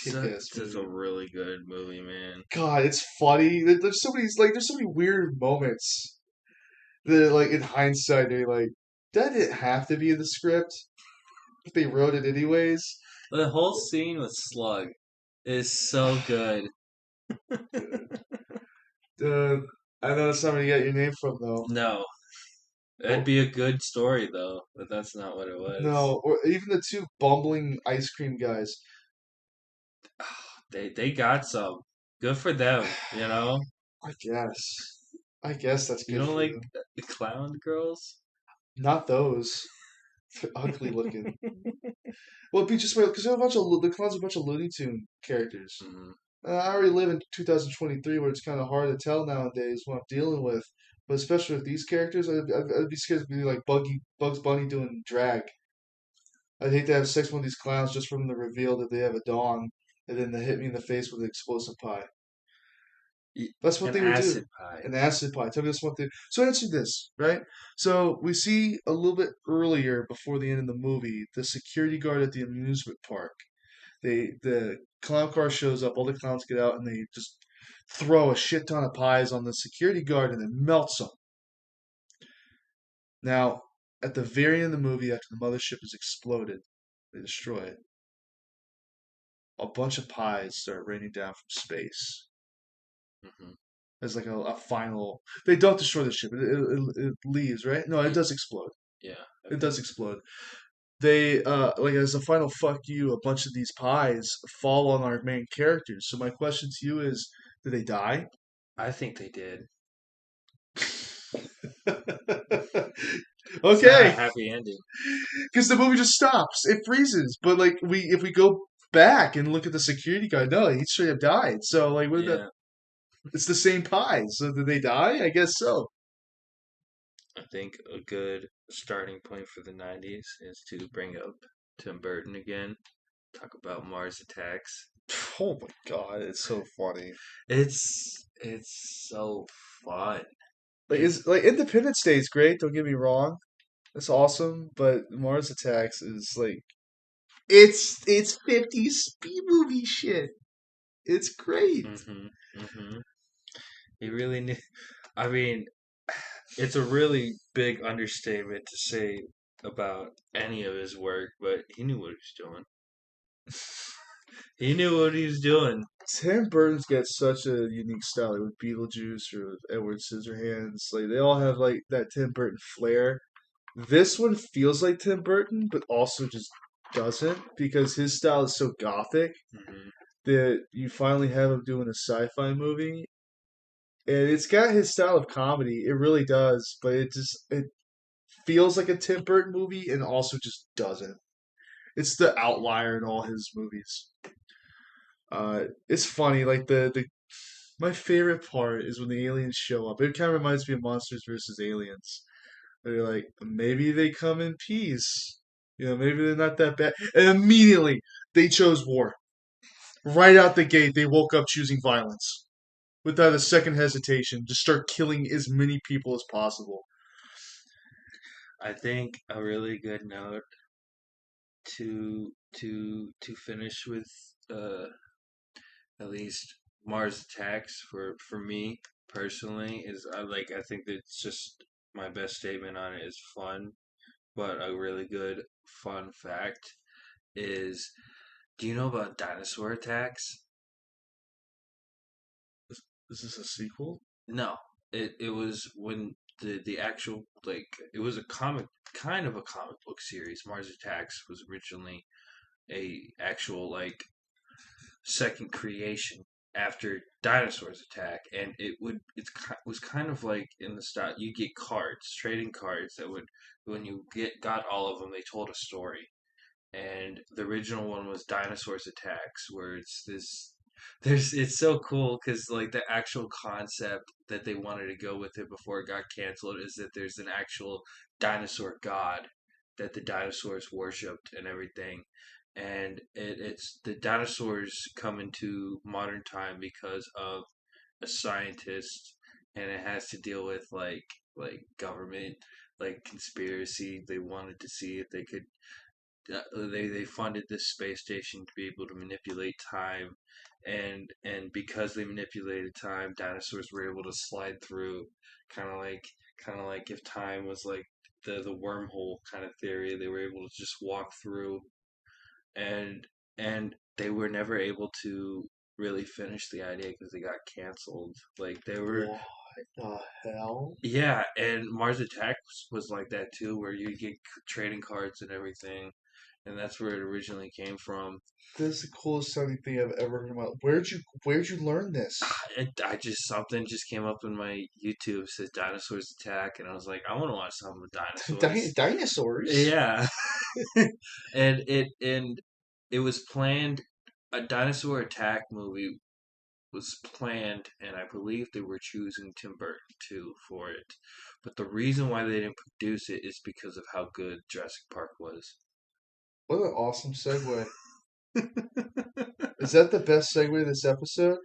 kick-ass This is a movie. really good movie, man. God, it's funny. There's so many weird moments that like in hindsight they're like, that didn't have to be in the script, but they wrote it anyways. The whole scene with Slug is so good. Uh, I know that's not where you got your name from though. No, that'd Or be a good story though, but that's not what it was. no, or even the two bumbling ice cream guys. They got some. Good for them, you know? I guess. I guess that's You good don't for like them. the clown girls? Not those. They're ugly looking. Well, it'd be just because they're a bunch of the clowns are a bunch of Looney Tune characters. Mhm. I already live in 2023 where it's kind of hard to tell nowadays what I'm dealing with. But especially with these characters, I'd be scared to be like Bugs Bunny doing drag. I'd hate to have sex with one of these clowns just from the reveal that they have a dong, and then they hit me in the face with an explosive pie. That's what An they would do. acid pie. An acid pie. Tell me that's what they. So answer this, right? So we see a little bit earlier before the end of the movie the security guard at the amusement park. The clown car shows up, all the clowns get out, and they just throw a shit ton of pies on the security guard and then melts them. Now, at the very end of the movie, after the mothership has exploded, they destroy it. A bunch of pies start raining down from space Hmm. as like a final. They don't destroy the ship; it leaves, right? No, it does explode. Yeah, It okay. does explode. They like as a final fuck you, a bunch of these pies fall on our main characters. So my question to you is, do they die? I think they did. It's not a Okay, happy ending. because the movie just stops. It freezes. But like if we go back and look at the security guard, no, he straight up died. So like, what about? Yeah, It's the same pies. So did they die? I guess so. I think a good starting point for the 90s is to bring up Tim Burton again. Talk about Mars Attacks. Oh my god, it's so funny. It's so fun. Like It is like Independence Day is great. Don't get me wrong. It's awesome, but Mars Attacks is like it's 50s B movie shit. It's great. mhm, mhm. He really knew. I mean, it's a really big understatement to say about any of his work, but he knew what he was doing. He knew what he was doing. Tim Burton's got such a unique style, like with Beetlejuice or with Edward Scissorhands. Like they all have like that Tim Burton flair. This one feels like Tim Burton, but also just doesn't because his style is so gothic Hmm. that you finally have him doing a sci-fi movie, and it's got his style of comedy. It really does, but it feels like a Tim Burton movie and also just doesn't. It's the outlier in all his movies. It's funny. Like the my favorite part is when the aliens show up. It kind of reminds me of Monsters versus Aliens. They're like, maybe they come in peace. You know, maybe they're not that bad. And immediately they chose war. Right out the gate, they woke up choosing violence without a second hesitation. Just start killing as many people as possible. I think a really good note to finish with, uh, at least Mars Attacks for me personally is I think that it's just my best statement on it is fun, but a really good fun fact is, do you know about dinosaur attacks? Is this a sequel? No, it was when the actual like it was a comic kind of a comic book series. Mars Attacks was originally a actual like second creation. after dinosaurs attack, and was kind of like in the style you get cards, trading cards that would when you got all of them, they told a story. And the original one was Dinosaurs Attacks, where it's this. It's so cool because like the actual concept that they wanted to go with it before it got canceled is that there's an actual dinosaur god that the dinosaurs worshipped and everything, and it's the dinosaurs come into modern time because of a scientist, and it has to deal with like government, like conspiracy. They wanted to see if they could they funded this space station to be able to manipulate time, and because they manipulated time, dinosaurs were able to slide through, kind of like if time was like the wormhole kind of theory. They were able to just walk through, and they were never able to really finish the idea because they got canceled. Like they were. What the hell? Yeah, and Mars Attacks was like that too, where you get trading cards and everything, and that's where it originally came from. This is the coolest sounding thing I've ever heard about. Where'd you learn this? I just something just came up in my YouTube says dinosaurs attack, and I was like, I want to watch something with dinosaurs. Dinosaurs? Yeah, and it was planned. A dinosaur attack movie was planned, and I believe they were choosing Tim Burton too for it. But the reason why they didn't produce it is because of how good Jurassic Park was. What an awesome segue. Is that the best segue of this episode?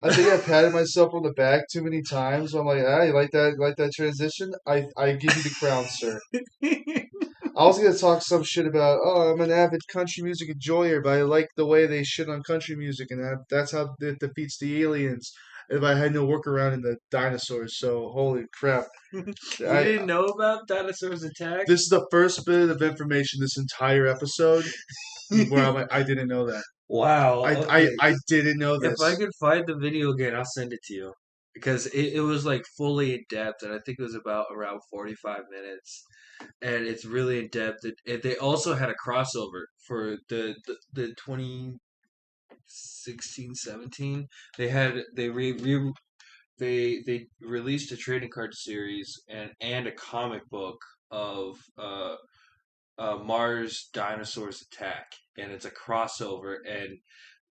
I think I patted myself on the back too many times. I'm like, ah, you like that? You like that transition? I give you the crown, sir. I was gonna talk some shit about, oh, I'm an avid country music enjoyer, but I like the way they shit on country music, and that's how it defeats the aliens. If I had no workaround in the dinosaurs, so holy crap! You I didn't know about dinosaurs attack? This is the first bit of information this entire episode where I'm like, I didn't know that. Wow. Okay. I didn't know If I this. could find the video again, I'll send it to you because it was like fully in depth, and I think it was about around 45 minutes, and it's really in depth. They also had a crossover for the 2016 17. They released a trading card series and a comic book of Mars Dinosaurs Attack, and it's a crossover, and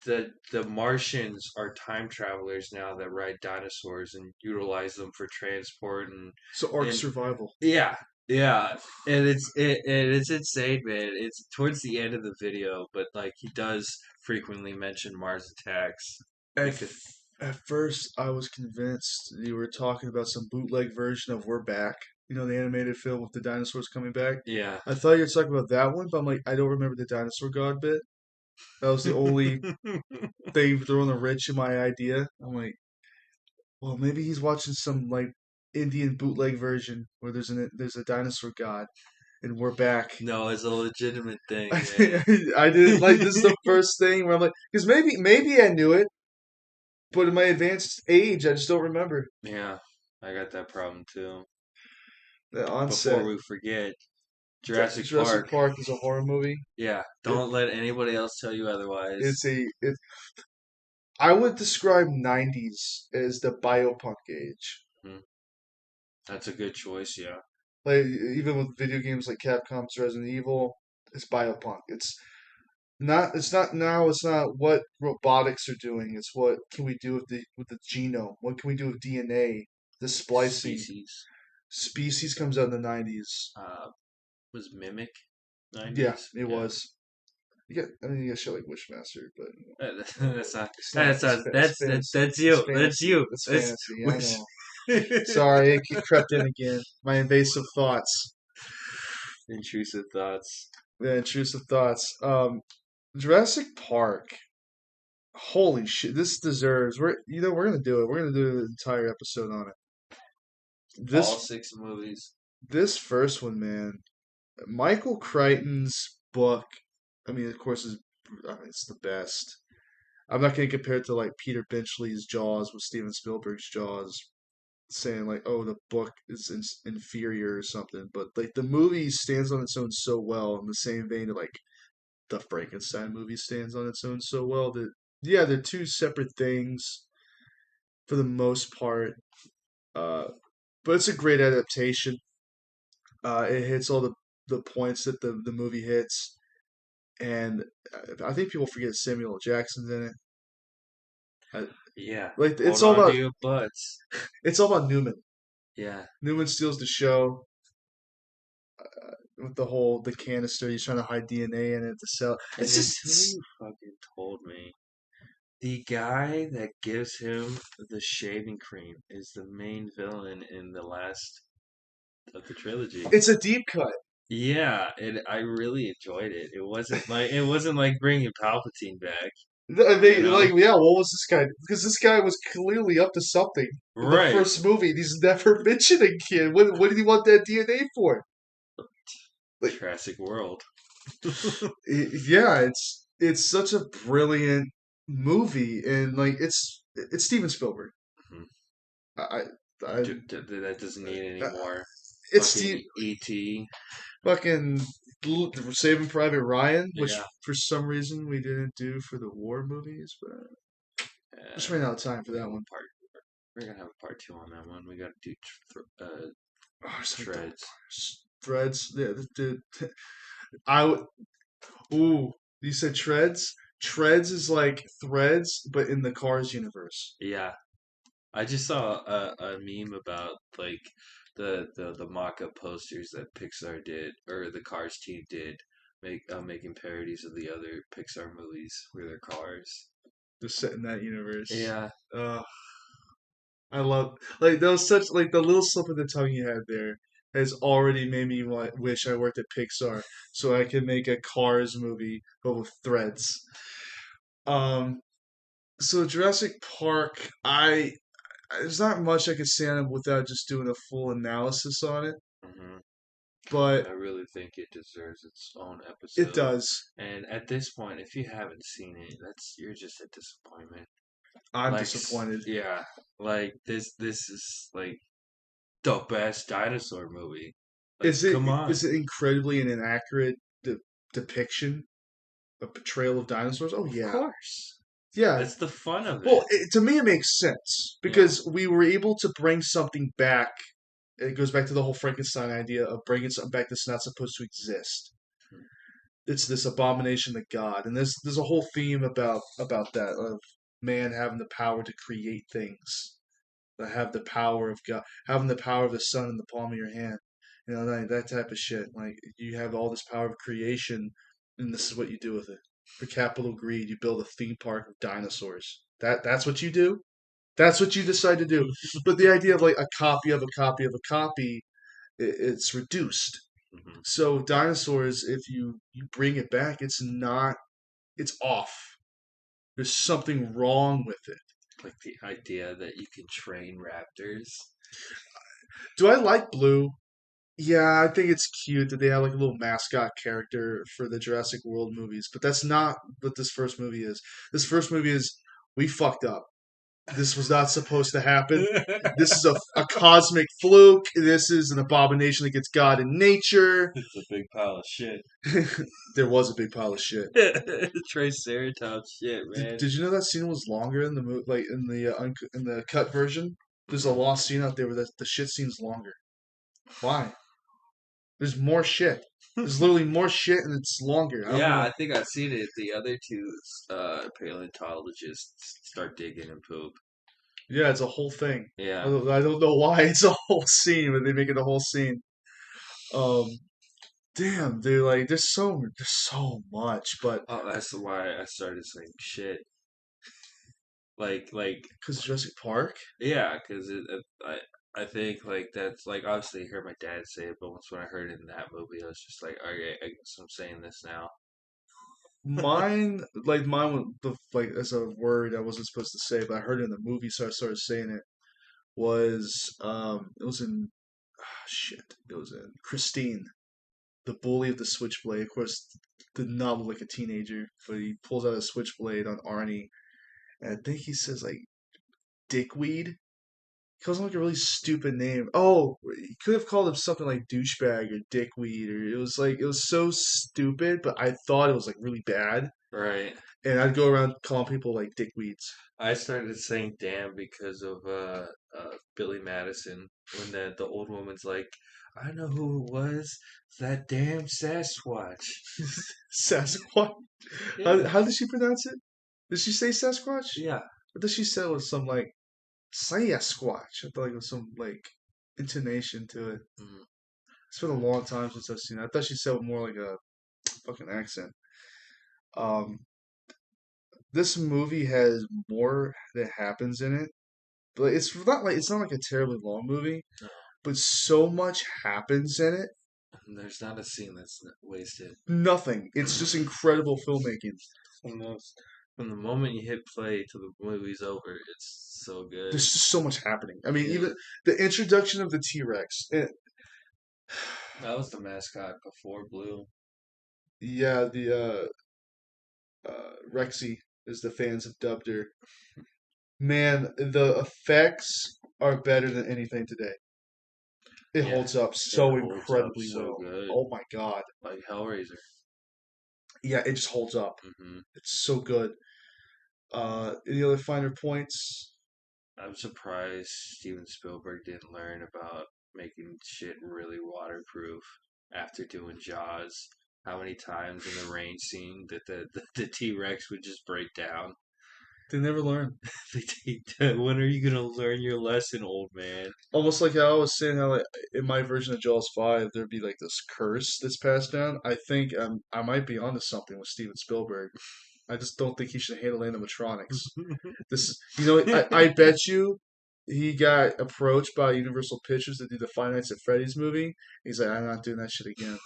the Martians are time travelers now that ride dinosaurs and utilize them for transport So Ark and Survival. yeah, yeah, and it's insane, man. It's towards the end of the video, but like he does frequently mention Mars attacks At, because at first, I was convinced you were talking about some bootleg version of We're Back. You know, the animated film with the dinosaurs coming back. yeah. I thought you were talking about that one, but I'm like, I don't remember the dinosaur god bit. That was the only thing throwing a wrench in my idea. I'm like, well, maybe he's watching some like Indian bootleg version where there's a dinosaur god, and we're back. No, it's a legitimate thing, man. I didn't like this is the first thing where I'm like, because maybe I knew it, but in my advanced age, I just don't remember Yeah, I got that problem too. the Before onset. we forget, Jurassic Jurassic Park. Park is a horror movie. Yeah, It, don't let anybody else tell you it's otherwise. a it. I would describe '90s as the biopunk age. Hmm, that's a good choice, yeah. Like even with video games like Capcom's Resident Evil, it's biopunk. It's not what robotics are doing. It's what can we do with the genome? What can we do with DNA? The splicing. Species. Species comes out in the '90s. Uh, was Mimic Yeah, 90s? it Yeah. was. You got shit like Wishmaster, but That's not. it's not. That's not. It's fantasy. That's It's you. That's fantasy. you. It's That's fantasy. I wish. know. Sorry, it crept in again. My invasive thoughts. Intrusive thoughts. The intrusive thoughts. Jurassic Park. Holy shit! This deserves. We're gonna do it. We're gonna do an entire episode on it. All This six movies. this first one, man. Michael Crichton's book. I mean, of course, it's the best. I'm not gonna compare it to like Peter Benchley's Jaws with Steven Spielberg's Jaws, saying like, oh, the book is inferior or something. But like the movie stands on its own so well in the same vein that like the Frankenstein movie stands on its own so well that yeah, they're two separate things for the most part. Uh, but it's a great adaptation. It hits all the points that the movie hits, and I think people forget Samuel L. Jackson's in it. I, Yeah, like hold on to your butts. it's all about Newman. Yeah, Newman steals the show with the canister. He's trying to hide DNA in it to sell. and It's just until you fucking told me the guy that gives him the shaving cream is the main villain in the last of the trilogy. it's a deep cut. Yeah, I really enjoyed it. It wasn't like bringing Palpatine back, I you mean, like, know? yeah, what was this guy? Because this guy was clearly up to something in the Right. first movie. And he's never mentioned again. What did he want that DNA for? Like, Jurassic World. yeah, it's such a brilliant movie, and like it's Steven Spielberg. Mhm. I, I, That doesn't need any I more it's fucking Steve ET. fucking Saving Private Ryan, which Yeah. for some reason we didn't do for the war movies, but just ran out of time for We that have one. a part. We're gonna have a part two on that one. We gotta do Oh, it's like the shreds. Threads. Yeah, I would. Ooh, you said Treads. Treads is like Threads, but in the Cars universe. Yeah, I just saw a meme about like the mock-up posters that Pixar did or the Cars team did, making parodies of the other Pixar movies where they're cars. Just set in that universe. Yeah, Uh, I love like that was such like the little slip of the tongue you had there has already made me wish I worked at Pixar so I could make a Cars movie but with Threads. Um, so Jurassic Park, I there's not much I could say on it without just doing a full analysis on it, hmm I but really think it deserves its own it episode. does. And at this point, if you haven't seen it, you're just a disappointment. I'm disappointed. Yeah, like this is like the best dinosaur movie. Like, come on. Is it incredibly an inaccurate depiction, a portrayal of dinosaurs? Oh Of yeah, course. yeah. That's the fun of Well, it. to me, it makes sense Yeah. because we were able to bring something back. It goes back to the whole Frankenstein idea of bringing something back that's not supposed to exist. It's this abomination to God, and there's a whole theme about that of man having the power to create things, that have the power of God, having the power of the sun in the palm of your hand. You know, that type of shit. Like you have all this power of creation, and this is what you do with it. For capital greed, you build a theme park of dinosaurs. That's what you do. That's what you decide to do. But the idea of like a copy of a copy of a copy, it's reduced. hmm So dinosaurs, if you bring it back, it's off. There's something wrong with it. Like the idea that you can train raptors. Do I like Blue? Yeah, I think it's cute that they have like a little mascot character for the Jurassic World movies, but that's not what this first movie is. This first movie is we fucked up. This was not supposed to happen. This is a cosmic fluke. This is an abomination against God and nature. It's a big pile of shit. There was a big pile of shit. Triceratops shit, man. Did you know that scene was longer in the like in the cut version? There's a hmm lost scene out there where the shit scene's longer. Why? There's more shit. There's literally more shit and it's longer. I don't Yeah, know. I think I've seen it. The other two paleontologists start digging and poop. Yeah, it's a whole thing. Yeah. I don't know why it's a whole scene, but they make it a whole scene. Um, damn, dude, like there's so much, but Oh, that's why I started saying shit. Like, because Jurassic Park. yeah, because I think like that's like obviously I heard my dad say it, but once when I heard it in that movie, I was just like, okay, I guess I'm saying this now. Mine, like as a word I wasn't supposed to say, but I heard it in the movie, so I started saying it. It was in shit. It was in Christine, the bully of the Switchblade. Of course, did not look like a teenager, but he pulls out a switchblade on Arnie, and I think he says like dickweed. calls him like a really stupid name. Oh, he could have called him something like douchebag or dickweed, or it was so stupid, but I thought it was like really bad. Right. And I'd go around calling people like dickweeds. I started saying damn because of Billy Madison when the old woman's like, I know who it was. It's that damn Sasquatch. Sasquatch. Yeah. How did she pronounce it? Did she say Sasquatch? Yeah. I thought she said it was some like Sasquatch. I thought like it was some like intonation to it. Mm. It's been a long time since I've seen it. I thought she said it with more like a fucking accent. Um, this movie has more that happens in it, but it's not like a terribly long movie, No. but so much happens in it. And there's not a scene that's wasted. Nothing. It's just incredible filmmaking. From those, from the moment you hit play to the movie's over, it's so good. There's just so much happening. I mean, Yeah. even the introduction of the T Rex. That was the mascot before Blue. Yeah, the Rexy, as the fans have dubbed her. Man, the effects are better than anything today. It Yeah. holds up It so holds up incredibly so well. good. Oh my god. Like Hellraiser. Yeah, it just holds up. Hmm. It's so good. Any other finer points? I'm surprised Steven Spielberg didn't learn about making shit really waterproof after doing Jaws. How many times in the rain scene that the T Rex would just break down? They never learn. When are you gonna learn your lesson, old man? Almost like how I was saying, how like, in my version of Jaws 5, there'd be like this curse that's passed down. I think I might be onto something with Steven Spielberg. I just don't think he should handle animatronics. This, I bet you he got approached by Universal Pictures to do the Five Nights at Freddy's movie. He's like, I'm not doing that shit again.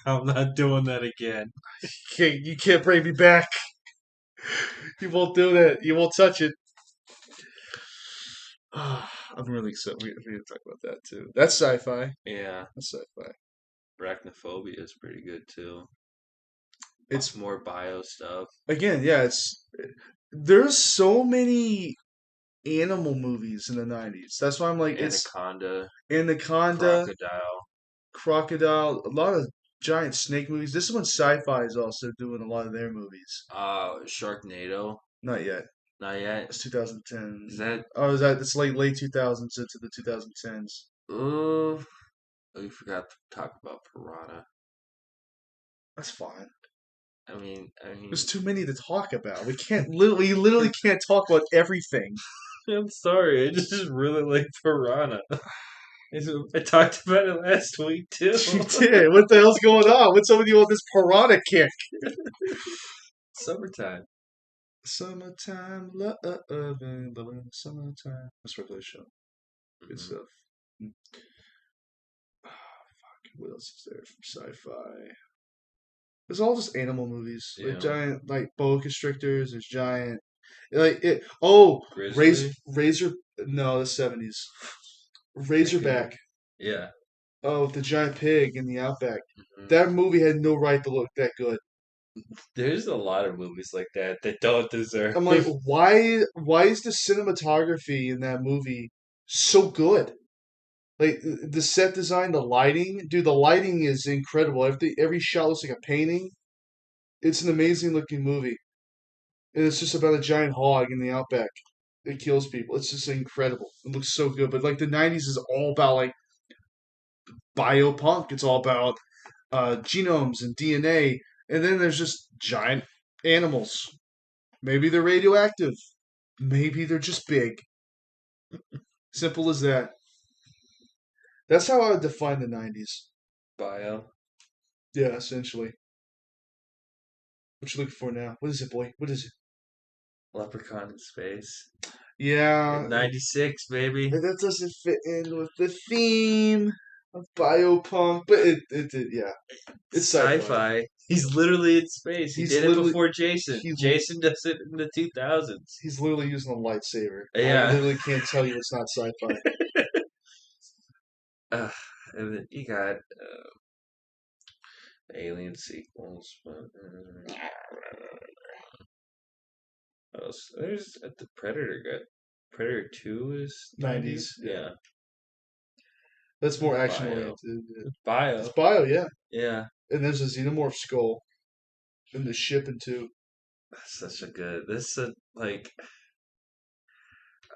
I'm not doing that again. You can't bring me back. You won't do that. You won't touch it. I'm really excited. We're going to talk about that too. That's sci-fi. Yeah, That's sci-fi. arachnophobia is pretty good too. It's More bio stuff. again, yeah. There's so many animal movies in the '90s. That's why I'm like, it's Anaconda, Anaconda, crocodile. Crocodile, a lot of giant snake movies. This is when sci-fi is also doing a lot of their movies. Sharknado. Not yet. Not yet. It's Is 2010. that? Oh, is that? It's late 2000s into the 2010s. Oh, we forgot to talk about Piranha. That's fine. I There's mean, too many to talk about. We literally can't talk about everything. I'm sorry. I just really like Piranha. I talked about it last week too. You did. What the hell's going on? What's up with you on this piranha kick? Summertime. Summertime loving, loving summertime. That's regular show. Good Hmm. stuff. Mm. What else is there from sci-fi? It's all just animal movies. Like Yeah. giant, like boa constrictors. There's giant, like it. Oh, Grizzly. razor. No, the '70s. That could be. Razorback. Yeah. Oh, the giant pig in the outback. Hmm. That movie had no right to look that good. There's a lot of movies like that that don't deserve. I'm like, why is the cinematography in that movie so good? Like the set design, the lighting, dude, the lighting is incredible. Every shot looks like a painting. It's an amazing looking movie, and it's just about a giant hog in the outback that kills people. It's just incredible. It looks so good. But like the '90s is all about like biopunk. It's all about genomes and DNA, and then there's just giant animals. Maybe they're radioactive. Maybe they're just big. Simple as that. That's how I would define the '90s. Bio. Yeah, essentially. What you looking for now? What is it, boy? What is it? Leprechaun in Space. Yeah, In '96, baby. that doesn't fit in with the theme of biopunk, but it did. Yeah, it's sci-fi. Sci-fi. He's literally in space. He He's did it literally before Jason. he's Jason does it in the 2000s. he's literally using a lightsaber. I Yeah. literally can't tell you it's not sci-fi. Uh, and then you got Alien sequels. But, what else? There's the Predator. Good. Predator 2 is 90s? 90s. Yeah, Yeah. that's more action Bio. oriented. Yeah. It's Bio. bio, yeah. Yeah. And there's a xenomorph skull in the ship and two. That's such a good. This is like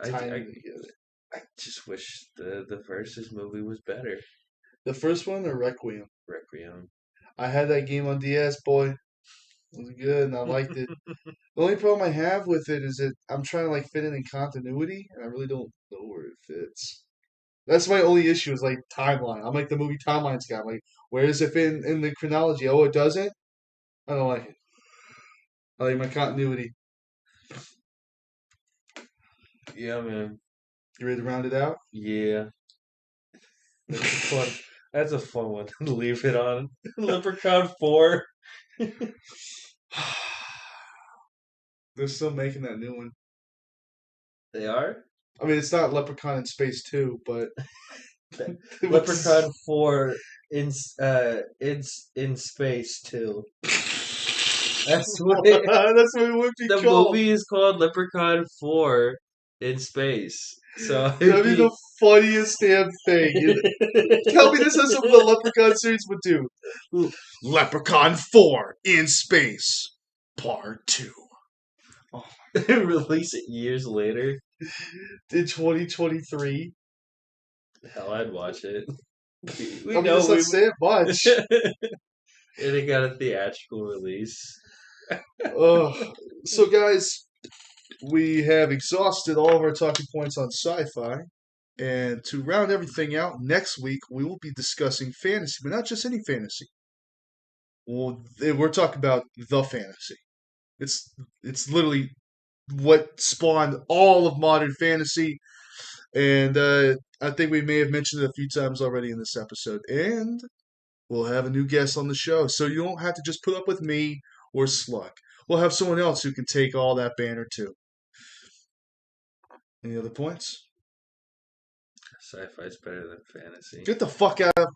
I, Tying I together. I just wish the Versus movie was better. The first one, or Requiem. Requiem. I had that game on DS, boy. It was good, and I liked it. The only problem I have with it is that I'm trying to like fit it in continuity, and I really don't know where it fits. That's my only issue is like timeline. I'm like the movie timelines guy. I'm like, where does it fit in the chronology? Oh, it doesn't. I don't like it. I like my continuity. Yeah, man. You ready to round it out? Yeah. That's a fun. That's a fun one to leave it on. Leprechaun 4. They're still making that new one. They are? I mean, it's not Leprechaun in Space 2, but it was. Leprechaun 4 in space too. That's what That's what it would be the called. movie is called Leprechaun 4 in space. So it'd That'd be be the funniest damn thing. Tell me this is something the Leprechaun series would do. Leprechaun 4 in Space, Part 2. Oh, release it years later. in 2023. Hell, I'd watch it. We I mean, know that's not we saying much. and it got a theatrical release. So, guys, we have exhausted all of our talking points on sci fi. And to round everything out, next week we will be discussing fantasy, but not just any fantasy. We're talking about the fantasy. It's it's literally what spawned all of modern fantasy, and I think we may have mentioned it a few times already in this episode. And we'll have a new guest on the show, so you don't have to just put up with me or Sluck. We'll have someone else who can take all that banner too. Any other points? Sci-fi is better than fantasy. Get the fuck out of